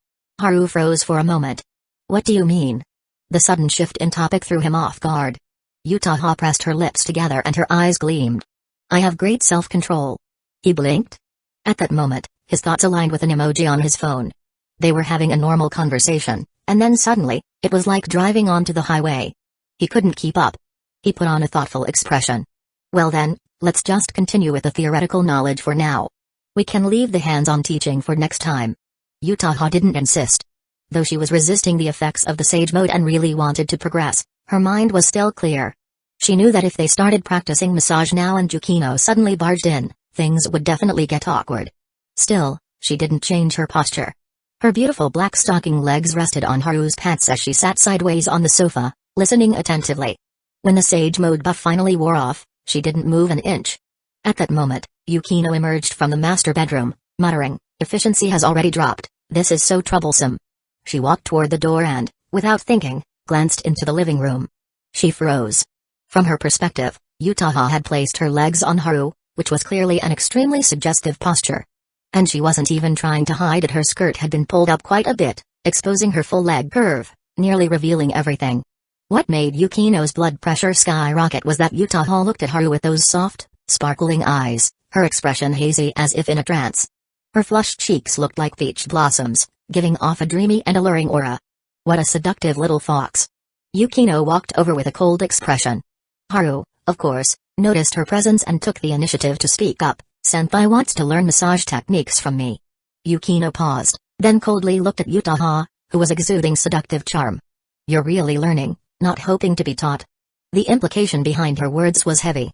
Haru froze for a moment. "What do you mean?" The sudden shift in topic threw him off guard. Yutaha pressed her lips together and her eyes gleamed. "I have great self-control." He blinked. At that moment, his thoughts aligned with an emoji on his phone. They were having a normal conversation, and then suddenly, it was like driving onto the highway. He couldn't keep up. He put on a thoughtful expression. "Well then, let's just continue with the theoretical knowledge for now. We can leave the hands-on teaching for next time." Yutaha didn't insist. Though she was resisting the effects of the sage mode and really wanted to progress, her mind was still clear. She knew that if they started practicing massage now and Yukino suddenly barged in, things would definitely get awkward. Still, she didn't change her posture. Her beautiful black stocking legs rested on Haru's pants as she sat sideways on the sofa, listening attentively. When the sage mode buff finally wore off, she didn't move an inch. At that moment, Yukino emerged from the master bedroom, muttering, "Efficiency has already dropped, this is so troublesome." She walked toward the door and, without thinking, glanced into the living room. She froze. From her perspective, Yutaha had placed her legs on Haru, which was clearly an extremely suggestive posture. And she wasn't even trying to hide it. Her skirt had been pulled up quite a bit, exposing her full leg curve, nearly revealing everything. What made Yukino's blood pressure skyrocket was that Yutaha looked at Haru with those soft, sparkling eyes, her expression hazy as if in a trance. Her flushed cheeks looked like peach blossoms, giving off a dreamy and alluring aura. What a seductive little fox. Yukino walked over with a cold expression. Haru, of course, noticed her presence and took the initiative to speak up. "Senpai wants to learn massage techniques from me." Yukino paused, then coldly looked at Yutaha, who was exuding seductive charm. "You're really learning, not hoping to be taught." The implication behind her words was heavy.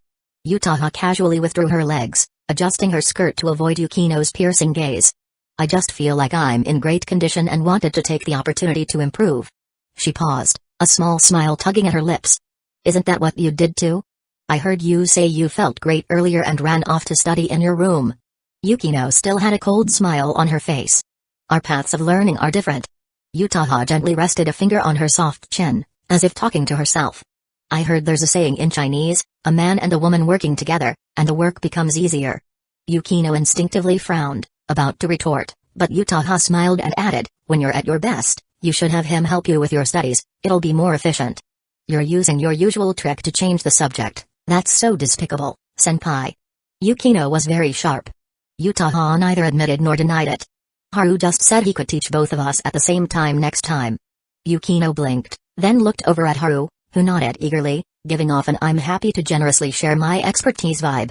Yutaha casually withdrew her legs, adjusting her skirt to avoid Yukino's piercing gaze. "I just feel like I'm in great condition and wanted to take the opportunity to improve." She paused, a small smile tugging at her lips. "Isn't that what you did too? I heard you say you felt great earlier and ran off to study in your room." Yukino still had a cold smile on her face. "Our paths of learning are different." Yutaha gently rested a finger on her soft chin, as if talking to herself. I heard there's a saying in Chinese, a man and a woman working together, and the work becomes easier. Yukino instinctively frowned, about to retort, but Utaha smiled and added, when you're at your best, you should have him help you with your studies, it'll be more efficient. You're using your usual trick to change the subject, that's so despicable, senpai. Yukino was very sharp. Utaha neither admitted nor denied it. Haru just said he could teach both of us at the same time next time. Yukino blinked, then looked over at Haru, who nodded eagerly, giving off an I'm happy to generously share my expertise vibe.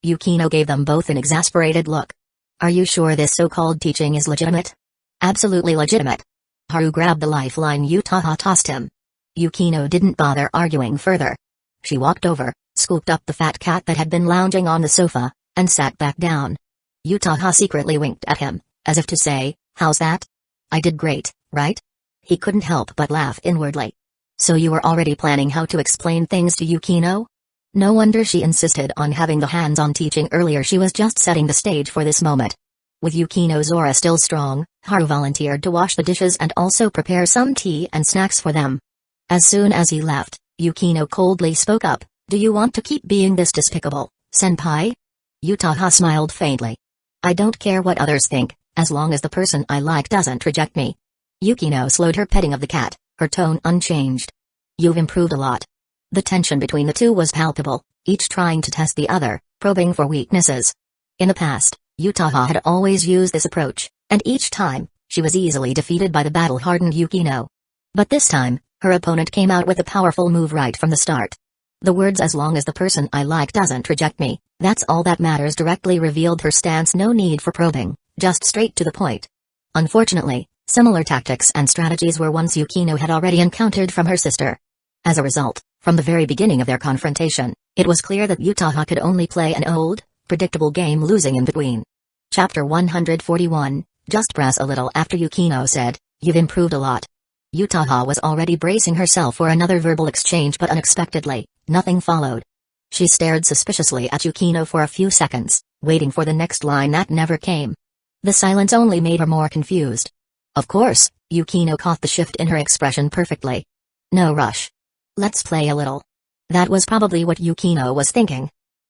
Yukino gave them both an exasperated look. Are you sure this so-called teaching is legitimate? Absolutely legitimate. Haru grabbed the lifeline Utaha tossed him. Yukino didn't bother arguing further. She walked over, scooped up the fat cat that had been lounging on the sofa, and sat back down. Utaha secretly winked at him, as if to say, how's that? I did great, right? He couldn't help but laugh inwardly. So you were already planning how to explain things to Yukino? No wonder she insisted on having the hands-on teaching earlier, she was just setting the stage for this moment. With Yukino's aura still strong, Haru volunteered to wash the dishes and also prepare some tea and snacks for them. As soon as he left, Yukino coldly spoke up, do you want to keep being this despicable, senpai? Utaha smiled faintly. I don't care what others think, as long as the person I like doesn't reject me. Yukino slowed her petting of the cat, her tone unchanged. You've improved a lot. The tension between the two was palpable, each trying to test the other, probing for weaknesses. In the past, Utaha had always used this approach, and each time, she was easily defeated by the battle-hardened Yukino. But this time, her opponent came out with a powerful move right from the start. The words as long as the person I like doesn't reject me, that's all that matters directly revealed her stance, no need for probing, just straight to the point. Unfortunately, similar tactics and strategies were ones Yukino had already encountered from her sister. As a result, from the very beginning of their confrontation, it was clear that Utaha could only play an old, predictable game, losing in between. Chapter 141, just press a little after Yukino said, you've improved a lot. Utaha was already bracing herself for another verbal exchange, but unexpectedly, nothing followed. She stared suspiciously at Yukino for a few seconds, waiting for the next line that never came. The silence only made her more confused. Of course, Yukino caught the shift in her expression perfectly. No rush. Let's play a little. That was probably what Yukino was thinking.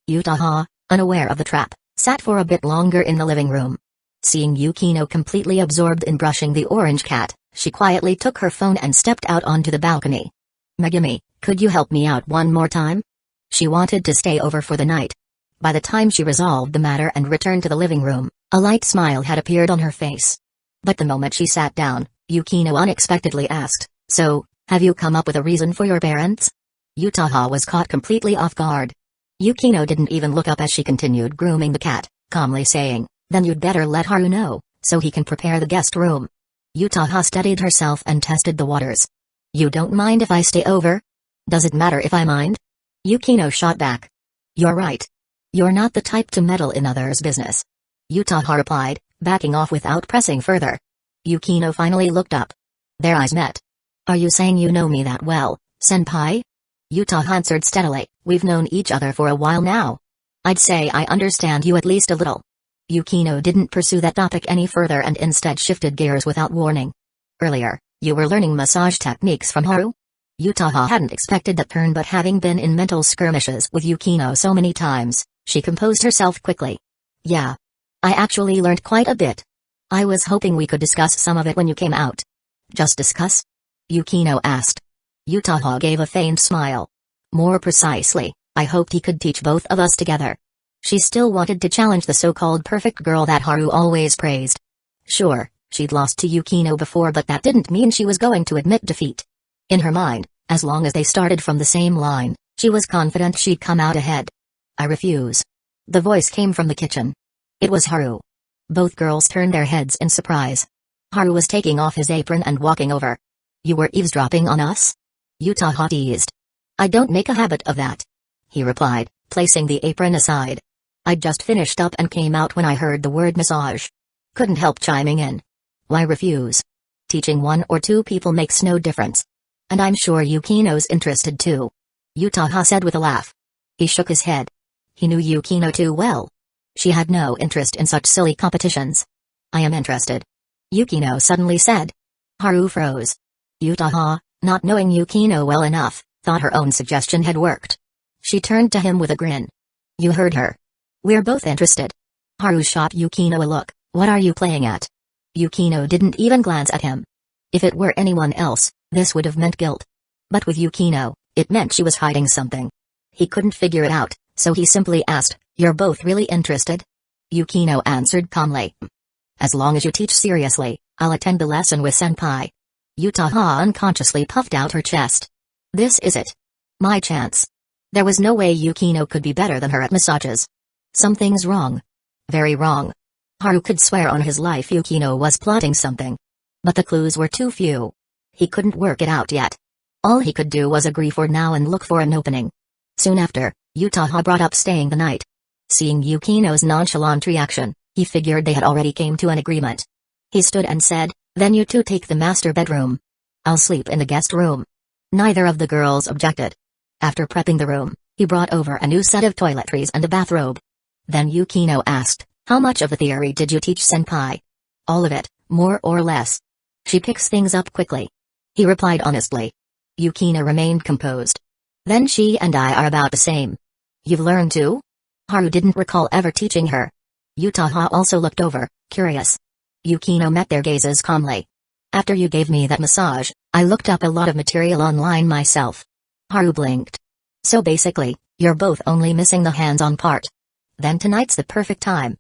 Utaha, unaware of the trap, sat for a bit longer in the living room. Seeing Yukino completely absorbed in brushing the orange cat, she quietly took her phone and stepped out onto the balcony. Megumi, could you help me out one more time? She wanted to stay over for the night. By the time she resolved the matter and returned to the living room, a light smile had appeared on her face. But the moment she sat down, Yukino unexpectedly asked, so, have you come up with a reason for your parents? Utaha was caught completely off guard. Yukino didn't even look up as she continued grooming the cat, calmly saying, then you'd better let Haru know, so he can prepare the guest room. Utaha steadied herself and tested the waters. You don't mind if I stay over? Does it matter if I mind? Yukino shot back. You're right. You're not the type to meddle in others' business. Utaha replied, backing off without pressing further. Yukino finally looked up. Their eyes met. Are you saying you know me that well, senpai? Utaha answered steadily, we've known each other for a while now. I'd say I understand you at least a little. Yukino didn't pursue that topic any further and instead shifted gears without warning. Earlier, you were learning massage techniques from Haru? Utaha hadn't expected that turn, but having been in mental skirmishes with Yukino so many times, she composed herself quickly. Yeah. I actually learned quite a bit. I was hoping we could discuss some of it when you came out. Just discuss? Yukino asked. Utaha gave a faint smile. More precisely, I hoped he could teach both of us together. She still wanted to challenge the so-called perfect girl that Haru always praised. Sure, she'd lost to Yukino before, but that didn't mean she was going to admit defeat. In her mind, as long as they started from the same line, she was confident she'd come out ahead. I refuse. The voice came from the kitchen. It was Haru. Both girls turned their heads in surprise. Haru was taking off his apron and walking over. You were eavesdropping on us? Utaha teased. I don't make a habit of that. He replied, placing the apron aside. I'd just finished up and came out when I heard the word massage. Couldn't help chiming in. Why refuse? Teaching one or two people makes no difference. And I'm sure Yukino's interested too. Utaha said with a laugh. He shook his head. He knew Yukino too well. She had no interest in such silly competitions. I am interested. Yukino suddenly said. Haru froze. Utaha, not knowing Yukino well enough, thought her own suggestion had worked. She turned to him with a grin. You heard her. We're both interested. Haru shot Yukino a look. What are you playing at? Yukino didn't even glance at him. If it were anyone else, this would have meant guilt. But with Yukino, it meant she was hiding something. He couldn't figure it out, so he simply asked, You're both really interested? Yukino answered calmly. As long as you teach seriously, I'll attend the lesson with senpai. Yutaha unconsciously puffed out her chest. This is it. My chance. There was no way Yukino could be better than her at massages. Something's wrong. Very wrong. Haru could swear on his life Yukino was plotting something. But the clues were too few. He couldn't work it out yet. All he could do was agree for now and look for an opening. Soon after, Yutaha brought up staying the night. Seeing Yukino's nonchalant reaction, he figured they had already came to an agreement. He stood and said, Then you two take the master bedroom. I'll sleep in the guest room. Neither of the girls objected. After prepping the room, he brought over a new set of toiletries and a bathrobe. Then Yukino asked, How much of the theory did you teach senpai? All of it, more or less. She picks things up quickly. He replied honestly. Yukino remained composed. Then she and I are about the same. You've learned too? Haru didn't recall ever teaching her. Yutaha also looked over, curious. Yukino met their gazes calmly. After you gave me that massage, I looked up a lot of material online myself. Haru blinked. So basically, you're both only missing the hands-on part. Then tonight's the perfect time.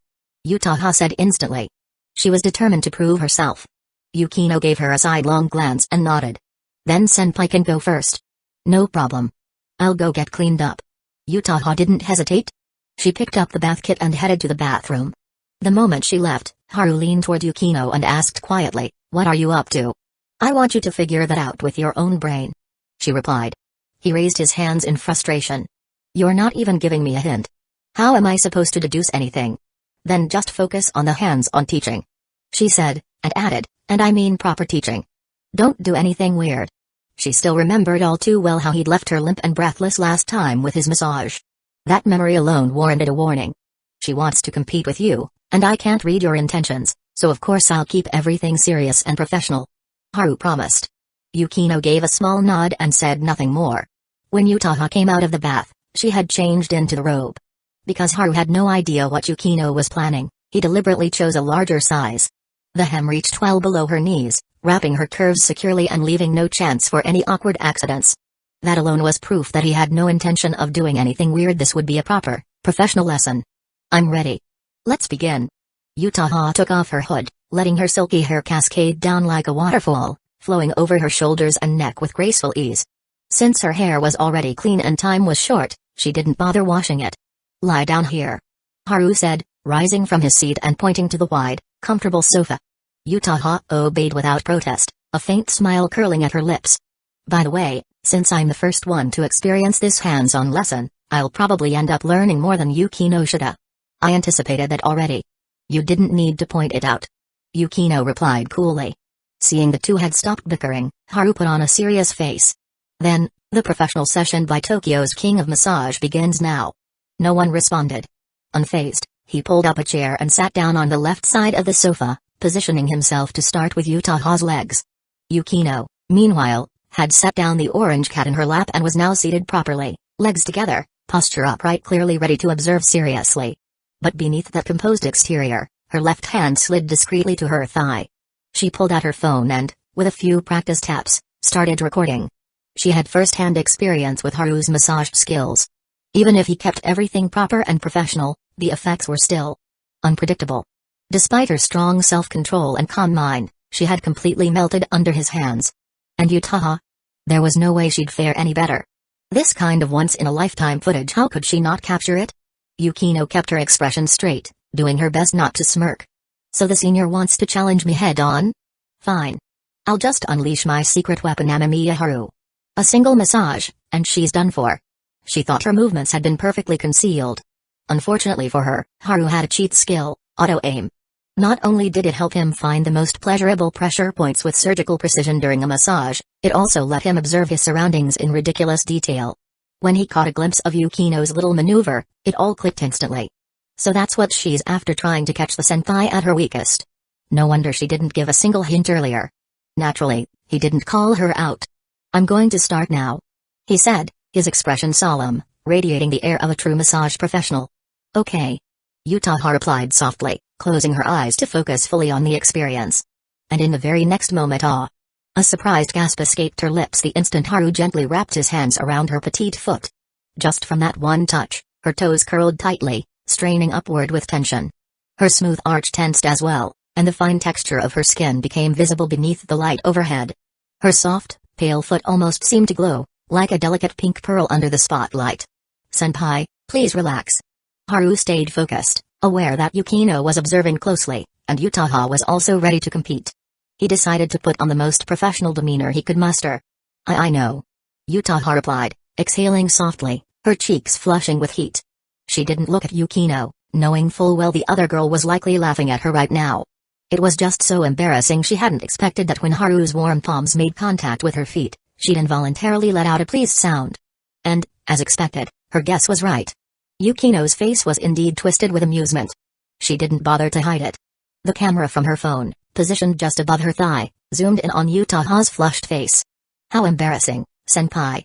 Yutaha said instantly. She was determined to prove herself. Yukino gave her a sidelong glance and nodded. Then senpai can go first. No problem. I'll go get cleaned up. Yutaha didn't hesitate. She picked up the bath kit and headed to the bathroom. The moment she left, Haru leaned toward Yukino and asked quietly, What are you up to? I want you to figure that out with your own brain. She replied. He raised his hands in frustration. You're not even giving me a hint. How am I supposed to deduce anything? Then just focus on the hands-on teaching. She said, and added, And I mean proper teaching. Don't do anything weird. She still remembered all too well how he'd left her limp and breathless last time with his massage. That memory alone warranted a warning. She wants to compete with you, and I can't read your intentions, so of course I'll keep everything serious and professional. Haru promised. Yukino gave a small nod and said nothing more. When Yutaha came out of the bath, she had changed into the robe. Because Haru had no idea what Yukino was planning, he deliberately chose a larger size. The hem reached well below her knees, wrapping her curves securely and leaving no chance for any awkward accidents. That alone was proof that he had no intention of doing anything weird. This would be a proper, professional lesson. I'm ready. Let's begin. Yutaha took off her hood, letting her silky hair cascade down like a waterfall, flowing over her shoulders and neck with graceful ease. Since her hair was already clean and time was short, she didn't bother washing it. Lie down here. Haru said, rising from his seat and pointing to the wide, comfortable sofa. Yutaha obeyed without protest, a faint smile curling at her lips. By the way, since I'm the first one to experience this hands-on lesson, I'll probably end up learning more than Yukinoshita. I anticipated that already. You didn't need to point it out. Yukino replied coolly. Seeing the two had stopped bickering, Haru put on a serious face. Then, the professional session by Tokyo's King of Massage begins now. No one responded. Unfazed, he pulled up a chair and sat down on the left side of the sofa, positioning himself to start with Yutaha's legs. Yukino, meanwhile, had set down the orange cat in her lap and was now seated properly, legs together, posture upright, clearly ready to observe seriously. But beneath that composed exterior, her left hand slid discreetly to her thigh. She pulled out her phone and, with a few practice taps, started recording. She had first-hand experience with Haru's massage skills. Even if he kept everything proper and professional, the effects were still unpredictable. Despite her strong self-control and calm mind, she had completely melted under his hands. And Yutaha? There was no way she'd fare any better. This kind of once-in-a-lifetime footage, how could she not capture it? Yukino kept her expression straight, doing her best not to smirk. So the senior wants to challenge me head-on? Fine. I'll just unleash my secret weapon, Amamiya Haru. A single massage, and she's done for. She thought her movements had been perfectly concealed. Unfortunately for her, Haru had a cheat skill, auto-aim. Not only did it help him find the most pleasurable pressure points with surgical precision during a massage, it also let him observe his surroundings in ridiculous detail. When he caught a glimpse of Yukino's little maneuver, it all clicked instantly. So that's what she's after, trying to catch the senpai at her weakest. No wonder she didn't give a single hint earlier. Naturally, he didn't call her out. I'm going to start now, he said, his expression solemn, radiating the air of a true massage professional. Okay. Yutaha replied softly, closing her eyes to focus fully on the experience. And in the very next moment a surprised gasp escaped her lips the instant Haru gently wrapped his hands around her petite foot. Just from that one touch, her toes curled tightly, straining upward with tension. Her smooth arch tensed as well, and the fine texture of her skin became visible beneath the light overhead. Her soft, pale foot almost seemed to glow, like a delicate pink pearl under the spotlight. Senpai, please relax. Haru stayed focused, aware that Yukino was observing closely, and Yutaha was also ready to compete. He decided to put on the most professional demeanor he could muster. I know. Yutaha replied, exhaling softly, her cheeks flushing with heat. She didn't look at Yukino, knowing full well the other girl was likely laughing at her right now. It was just so embarrassing she hadn't expected that when Haru's warm palms made contact with her feet, she'd involuntarily let out a pleased sound. And, as expected, her guess was right. Yukino's face was indeed twisted with amusement. She didn't bother to hide it. The camera from her phone, positioned just above her thigh, zoomed in on Yutaha's flushed face. How embarrassing, senpai.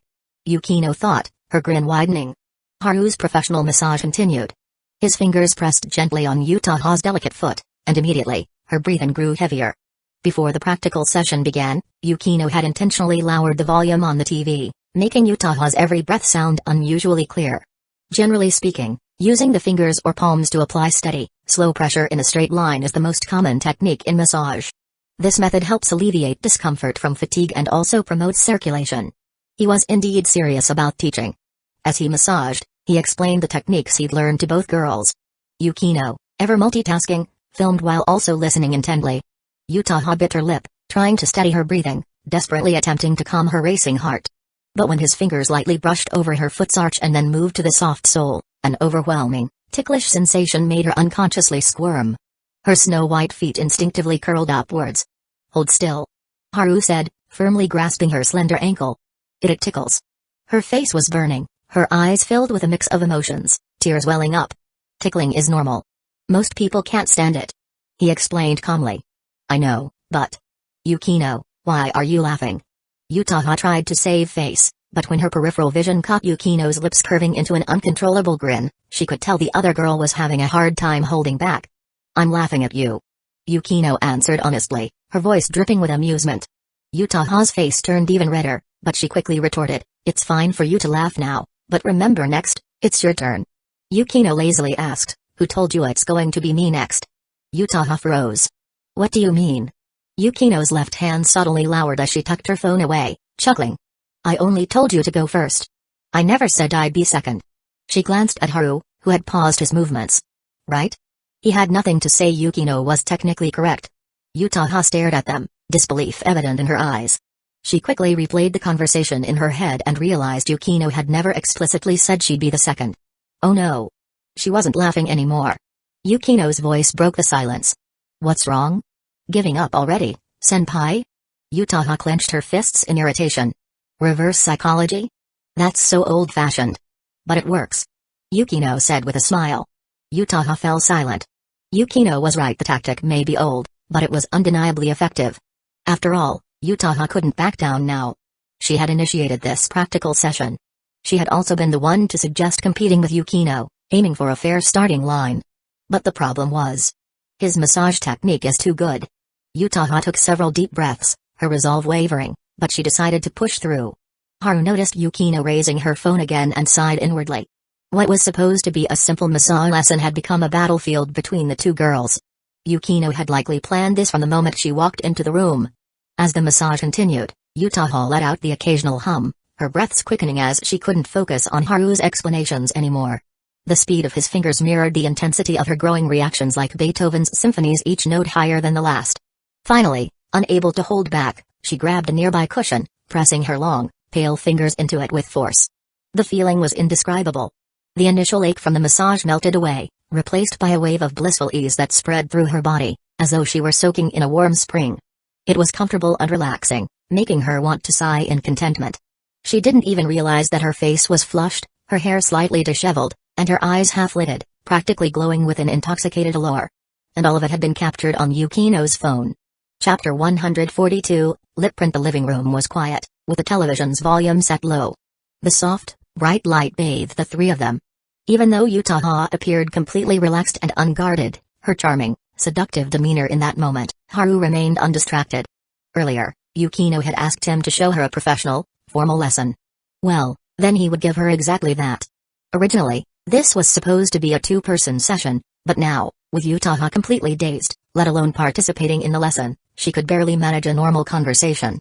Yukino thought, her grin widening. Haru's professional massage continued. His fingers pressed gently on Yutaha's delicate foot, and immediately, her breathing grew heavier. Before the practical session began, Yukino had intentionally lowered the volume on the TV, making Yutaha's every breath sound unusually clear. Generally speaking, using the fingers or palms to apply steady, slow pressure in a straight line is the most common technique in massage. This method helps alleviate discomfort from fatigue and also promotes circulation. He was indeed serious about teaching. As he massaged, he explained the techniques he'd learned to both girls. Yukino, ever multitasking, filmed while also listening intently. Yutaha bit her lip, trying to steady her breathing, desperately attempting to calm her racing heart. But when his fingers lightly brushed over her foot's arch and then moved to the soft sole, an overwhelming, ticklish sensation made her unconsciously squirm. Her snow-white feet instinctively curled upwards. Hold still. Haru said, firmly grasping her slender ankle. It tickles. Her face was burning, her eyes filled with a mix of emotions, tears welling up. Tickling is normal. Most people can't stand it. He explained calmly. I know, but... Yukino, why are you laughing? Yutaha tried to save face, but when her peripheral vision caught Yukino's lips curving into an uncontrollable grin, she could tell the other girl was having a hard time holding back. I'm laughing at you. Yukino answered honestly, her voice dripping with amusement. Yutaha's face turned even redder, but she quickly retorted, it's fine for you to laugh now, but remember next, it's your turn. Yukino lazily asked, who told you it's going to be me next? Yutaha froze. What do you mean? Yukino's left hand subtly lowered as she tucked her phone away, chuckling. I only told you to go first. I never said I'd be second. She glanced at Haru, who had paused his movements. Right? He had nothing to say. Yukino was technically correct. Yutaha stared at them, disbelief evident in her eyes. She quickly replayed the conversation in her head and realized Yukino had never explicitly said she'd be the second. Oh no. She wasn't laughing anymore. Yukino's voice broke the silence. What's wrong? Giving up already, senpai? Yutaha clenched her fists in irritation. Reverse psychology? That's so old-fashioned. But it works. Yukino said with a smile. Yutaha fell silent. Yukino was right, the tactic may be old, but it was undeniably effective. After all, Yutaha couldn't back down now. She had initiated this practical session. She had also been the one to suggest competing with Yukino, aiming for a fair starting line. But the problem was, his massage technique is too good. Yutaha took several deep breaths, her resolve wavering, but she decided to push through. Haru noticed Yukino raising her phone again and sighed inwardly. What was supposed to be a simple massage lesson had become a battlefield between the two girls. Yukino had likely planned this from the moment she walked into the room. As the massage continued, Yutaha let out the occasional hum, her breaths quickening as she couldn't focus on Haru's explanations anymore. The speed of his fingers mirrored the intensity of her growing reactions like Beethoven's symphonies, each note higher than the last. Finally, unable to hold back, she grabbed a nearby cushion, pressing her long, pale fingers into it with force. The feeling was indescribable. The initial ache from the massage melted away, replaced by a wave of blissful ease that spread through her body, as though she were soaking in a warm spring. It was comfortable and relaxing, making her want to sigh in contentment. She didn't even realize that her face was flushed, her hair slightly disheveled, and her eyes half-lidded, practically glowing with an intoxicated allure. And all of it had been captured on Yukino's phone. Chapter 142, Lip Print. The living room was quiet, with the television's volume set low. The soft, bright light bathed the three of them. Even though Yutaha appeared completely relaxed and unguarded, her charming, seductive demeanor in that moment, Haru remained undistracted. Earlier, Yukino had asked him to show her a professional, formal lesson. Well, then he would give her exactly that. Originally, this was supposed to be a two-person session, but now, with Yutaha completely dazed, let alone participating in the lesson, she could barely manage a normal conversation.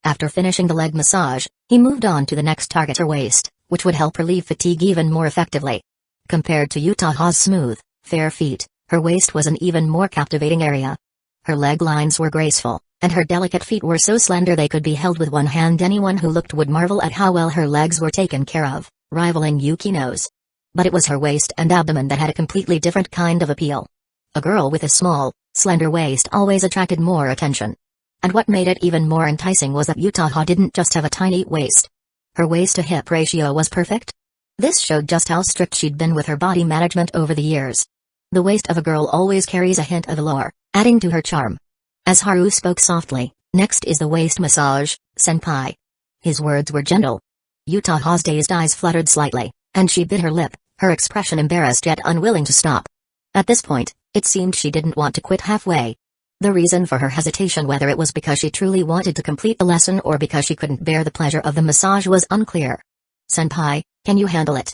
After finishing the leg massage, he moved on to the next target, her waist, which would help relieve fatigue even more effectively. Compared to Yutaha's smooth, fair feet, her waist was an even more captivating area. Her leg lines were graceful, and her delicate feet were so slender they could be held with one hand. Anyone who looked would marvel at how well her legs were taken care of, rivaling Yukino's. But it was her waist and abdomen that had a completely different kind of appeal. A girl with a small, slender waist always attracted more attention. And what made it even more enticing was that Yutaha didn't just have a tiny waist. Her waist-to-hip ratio was perfect. This showed just how strict she'd been with her body management over the years. The waist of a girl always carries a hint of allure, adding to her charm. As Haru spoke softly, "Next is the waist massage, senpai." His words were gentle. Yutaha's dazed eyes fluttered slightly, and she bit her lip, her expression embarrassed yet unwilling to stop. At this point, it seemed she didn't want to quit halfway. The reason for her hesitation, whether it was because she truly wanted to complete the lesson or because she couldn't bear the pleasure of the massage, was unclear. "Senpai, can you handle it?"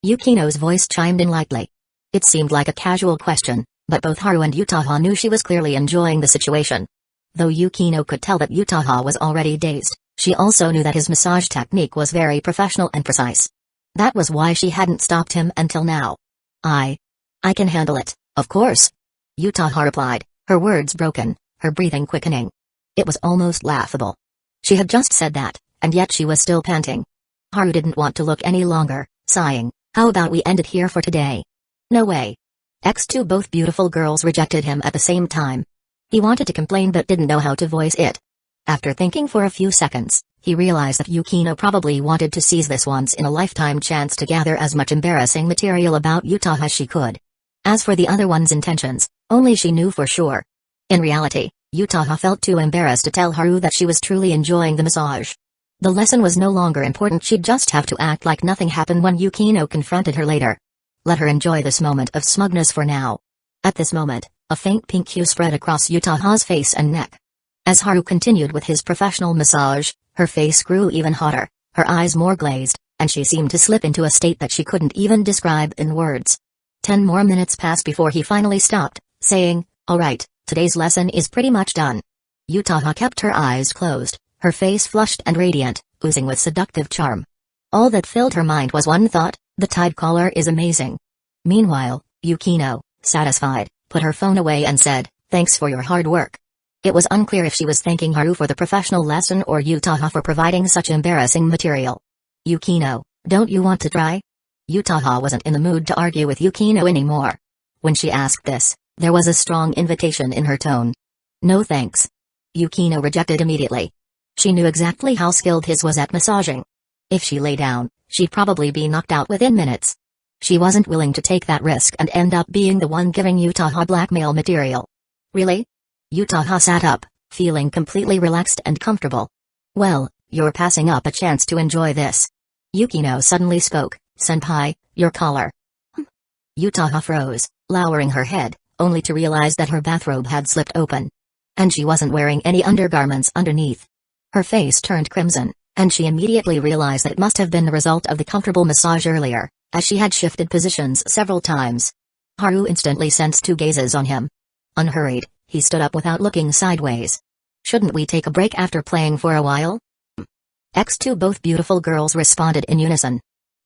Yukino's voice chimed in lightly. It seemed like a casual question, but both Haru and Yutaha knew she was clearly enjoying the situation. Though Yukino could tell that Yutaha was already dazed, she also knew that his massage technique was very professional and precise. That was why she hadn't stopped him until now. I can handle it, of course," Yutaha replied, her words broken, her breathing quickening. It was almost laughable. She had just said that, and yet she was still panting. Haru didn't want to look any longer, sighing, "How about we end it here for today?" "No way." X2 both beautiful girls rejected him at the same time. He wanted to complain but didn't know how to voice it. After thinking for a few seconds, he realized that Yukino probably wanted to seize this once-in-a-lifetime chance to gather as much embarrassing material about Yutaha as she could. As for the other one's intentions, only she knew for sure. In reality, Yutaha felt too embarrassed to tell Haru that she was truly enjoying the massage. The lesson was no longer important. She'd just have to act like nothing happened when Yukino confronted her later. Let her enjoy this moment of smugness for now. At this moment, a faint pink hue spread across Yutaha's face and neck. As Haru continued with his professional massage, her face grew even hotter, her eyes more glazed, and she seemed to slip into a state that she couldn't even describe in words. 10 more minutes passed before he finally stopped, saying, "All right, today's lesson is pretty much done." Yutaha kept her eyes closed, her face flushed and radiant, oozing with seductive charm. All that filled her mind was one thought: the Tide Caller is amazing. Meanwhile, Yukino, satisfied, put her phone away and said, "Thanks for your hard work." It was unclear if she was thanking Haru for the professional lesson or Yutaha for providing such embarrassing material. "Yukino, don't you want to try?" Yutaha wasn't in the mood to argue with Yukino anymore. When she asked this, there was a strong invitation in her tone. "No thanks." Yukino rejected immediately. She knew exactly how skilled his was at massaging. If she lay down, she'd probably be knocked out within minutes. She wasn't willing to take that risk and end up being the one giving Yutaha blackmail material. "Really?" Yutaha sat up, feeling completely relaxed and comfortable. "Well, you're passing up a chance to enjoy this." Yukino suddenly spoke, "Senpai, your collar." Yutaha froze, lowering her head, only to realize that her bathrobe had slipped open. And she wasn't wearing any undergarments underneath. Her face turned crimson, and she immediately realized that it must have been the result of the comfortable massage earlier, as she had shifted positions several times. Haru instantly sensed two gazes on him. Unhurried, he stood up without looking sideways. "Shouldn't we take a break after playing for a while?" X2 both beautiful girls responded in unison.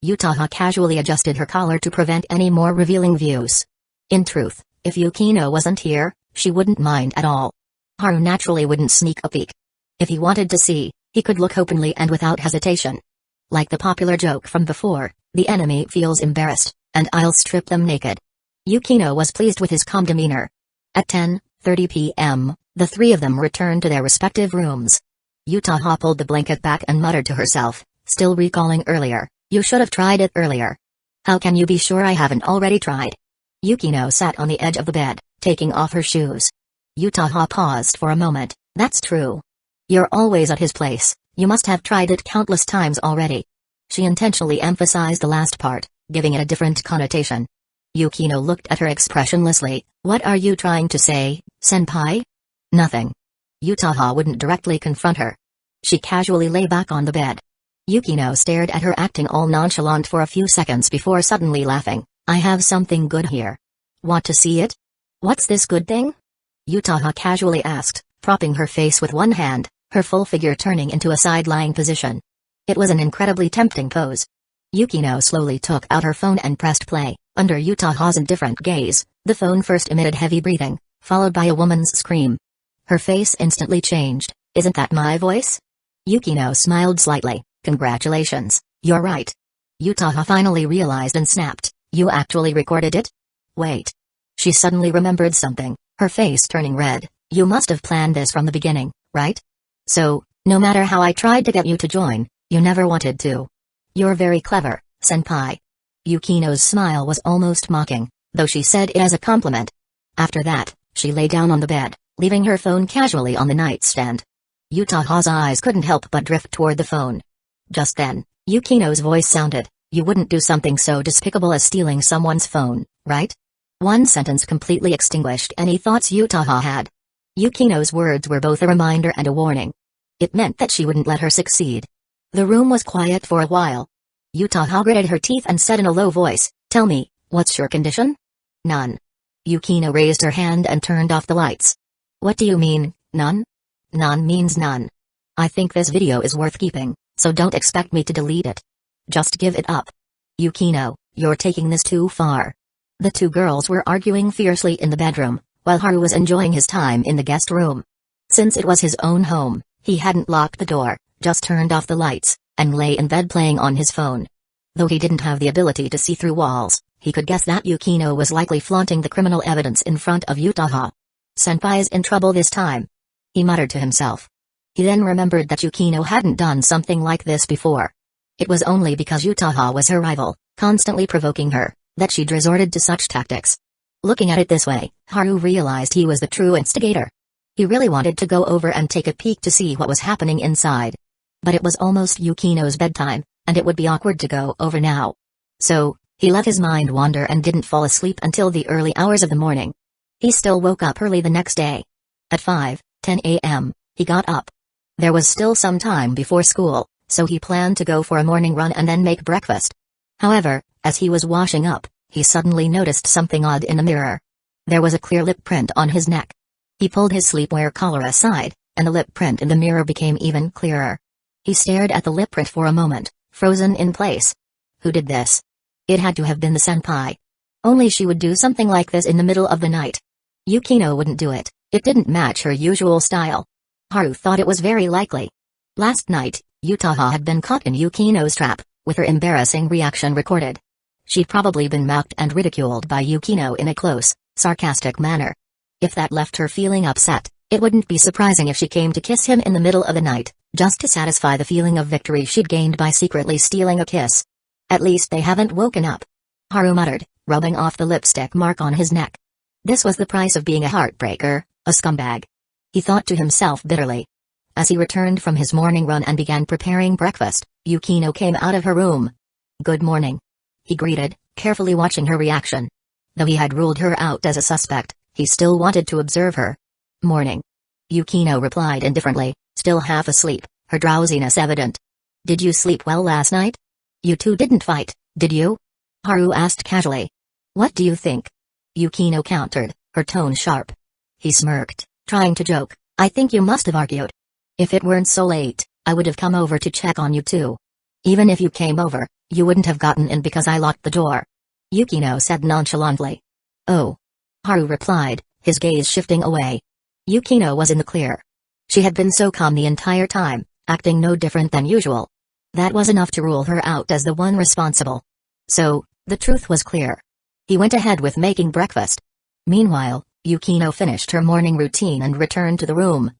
Yutaha casually adjusted her collar to prevent any more revealing views. In truth, if Yukino wasn't here, she wouldn't mind at all. Haru naturally wouldn't sneak a peek. If he wanted to see, he could look openly and without hesitation. Like the popular joke from before, the enemy feels embarrassed, and I'll strip them naked. Yukino was pleased with his calm demeanor. At 10:30 p.m., the three of them returned to their respective rooms. Yutaha pulled the blanket back and muttered to herself, still recalling earlier, "You should have tried it earlier." "How can you be sure I haven't already tried?" Yukino sat on the edge of the bed, taking off her shoes. Yutaha paused for a moment. "That's true. You're always at his place, You must have tried it countless times already. She intentionally emphasized the last part, giving it a different connotation. Yukino looked at her expressionlessly. What are you trying to say, senpai? Nothing. Utaha wouldn't directly confront her. She casually lay back on the bed. Yukino stared at her, acting all nonchalant for a few seconds before suddenly laughing. I have something good here. Want to see it? What's this good thing? Utaha casually asked, propping her face with one hand, her full figure turning into a side-lying position. It was an incredibly tempting pose. Yukino slowly took out her phone and pressed play. Under Utaha's indifferent gaze, the phone first emitted heavy breathing, followed by a woman's scream. Her face instantly changed. Isn't that my voice? Yukino smiled slightly. Congratulations, you're right. Utaha finally realized and snapped. You actually recorded it? Wait. She suddenly remembered something, her face turning red. You must have planned this from the beginning, right? So, no matter how I tried to get you to join, you never wanted to. You're very clever, senpai. Yukino's smile was almost mocking, though she said it as a compliment. After that, she lay down on the bed, leaving her phone casually on the nightstand. Utaha's eyes couldn't help but drift toward the phone. Just then, Yukino's voice sounded. You wouldn't do something so despicable as stealing someone's phone, right? One sentence completely extinguished any thoughts Utaha had. Yukino's words were both a reminder and a warning. It meant that she wouldn't let her succeed. The room was quiet for a while. Utaha gritted her teeth and said in a low voice, Tell me, what's your condition? None. Yukino raised her hand and turned off the lights. What do you mean, none? None means none. I think this video is worth keeping, so don't expect me to delete it. Just give it up. Yukino, you're taking this too far. The two girls were arguing fiercely in the bedroom, while Haru was enjoying his time in the guest room. Since it was his own home, he hadn't locked the door, just turned off the lights, and lay in bed playing on his phone. Though he didn't have the ability to see through walls, he could guess that Yukino was likely flaunting the criminal evidence in front of Utaha. Senpai's in trouble this time. He muttered to himself. He then remembered that Yukino hadn't done something like this before. It was only because Utaha was her rival, constantly provoking her, that she'd resorted to such tactics. Looking at it this way, Haru realized he was the true instigator. He really wanted to go over and take a peek to see what was happening inside. But it was almost Yukino's bedtime, and it would be awkward to go over now. So, he let his mind wander and didn't fall asleep until the early hours of the morning. He still woke up early the next day. At 5:10 a.m., he got up. There was still some time before school, so he planned to go for a morning run and then make breakfast. However, as he was washing up, he suddenly noticed something odd in the mirror. There was a clear lip print on his neck. He pulled his sleepwear collar aside, and the lip print in the mirror became even clearer. He stared at the lip print for a moment, frozen in place. Who did this? It had to have been the senpai. Only she would do something like this in the middle of the night. Yukino wouldn't do it, it didn't match her usual style. Haru thought it was very likely. Last night, Utaha had been caught in Yukino's trap, with her embarrassing reaction recorded. She'd probably been mocked and ridiculed by Yukino in a close, sarcastic manner. If that left her feeling upset, it wouldn't be surprising if she came to kiss him in the middle of the night, just to satisfy the feeling of victory she'd gained by secretly stealing a kiss. At least they haven't woken up. Haru muttered, rubbing off the lipstick mark on his neck. This was the price of being a heartbreaker, a scumbag. He thought to himself bitterly. As he returned from his morning run and began preparing breakfast, Yukino came out of her room. Good morning. He greeted, carefully watching her reaction. Though he had ruled her out as a suspect, he still wanted to observe her. Morning. Yukino replied indifferently, still half asleep, her drowsiness evident. Did you sleep well last night? You two didn't fight, did you? Haru asked casually. What do you think? Yukino countered, her tone sharp. He smirked, trying to joke. I think you must have argued. If it weren't so late, I would have come over to check on you too. Even if you came over, you wouldn't have gotten in because I locked the door. Yukino said nonchalantly. Oh. Haru replied, his gaze shifting away. Yukino was in the clear. She had been so calm the entire time, acting no different than usual. That was enough to rule her out as the one responsible. So, the truth was clear. He went ahead with making breakfast. Meanwhile, Yukino finished her morning routine and returned to the room.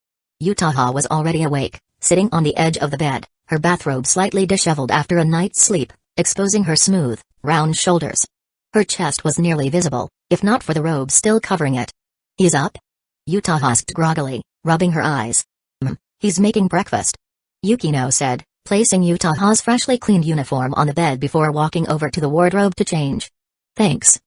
Utaha was already awake, sitting on the edge of the bed, her bathrobe slightly disheveled after a night's sleep, exposing her smooth, round shoulders. Her chest was nearly visible, if not for the robe still covering it. He's up? Utaha asked groggily, rubbing her eyes. He's making breakfast. Yukino said, placing Utaha's freshly cleaned uniform on the bed before walking over to the wardrobe to change. Thanks.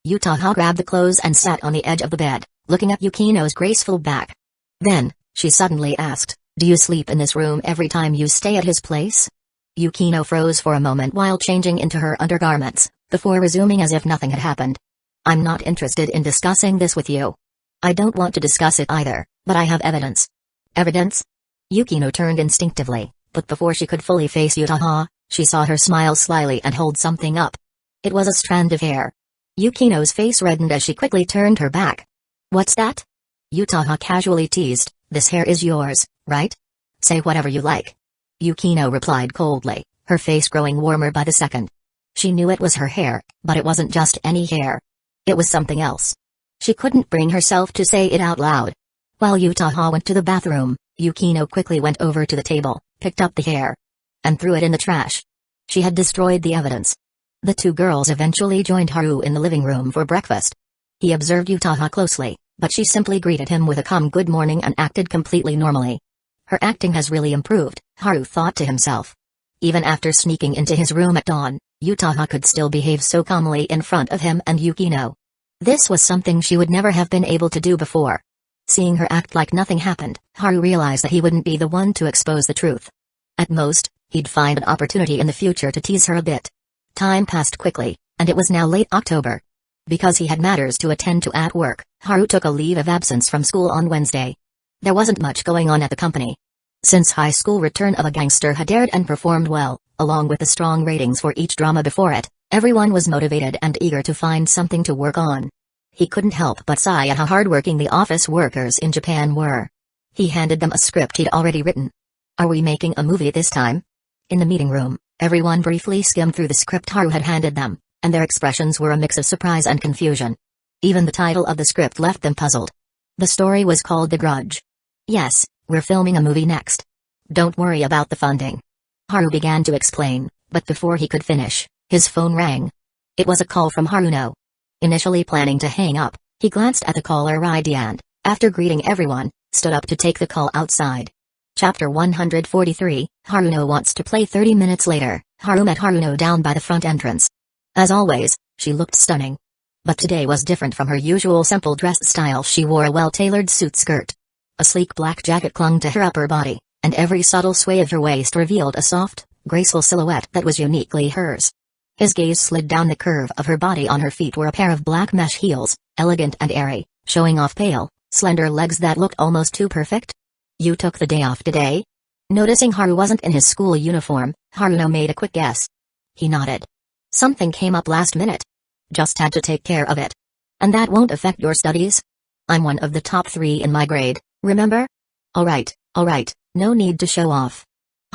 Utaha grabbed the clothes and sat on the edge of the bed, looking at Yukino's graceful back. Then, she suddenly asked, do you sleep in this room every time you stay at his place? Yukino froze for a moment while changing into her undergarments, before resuming as if nothing had happened. I'm not interested in discussing this with you. I don't want to discuss it either, but I have evidence. Evidence? Yukino turned instinctively, but before she could fully face Utaha, she saw her smile slyly and hold something up. It was a strand of hair. Yukino's face reddened as she quickly turned her back. What's that? Utaha casually teased, this hair is yours, right? Say whatever you like. Yukino replied coldly, her face growing warmer by the second. She knew it was her hair, but it wasn't just any hair. It was something else. She couldn't bring herself to say it out loud. While Utaha went to the bathroom, Yukino quickly went over to the table, picked up the hair, and threw it in the trash. She had destroyed the evidence. The two girls eventually joined Haru in the living room for breakfast. He observed Utaha closely, but she simply greeted him with a calm good morning and acted completely normally. Her acting has really improved, Haru thought to himself. Even after sneaking into his room at dawn, Utaha could still behave so calmly in front of him and Yukino. This was something she would never have been able to do before. Seeing her act like nothing happened, Haru realized that he wouldn't be the one to expose the truth. At most, he'd find an opportunity in the future to tease her a bit. Time passed quickly, and it was now late October. Because he had matters to attend to at work, Haru took a leave of absence from school on Wednesday. There wasn't much going on at the company. Since High School Return of a Gangster had aired and performed well, along with the strong ratings for each drama before it, everyone was motivated and eager to find something to work on. He couldn't help but sigh at how hardworking the office workers in Japan were. He handed them a script he'd already written. Are we making a movie this time? In the meeting room, everyone briefly skimmed through the script Haru had handed them, and their expressions were a mix of surprise and confusion. Even the title of the script left them puzzled. The story was called The Grudge. Yes, we're filming a movie next. Don't worry about the funding. Haru began to explain, but before he could finish, his phone rang. It was a call from Haruno. Initially planning to hang up, he glanced at the caller ID and, after greeting everyone, stood up to take the call outside. Chapter 143, Haruno wants to play. 30 minutes later, Haru met Haruno down by the front entrance. As always, she looked stunning. But today was different from her usual simple dress style. She wore a well-tailored suit skirt. A sleek black jacket clung to her upper body, and every subtle sway of her waist revealed a soft, graceful silhouette that was uniquely hers. His gaze slid down the curve of her body. On her feet were a pair of black mesh heels, elegant and airy, showing off pale, slender legs that looked almost too perfect. You took the day off today? Noticing Haru wasn't in his school uniform, Haruno made a quick guess. He nodded. Something came up last minute. Just had to take care of it. And that won't affect your studies? I'm one of the top 3 in my grade, remember? Alright, no need to show off.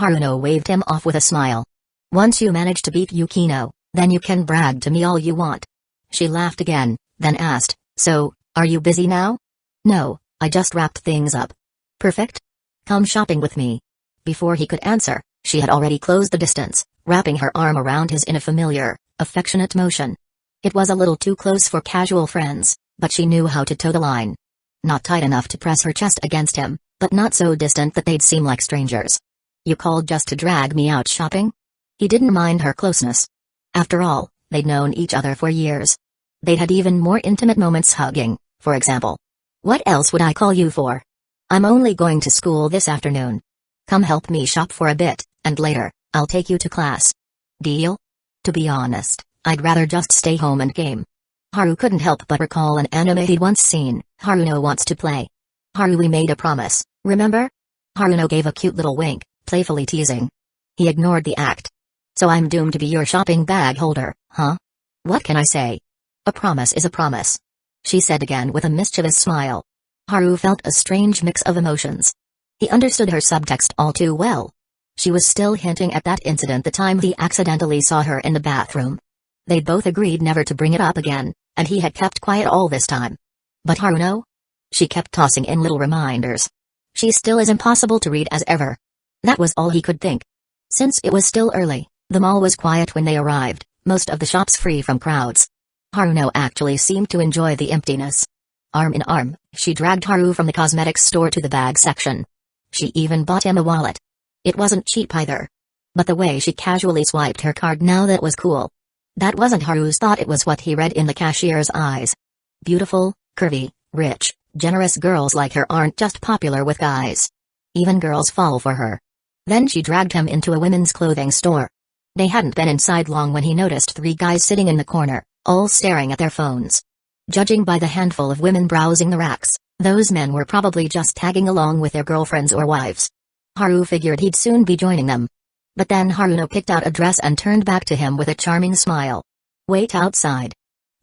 Haruno waved him off with a smile. Once you manage to beat Yukino, then you can brag to me all you want. She laughed again, then asked, so, are you busy now? No, I just wrapped things up. Perfect. Come shopping with me. Before he could answer, she had already closed the distance, wrapping her arm around his in a familiar, affectionate motion. It was a little too close for casual friends, but she knew how to toe the line. Not tight enough to press her chest against him, but not so distant that they'd seem like strangers. You called just to drag me out shopping? He didn't mind her closeness. After all, they'd known each other for years. They'd had even more intimate moments hugging, for example. What else would I call you for? I'm only going to school this afternoon. Come help me shop for a bit, and later, I'll take you to class. Deal? To be honest, I'd rather just stay home and game. Haru couldn't help but recall an anime he'd once seen, Haruno Wants to Play. Haru, we made a promise, remember? Haruno gave a cute little wink, playfully teasing. He ignored the act. So I'm doomed to be your shopping bag holder, huh? What can I say? A promise is a promise. She said again with a mischievous smile. Haru felt a strange mix of emotions. He understood her subtext all too well. She was still hinting at that incident the time he accidentally saw her in the bathroom. They'd both agreed never to bring it up again, and he had kept quiet all this time. But Haruno? She kept tossing in little reminders. She still as impossible to read as ever. That was all he could think. Since it was still early, the mall was quiet when they arrived, most of the shops free from crowds. Haruno actually seemed to enjoy the emptiness. Arm in arm, she dragged Haru from the cosmetics store to the bag section. She even bought him a wallet. It wasn't cheap either. But the way she casually swiped her card now, that was cool. That wasn't Haru's thought, it was what he read in the cashier's eyes. Beautiful, curvy, rich, generous girls like her aren't just popular with guys. Even girls fall for her. Then she dragged him into a women's clothing store. They hadn't been inside long when he noticed 3 guys sitting in the corner, all staring at their phones. Judging by the handful of women browsing the racks, those men were probably just tagging along with their girlfriends or wives. Haru figured he'd soon be joining them. But then Haruno picked out a dress and turned back to him with a charming smile. Wait outside.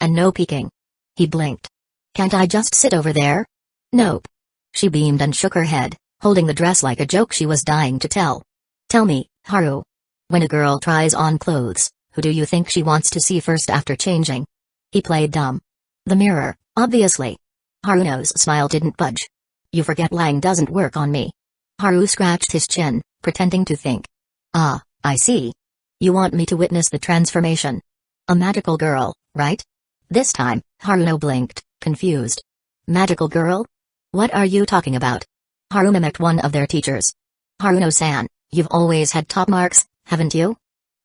And no peeking. He blinked. Can't I just sit over there? Nope. She beamed and shook her head, holding the dress like a joke she was dying to tell. Tell me, Haru. When a girl tries on clothes, who do you think she wants to see first after changing? He played dumb. The mirror, obviously. Haruno's smile didn't budge. You forget lying doesn't work on me. Haru scratched his chin, pretending to think. Ah, I see. You want me to witness the transformation. A magical girl, right? This time, Haruno blinked, confused. Magical girl? What are you talking about? Haru mimicked one of their teachers. Haruno-san, you've always had top marks, haven't you?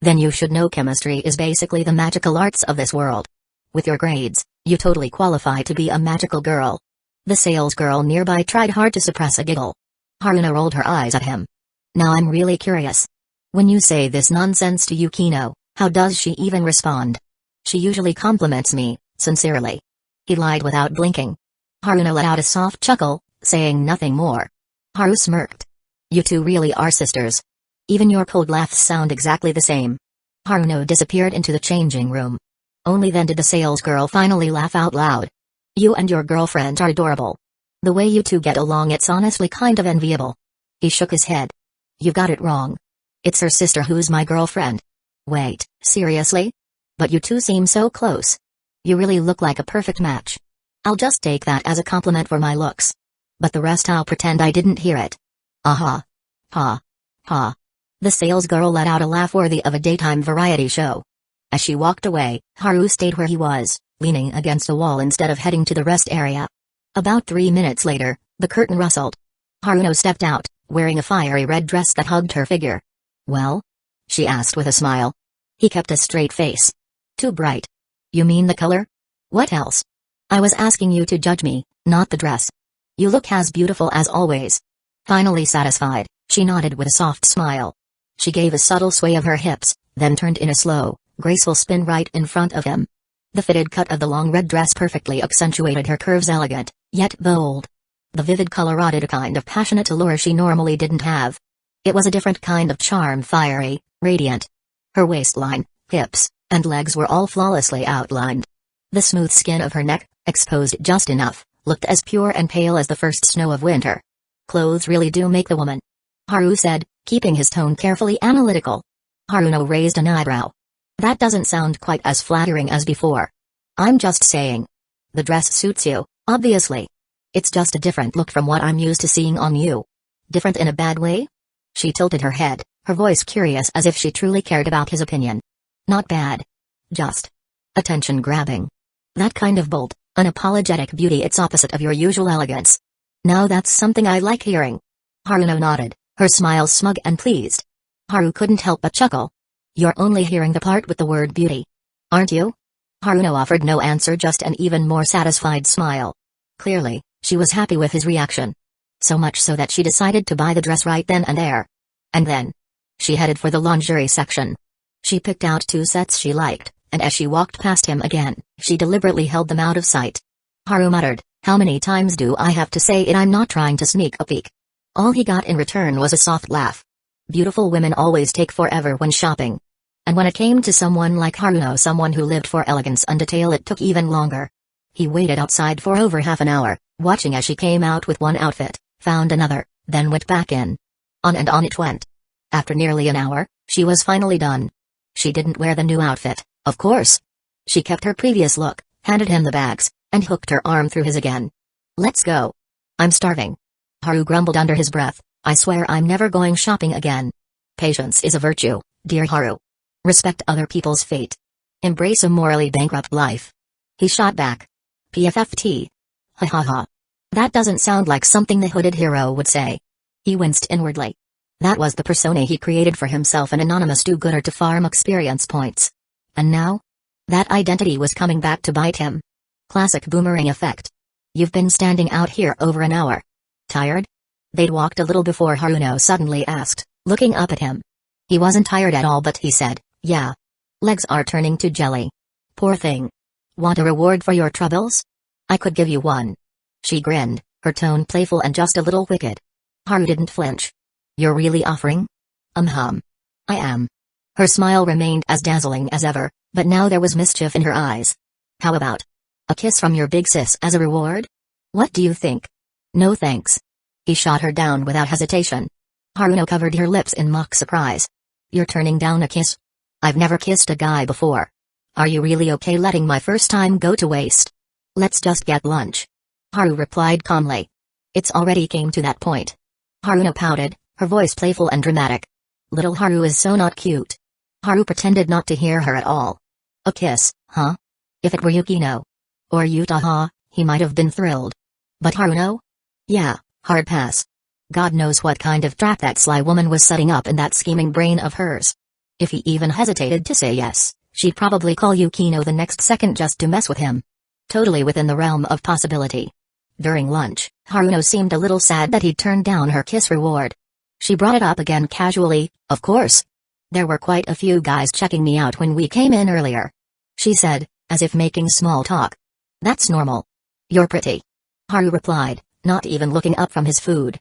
Then you should know chemistry is basically the magical arts of this world. With your grades, you totally qualify to be a magical girl. The salesgirl nearby tried hard to suppress a giggle. Haruno rolled her eyes at him. Now I'm really curious. When you say this nonsense to Yukino, how does she even respond? She usually compliments me, sincerely. He lied without blinking. Haruno let out a soft chuckle, saying nothing more. Haru smirked. You two really are sisters. Even your cold laughs sound exactly the same. Haruno disappeared into the changing room. Only then did the salesgirl finally laugh out loud. You and your girlfriend are adorable. The way you two get along, it's honestly kind of enviable. He shook his head. You got it wrong. It's her sister who's my girlfriend. Wait, seriously? But you two seem so close. You really look like a perfect match. I'll just take that as a compliment for my looks. But the rest I'll pretend I didn't hear it. Aha. Ha. Ha. The salesgirl let out a laugh worthy of a daytime variety show. As she walked away, Haru stayed where he was, leaning against a wall instead of heading to the rest area. About 3 minutes later, the curtain rustled. Haruno stepped out, wearing a fiery red dress that hugged her figure. Well? She asked with a smile. He kept a straight face. Too bright. You mean the color? What else? I was asking you to judge me, not the dress. You look as beautiful as always. Finally satisfied, she nodded with a soft smile. She gave a subtle sway of her hips, then turned in a slow, graceful spin right in front of him. The fitted cut of the long red dress perfectly accentuated her curves, elegant, yet bold. The vivid color added a kind of passionate allure she normally didn't have. It was a different kind of charm, fiery, radiant. Her waistline, hips, and legs were all flawlessly outlined. The smooth skin of her neck, exposed just enough, looked as pure and pale as the first snow of winter. Clothes really do make the woman. Haru said, keeping his tone carefully analytical. Haruno raised an eyebrow. That doesn't sound quite as flattering as before. I'm just saying. The dress suits you, obviously. It's just a different look from what I'm used to seeing on you. Different in a bad way? She tilted her head, her voice curious as if she truly cared about his opinion. Not bad. Just attention-grabbing. That kind of bold, unapologetic beauty, it's opposite of your usual elegance. Now that's something I like hearing. Haruno nodded, her smile smug and pleased. Haru couldn't help but chuckle. You're only hearing the part with the word beauty. Aren't you? Haruno offered no answer, just an even more satisfied smile. Clearly, she was happy with his reaction. So much so that she decided to buy the dress right then and there. And then she headed for the lingerie section. She picked out 2 sets she liked, and as she walked past him again, she deliberately held them out of sight. Haru muttered, how many times do I have to say it? I'm not trying to sneak a peek. All he got in return was a soft laugh. Beautiful women always take forever when shopping. And when it came to someone like Haruno, someone who lived for elegance and detail, it took even longer. He waited outside for over half an hour, watching as she came out with one outfit, found another, then went back in. On and on it went. After nearly an hour, she was finally done. She didn't wear the new outfit, of course. She kept her previous look, handed him the bags, and hooked her arm through his again. Let's go. I'm starving. Haru grumbled under his breath, I swear I'm never going shopping again. Patience is a virtue, dear Haru. Respect other people's fate. Embrace a morally bankrupt life. He shot back. PFFT. Ha ha ha. That doesn't sound like something the hooded hero would say. He winced inwardly. That was the persona he created for himself, an anonymous do-gooder to farm experience points. And now? That identity was coming back to bite him. Classic boomerang effect. You've been standing out here over an hour. Tired? They'd walked a little before Haruno suddenly asked, looking up at him. He wasn't tired at all, but he said, yeah. Legs are turning to jelly. Poor thing. Want a reward for your troubles? I could give you one. She grinned, her tone playful and just a little wicked. Haru didn't flinch. You're really offering? I am. Her smile remained as dazzling as ever, but now there was mischief in her eyes. How about a kiss from your big sis as a reward? What do you think? No thanks. He shot her down without hesitation. Haruno covered her lips in mock surprise. You're turning down a kiss? I've never kissed a guy before. Are you really okay letting my first time go to waste? Let's just get lunch. Haru replied calmly. It's already came to that point. Haruno pouted, her voice playful and dramatic. Little Haru is so not cute. Haru pretended not to hear her at all. A kiss, huh? If it were Yukino or Utaha, he might have been thrilled. But Haruno? Yeah, hard pass. God knows what kind of trap that sly woman was setting up in that scheming brain of hers. If he even hesitated to say yes, she'd probably call Yukino the next second just to mess with him. Totally within the realm of possibility. During lunch, Haruno seemed a little sad that he'd turned down her kiss reward. She brought it up again casually, of course. There were quite a few guys checking me out when we came in earlier. She said, as if making small talk. That's normal. You're pretty. Haru replied, not even looking up from his food.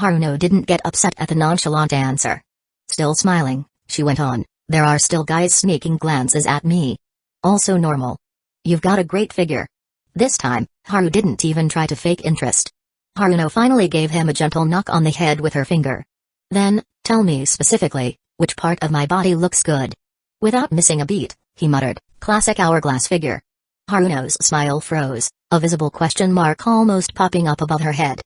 Haruno didn't get upset at the nonchalant answer. Still smiling, she went on, there are still guys sneaking glances at me. Also normal. You've got a great figure. This time, Haru didn't even try to fake interest. Haruno finally gave him a gentle knock on the head with her finger. Then, tell me specifically, which part of my body looks good? Without missing a beat, he muttered, classic hourglass figure. Haruno's smile froze, a visible question mark almost popping up above her head.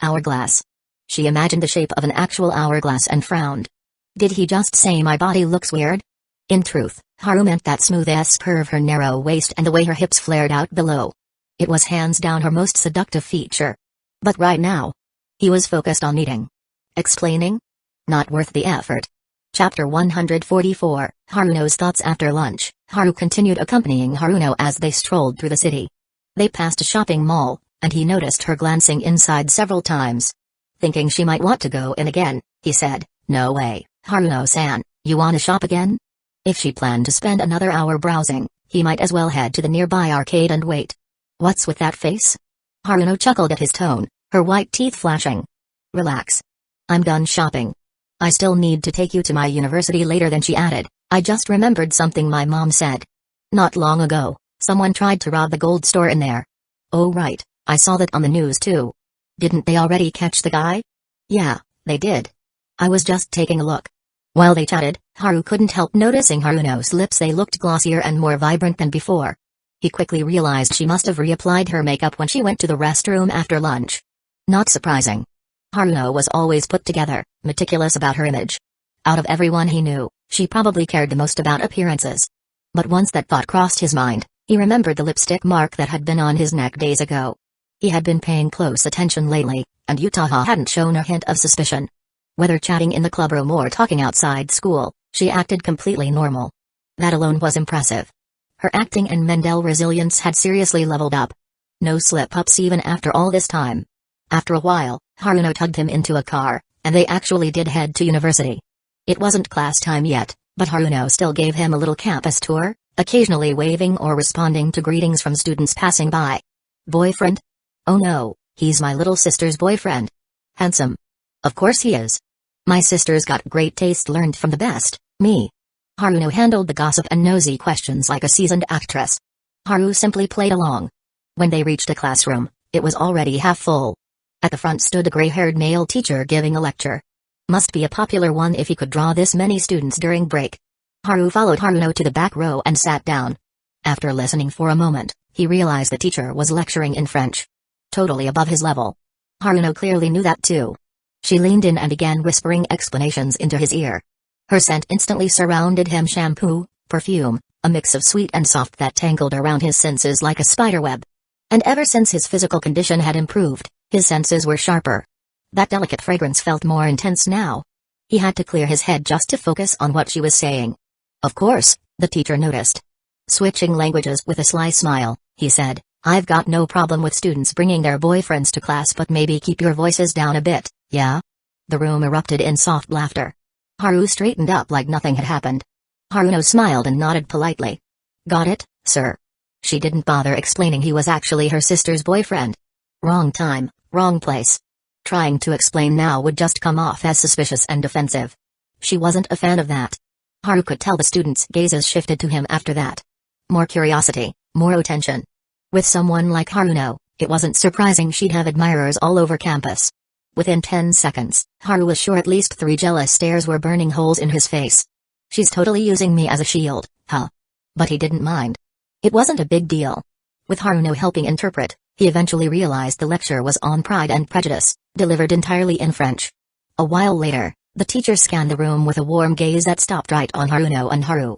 Hourglass. She imagined the shape of an actual hourglass and frowned. Did he just say my body looks weird? In truth, Haru meant that smooth S-curve, her narrow waist and the way her hips flared out below. It was hands down her most seductive feature. But right now, he was focused on eating. Explaining? Not worth the effort. Chapter 144, Haruno's thoughts after lunch. Haru continued accompanying Haruno as they strolled through the city. They passed a shopping mall, and he noticed her glancing inside several times. Thinking she might want to go in again, he said, no way, Haruno-san, you wanna shop again? If she planned to spend another hour browsing, he might as well head to the nearby arcade and wait. What's with that face? Haruno chuckled at his tone, her white teeth flashing. Relax. I'm done shopping. I still need to take you to my university later. Then she added, I just remembered something my mom said. Not long ago, someone tried to rob the gold store in there. Oh right, I saw that on the news too. Didn't they already catch the guy? Yeah, they did. I was just taking a look. While they chatted, Haru couldn't help noticing Haruno's lips. They looked glossier and more vibrant than before. He quickly realized she must have reapplied her makeup when she went to the restroom after lunch. Not surprising. Haruno was always put together, meticulous about her image. Out of everyone he knew, she probably cared the most about appearances. But once that thought crossed his mind, he remembered the lipstick mark that had been on his neck days ago. He had been paying close attention lately, and Utaha hadn't shown a hint of suspicion. Whether chatting in the clubroom or talking outside school, she acted completely normal. That alone was impressive. Her acting and mental resilience had seriously leveled up. No slip-ups even after all this time. After a while, Haruno tugged him into a car, and they actually did head to university. It wasn't class time yet, but Haruno still gave him a little campus tour, occasionally waving or responding to greetings from students passing by. Boyfriend? Oh no, he's my little sister's boyfriend. Handsome. Of course he is. My sister's got great taste, learned from the best, me. Haruno handled the gossip and nosy questions like a seasoned actress. Haru simply played along. When they reached a classroom, it was already half full. At the front stood a gray-haired male teacher giving a lecture. Must be a popular one if he could draw this many students during break. Haru followed Haruno to the back row and sat down. After listening for a moment, he realized the teacher was lecturing in French. Totally above his level. Haruno clearly knew that too. She leaned in and began whispering explanations into his ear. Her scent instantly surrounded him: shampoo, perfume, a mix of sweet and soft that tangled around his senses like a spiderweb. And ever since his physical condition had improved, his senses were sharper. That delicate fragrance felt more intense now. He had to clear his head just to focus on what she was saying. Of course, the teacher noticed. Switching languages with a sly smile, he said, I've got no problem with students bringing their boyfriends to class, but maybe keep your voices down a bit, yeah? The room erupted in soft laughter. Haru straightened up like nothing had happened. Haruno smiled and nodded politely. Got it, sir. She didn't bother explaining he was actually her sister's boyfriend. Wrong time, wrong place. Trying to explain now would just come off as suspicious and defensive. She wasn't a fan of that. Haru could tell the students' gazes shifted to him after that. More curiosity, more attention. With someone like Haruno, it wasn't surprising she'd have admirers all over campus. Within 10 seconds, Haru was sure at least 3 jealous stares were burning holes in his face. She's totally using me as a shield, huh? But he didn't mind. It wasn't a big deal. With Haruno helping interpret, he eventually realized the lecture was on Pride and Prejudice, delivered entirely in French. A while later, the teacher scanned the room with a warm gaze that stopped right on Haruno and Haru.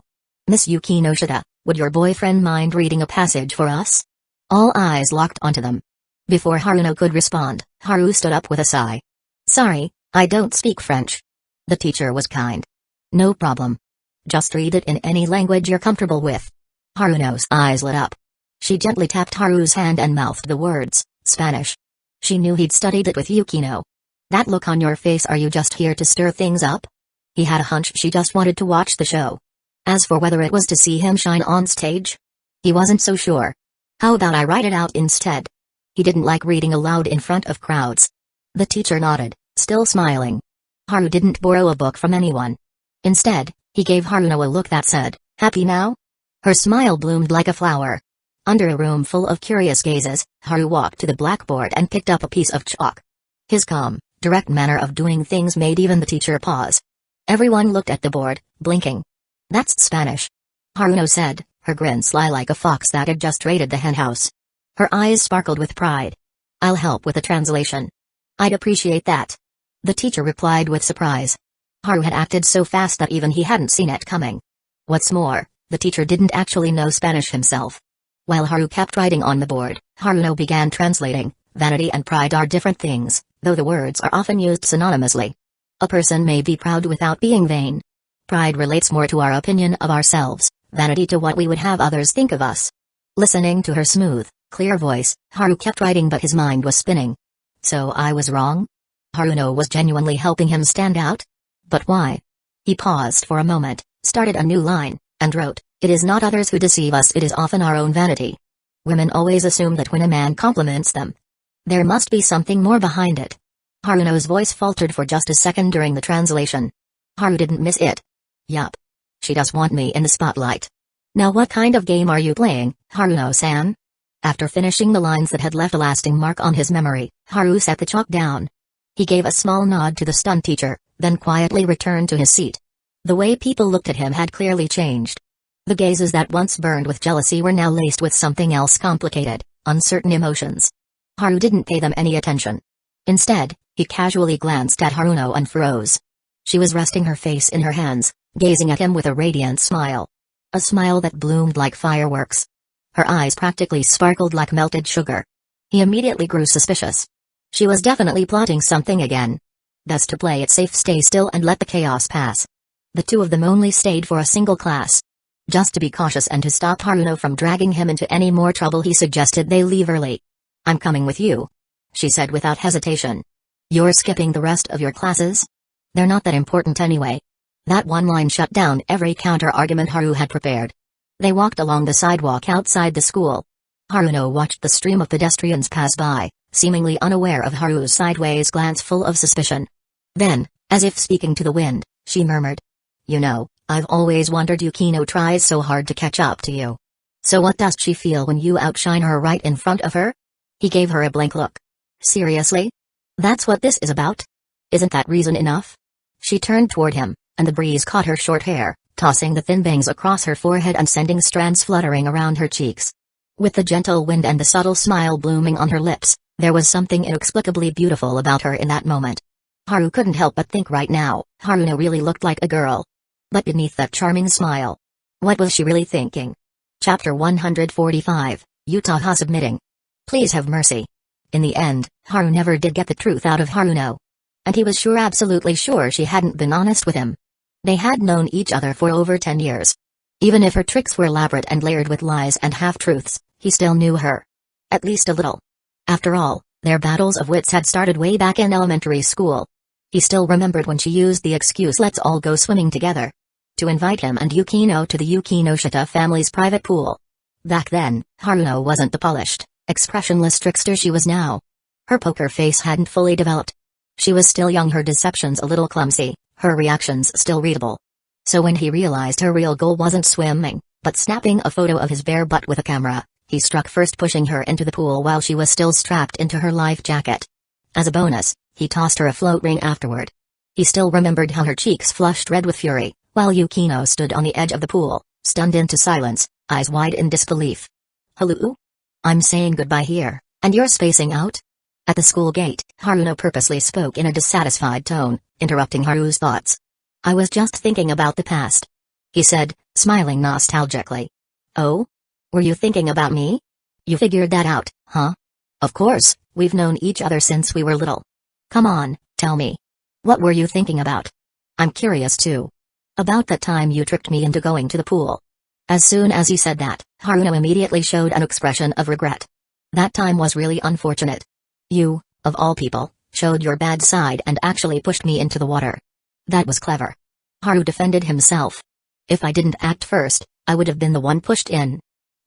Miss Yukinoshita, would your boyfriend mind reading a passage for us? All eyes locked onto them. Before Haruno could respond, Haru stood up with a sigh. Sorry, I don't speak French. The teacher was kind. No problem. Just read it in any language you're comfortable with. Haruno's eyes lit up. She gently tapped Haru's hand and mouthed the words, Spanish. She knew he'd studied it with Yukino. That look on your face, are you just here to stir things up? He had a hunch she just wanted to watch the show. As for whether it was to see him shine on stage, he wasn't so sure. How about I write it out instead? He didn't like reading aloud in front of crowds. The teacher nodded, still smiling. Haru didn't borrow a book from anyone. Instead, he gave Haruno a look that said, Happy now? Her smile bloomed like a flower. Under a room full of curious gazes, Haru walked to the blackboard and picked up a piece of chalk. His calm, direct manner of doing things made even the teacher pause. Everyone looked at the board, blinking. That's Spanish. Haruno said, her grin sly like a fox that had just raided the henhouse. Her eyes sparkled with pride. I'll help with the translation. I'd appreciate that. The teacher replied with surprise. Haru had acted so fast that even he hadn't seen it coming. What's more, the teacher didn't actually know Spanish himself. While Haru kept writing on the board, Haruno began translating. Vanity and pride are different things, though the words are often used synonymously. A person may be proud without being vain. Pride relates more to our opinion of ourselves, vanity to what we would have others think of us. Listening to her smooth, clear voice, Haru kept writing, but his mind was spinning. So I was wrong? Haruno was genuinely helping him stand out? But why? He paused for a moment, started a new line, and wrote, It is not others who deceive us, it is often our own vanity. Women always assume that when a man compliments them, there must be something more behind it. Haruno's voice faltered for just a second during the translation. Haru didn't miss it. Yup. She does want me in the spotlight. Now what kind of game are you playing, Haruno-san? After finishing the lines that had left a lasting mark on his memory, Haru set the chalk down. He gave a small nod to the stunned teacher, then quietly returned to his seat. The way people looked at him had clearly changed. The gazes that once burned with jealousy were now laced with something else, complicated, uncertain emotions. Haru didn't pay them any attention. Instead, he casually glanced at Haruno and froze. She was resting her face in her hands, gazing at him with a radiant smile. A smile that bloomed like fireworks. Her eyes practically sparkled like melted sugar. He immediately grew suspicious. She was definitely plotting something again. Best to play it safe, stay still and let the chaos pass. The two of them only stayed for a single class. Just to be cautious and to stop Haruno from dragging him into any more trouble, he suggested they leave early. I'm coming with you, she said without hesitation. You're skipping the rest of your classes? They're not that important anyway. That one line shut down every counter-argument Haru had prepared. They walked along the sidewalk outside the school. Haruno watched the stream of pedestrians pass by, seemingly unaware of Haru's sideways glance full of suspicion. Then, as if speaking to the wind, she murmured. You know, I've always wondered, Yukino tries so hard to catch up to you. So what does she feel when you outshine her right in front of her? He gave her a blank look. Seriously? That's what this is about? Isn't that reason enough? She turned toward him, and the breeze caught her short hair, tossing the thin bangs across her forehead and sending strands fluttering around her cheeks. With the gentle wind and the subtle smile blooming on her lips, there was something inexplicably beautiful about her in that moment. Haru couldn't help but think right now, Haruno really looked like a girl. But beneath that charming smile, what was she really thinking? Chapter 145, Utaha submitting. Please have mercy. In the end, Haru never did get the truth out of Haruno. And he was sure, absolutely sure, she hadn't been honest with him. They had known each other for over 10 years. Even if her tricks were elaborate and layered with lies and half-truths, he still knew her. At least a little. After all, their battles of wits had started way back in elementary school. He still remembered when she used the excuse "let's all go swimming together" to invite him and Yukino to the Yukinoshita family's private pool. Back then, Haruno wasn't the polished, expressionless trickster she was now. Her poker face hadn't fully developed. She was still young, her deceptions a little clumsy, her reactions still readable. So when he realized her real goal wasn't swimming, but snapping a photo of his bare butt with a camera, he struck first, pushing her into the pool while she was still strapped into her life jacket. As a bonus, he tossed her a float ring afterward. He still remembered how her cheeks flushed red with fury, while Yukino stood on the edge of the pool, stunned into silence, eyes wide in disbelief. "Hello? I'm saying goodbye here, and you're spacing out?" At the school gate, Haruno purposely spoke in a dissatisfied tone, interrupting Haru's thoughts. "I was just thinking about the past," he said, smiling nostalgically. "Oh? Were you thinking about me? You figured that out, huh? Of course, we've known each other since we were little. Come on, tell me. What were you thinking about? I'm curious too." "About that time you tricked me into going to the pool." As soon as he said that, Haruno immediately showed an expression of regret. "That time was really unfortunate. You, of all people, showed your bad side and actually pushed me into the water." "That was clever." Haru defended himself. "If I didn't act first, I would have been the one pushed in.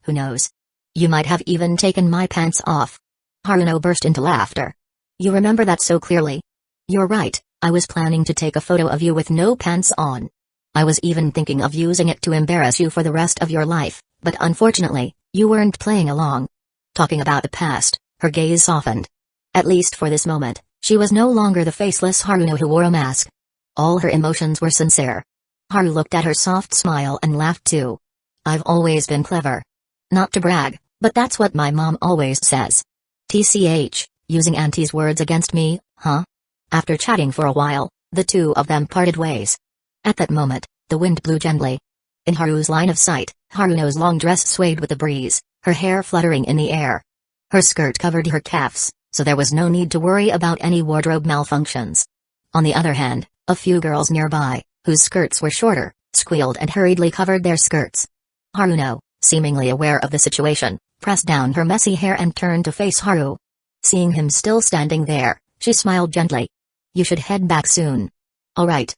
Who knows? You might have even taken my pants off." Haruno burst into laughter. "You remember that so clearly?" "You're right, I was planning to take a photo of you with no pants on. I was even thinking of using it to embarrass you for the rest of your life, but unfortunately, you weren't playing along." Talking about the past, her gaze softened. At least for this moment, she was no longer the faceless Haruno who wore a mask. All her emotions were sincere. Haru looked at her soft smile and laughed too. "I've always been clever. Not to brag, but that's what my mom always says." "TCH, using Auntie's words against me, huh?" After chatting for a while, the two of them parted ways. At that moment, the wind blew gently. In Haru's line of sight, Haruno's long dress swayed with the breeze, her hair fluttering in the air. Her skirt covered her calves, so there was no need to worry about any wardrobe malfunctions. On the other hand, a few girls nearby, whose skirts were shorter, squealed and hurriedly covered their skirts. Haruno, seemingly aware of the situation, pressed down her messy hair and turned to face Haru. Seeing him still standing there, she smiled gently. "You should head back soon." "All right."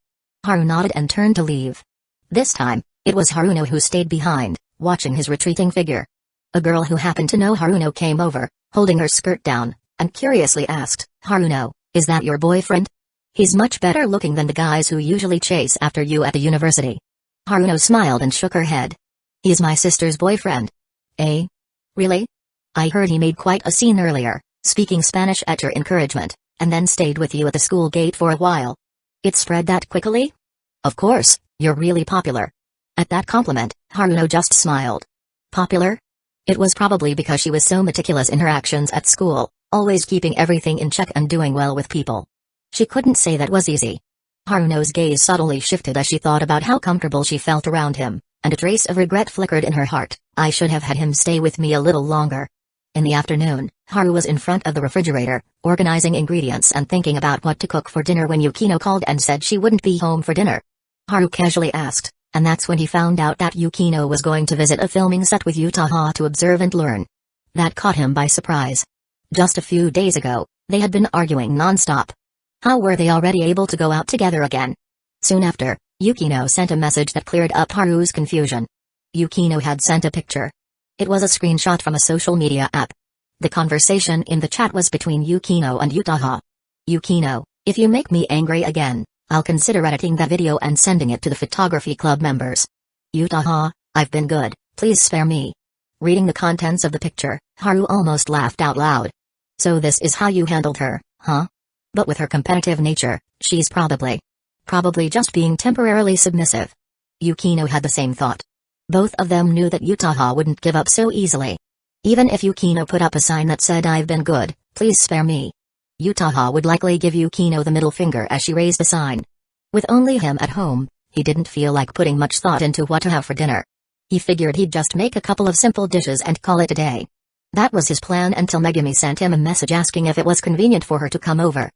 Haru nodded and turned to leave. This time, it was Haruno who stayed behind, watching his retreating figure. A girl who happened to know Haruno came over, holding her skirt down, and curiously asked, "Haruno, is that your boyfriend? He's much better looking than the guys who usually chase after you at the university." Haruno smiled and shook her head. "He's my sister's boyfriend." "Eh? Really? I heard he made quite a scene earlier, speaking Spanish at your encouragement, and then stayed with you at the school gate for a while. It spread that quickly?" "Of course, you're really popular." At that compliment, Haruno just smiled. Popular? It was probably because she was so meticulous in her actions at school, always keeping everything in check and doing well with people. She couldn't say that was easy. Haruno's gaze subtly shifted as she thought about how comfortable she felt around him, and a trace of regret flickered in her heart. "I should have had him stay with me a little longer." In the afternoon, Haru was in front of the refrigerator, organizing ingredients and thinking about what to cook for dinner when Yukino called and said she wouldn't be home for dinner. Haru casually asked, and that's when he found out that Yukino was going to visit a filming set with Utaha to observe and learn. That caught him by surprise. Just a few days ago, they had been arguing non-stop. How were they already able to go out together again? Soon after, Yukino sent a message that cleared up Haru's confusion. Yukino had sent a picture. It was a screenshot from a social media app. The conversation in the chat was between Yukino and Utaha. "Yukino, if you make me angry again, I'll consider editing that video and sending it to the photography club members." "Utaha, I've been good, please spare me." Reading the contents of the picture, Haru almost laughed out loud. "So this is how you handled her, huh? But with her competitive nature, she's probably just being temporarily submissive." Yukino had the same thought. Both of them knew that Utaha wouldn't give up so easily. Even if Yukino put up a sign that said "I've been good, please spare me," Utaha would likely give Yukino the middle finger as she raised the sign. With only him at home, he didn't feel like putting much thought into what to have for dinner. He figured he'd just make a couple of simple dishes and call it a day. That was his plan until Megumi sent him a message asking if it was convenient for her to come over.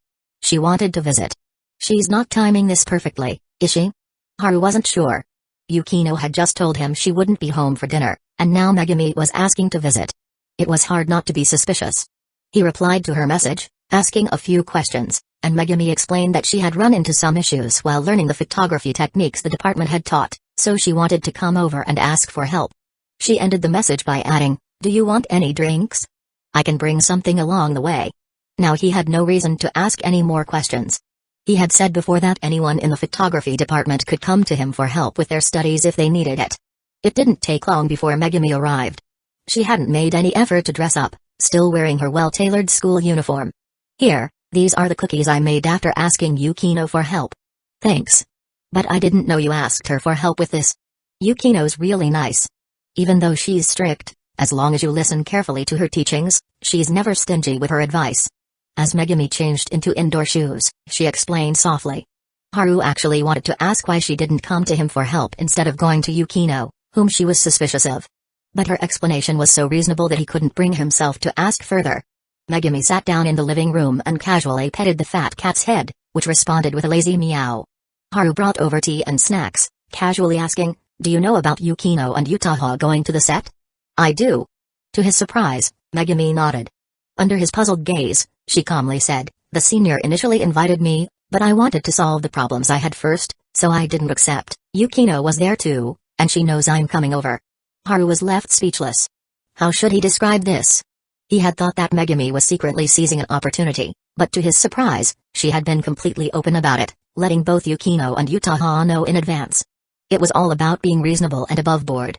She wanted to visit. She's not timing this perfectly, is she? Haru wasn't sure. Yukino had just told him she wouldn't be home for dinner, and now Megumi was asking to visit. It was hard not to be suspicious. He replied to her message, asking a few questions, and Megumi explained that she had run into some issues while learning the photography techniques the department had taught, so she wanted to come over and ask for help. She ended the message by adding, "Do you want any drinks? I can bring something along the way." Now he had no reason to ask any more questions. He had said before that anyone in the photography department could come to him for help with their studies if they needed it. It didn't take long before Megumi arrived. She hadn't made any effort to dress up, still wearing her well-tailored school uniform. "Here, these are the cookies I made after asking Yukino for help." "Thanks. But I didn't know you asked her for help with this." "Yukino's really nice. Even though she's strict, as long as you listen carefully to her teachings, she's never stingy with her advice." As Megumi changed into indoor shoes, she explained softly. Haru actually wanted to ask why she didn't come to him for help instead of going to Yukino, whom she was suspicious of. But her explanation was so reasonable that he couldn't bring himself to ask further. Megumi sat down in the living room and casually petted the fat cat's head, which responded with a lazy meow. Haru brought over tea and snacks, casually asking, "Do you know about Yukino and Utaha going to the set?" "I do." To his surprise, Megumi nodded. Under his puzzled gaze, she calmly said, "The senior initially invited me, but I wanted to solve the problems I had first, so I didn't accept." "Yukino was there too, and she knows I'm coming over." Haru was left speechless. How should he describe this? He had thought that Megumi was secretly seizing an opportunity, but to his surprise, she had been completely open about it, letting both Yukino and Utaha know in advance. It was all about being reasonable and above board.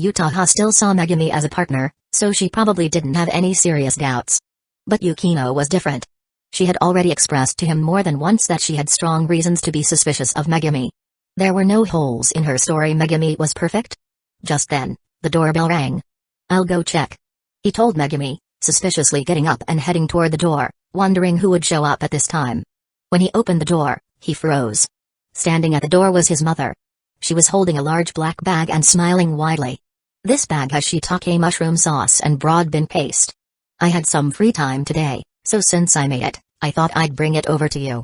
Utaha still saw Megumi as a partner, so she probably didn't have any serious doubts. But Yukino was different. She had already expressed to him more than once that she had strong reasons to be suspicious of Megumi. There were no holes in her story. Megumi was perfect. Just then, the doorbell rang. "I'll go check," he told Megumi, suspiciously getting up and heading toward the door, wondering who would show up at this time. When he opened the door, he froze. Standing at the door was his mother. She was holding a large black bag and smiling widely. This bag has shiitake mushroom sauce and broad bean paste. "I had some free time today, so since I made it, I thought I'd bring it over to you."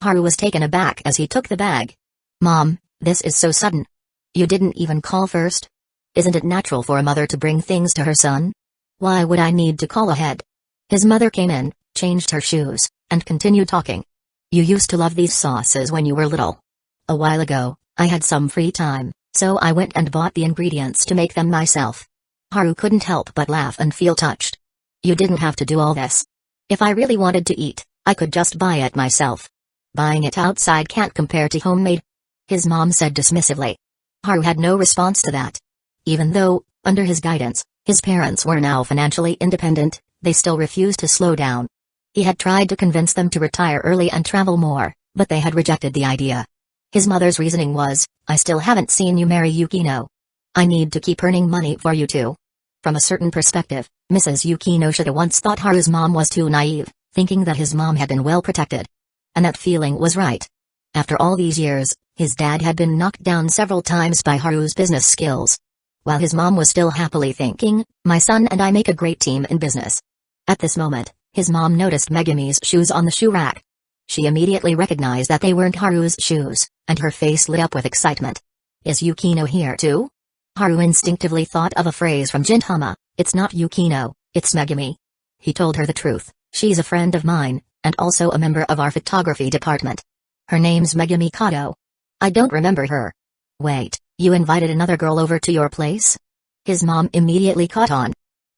Haru was taken aback as he took the bag. "Mom, this is so sudden. You didn't even call first? Isn't it natural for a mother to bring things to her son? Why would I need to call ahead?" His mother came in, changed her shoes, and continued talking. "You used to love these sauces when you were little. A while ago, I had some free time, so I went and bought the ingredients to make them myself." Haru couldn't help but laugh and feel touched. "You didn't have to do all this. If I really wanted to eat, I could just buy it myself. Buying it outside can't compare to homemade," his mom said dismissively. Haru had no response to that. Even though, under his guidance, his parents were now financially independent, they still refused to slow down. He had tried to convince them to retire early and travel more, but they had rejected the idea. His mother's reasoning was, "I still haven't seen you marry Yukino. I need to keep earning money for you too." From a certain perspective, Mrs. Yukinoshita once thought Haru's mom was too naive, thinking that his mom had been well protected. And that feeling was right. After all these years, his dad had been knocked down several times by Haru's business skills. While his mom was still happily thinking, "My son and I make a great team in business." At this moment, his mom noticed Megumi's shoes on the shoe rack. She immediately recognized that they weren't Haru's shoes, and her face lit up with excitement. "Is Yukino here too?" Haru instinctively thought of a phrase from Gintama, "It's not Yukino, it's Megumi." He told her the truth, "She's a friend of mine, and also a member of our photography department. Her name's Megumi Kato." "I don't remember her." "Wait, you invited another girl over to your place?" His mom immediately caught on.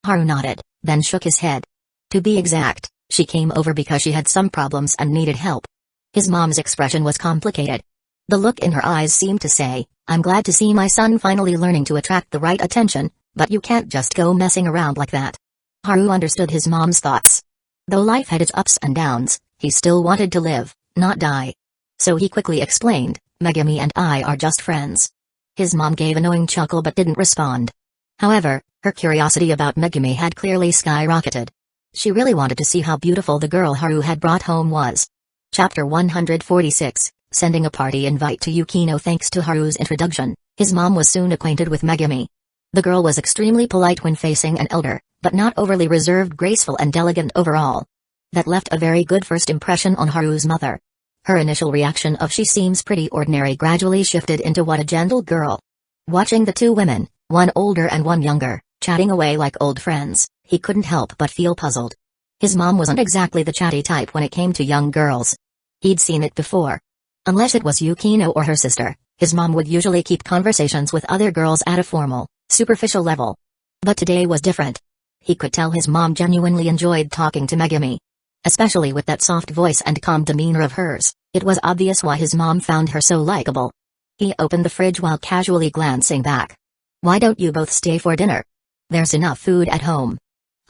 Haru nodded, then shook his head. "To be exact, she came over because she had some problems and needed help." His mom's expression was complicated. The look in her eyes seemed to say, "I'm glad to see my son finally learning to attract the right attention, but you can't just go messing around like that." Haru understood his mom's thoughts. Though life had its ups and downs, he still wanted to live, not die. So he quickly explained, "Megumi and I are just friends." His mom gave a knowing chuckle but didn't respond. However, her curiosity about Megumi had clearly skyrocketed. She really wanted to see how beautiful the girl Haru had brought home was. Chapter 146, Sending a Party Invite to Yukino. Thanks to Haru's introduction, his mom was soon acquainted with Megumi. The girl was extremely polite when facing an elder, but not overly reserved, graceful and elegant overall. That left a very good first impression on Haru's mother. Her initial reaction of "she seems pretty ordinary" gradually shifted into "what a gentle girl." Watching the two women, one older and one younger, chatting away like old friends, he couldn't help but feel puzzled. His mom wasn't exactly the chatty type when it came to young girls. He'd seen it before. Unless it was Yukino or her sister, his mom would usually keep conversations with other girls at a formal, superficial level. But today was different. He could tell his mom genuinely enjoyed talking to Megumi. Especially with that soft voice and calm demeanor of hers, it was obvious why his mom found her so likable. He opened the fridge while casually glancing back. "Why don't you both stay for dinner? There's enough food at home.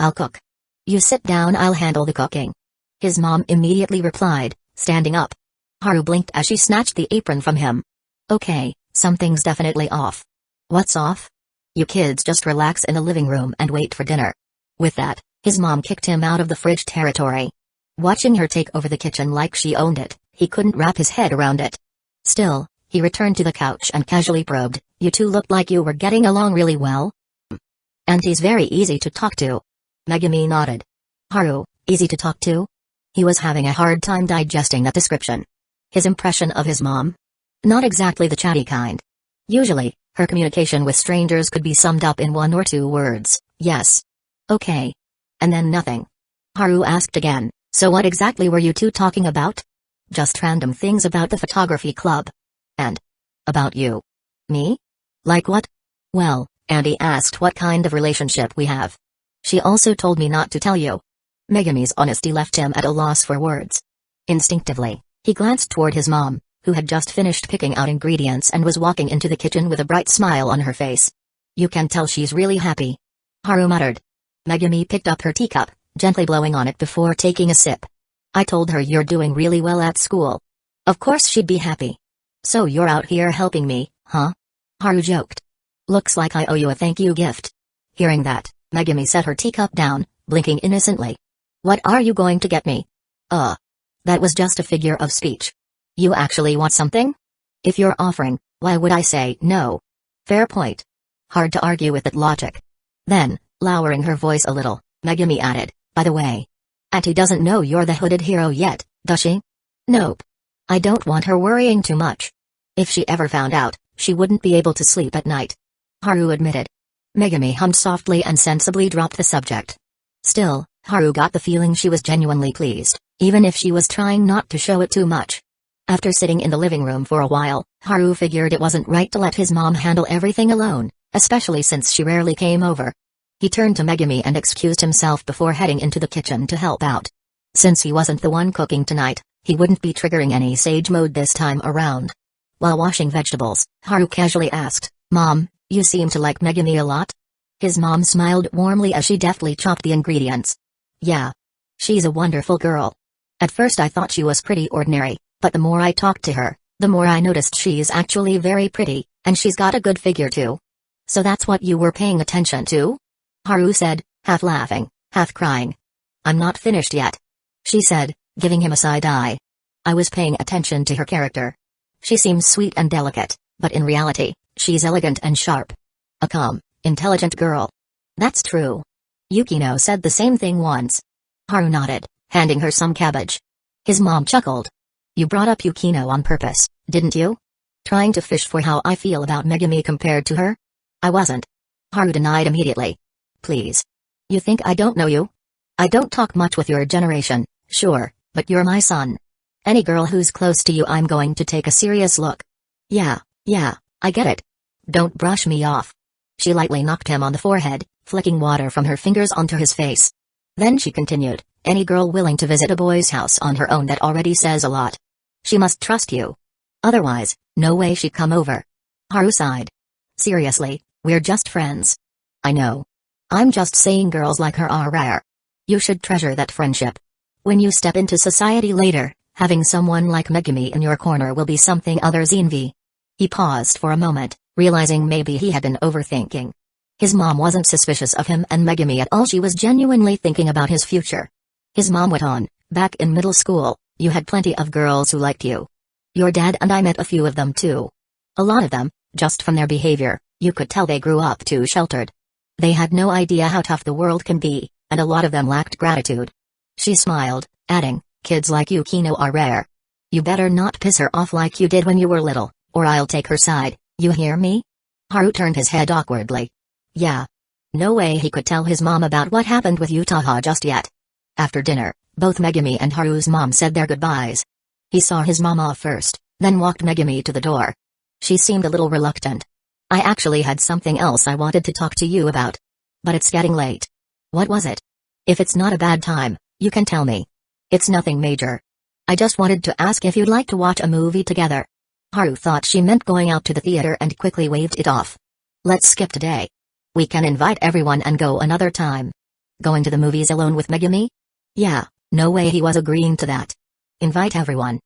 I'll cook. You sit down, I'll handle the cooking." His mom immediately replied, standing up. Haru blinked as she snatched the apron from him. "Okay, something's definitely off." "What's off?" "You kids just relax in the living room and wait for dinner." With that, his mom kicked him out of the fridge territory. Watching her take over the kitchen like she owned it, he couldn't wrap his head around it. Still, he returned to the couch and casually probed, "You two looked like you were getting along really well." "Auntie's very easy to talk to." Megumi nodded. "Haru, easy to talk to?" He was having a hard time digesting that description. His impression of his mom? Not exactly the chatty kind. Usually, her communication with strangers could be summed up in 1 or 2 words, "Yes." "Okay." And then nothing. Haru asked again, "So what exactly were you two talking about?" "Just random things about the photography club." "And? About you?" "Me? Like what?" "Well, Andy asked what kind of relationship we have. She also told me not to tell you." Megumi's honesty left him at a loss for words. Instinctively, he glanced toward his mom, who had just finished picking out ingredients and was walking into the kitchen with a bright smile on her face. "You can tell she's really happy," Haru muttered. Megumi picked up her teacup, gently blowing on it before taking a sip. "I told her you're doing really well at school. Of course she'd be happy." "So you're out here helping me, huh?" Haru joked. "Looks like I owe you a thank you gift." Hearing that, Megumi set her teacup down, blinking innocently. "What are you going to get me?" That was just a figure of speech. "You actually want something? If you're offering, why would I say no?" "Fair point. Hard to argue with that logic." Then, lowering her voice a little, Megumi added, "By the way, Auntie doesn't know you're the hooded hero yet, does she?" "Nope. I don't want her worrying too much. If she ever found out, she wouldn't be able to sleep at night," Haru admitted. Megumi hummed softly and sensibly dropped the subject. Still, Haru got the feeling she was genuinely pleased, even if she was trying not to show it too much. After sitting in the living room for a while, Haru figured it wasn't right to let his mom handle everything alone, especially since she rarely came over. He turned to Megumi and excused himself before heading into the kitchen to help out. Since he wasn't the one cooking tonight, he wouldn't be triggering any sage mode this time around. While washing vegetables, Haru casually asked, "Mom, you seem to like Megumi a lot?" His mom smiled warmly as she deftly chopped the ingredients. "Yeah. She's a wonderful girl. At first I thought she was pretty ordinary, but the more I talked to her, the more I noticed she's actually very pretty, and she's got a good figure too." "So that's what you were paying attention to?" Haru said, half laughing, half crying. "I'm not finished yet," she said, giving him a side eye. "I was paying attention to her character. She seems sweet and delicate, but in reality, she's elegant and sharp. A calm, intelligent girl." "That's true. Yukino said the same thing once." Haru nodded, handing her some cabbage. His mom chuckled. "You brought up Yukino on purpose, didn't you? Trying to fish for how I feel about Megumi compared to her?" "I wasn't." Haru denied immediately. "Please. You think I don't know you? I don't talk much with your generation, sure, but you're my son. Any girl who's close to you I'm going to take a serious look." Yeah, I get it. Don't brush me off." She lightly knocked him on the forehead, flicking water from her fingers onto his face. Then she continued, "Any girl willing to visit a boy's house on her own, that already says a lot. She must trust you. Otherwise, no way she'd come over." Haru sighed. "Seriously, we're just friends." "I know. I'm just saying girls like her are rare. You should treasure that friendship. When you step into society later, having someone like Megumi in your corner will be something others envy." He paused for a moment, realizing maybe he had been overthinking. His mom wasn't suspicious of him and Megumi at all, she was genuinely thinking about his future. His mom went on, "Back in middle school, you had plenty of girls who liked you. Your dad and I met a few of them too. A lot of them, just from their behavior, you could tell they grew up too sheltered. They had no idea how tough the world can be, and a lot of them lacked gratitude. She smiled, adding, "Kids like Yukino are rare. You better not piss her off like you did when you were little, or I'll take her side, you hear me?" Haru turned his head awkwardly. Yeah. No way he could tell his mom about what happened with Utaha just yet. After dinner, both Megumi and Haru's mom said their goodbyes. He saw his mom off first, then walked Megumi to the door. She seemed a little reluctant. "I actually had something else I wanted to talk to you about. But it's getting late." "What was it?" "If it's not a bad time, you can tell me." "It's nothing major. I just wanted to ask if you'd like to watch a movie together." Haru thought she meant going out to the theater and quickly waved it off. "Let's skip today. We can invite everyone and go another time." Going to the movies alone with Megumi? Yeah, no way he was agreeing to that. Invite everyone.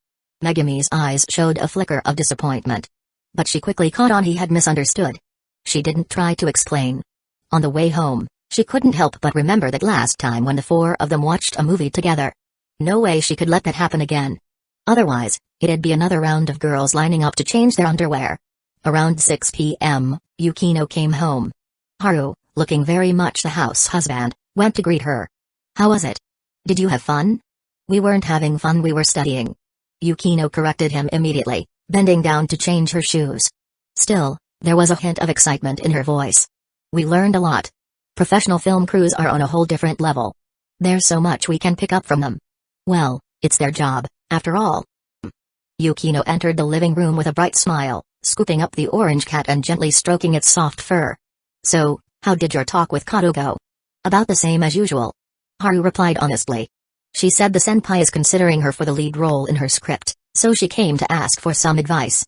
Megumi's eyes showed a flicker of disappointment. But she quickly caught on he had misunderstood. She didn't try to explain. On the way home, she couldn't help but remember that last time when the four of them watched a movie together. No way she could let that happen again. Otherwise, it'd be another round of girls lining up to change their underwear. Around 6 p.m., Yukino came home. Haru, looking very much the house husband, went to greet her. "How was it? Did you have fun?" "We weren't having fun, we were studying." Yukino corrected him immediately, bending down to change her shoes. Still, there was a hint of excitement in her voice. "We learned a lot. Professional film crews are on a whole different level. There's so much we can pick up from them. Well, it's their job, after all." Yukino entered the living room with a bright smile, scooping up the orange cat and gently stroking its soft fur. "So, how did your talk with Kato go?" "About the same as usual." Haru replied honestly. She said the senpai is considering her for the lead role in her script, so she came to ask for some advice.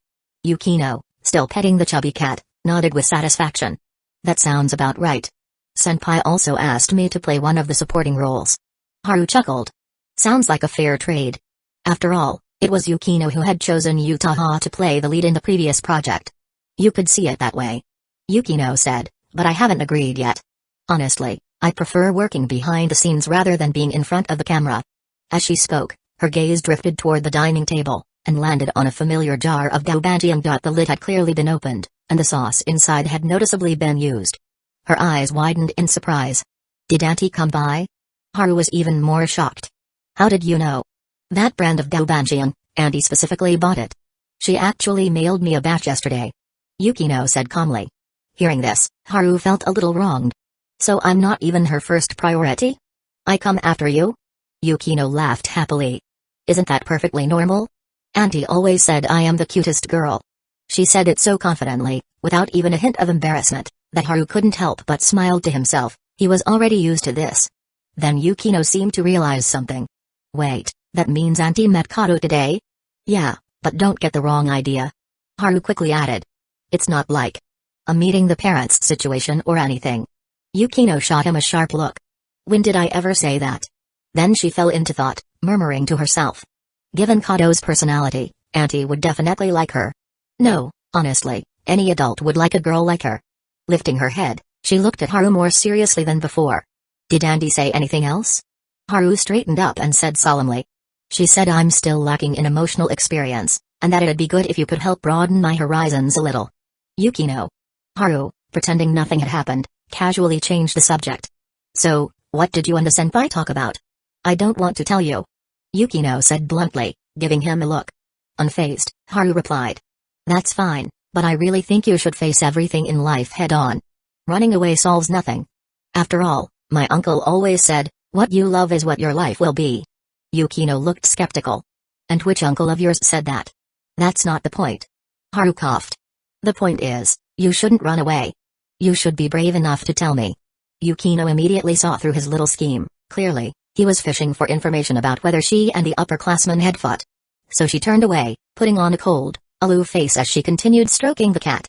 Yukino, still petting the chubby cat, nodded with satisfaction. "That sounds about right. Senpai also asked me to play one of the supporting roles." Haru chuckled. "Sounds like a fair trade. After all, it was Yukino who had chosen Utaha to play the lead in the previous project." "You could see it that way," Yukino said, "but I haven't agreed yet. Honestly, I prefer working behind the scenes rather than being in front of the camera." As she spoke, her gaze drifted toward the dining table, and landed on a familiar jar of doubanjiang. The lid had clearly been opened, and the sauce inside had noticeably been used. Her eyes widened in surprise. "Did Auntie come by?" Haru was even more shocked. "How did you know?" "That brand of doubanjiang, Auntie specifically bought it. She actually mailed me a batch yesterday," Yukino said calmly. Hearing this, Haru felt a little wronged. "So I'm not even her first priority? I come after you?" Yukino laughed happily. "Isn't that perfectly normal? Auntie always said I am the cutest girl." She said it so confidently, without even a hint of embarrassment, that Haru couldn't help but smile to himself. He was already used to this. Then Yukino seemed to realize something. "Wait, that means Auntie met Kato today?" "Yeah, but don't get the wrong idea," Haru quickly added. "It's not like a meeting the parents situation or anything." Yukino shot him a sharp look. "When did I ever say that?" Then she fell into thought, murmuring to herself. Given Kato's personality, Auntie would definitely like her. No, honestly, any adult would like a girl like her. Lifting her head, she looked at Haru more seriously than before. "Did Auntie say anything else?" Haru straightened up and said solemnly. "She said I'm still lacking in emotional experience, and that it'd be good if you could help broaden my horizons a little." Yukino. Haru, pretending nothing had happened, casually changed the subject. "So, what did you and the senpai talk about?" "I don't want to tell you," Yukino said bluntly, giving him a look. Unfazed, Haru replied. "That's fine, but I really think you should face everything in life head-on. Running away solves nothing. After all, my uncle always said, what you love is what your life will be." Yukino looked skeptical. "And which uncle of yours said that?" "That's not the point." Haru coughed. "The point is, you shouldn't run away. You should be brave enough to tell me." Yukino immediately saw through his little scheme. Clearly, he was fishing for information about whether she and the upperclassmen had fought. So she turned away, putting on a cold, aloof face as she continued stroking the cat.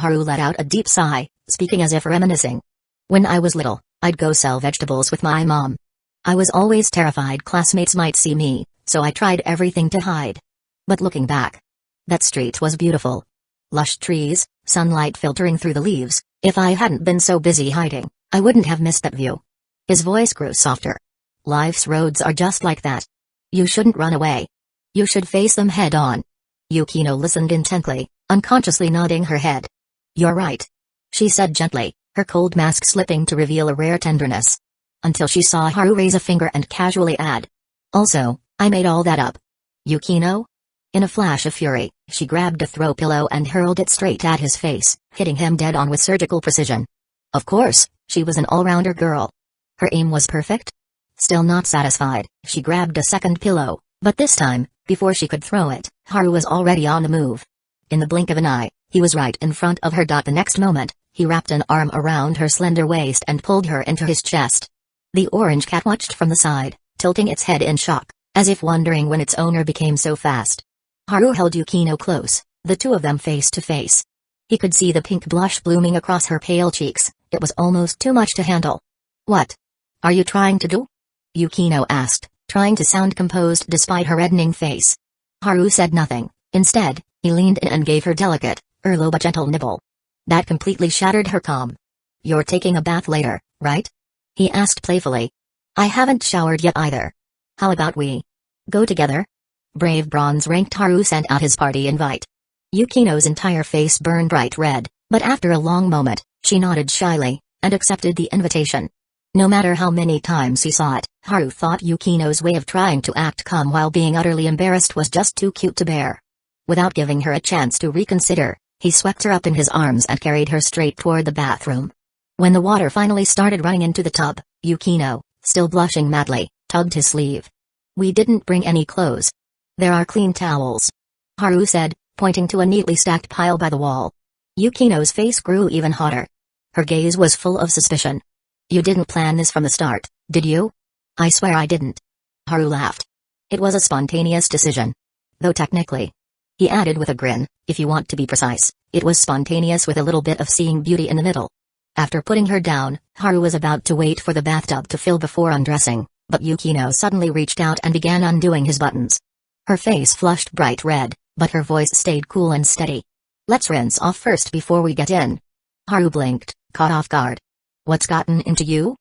Haru let out a deep sigh, speaking as if reminiscing. "When I was little, I'd go sell vegetables with my mom. I was always terrified classmates might see me, so I tried everything to hide. But looking back, that street was beautiful. Lush trees, sunlight filtering through the leaves. If I hadn't been so busy hiding, I wouldn't have missed that view." His voice grew softer. "Life's roads are just like that. You shouldn't run away. You should face them head-on." Yukino listened intently, unconsciously nodding her head. "You're right," she said gently, her cold mask slipping to reveal a rare tenderness. until she saw Haru raise a finger and casually add, "Also, I made all that up." Yukino? In a flash of fury, she grabbed a throw pillow and hurled it straight at his face, hitting him dead on with surgical precision. Of course, she was an all-rounder girl. Her aim was perfect. Still not satisfied, she grabbed a second pillow, but this time, before she could throw it, Haru was already on the move. In the blink of an eye, he was right in front of her. The next moment, he wrapped an arm around her slender waist and pulled her into his chest. The orange cat watched from the side, tilting its head in shock, as if wondering when its owner became so fast. Haru held Yukino close, the two of them face to face. He could see the pink blush blooming across her pale cheeks. It was almost too much to handle. "What are you trying to do?" Yukino asked, trying to sound composed despite her reddening face. Haru said nothing. Instead, he leaned in and gave her delicate, but gentle nibble. That completely shattered her calm. "You're taking a bath later, right?" he asked playfully. "I haven't showered yet either. How about we go together?" Brave bronze-ranked Haru sent out his party invite. Yukino's entire face burned bright red, but after a long moment, she nodded shyly, and accepted the invitation. No matter how many times he saw it, Haru thought Yukino's way of trying to act calm while being utterly embarrassed was just too cute to bear. Without giving her a chance to reconsider, he swept her up in his arms and carried her straight toward the bathroom. When the water finally started running into the tub, Yukino, still blushing madly, tugged his sleeve. "We didn't bring any clothes. There are clean towels," Haru said, pointing to a neatly stacked pile by the wall. Yukino's face grew even hotter. Her gaze was full of suspicion. "You didn't plan this from the start, did you?" "I swear I didn't." Haru laughed. "It was a spontaneous decision. Though technically," he added with a grin, "if you want to be precise, it was spontaneous with a little bit of seeing beauty in the middle." After putting her down, Haru was about to wait for the bathtub to fill before undressing, but Yukino suddenly reached out and began undoing his buttons. Her face flushed bright red, but her voice stayed cool and steady. "Let's rinse off first before we get in." Haru blinked, caught off guard. "What's gotten into you?"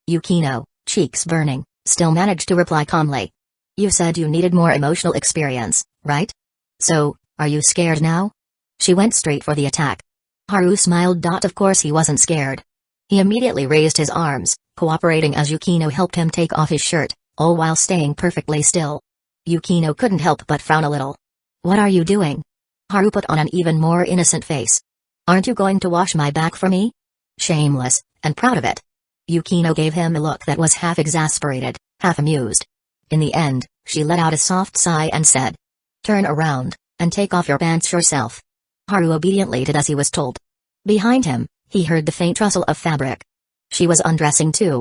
Yukino, cheeks burning, still managed to reply calmly. "You said you needed more emotional experience, right? So, are you scared now?" She went straight for the attack. Haru smiled. Of course he wasn't scared. He immediately raised his arms, cooperating as Yukino helped him take off his shirt, all while staying perfectly still. Yukino couldn't help but frown a little. "What are you doing?" Haru put on an even more innocent face. "Aren't you going to wash my back for me?" Shameless, and proud of it. Yukino gave him a look that was half exasperated, half amused. In the end, she let out a soft sigh and said, "Turn around, and take off your pants yourself." Haru obediently did as he was told. Behind him, he heard the faint rustle of fabric. She was undressing too.